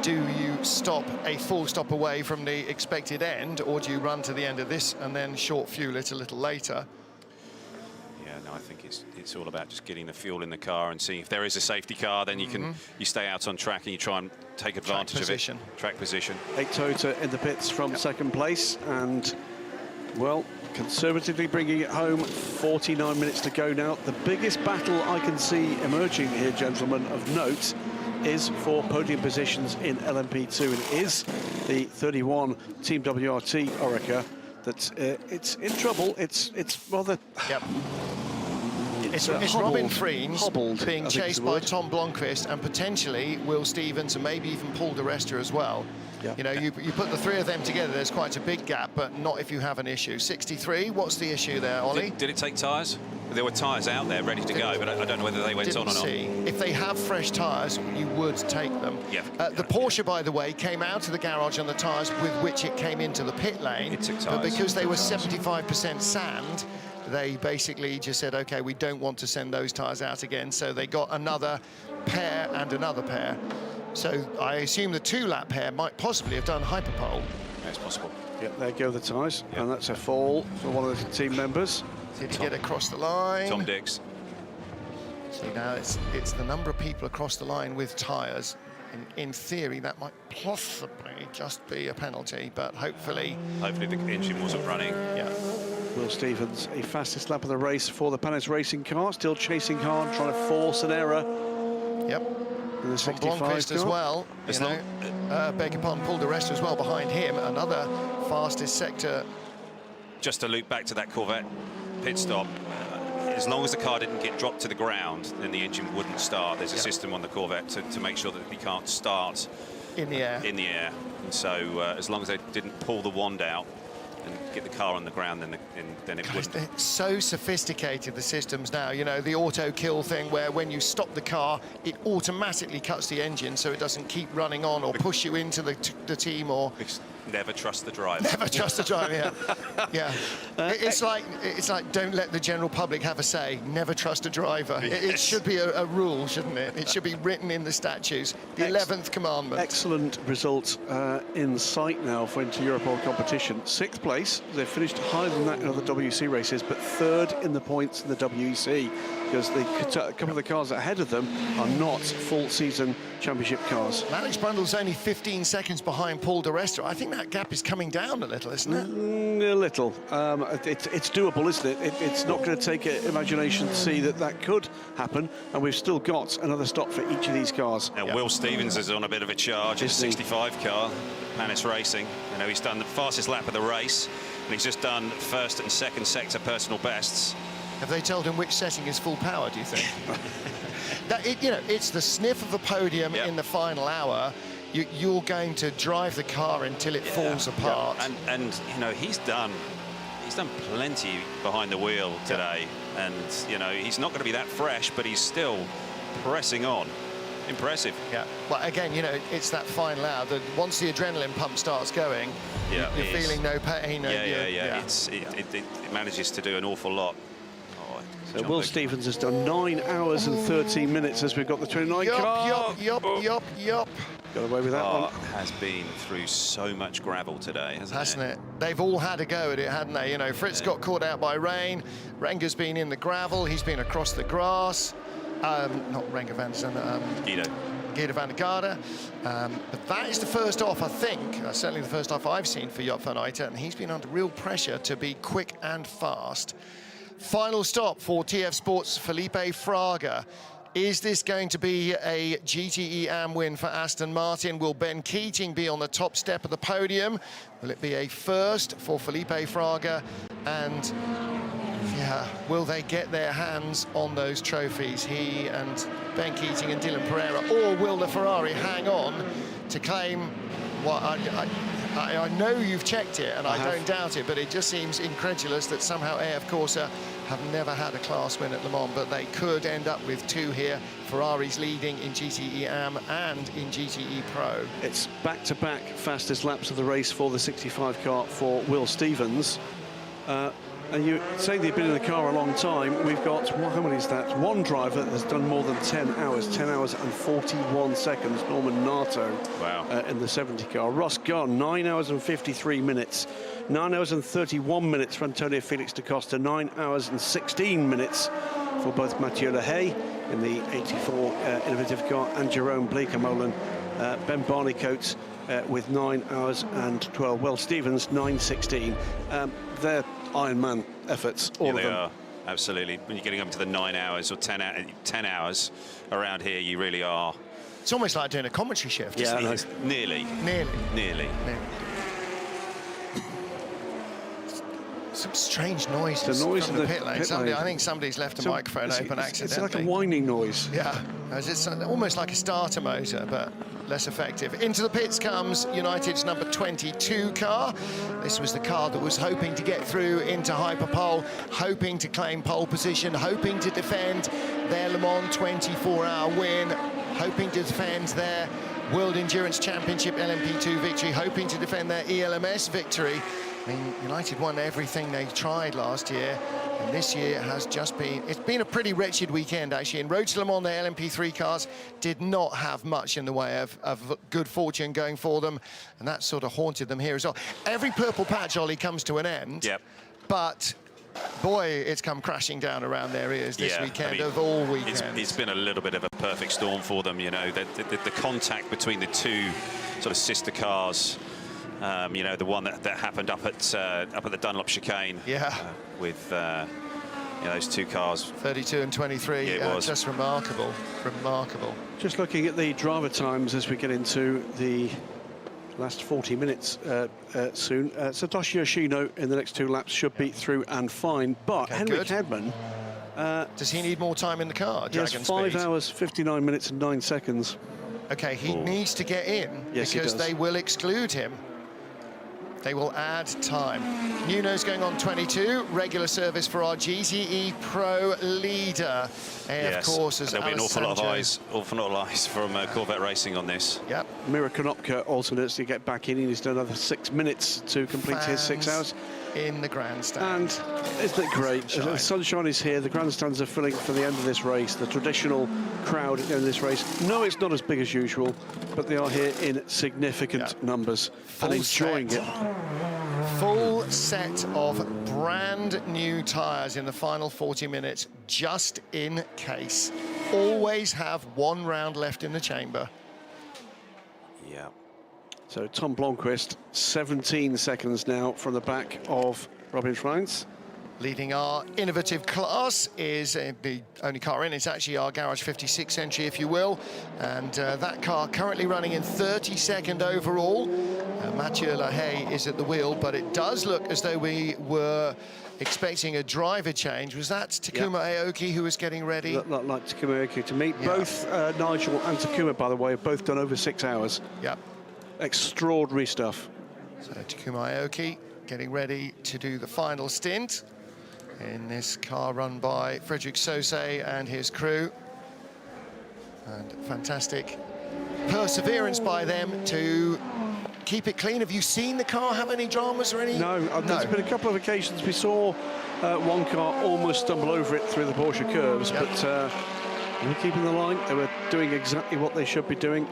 Do you stop a full stop away from the expected end, or do you run to the end of this and then short fuel it a little later?
Yeah, no, I think it's all about just getting the fuel in the car and seeing if there is a safety car, then you stay out on track and you try and take advantage of it. Track position.
8 Toyota in the pits from second place, and well, conservatively bringing it home. 49 minutes to go now. The biggest battle I can see emerging here, gentlemen, of note, is for podium positions in LMP2, and it is the 31 Team WRT Orica that it's in trouble. It's rather...
It's Robin Freins being chased by Tom Blomqvist and potentially Will Stevens and maybe even Paul di Resta as well. You know, you put the three of them together, there's quite a big gap, but not if you have an issue. 63, what's the issue there, Ollie?
Did it take tyres? There were tyres out there ready to go, but I don't know whether they went on or not.
If they have fresh tyres, you would take them. The Porsche, by the way, came out of the garage on the tyres with which it came into the pit lane. But because they were 75% sand, they basically just said, OK, we don't want to send those tyres out again. So they got another pair and another pair. So I assume the 2-lap pair might possibly have done hyperpole.
It's possible.
There go the tyres, and that's a fall for one of the team members.
Did he get across the line?
Tom Dix.
See, now it's the number of people across the line with tyres. In theory, that might possibly just be a penalty, but hopefully...
Hopefully the engine wasn't running.
Will Stevens, a fastest lap of the race for the Panis Racing car, still chasing hard, trying to force an error. In the 65
Blomqvist as well. Beg your pardon, Paul di Resta as well behind him. Another fastest sector.
Just to loop back to that Corvette pit stop, as long as the car didn't get dropped to the ground, then the engine wouldn't start. There's a system on the Corvette to make sure that it can't start
in the air.
And so as long as they didn't pull the wand out and get the car on the ground, then it wouldn't.
They're so sophisticated, the systems now. You know, the auto kill thing where when you stop the car, it automatically cuts the engine so it doesn't keep running on or push you into the team or...
Never trust the driver.
Never trust the driver, it's like don't let the general public have a say. Never trust a driver. It should be a rule, shouldn't it? It should be written in the statutes. The 11th commandment.
Excellent results in sight now for Inter-Europol competition. 6th place. They've finished higher than that in other WEC races, but 3rd in the points in the WEC, because a couple of the cars ahead of them are not full season championship cars.
Alex Brundle's only 15 seconds behind Paul di Resta. I think that gap is coming down a little, isn't it?
A little. It's doable, isn't it? It's not going to take imagination to see that could happen, and we've still got another stop for each of these cars.
Now, Will Stevens is on a bit of a charge in a 65 car, Panis Racing. You know, he's done the fastest lap of the race, and he's just done 1st and 2nd sector personal bests.
Have they told him which setting is full power, do you think? It's the sniff of the podium in the final hour. You're going to drive the car until it falls apart.
And you know, he's done plenty behind the wheel today. And, you know, he's not going to be that fresh, but he's still pressing on. Impressive.
Well, again, you know, it's that final hour that once the adrenaline pump starts going, you're feeling no pain.
It manages to do an awful lot.
So Will Stevens has done 9 hours and 13 minutes as we've got the 29 car.
Yup.
Got away with that one.
Has been through so much gravel today, hasn't it?
They've all had a go at it, hadn't they? You know, Fritz got caught out by rain. Renger's been in the gravel. He's been across the grass. Not Renger van der Zandt, Guido van der Garde. But that is the first off, I think. Certainly the first off I've seen for Joop van Uitert, and he's been under real pressure to be quick and fast. Final stop for TF Sports' Felipe Fraga. Is this going to be a GTE Am win for Aston Martin? Will Ben Keating be on the top step of the podium? Will it be a first for Felipe Fraga? And will they get their hands on those trophies, he and Ben Keating and Dylan Pereira? Or will the Ferrari hang on to claim what I know you've checked it, and I don't doubt it, but it just seems incredulous that somehow AF Corsa have never had a class win at Le Mans, but they could end up with 2 here. Ferrari's leading in GTE AM and in GTE Pro.
It's back-to-back fastest laps of the race for the 65 car for Will Stevens. And you say they've been in the car a long time. We've got, well, how many is that? One driver that has done more than 10 hours and 41 seconds, Norman Nato.
Wow.
In the 70 car. Ross Gunn, 9 hours and 53 minutes. 9 hours and 31 minutes for Antonio Felix da Costa. 9 hours and 16 minutes for both Mathieu Lahaye in the 84 innovative car and Jerome Bleekemolen. Ben Barneycoat with 9 hours and 12. Well, Stevens, 9:16. They're Ironman efforts, all of them.
Are. Absolutely. When you're getting up to the 9 hours or 10 hours around here, you really are.
It's almost like doing a commentary shift.
Yeah,
isn't it?
Nearly.
Some strange noises from the pit lane. I think somebody's left a microphone open accidentally.
It's like a whining noise.
Yeah, it's almost like a starter motor, but less effective. Into the pits comes United's number 22 car. This was the car that was hoping to get through into Hyperpole, hoping to claim pole position, hoping to defend their Le Mans 24-hour win, hoping to defend their World Endurance Championship LMP2 victory, hoping to defend their ELMS victory. I mean, United won everything they tried last year, and this year has just been, it's been a pretty wretched weekend, actually. In Road to Le Mans, the LMP3 cars did not have much in the way of good fortune going for them, and that sort of haunted them here as well. Every purple patch, Ollie, comes to an end, but boy, it's come crashing down around their ears this weekend, of all weekends.
It's been a little bit of a perfect storm for them, you know, the contact between the two sort of sister cars. You know, the one that happened up at the Dunlop chicane. With you know, those two cars.
32 and 23.
It was
just remarkable.
Just looking at the driver times as we get into the last 40 minutes soon. Satoshi Yoshino in the next 2 laps should be through and fine, but Henrik Hedman.
Does he need more time in the car?
He has 5 hours, 59 minutes and 9 seconds.
Okay, he needs to get in because they will exclude him. They will add time. Nuno's going on 22, regular service for our GTE Pro leader. AF Corsa's
there'll be an awful lot of eyes from Corvette Racing on this.
Yep.
Mira Konopka alternates to get back in. He's done another 6 minutes to complete his 6 hours.
In the grandstand.
And isn't it great? The sunshine is here. The grandstands are filling for the end of this race. The traditional crowd at the end of this race. No, it's not as big as usual, but they are here in significant numbers and enjoying it.
Full set of brand new tyres in the final 40 minutes, just in case. Always have 1 round left in the chamber.
Yeah.
So Tom Blomqvist, 17 seconds now from the back of Robin Schreins.
Leading our innovative class is the only car in. It's actually our Garage 56 entry, if you will. And that car currently running in 32nd overall. Mathieu Lahaye is at the wheel, but it does look as though we were expecting a driver change. Was that Takuma Aoki who was getting ready?
Looked like Takuma Aoki to me. Both Nigel and Takuma, by the way, have both done over 6 hours.
Yep.
Extraordinary stuff.
So Takuma Aoki getting ready to do the final stint in this car run by Frederic Sausset and his crew. And fantastic perseverance by them to keep it clean. Have you seen the car have any dramas or any?
No, there's been a couple of occasions we saw one car almost stumble over it through the Porsche curves, but they were keeping the line. They were doing exactly what they should be doing.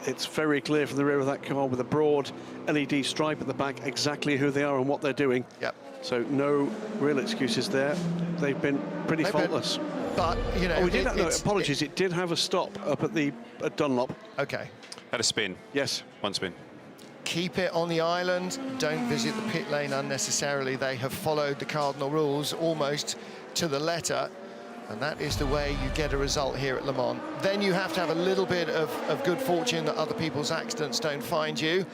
It's very clear from the rear of that car with a broad LED stripe at the back exactly who they are and what they're doing.
Yep.
So no real excuses there. They've been pretty faultless.
But, you know...
apologies, it did have a stop up at Dunlop.
Okay.
Had a spin.
Yes.
1 spin.
Keep it on the island. Don't visit the pit lane unnecessarily. They have followed the cardinal rules almost to the letter. And that is the way you get a result here at Le Mans. Then you have to have a little bit of good fortune that other people's accidents don't find you,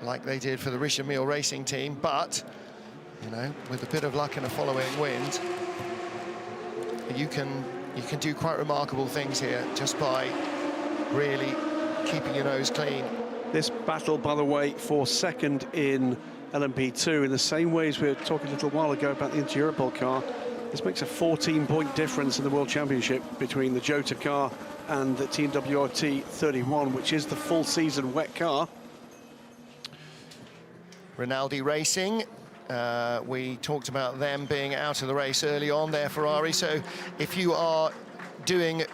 like they did for the Richard Mille Racing team. But, you know, with a bit of luck and a following wind, you can do quite remarkable things here just by really keeping your nose clean.
This battle, by the way, for second in LMP2, in the same way as we were talking a little while ago about the Inter-Europol car. This makes a 14-point difference in the World Championship between the Jota car and the Team WRT 31, which is the full season wet car.
Rinaldi Racing, we talked about them being out of the race early on, their Ferrari. So if you are doing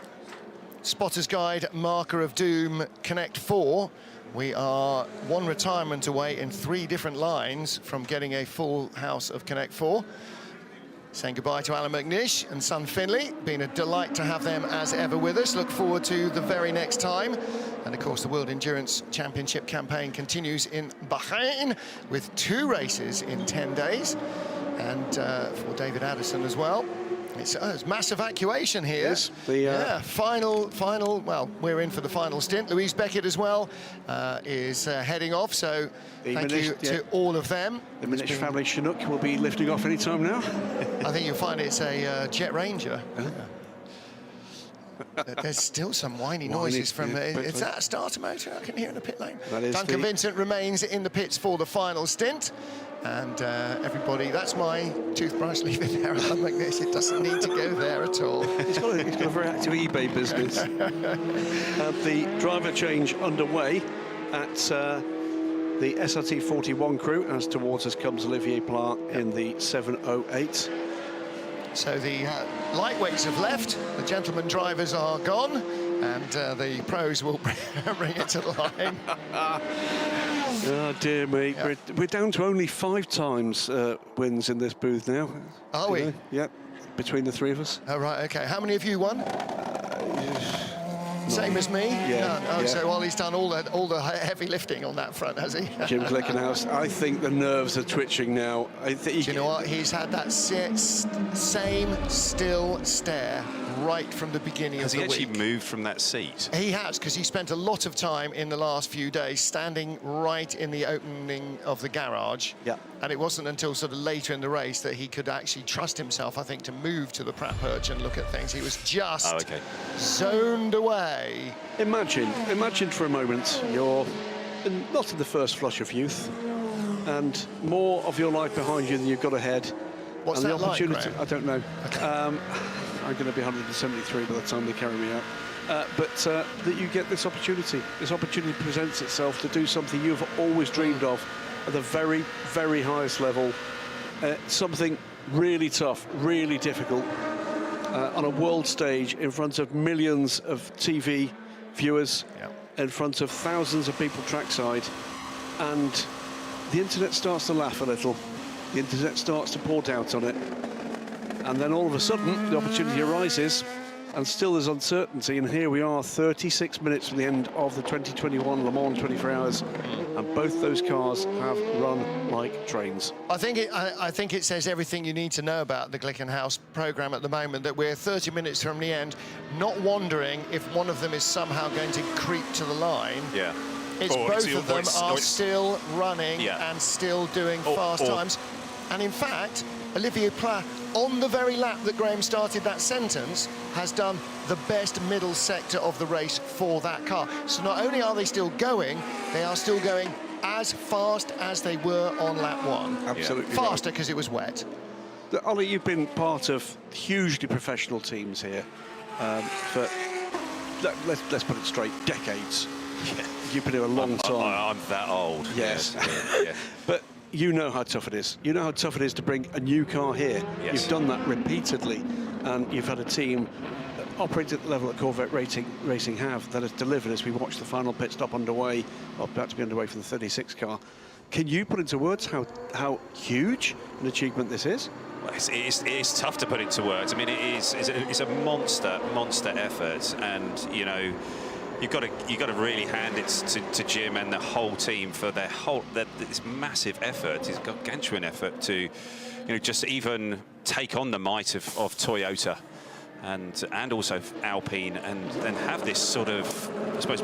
Spotter's Guide, Marker of Doom, Connect 4, we are one retirement away in 3 different lines from getting a full house of Connect 4. Saying goodbye to Alan McNish and son Finley. Been a delight to have them as ever with us. Look forward to the very next time. And of course, the World Endurance Championship campaign continues in Bahrain with 2 races in 10 days. And for David Addison as well. It's mass evacuation here.
Yes,
final, well, we're in for the final stint. Louise Beckett as well is heading off, so thank you to all of them.
The Minish family Chinook will be lifting off any time now.
I think you'll find it's a Jet Ranger. There's still some whiny noises from it's that a starter motor I can hear in the pit lane. Duncan Vincent remains in the pits for the final stint. And everybody, that's my toothbrush leaving there. I'm like this, it doesn't need to go there at all.
He's got a very active eBay business. The driver change underway at the SRT 41 crew, as towards us comes Olivier Pla in the 708.
So the lightweights have left, the gentlemen drivers are gone, and the pros will bring it to the line.
Oh dear me, we're down to only 5 times wins in this booth now.
Are we?
Yep, between the 3 of us.
Oh right, okay. How many have you won? Same as me?
Yeah.
None. Oh, yeah. So Ollie's done all the heavy lifting on that front, has he?
Jim Glickenhaus, I think the nerves are twitching now.
Do you know what? He's had that same still stare right from the beginning of the week.
Has he actually moved from that seat?
He has, because he spent a lot of time in the last few days standing right in the opening of the garage.
Yeah.
And it wasn't until sort of later in the race that he could actually trust himself, I think, to move to the Pratt perch and look at things. He was just zoned away.
Imagine for a moment you're not in the first flush of youth and more of your life behind you than you've got ahead.
What's
and
that
the opportunity,
like,
I don't know. Okay. I'm going to be 173 by the time they carry me out. But that you get this opportunity. This opportunity presents itself to do something you've always dreamed of at the very, very highest level. Something really tough, really difficult, on a world stage in front of millions of TV viewers, in front of thousands of people trackside. And the internet starts to laugh a little. The internet starts to pour doubt on it. And then all of a sudden, the opportunity arises, and still there's uncertainty. And here we are, 36 minutes from the end of the 2021 Le Mans 24 Hours, and both those cars have run like trains.
I think it says everything you need to know about the Glickenhaus programme at the moment, that we're 30 minutes from the end, not wondering if one of them is somehow going to creep to the line.
Yeah.
It's both of them are still running and still doing fast times. And in fact, Olivier Pla, on the very lap that Graham started that sentence, has done the best middle sector of the race for that car. So not only are they still going, they are still going as fast as they were on lap 1.
Absolutely.
Faster because it was wet.
Ollie, you've been part of hugely professional teams here for, let's put it straight, decades.
Yeah.
You've been here a long time.
I'm that old.
Yes.
Yeah.
But you know how tough it is. You know how tough it is to bring a new car here.
Yes.
You've done that repeatedly, and you've had a team operate at the level that Corvette Racing have that has delivered as we watch the final pit stop underway, or about to be underway for the 36 car. Can you put into words how huge an achievement this is?
Well, it's tough to put into words. I mean, it's a monster effort, and you know, you've got to really hand it to Jim and the whole team for this massive effort. It's gargantuan effort to, you know, just even take on the might of Toyota and also Alpine and have this sort of, I suppose,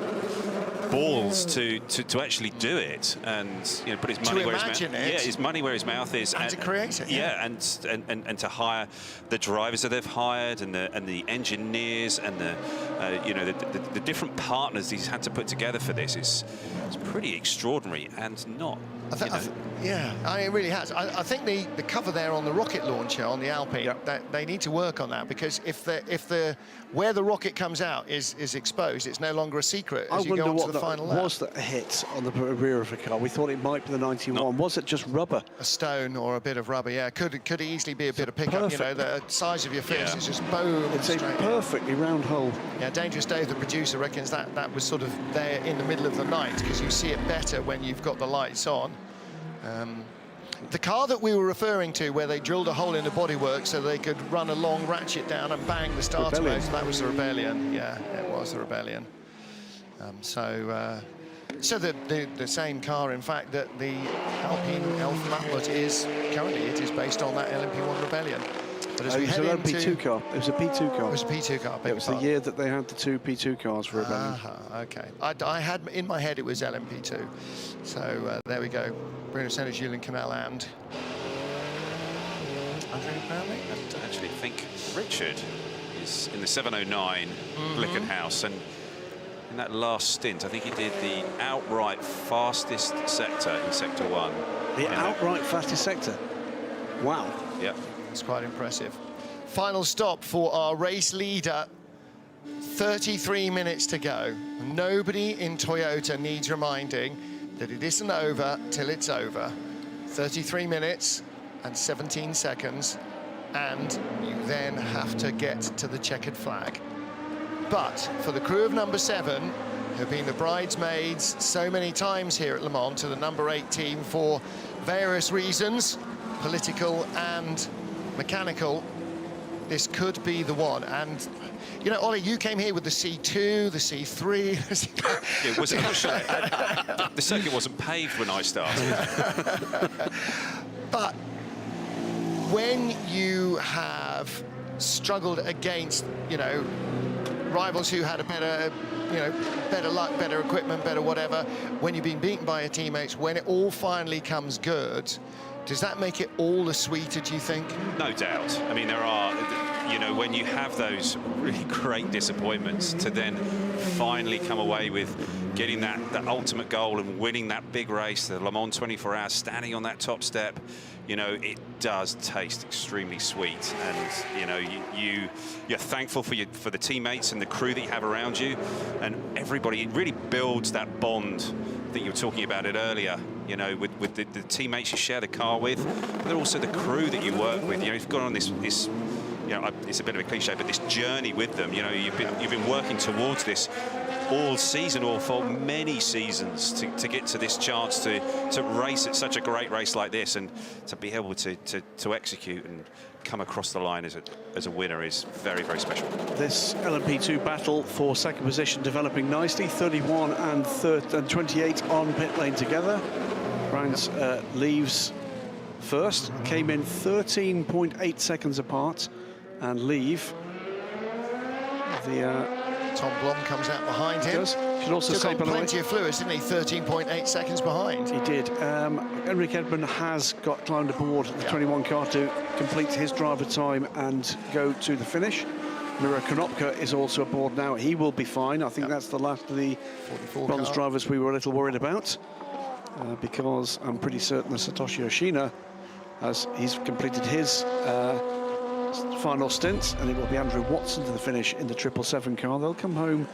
balls to actually do it and put his money where his mouth. Yeah, his money where his mouth is,
and to create it.
Yeah, and to hire the drivers that they've hired and the engineers and the different partners he's had to put together for this is pretty extraordinary and not.
It really has. I think the cover there on the rocket launcher on the Alpine, that they need to work on that, because if where the rocket comes out is exposed, it's no longer a secret as you go on to the final lap.
Was that a hit on the rear of the car? We thought it might be the 91. Was it just rubber?
A stone or a bit of rubber, yeah. Could easily be a bit of pickup.
Perfect.
The size of your fist is just boom.
It's a perfectly round hole.
Yeah, Dangerous Dave, the producer, reckons that was sort of there in the middle of the night, because you see it better when you've got the lights on. The car that we were referring to, where they drilled a hole in the bodywork so they could run a long ratchet down and bang the starter motor, that was the Rebellion. Yeah, it was the Rebellion. So the same car, in fact, that the Alpine Elf Maplet is currently, it is based on that LMP1 Rebellion. But as we head into...
P2 car. It was a P2 car.
It was a P2 car.
It was the year that they had the 2 P2 cars for Rebellion.
Okay. I had in my head it was LMP2. So there we go. Bruno Senna, Julian Canal and Andrew Brownlee.
I actually think Richard is in the 709 Glickenhaus, and in that last stint, I think he did the outright fastest sector in Sector 1.
The outright fastest sector? Wow.
Yeah.
It's quite impressive. Final stop for our race leader. 33 minutes to go. Nobody in Toyota needs reminding that it isn't over till it's over. 33 minutes and 17 seconds, and you then have to get to the checkered flag. But for the crew of number 7, who've been the bridesmaids so many times here at Le Mans, to the number 8 team for various reasons, political and mechanical, this could be the one. And Ollie, you came here with the C2, the C3.
It was the circuit wasn't paved when I started.
But when you have struggled against, rivals who had a better, better luck, better equipment, better whatever, when you've been beaten by your teammates, when it all finally comes good, does that make it all the sweeter, do you think?
No doubt. I mean, there are, when you have those really great disappointments, to then finally come away with getting that ultimate goal and winning that big race, the Le Mans 24 Hours, standing on that top step, it does taste extremely sweet. And, you're thankful for the teammates and the crew that you have around you, and everybody. It really builds that bond that you were talking about it earlier, with the teammates you share the car with, but also the crew that you work with. You've gone on this it's a bit of a cliche, but this journey with them. You've been working towards this all season, or for many seasons, to get to this chance to race at such a great race like this, and to be able to execute and come across the line as a winner is very, very special.
This LMP2 battle for second position developing nicely. 31 and 28 on pit lane together. Brown's leaves first, came in 13.8 seconds apart, and leave the
Tom Blom comes out behind him.
Should also
took on plenty of fluids, didn't he? 13.8 seconds behind.
He did. Enric Edman has got climbed aboard the 21 car to complete his driver time and go to the finish. Miro Konopka is also aboard now. He will be fine. I think that's the last of the bronze drivers we were a little worried about, because I'm pretty certain that Satoshi Yoshino, as he's completed his final stint, and it will be Andrew Watson to the finish in the 777 car. They'll come home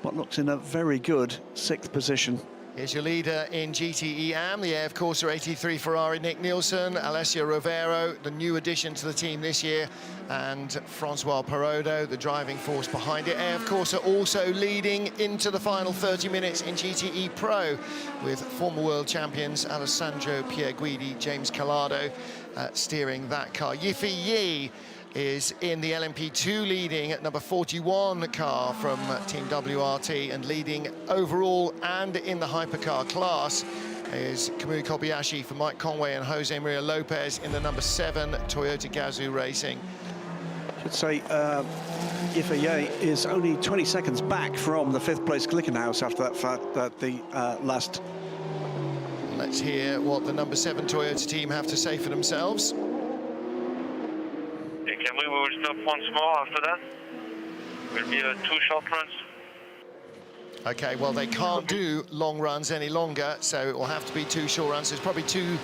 what looks in a very good 6th position.
Here's your leader in GTE AM, the AF Corsa 83 Ferrari, Nick Nielsen, Alessio Rovero, the new addition to the team this year, and Francois Perrodo, the driving force behind it. AF Corsa also leading into the final 30 minutes in GTE Pro, with former world champions Alessandro Pierguidi, James Calado steering that car. Yiffy Yi is in the LMP2 leading at number 41 car from Team WRT, and leading overall and in the hypercar class is Kamui Kobayashi for Mike Conway and Jose Maria Lopez in the number 7 Toyota Gazoo Racing.
Should say Yifei is only 20 seconds back from the 5th place Glickenhaus after the last.
Let's hear what the number 7 Toyota team have to say for themselves.
Can we will stop once more after that? Will be 2 short runs.
Okay, well, they can't do long runs any longer, so it will have to be 2 short runs. There's probably 2,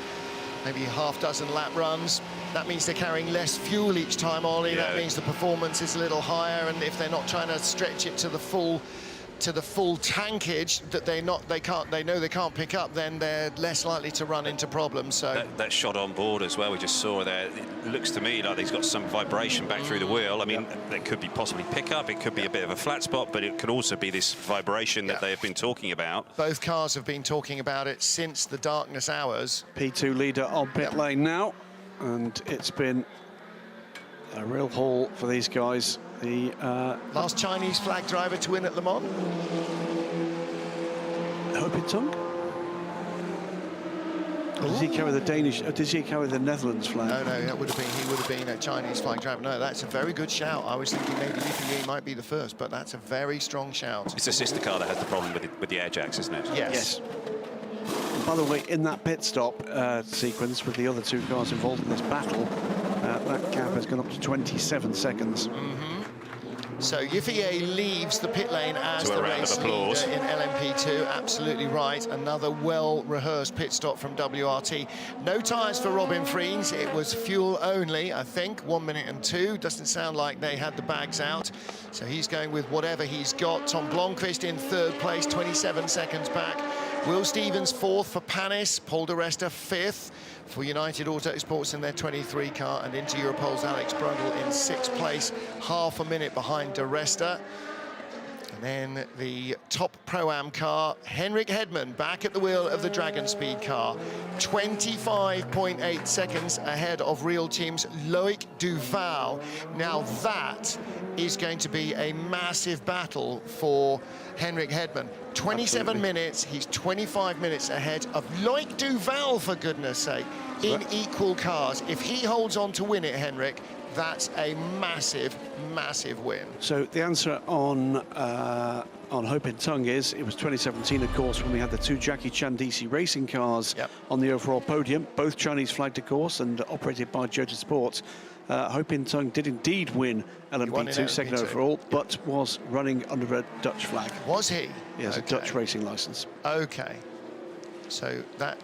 maybe half dozen lap runs. That means they're carrying less fuel each time, Ollie.
Yeah.
That means the performance is a little higher, and if they're not trying to stretch it to the full tankage that they know they can't pick up, then they're less likely to run into problems. So
that shot on board as well we just saw there, it looks to me like he's got some vibration back through the wheel. I mean, there could be possibly pickup, it could be a bit of a flat spot, but it could also be this vibration that they have been talking about.
Both cars have been talking about it since the darkness hours.
P2 leader on pit lane now, and it's been a real haul for these guys. The
last Chinese flag driver to win at Le Mans.
Ho Pin Tong? Or does he carry the Danish? Or does he carry the Netherlands flag?
No, that would have been. He would have been a Chinese flag driver. No, that's a very good shout. I was thinking maybe Yifei might be the first, but that's a very strong shout.
It's a sister car that has the problem with the air jacks, isn't it?
Yes.
By the way, in that pit stop sequence with the other 2 cars involved in this battle, that gap has gone up to 27 seconds.
So Yifei leaves the pit lane as
To a
the
round of
race
applause.
leader in LMP2. Absolutely right. Another well-rehearsed pit stop from WRT. No tyres for Robin Freins. It was fuel only, I think. 1 minute and 2. Doesn't sound like they had the bags out. So he's going with whatever he's got. Tom Blomqvist in 3rd place, 27 seconds back. Will Stevens 4th for Panis. Paul di Resta 5th for United Autosports in their 23 car, and into Europol's Alex Brundle in 6th place, half a minute behind di Resta. And then the top Pro-Am car, Henrik Hedman, back at the wheel of the Dragon Speed car. 25.8 seconds ahead of Real Team's Loic Duval. Now that is going to be a massive battle for Henrik Hedman. 27 minutes, he's 25 minutes ahead of Loic Duval, for goodness sake, in equal cars. If he holds on to win it, Henrik, that's a massive, massive win.
So the answer on Ho Pin Tong is it was 2017, of course, when we had the 2 Jackie Chan DC racing cars on the overall podium, both Chinese flagged, of course, and operated by Jota Sports. Ho Pin Tong did indeed win LMP2, second overall, but was running under a Dutch flag.
Was he?
He has a Dutch racing license.
Okay. So that,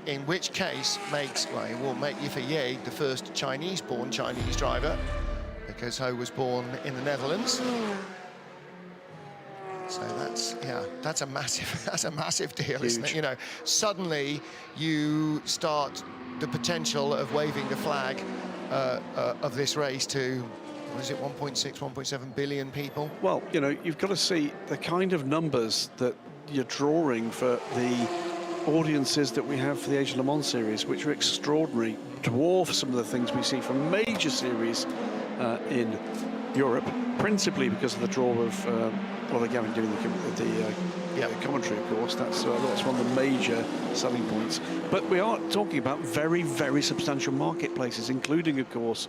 in which case, it will make Yifei the first Chinese-born Chinese driver, because Ho was born in the Netherlands. So that's a massive deal, isn't it? You know, suddenly you start the potential of waving the flag of this race to, what is it, 1.6, 1.7 billion people?
Well, you know, you've got to see the kind of numbers that you're drawing for the audiences that we have for the Asian Le Mans series, which are extraordinary, dwarf some of the things we see from major series in Europe, principally because of the draw of Oliver Gavin doing the commentary, of course. That's one of the major selling points. But we are talking about very, very substantial marketplaces, including, of course,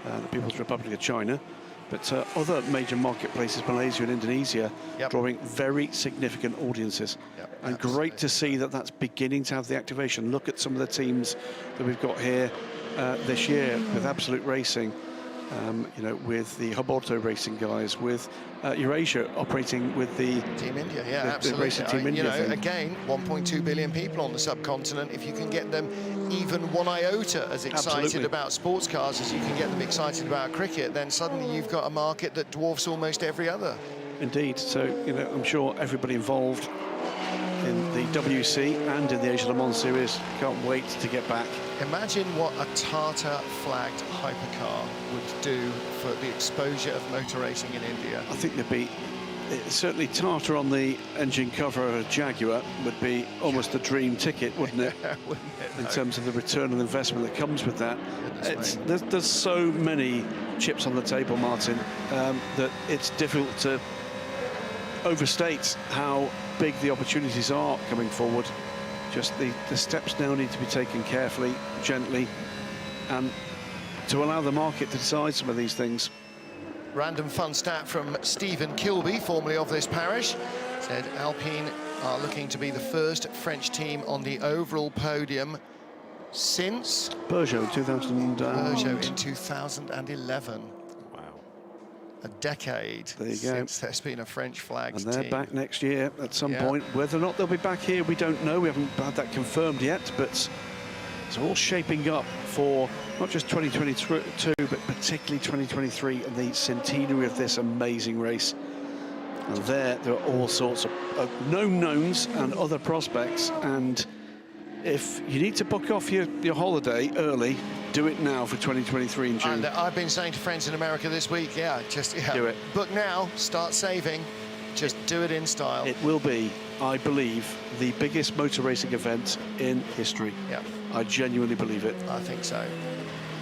the People's Republic of China, but other major marketplaces, Malaysia and Indonesia, drawing very significant audiences. And great to see that that's beginning to have the activation. Look at some of the teams that we've got here this year with Absolute Racing, you know, with the Hub Auto Racing guys, with Eurasia operating with the
Team India,
the Racing Team India.
You know,
thing.
again, 1.2 billion people on the subcontinent. If you can get them even one iota as excited about sports cars as you can get them excited about cricket, then suddenly you've got a market that dwarfs almost every other.
Indeed. So, you know, I'm sure everybody involved in the WC and in the Asian Le Mans series can't wait to get back.
Imagine what a Tata flagged hypercar would do for the exposure of motor racing in India.
I think there'd be certainly Tata on the engine cover of a Jaguar would be almost a dream ticket, wouldn't it?
Wouldn't it?
In terms of the return on investment that comes with that. There's so many chips on the table, Martin, that it's difficult to overstate how big the opportunities are coming forward. Just the steps now need to be taken carefully, gently, and to allow the market to decide some of these things.
Random fun stat from Stephen Kilby, formerly of this parish, said Alpine are looking to be the first French team on the overall podium since
Peugeot
in 2011.
Wow.
A decade since there's been a French flag team.
And they're back next year at some point. Whether or not they'll be back here, we don't know. We haven't had that confirmed yet, but it's all shaping up for not just 2022, but particularly 2023 and the centenary of this amazing race. And there are all sorts of known knowns and other prospects, and if you need to book off your holiday early, do it now for 2023 in June.
And I've been saying to friends in America this week,
do it.
Book now, start saving, just do it in style.
It will be, I believe, the biggest motor racing event in history.
Yeah.
I genuinely believe it.
I think so.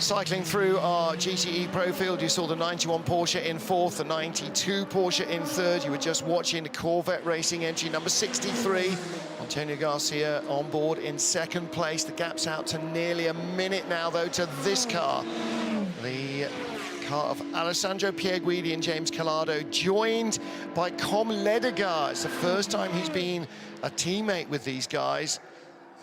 Cycling through our GTE Pro field, you saw the 91 Porsche in fourth, the 92 Porsche in third. You were just watching the Corvette Racing entry number 63. Antonio Garcia on board in second place. The gap's out to nearly a minute now, though, to this car. The car of Alessandro Pierguidi and James Calado, joined by Com Ledegaard. It's the first time he's been a teammate with these guys,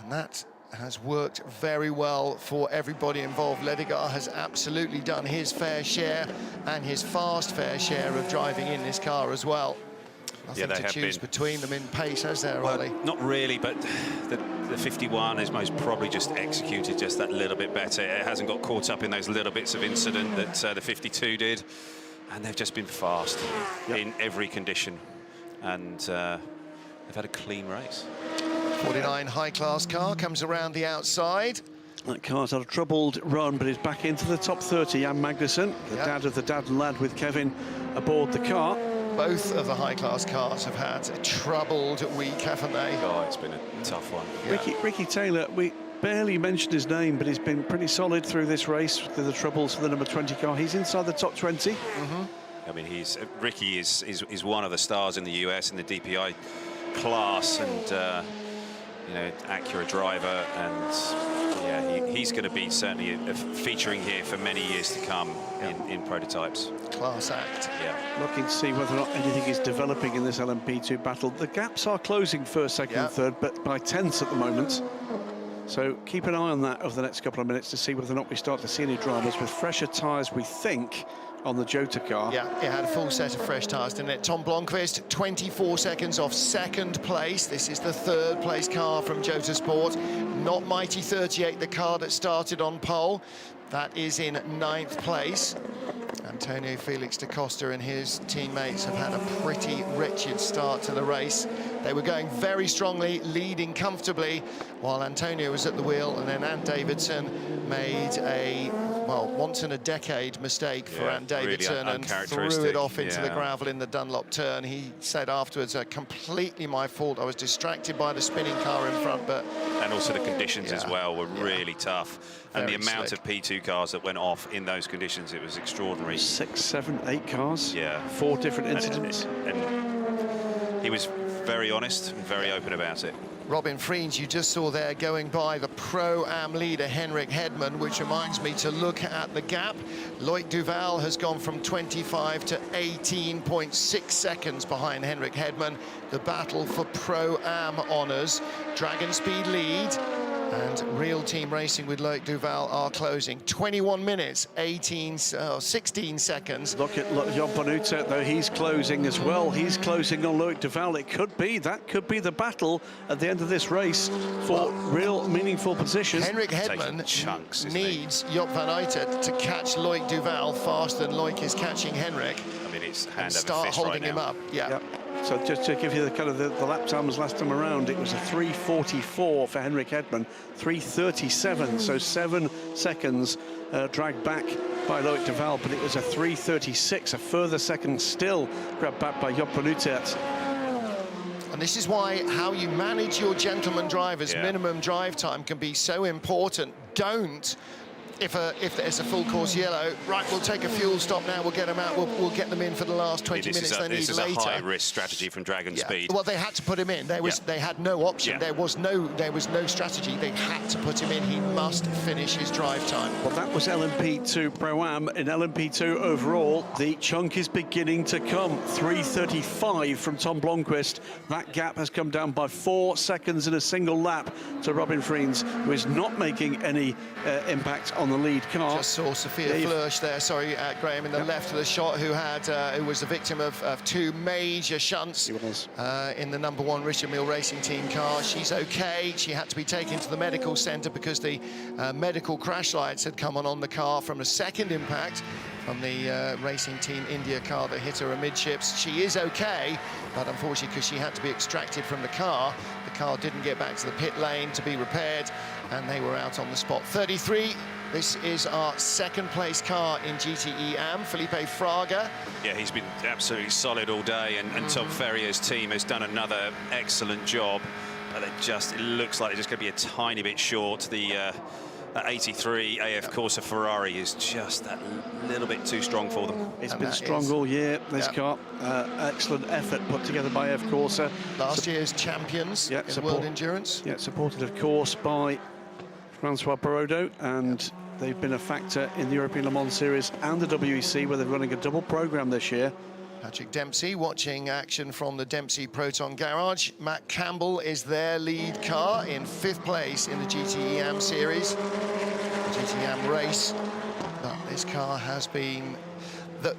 and that has worked very well for everybody involved. Ledegaard has absolutely done his fair share and his fast fair share of driving in this car as well. Nothing to choose between them in pace, has there, Ollie?
Not really, but the 51 is most probably just executed just that little bit better. It hasn't got caught up in those little bits of incident that the 52 did, and they've just been fast in every condition, and they've had a clean race.
49 high-class car comes around the outside.
That car's had a troubled run, but is back into the top 30. Jan Magnussen, the dad of the dad and lad with Kevin aboard the car.
Both of the high-class cars have had a troubled week, haven't they?
Oh, it's been a tough one.
Yeah. Ricky Taylor, we barely mentioned his name, but he's been pretty solid through this race through the troubles for the number 20 car. He's inside the top 20.
I mean, Ricky is one of the stars in the US in the DPI class, and you know, Acura driver, and yeah, he's going to be certainly featuring here for many years to come in prototypes.
Class act.
Yeah.
Looking to see whether or not anything is developing in this LMP2 battle. The gaps are closing first, second, and third, but by tenths at the moment. So keep an eye on that over the next couple of minutes to see whether or not we start to see any dramas with fresher tyres, we think, on the Jota car.
Yeah, it had a full set of fresh tyres, didn't it? Tom Blomqvist, 24 seconds off second place. This is the third place car from Jota Sport. Not Mighty 38, the car that started on pole. That is in 9th place. Antonio Felix da Costa and his teammates have had a pretty wretched start to the race. They were going very strongly, leading comfortably, while Antonio was at the wheel, and then Ant Davidson made a, well, once-in-a-decade mistake for Ant Davidson,
really
and threw it off into the gravel in the Dunlop turn. He said afterwards, completely my fault. I was distracted by the spinning car in front, but...
And also the conditions as well were really tough. And the amount of P2 cars that went off in those conditions, it was extraordinary.
6, 7, 8 cars.
Yeah.
4 different incidents.
And he was very honest and very open about it.
Robin Friens, you just saw there going by the Pro-Am leader, Henrik Hedman, which reminds me to look at the gap. Loic Duval has gone from 25 to 18.6 seconds behind Henrik Hedman. The battle for Pro-Am honours. Dragon Speed lead, and Real Team Racing with Loic Duval are closing. 21 minutes, 16 seconds.
Look at Jon Bonucci, though, he's closing as well. He's closing on Loic Duval. That could be the battle at the end of this race for real meaningful position.
Henrik Hedman needs Joop van Uitert to catch Loic Duval faster than Loic is catching Henrik.
I mean, it's hand
and
over
start
fist
holding
right
him
now.
up. Yeah.
So just to give you the kind of the lap times last time around, it was a 3:44 for Henrik Hedman, 3:37, so 7 seconds dragged back by Loic Duval, but it was a 3:36, a further second still grabbed back by Joop van Uitert.
And this is why how you manage your gentleman drivers' minimum drive time can be so important. Don't if there's a full course yellow, right, we'll take a fuel stop now, we'll get them out, we'll get them in for the last 20 minutes they need
This is
later.
a high-risk strategy from Dragon Speed.
Well, they had to put him in. They had no option. There was no strategy. They had to put him in. He must finish his drive time.
Well, that was LMP2 Pro-Am. In LMP2 overall, the chunk is beginning to come. 3:35 from Tom Blomqvist. That gap has come down by 4 seconds in a single lap to Robin Friens, who is not making any impact on the lead car.
Just saw Sophia Flörsch there, sorry, Graham, in the left of the shot, who was the victim of 2 major shunts in the #1 Richard Mille Racing Team car. She's okay. She had to be taken to the medical centre because the medical crash lights had come on the car from a second impact from the Racing Team India car that hit her amidships. She is okay, but unfortunately, because she had to be extracted from the car didn't get back to the pit lane to be repaired, and they were out on the spot. 33. This is our second place car in GTE AM, Felipe Fraga.
Yeah, he's been absolutely solid all day, and Tom Ferrier's team has done another excellent job. But it looks like they're just going to be a tiny bit short. That 83 AF Corsa Ferrari is just that little bit too strong for them.
It's been strong all year, this car. Excellent effort put together by AF Corsa.
Last year's champions in World Endurance.
Yeah, supported, of course, by Francois Perrodo, and they've been a factor in the European Le Mans Series and the WEC, where they're running a double program this year.
Patrick Dempsey watching action from the Dempsey Proton Garage. Matt Campbell is their lead car in 5th place in the GTE AM series, the GTE AM race. But this car has been...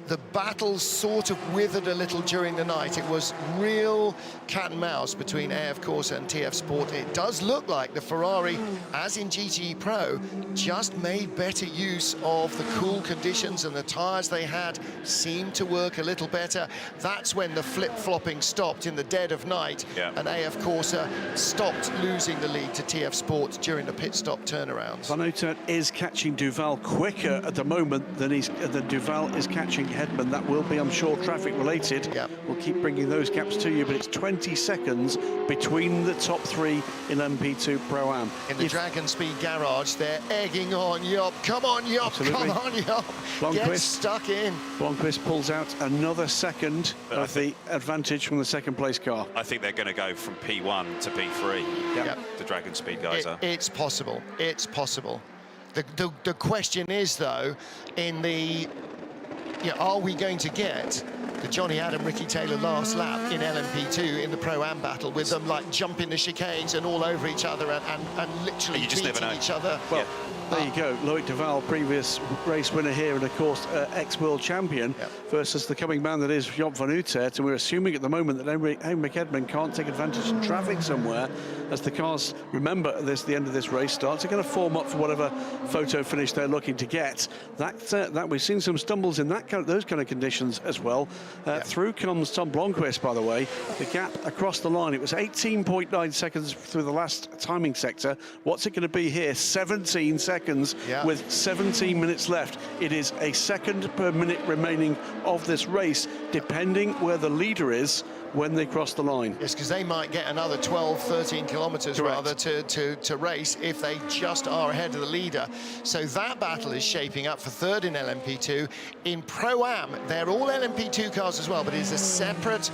The battle sort of withered a little during the night. It was real cat and mouse between AF Corsa and TF Sport. It does look like the Ferrari, as in GTE Pro, just made better use of the cool conditions, and the tyres they had seemed to work a little better. That's when the flip-flopping stopped in the dead of night, and AF Corsa stopped losing the lead to TF Sport during the pit stop turnarounds.
Van Uitert is catching Duval quicker at the moment than Duval is catching Hedman. That will be, I'm sure, traffic related. We'll keep bringing those gaps to you, but it's 20 seconds between the top 3 in MP2 Pro-Am.
In the Dragon Speed garage, they're egging on Job. Come on, Job. Come on, Job. Get stuck in.
Blomqvist pulls out another second of the advantage from the second place car.
I think they're going to go from P1 to P3. The Dragon Speed guys are.
It's possible. It's possible. The question is, though, in the... are we going to get the Johnny Adam, Ricky Taylor last lap in LMP2 in the Pro-Am battle with them like jumping the chicanes and all over each other and literally beating each other?
Well, there you go. Loic Duval, previous race winner here, and of course ex-world champion, versus the coming man that is Job van Uitert. And we're assuming at the moment that Henrik Hedman can't take advantage of traffic somewhere, as the cars, remember, the end of this race starts, are going to form up for whatever photo finish they're looking to get. That we've seen some stumbles in those kind of conditions as well. Through comes Tom Blomqvist, by the way. The gap across the line, it was 18.9 seconds through the last timing sector. What's it going to be here? 17 seconds with 17 minutes left. It is a second per minute remaining of this race, depending where the leader is when they cross the line.
Yes, because they might get another 12, 13 kilometres rather to race if they just are ahead of the leader. So that battle is shaping up for 3rd in LMP2. In Pro-Am, they're all LMP2 cars as well, but it's a separate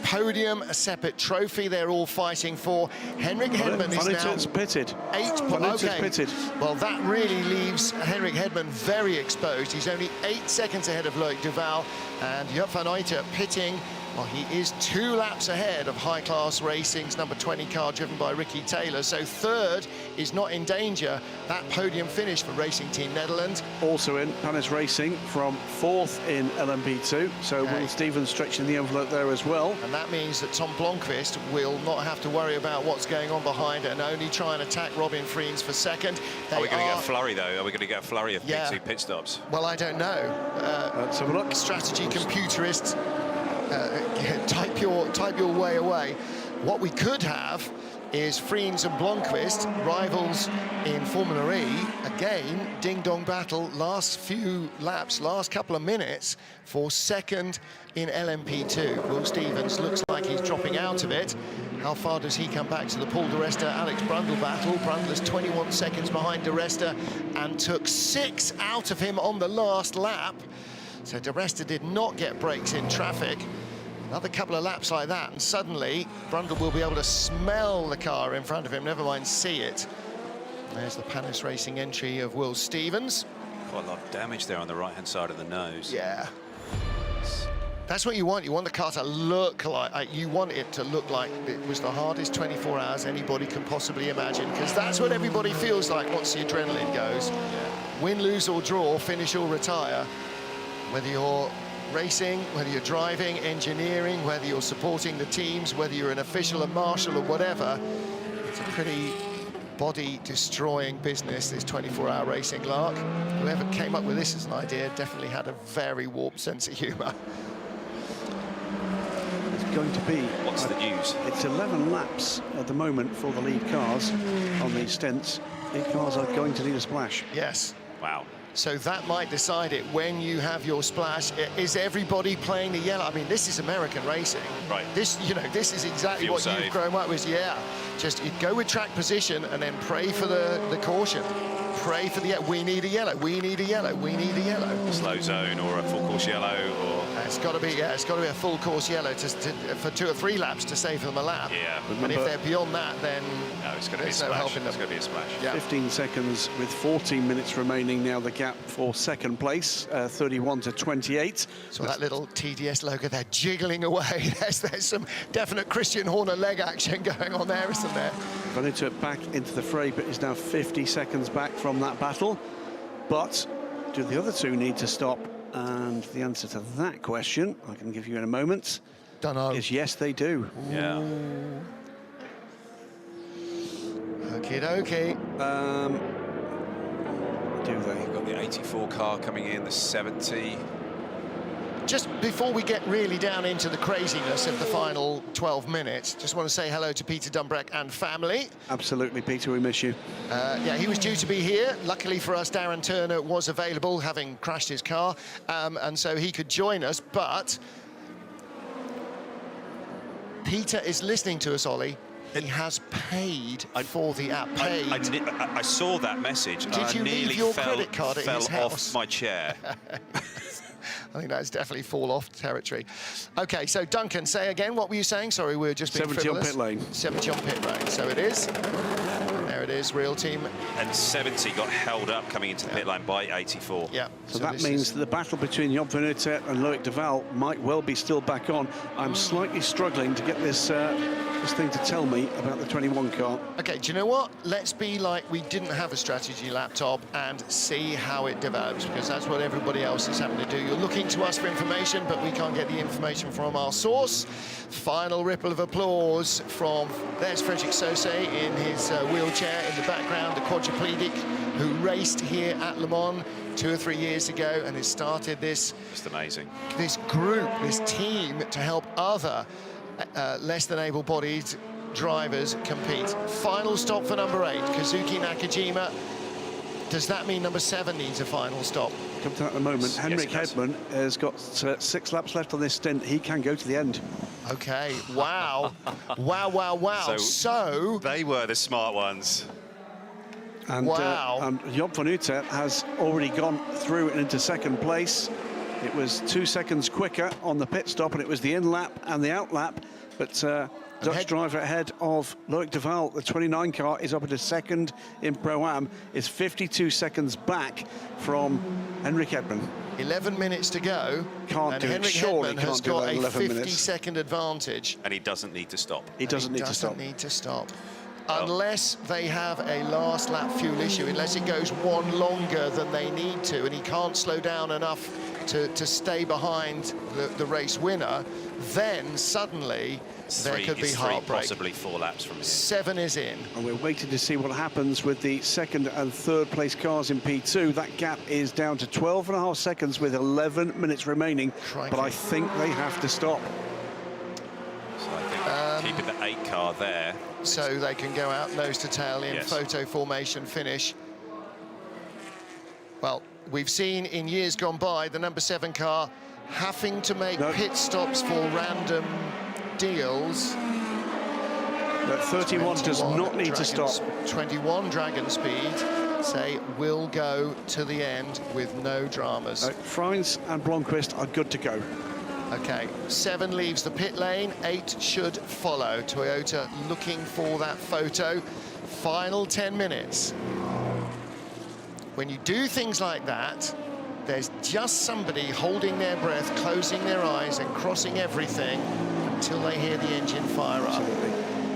podium, a separate trophy they're all fighting for. Henrik Hedman is now
pitted.
Pitted. Well, that really leaves Henrik Hedman very exposed. He's only 8 seconds ahead of Loic Duval, and Job van Uitert pitting. Well, he is 2 laps ahead of High Class Racing's number 20 car driven by Ricky Taylor. So 3rd is not in danger. That podium finish for Racing Team Netherlands.
Also in Panis Racing from 4th in LMP2. So Will Stevens stretching the envelope there as well.
And that means that Tom Blomqvist will not have to worry about what's going on behind and only try and attack Robin Friens for 2nd.
Are we going to get a flurry, though? Are we going to get a flurry of P2 pit stops?
Well, I don't know.
Let's have a look.
Strategy computerists. Type your way away. What we could have is Friens and Blomqvist, rivals in Formula E. Again, ding-dong battle, last few laps, last couple of minutes for 2nd in LMP2. Will Stevens looks like he's dropping out of it. How far does he come back to the Paul di Resta, Alex Brundle battle? Brundle's 21 seconds behind di Resta and took 6 out of him on the last lap. So di Resta did not get breaks in traffic. Another couple of laps like that, and suddenly Brundle will be able to smell the car in front of him, never mind see it. There's the Panis Racing entry of Will Stevens.
Quite a lot of damage there on the right-hand side of the nose.
Yeah. That's what you want. You want the car to look like, you want it to look like it was the hardest 24 hours anybody can possibly imagine, because that's what everybody feels like once the adrenaline goes. Win, lose or draw, finish or retire. Whether you're racing, whether you're driving, engineering, whether you're supporting the teams, whether you're an official, a marshal or whatever, it's a pretty body-destroying business, this 24-hour racing, Lark. Whoever came up with this as an idea definitely had a very warped sense of humour.
Going to be...
What's the news?
It's 11 laps at the moment for the lead cars on these stints. Lead cars are going to need a splash.
Yes.
Wow.
So that might decide it when you have your splash. Is everybody playing the yellow? I mean, this is American racing.
Right.
This, you know, this is exactly
Fuel
what
save.
you've grown up with. Yeah. Just you go with track position and then pray for the caution. Pray for the we need a yellow, we need a yellow, we need a yellow.
Slow zone or a full course yellow, or
it's got to be it's got to be a full course yellow for 2 or 3 laps to save them a lap.
Yeah.
But if they're beyond that, then
no, it's going to be a
there's no
splash.
helping them.
It's going to be a splash.
Yeah.
15 seconds with 14 minutes remaining now. The gap for second place, 31 to 28.
So that little TDS logo there jiggling away. There's some definite Christian Horner leg action going on there, isn't there?
Vanita back into the fray, but is now 50 seconds back from that battle. But do the other two need to stop? And the answer to that question, I can give you in a moment,
Dunno.
is yes, they do.
Yeah.
Okie dokie.
Do they?
You've got the 84 car coming in, the 70.
Just before we get really down into the craziness of the final 12 minutes, just want to say hello to Peter Dumbreck and family.
Absolutely, Peter, we miss you.
Yeah, he was due to be here. Luckily for us, Darren Turner was available, having crashed his car, and so he could join us, but Peter is listening to us, Ollie. He has paid for the app. Paid.
I saw that message.
Did you
nearly
leave your
fell,
credit card at
fell
his house?
off my chair.
I think that's definitely fall-off territory. OK, so Duncan, say again, what were you saying? Sorry, we were just being
70 on
frivolous.
pit lane.
70 on pit lane, so it is. There it is, real team.
And 70 got held up coming into the pit lane by 84.
Yeah.
So that means that the battle between Job van Uytert and Loic Duval might well be still back on. I'm slightly struggling to get this thing to tell me about the 21 car.
OK, do you know what? Let's be like we didn't have a strategy laptop and see how it develops, because that's what everybody else is having to do. You're looking to us for information, but we can't get the information from our source. Final ripple of applause from, there's Frederic Sauce in his wheelchair in the background, the quadriplegic who raced here at Le Mans 2 or 3 years ago and has started this
Just amazing.
this group, this team to help other less than able-bodied drivers compete. Final stop for number 8, Kazuki Nakajima. Does that mean number 7 needs a final stop?
Come to that in a moment.
Yes,
Henrik
it does.
Hedman has got 6 laps left on this stint. He can go to the end.
Okay, wow. Wow. So
they were the smart ones.
And,
wow.
And Job van Uytert has already gone through and into second place. It was 2 seconds quicker on the pit stop, and it was the in lap and the out lap. But Dutch driver ahead of Loic Duval, the 29 car, is up into second in Pro-Am, is 52 seconds back from Henrik Hedman.
11 minutes to go.
Can't
and
do it.
Henrik
Surely
Hedman has
can't do
got
that in
a
11 minutes.
50-second advantage.
And he doesn't need to stop.
He doesn't need to stop.
Doesn't need to stop. Unless they have a last lap fuel issue, unless it goes one longer than they need to, and he can't slow down enough to stay behind the race winner, then suddenly there could be heartbreak.
Possibly 4 laps from here.
7 is in.
And we're waiting to see what happens with the second and third place cars in P2. That gap is down to 12.5 seconds with 11 minutes remaining. But I think they have to stop.
So I think keeping the 8 car there.
So they can go out nose to tail in photo formation finish. Well, we've seen in years gone by the number 7 car having to make pit stops for random deals.
That 31 does not need to stop.
21 Dragon Speed, say, will go to the end with no dramas.
Freins and Blomqvist are good to go.
Okay, 7 leaves the pit lane, 8 should follow. Toyota looking for that photo. Final 10 minutes. When you do things like that, there's just somebody holding their breath, closing their eyes and crossing everything until they hear the engine fire up.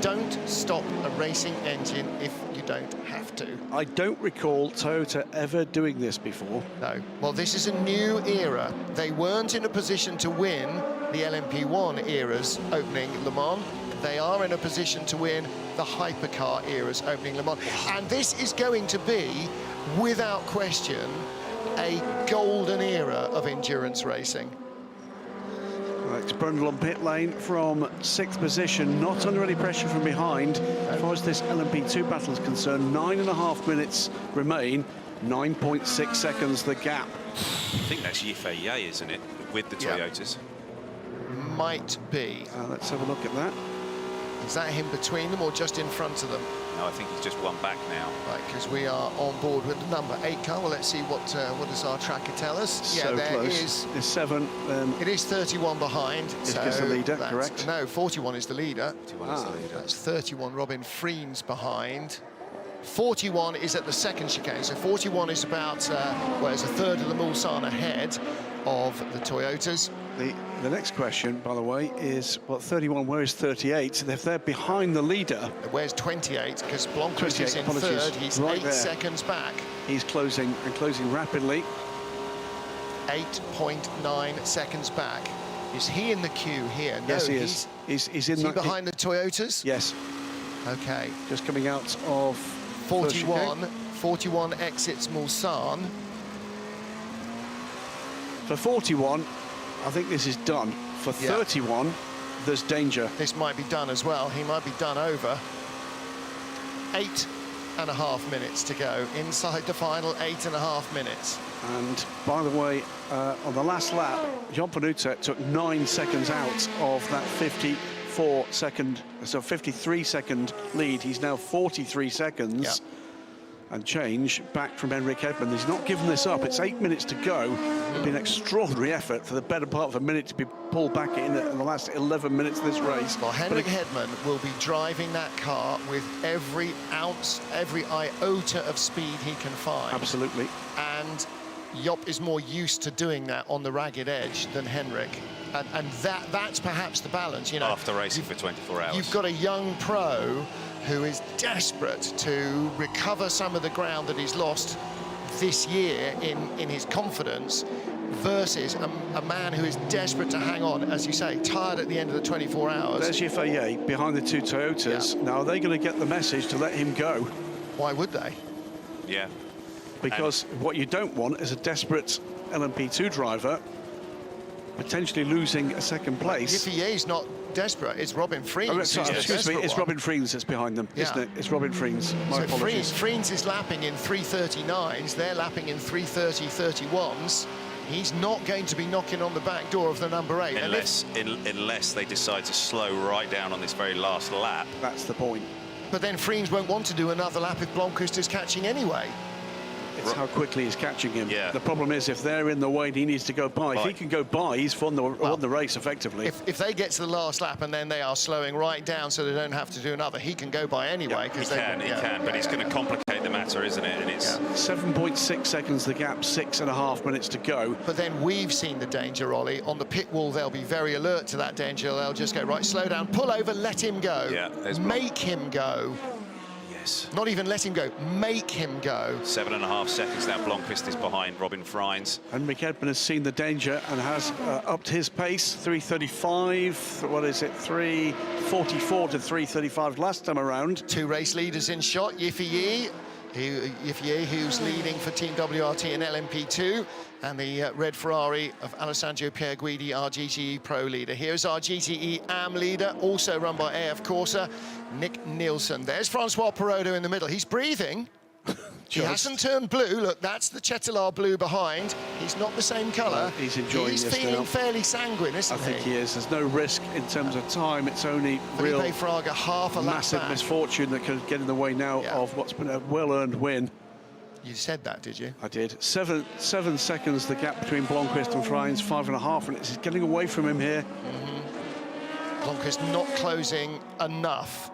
Don't stop a racing engine if you don't have to.
I don't recall Toyota ever doing this before.
No. Well, this is a new era. They weren't in a position to win the LMP1 era's opening Le Mans. They are in a position to win the hypercar era's opening Le Mans. And this is going to be, without question, a golden era of endurance racing.
Alex Brundle on pit lane from 6th position, not under any pressure from behind. As far as this LMP2 battle is concerned, 9.5 minutes remain, 9.6 seconds the gap.
I think that's Yifei, isn't it, with the Toyotas?
Might be.
Let's have a look at that.
Is that him between them or just in front of them?
No, I think he's just one back now.
Right, because we are on board with the number 8 car. Well, let's see what does our tracker tell us.
So
there
close.
is.
There's 7.
It is 31 behind.
Is the leader, correct?
No, 41 is the leader.
41 is the leader.
That's 31, Robin Freins behind. 41 is at the second chicane, so 41 is about, well, it's a third of the Mulsanne ahead of the Toyotas.
The next question, by the way, is, well, 31, where is 38? If they're behind the leader...
Where's 28? Because Blomqvist is in third. He's
right
8
there.
seconds back.
He's closing, and closing rapidly.
8.9 seconds back. Is he in the queue here? No,
Yes, he is. He's in
is he
the...
behind the Toyotas?
Yes.
Okay.
Just coming out of...
41. 41 exits Mulsanne.
For 41, I think this is done. For 31, there's danger.
This might be done as well. He might be done over. 8.5 minutes to go. Inside the final 8.5 minutes.
And by the way, on the last lap, Jean Panutet took 9 seconds out of that 53-second lead. He's now 43 seconds and change back from Henrik Hedman. He's not given this up. It's 8 minutes to go. It's been an extraordinary effort for the better part of a minute to be pulled back in the last 11 minutes of this race.
Well, Henrik Hedman will be driving that car with every ounce, every iota of speed he can find.
Absolutely.
And Job is more used to doing that on the ragged edge than Henrik. And that's perhaps the balance, you know.
After racing for 24 hours.
You've got a young pro who is desperate to recover some of the ground that he's lost this year in his confidence versus a man who is desperate to hang on, as you say, tired at the end of the 24 hours.
There's Yifei behind the 2 Toyotas. Now, are they going to get the message to let him go?
Why would they?
Yeah.
Because what you don't want is a desperate LMP2 driver potentially losing a second place.
Yifei's not desperate, it's Robin Freins.
Oh, sorry, excuse me, it's Robin Freins that's behind them, isn't it? It's Robin Freins. My apologies.
Freins is lapping in 3:39s, they're lapping in 3:30.31s. He's not going to be knocking on the back door of the number 8.
Unless they decide to slow right down on this very last lap.
That's the point.
But then Freins won't want to do another lap if Blomqvist is catching anyway.
It's how quickly he's catching him.
Yeah.
The problem is if they're in the way, he needs to go by. If he can go by, he's won the race effectively.
If they get to the last lap and then they are slowing right down so they don't have to do another, he can go by anyway.
He can, but it's going to complicate the matter, isn't it? And it's
7.6 seconds the gap, 6.5 minutes to go.
But then we've seen the danger, Ollie. On the pit wall, they'll be very alert to that danger. They'll just go, right, slow down, pull over, let him go.
Yeah,
make him go.
Yes.
Not even let him go, make him go.
7.5 seconds now. Blomqvist is behind Robin Freins.
And Mick Edman has seen the danger and has upped his pace. 3:35. What is it? 3:44 to 3:35 last time around.
2 race leaders in shot. Yifei, who's leading for Team WRT and LMP2, and the red Ferrari of Alessandro Pierguidi, our GTE Pro leader. Here's our GTE AM leader, also run by AF Corsa, Nick Nielsen. There's Francois Perrodo in the middle. He's breathing. He hasn't turned blue. Look, that's the Chetalar blue behind. He's not the same colour.
He's enjoying
He's
this
feeling
now.
fairly sanguine, isn't
I think he is. There's no risk in terms of time. It's only real
Felipe Fraga half a lap
massive
back.
misfortune that could get in the way now of what's been a well-earned win.
You said that, did you?
I did. 7 seconds, the gap between Blomqvist and Freins, 5.5, and it's getting away from him here.
Blomqvist not closing enough.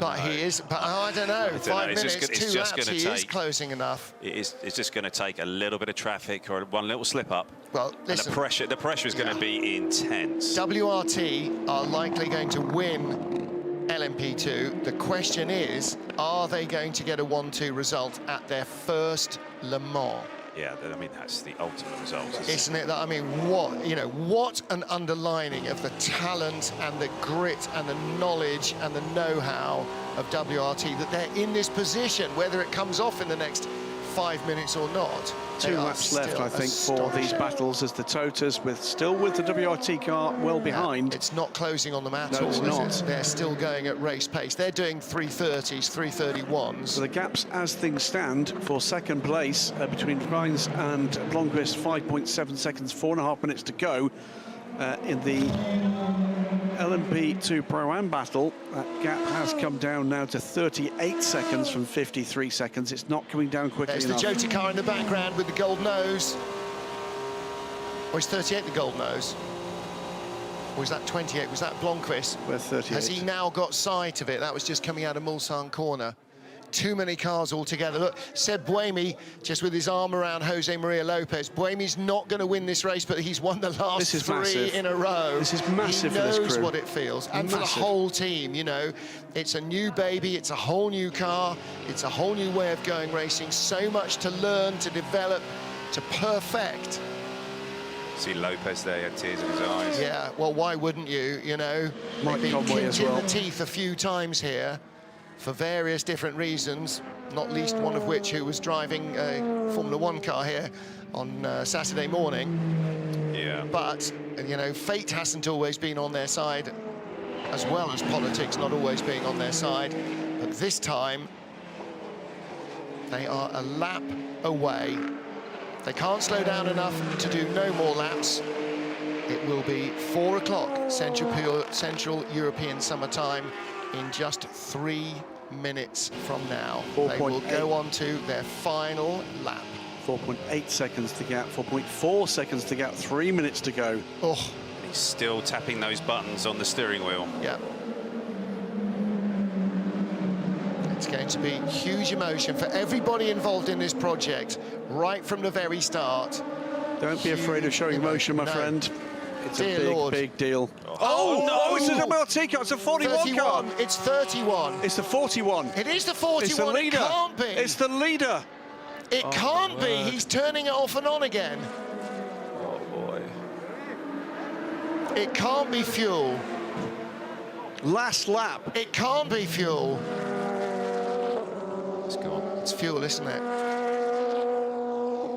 But he is, but I don't know, 5 minutes, two laps, he is closing enough.
It's just going to take a little bit of traffic or one little slip up.
Well, listen,
and the pressure is going to be intense.
WRT are likely going to win LMP2. The question is, are they going to get a 1-2 result at their first Le Mans?
Yeah, I mean, that's the ultimate result.
Isn't it? I mean, what an underlining of the talent and the grit and the knowledge and the know-how of WRT, that they're in this position, whether it comes off in the next 5 minutes or not.
2 laps left, I think, for these battles as the Totas, still with the WRT car well behind.
It's not closing on them at
No,
all,
it's not.
is it? They're still going at race pace. They're doing 330s, 331s.
So the gaps, as things stand, for second place between Freins and Blomqvist, 5.7 seconds, 4.5 minutes to go. In the LMP2 Pro-Am battle, that gap has come down now to 38 seconds from 53 seconds. It's not coming down quickly
There's
enough.
the Jota car in the background with the gold nose. Or is 38 the gold nose? Or is that 28? Was that Blomqvist?
We're 38.
Has he now got sight of it? That was just coming out of Mulsanne corner. Too many cars altogether. Look, Seb Buemi, just with his arm around Jose Maria Lopez. Buemi's not going to win this race, but he's won the last 3
massive.
in a row.
This is massive
he
for this
knows
crew.
what it feels. And for the
Massive.
whole team, you know. It's a new baby, it's a whole new car, it's a whole new way of going racing. So much to learn, to develop, to perfect.
See Lopez there, he had tears in his eyes.
Yeah, well, why wouldn't you, you know?
Mike
They've been
Conway as
kicked in
well.
the teeth a few times here for various different reasons, not least one of which who was driving a Formula One car here on Saturday morning.
Yeah.
But, you know, fate hasn't always been on their side, as well as politics not always being on their side. But this time, they are a lap away. They can't slow down enough to do no more laps. It will be 4 o'clock Central European summertime in just 3 minutes from now. They will go on to their final lap.
4.8 seconds to gap, 4.4 seconds to gap, 3 minutes to go.
Oh.
And he's still tapping those buttons on the steering wheel.
Yeah. It's going to be huge emotion for everybody involved in this project, right from the very start.
Don't be afraid of showing emotion, my friend. It's
Dear
a big,
Lord.
big deal.
Oh, no!
It's an MLT car. It's a 41 car.
31. It's 31.
It's the 41.
It is the 41.
It's the leader.
It can't be.
It's the leader.
It can't be. He's turning it off and on again.
Oh, boy.
It can't be fuel.
Last lap.
It can't be fuel.
It's gone.
It's fuel, isn't it?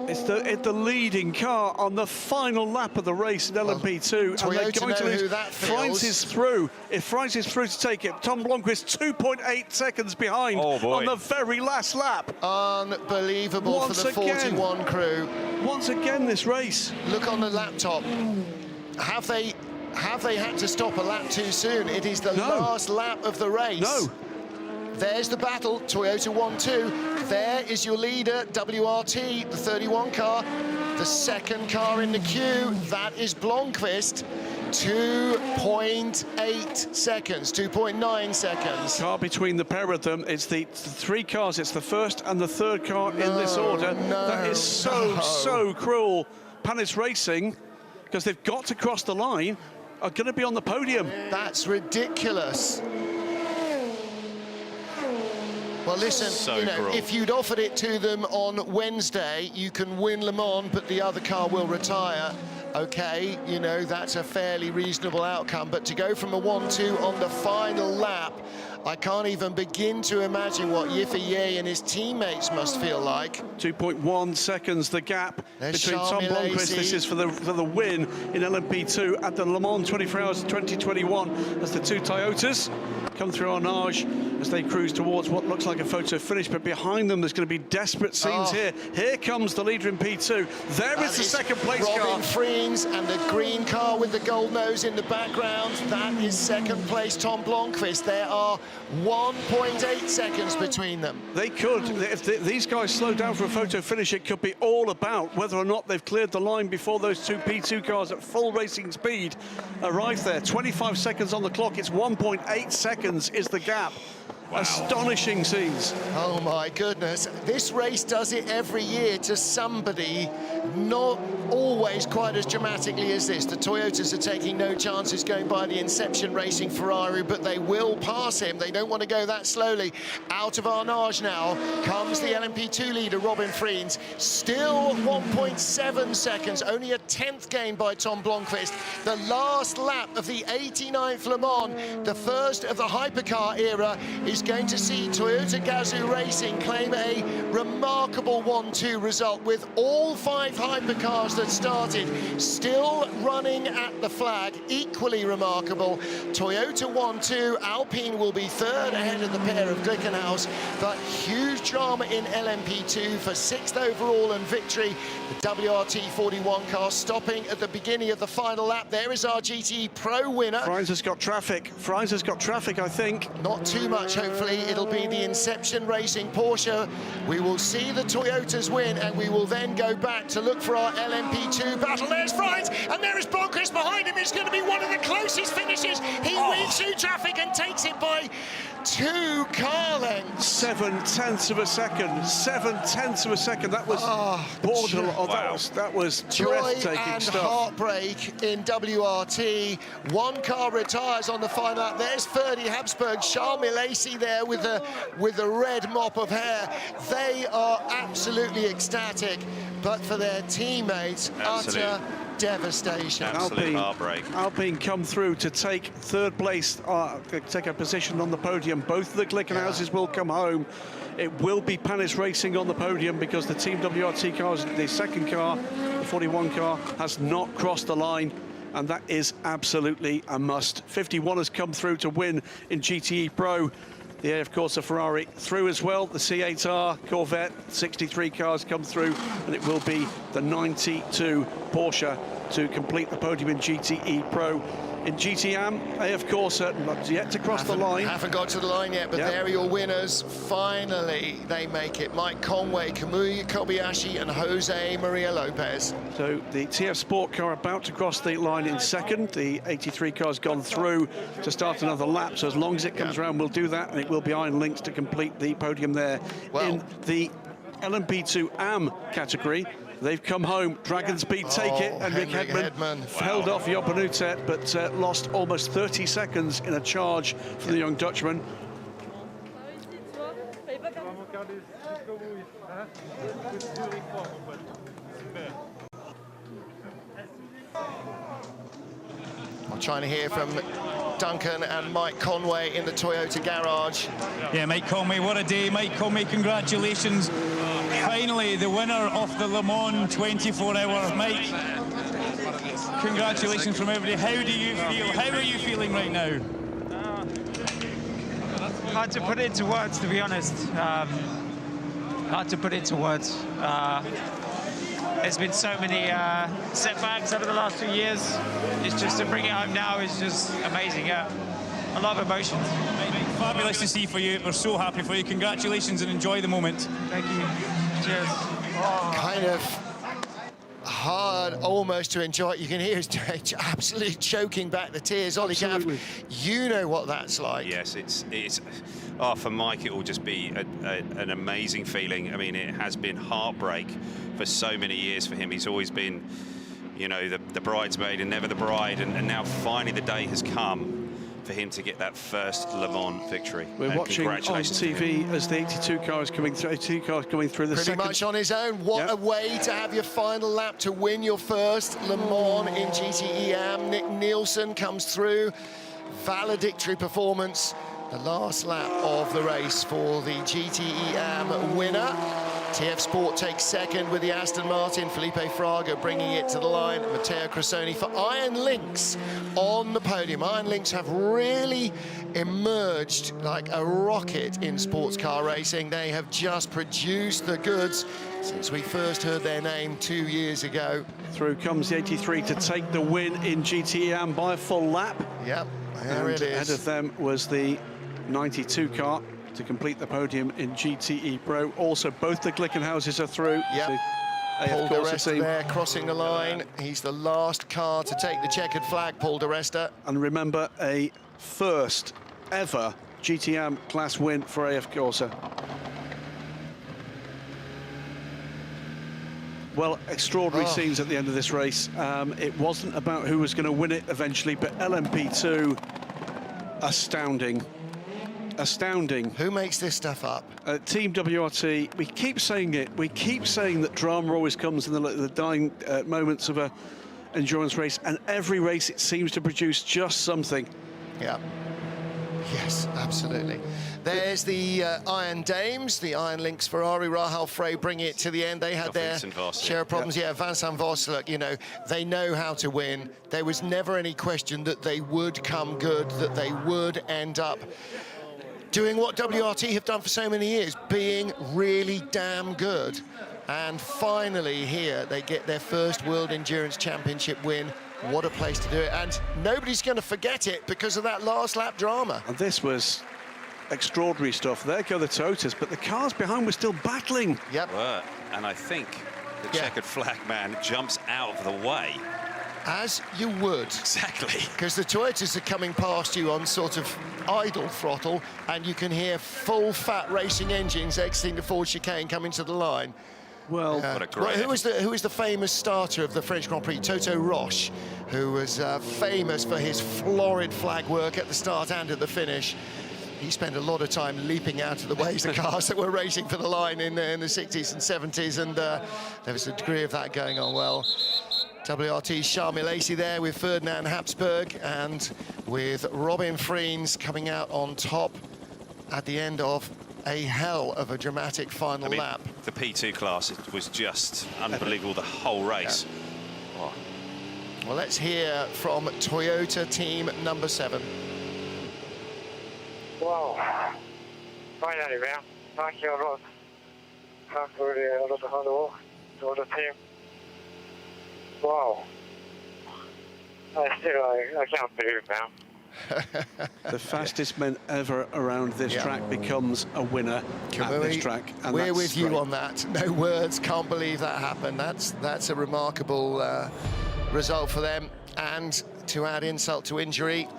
It's the leading car on the final lap of the race in LMP2, and they're
Toyota
going to
know
lose.
who that
Freins
feels.
is through. If Freins is through to take it, Tom Blomqvist 2.8 seconds behind on the very last lap.
Unbelievable
Once
for the
again.
41 crew.
Once again, this race.
Look on the laptop. Have they had to stop a lap too soon? It is the last lap of the race.
No.
There's the battle, Toyota 1-2. There is your leader, WRT, the 31 car. The second car in the queue, that is Blomqvist. 2.8 seconds, 2.9 seconds.
Car between the pair of them. It's the 3 cars. It's the first and the third car in this order. That is so cruel. Panis Racing, because they've got to cross the line, are going to be on the podium.
That's ridiculous. Well, listen,
cruel.
if you'd offered it to them on Wednesday, you can win Le Mans, but the other car will retire. Okay, that's a fairly reasonable outcome. But to go from a 1-2 on the final lap, I can't even begin to imagine what Yiffy Ye and his teammates must feel like.
2.1 seconds the gap
There's
between Tom
Charmy
Blomqvist.
Lacey.
This is for the win in LMP2 at the Le Mans 24 Hours 2021 as the 2 Toyotas come through Arnage as they cruise towards what looks like a photo finish, but behind them there's going to be desperate scenes here. Here comes the leader in P2. There is the second place car.
Robin Friens and the green car with the gold nose in the background. That is second place Tom Blomqvist. There are 1.8 seconds between them.
They could, if these guys slow down for a photo finish, it could be all about whether or not they've cleared the line before those two P2 cars at full racing speed arrive there. 25 seconds on the clock. It's 1.8 seconds is the gap. Wow. Astonishing scenes.
Oh my goodness. This race does it every year to somebody, not always quite as dramatically as this. The Toyotas are taking no chances going by the Inception Racing Ferrari, but they will pass him. They don't want to go that slowly. Out of Arnage now comes the LMP2 leader, Robin Friens. Still 1.7 seconds, only a 10th gain by Tom Blomqvist. The last lap of the 89th Le Mans, the first of the hypercar era, is going to see Toyota Gazoo Racing claim a remarkable 1-2 result with all 5 hypercars that started still running at the flag. Equally remarkable. Toyota 1-2, Alpine will be third ahead of the pair of Glickenhaus, but huge drama in LMP2 for 6th overall and victory. The WRT41 car stopping at the beginning of the final lap. There is our GTE Pro winner.
Friens has got traffic. Friens has got traffic, I think.
Not too much, hopefully. It'll be the Inception Racing Porsche. We will see the Toyotas win, and we will then go back to look for our LMP2 battle. There's Friens, and there is Blomqvist behind him. It's going to be one of the closest finishes. He weaves through traffic and takes it by 2 car lengths.
7/10 of a second. 7/10 of a second. That was borderline. That was breathtaking
and
stuff.
Heartbreak in WRT. 1 car retires on the final lap. There's Ferdy Habsburg, Charles Milesi there with the red mop of hair. They are absolutely ecstatic, but for their teammates, utter devastation.
Absolute heartbreak.
Alpine come through to take third place, take a position on the podium. Both of the Glickenhauses will come home. It will be Panis Racing on the podium because the Team WRT cars, the second car, the 41 car, has not crossed the line, and that is absolutely a must. 51 has come through to win in GTE Pro. The AF Corsa Ferrari through as well. The C8R, Corvette, 63 cars come through, and it will be the 92 Porsche to complete the podium in GTE Pro. In GTM, AF Corsa not yet to cross the line.
Haven't got to the line yet, but there are your winners. Finally, they make it. Mike Conway, Kamui Kobayashi, and Jose Maria Lopez.
So the TF Sport car about to cross the line in second. The 83 car's gone through to start another lap. So as long as it comes around, we'll do that, and it will be Iron Lynx to complete the podium there. In the LMP2 AM category, they've come home. Dragon Speed take it, and Rick Hedman held off Job Benutet, but lost almost 30 seconds in a charge for the young Dutchman.
I'm trying to hear from Duncan and Mike Conway in the Toyota garage.
Yeah, Mike Conway, what a day. Mike Conway, congratulations. Finally, the winner of the Le Mans 24-hour. Mike, congratulations from everybody. How do you feel? How are you feeling right now?
Hard to put it into words, to be honest. Hard to put it into words. There's been so many setbacks over the last 2 years. It's just to bring it home now is just amazing. Yeah, a lot of emotions.
Fabulous to see for you. We're so happy for you. Congratulations and enjoy the moment.
Thank you. Cheers.
Kind of hard almost to enjoy it. You can hear he's absolutely choking back the tears. Ollie Gav, you know what that's like.
Yes, it's for Mike, it will just be an amazing feeling. I mean, it has been heartbreak for so many years for him. He's always been, you know, the bridesmaid and never the bride, and now finally the day has come for him to get that first Le Mans victory.
We're watching on TV as the 82 car is coming through. 82 cars coming through the
Pretty much on his own. What a way to have your final lap to win your first Le Mans in GTE AM. Nick Nielsen comes through. Valedictory performance. The last lap of the race for the GTE AM winner. TF Sport takes second with the Aston Martin. Felipe Fraga bringing it to the line. Matteo Cressoni for Iron Lynx on the podium. Iron Lynx have really emerged like a rocket in sports car racing. They have just produced the goods since we first heard their name 2 years ago.
Through comes the 83 to take the win in GTE by a full lap.
Yep, there it is.
Ahead of them was the 92 car to complete the podium in GTE Pro. Also, both the Glickenhauses are through.
Yep. Paul de Resta there crossing the line. He's the last car to take the checkered flag, Paul de Resta.
And remember, a first ever GTM class win for AF Corse. Well, extraordinary scenes at the end of this race. It wasn't about who was going to win it eventually, but LMP2, astounding. Astounding.
Who makes this stuff up?
Team WRT, we keep saying it. We keep saying that drama always comes in the dying moments of a endurance race, and every race it seems to produce just something.
Yeah. Yes, absolutely. There's the Iron Dames, the Iron Lynx Ferrari. Rahal Frey bringing it to the end. They had their share of problems. Yeah, Vincent Voss, look, you know, they know how to win. There was never any question that they would come good, that they would end up doing what WRT have done for so many years, being really damn good. And finally here, they get their first World Endurance Championship win. What a place to do it. And nobody's going to forget it because of that last lap drama.
And this was extraordinary stuff. There go the Toyotas, but the cars behind were still battling.
Yep.
And I think the checkered flag man jumps out of the way.
As you would.
Exactly.
Because the Toyotas are coming past you on sort of idle throttle, and you can hear full fat racing engines exiting the Ford chicane coming to the line.
Well,
what a great
who was the famous starter of the French Grand Prix? Toto Roche, who was famous for his florid flag work at the start and at the finish. He spent a lot of time leaping out of the ways of cars that were racing for the line in the 60s and 70s, and there was a degree of that going on well. WRT's Shamil Lacey there with Ferdinand Habsburg, and with Robin Freens coming out on top at the end of a hell of a dramatic final lap.
The P2 class was just unbelievable the whole race.
Yeah. Oh. Well, let's hear from Toyota team number 7.
Wow, finally, man. Thank you a lot. Thank you a lot of hard work to the team. Wow. I can't believe it, man.
The fastest man ever around this track becomes a winner at this track. And
we're with you on that. No words, can't believe that happened. That's a remarkable result for them. And to add insult to injury,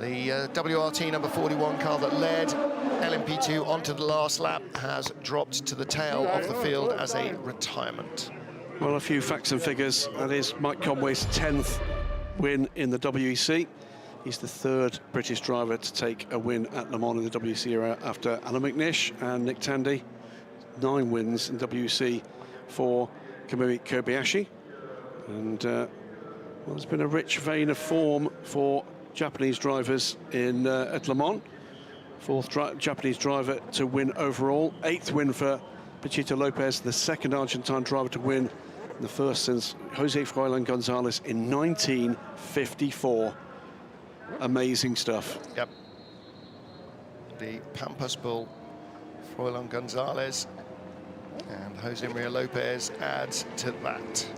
the WRT number 41 car that led LMP2 onto the last lap has dropped to the tail of the field as a retirement.
Well, a few facts and figures. That is Mike Conway's 10th win in the WEC. He's the 3rd British driver to take a win at Le Mans in the WEC era after Alan McNish and Nick Tandy. 9 wins in WEC for Kamui Kobayashi. And well, there's been a rich vein of form for Japanese drivers in at Le Mans. 4th Japanese driver to win overall. 8th win for Pachito Lopez, the 2nd Argentine driver to win, the first since Jose Froilan Gonzalez in 1954. Amazing stuff.
Yep. The Pampas Bull, Froilan Gonzalez, and Jose Maria Lopez adds to that.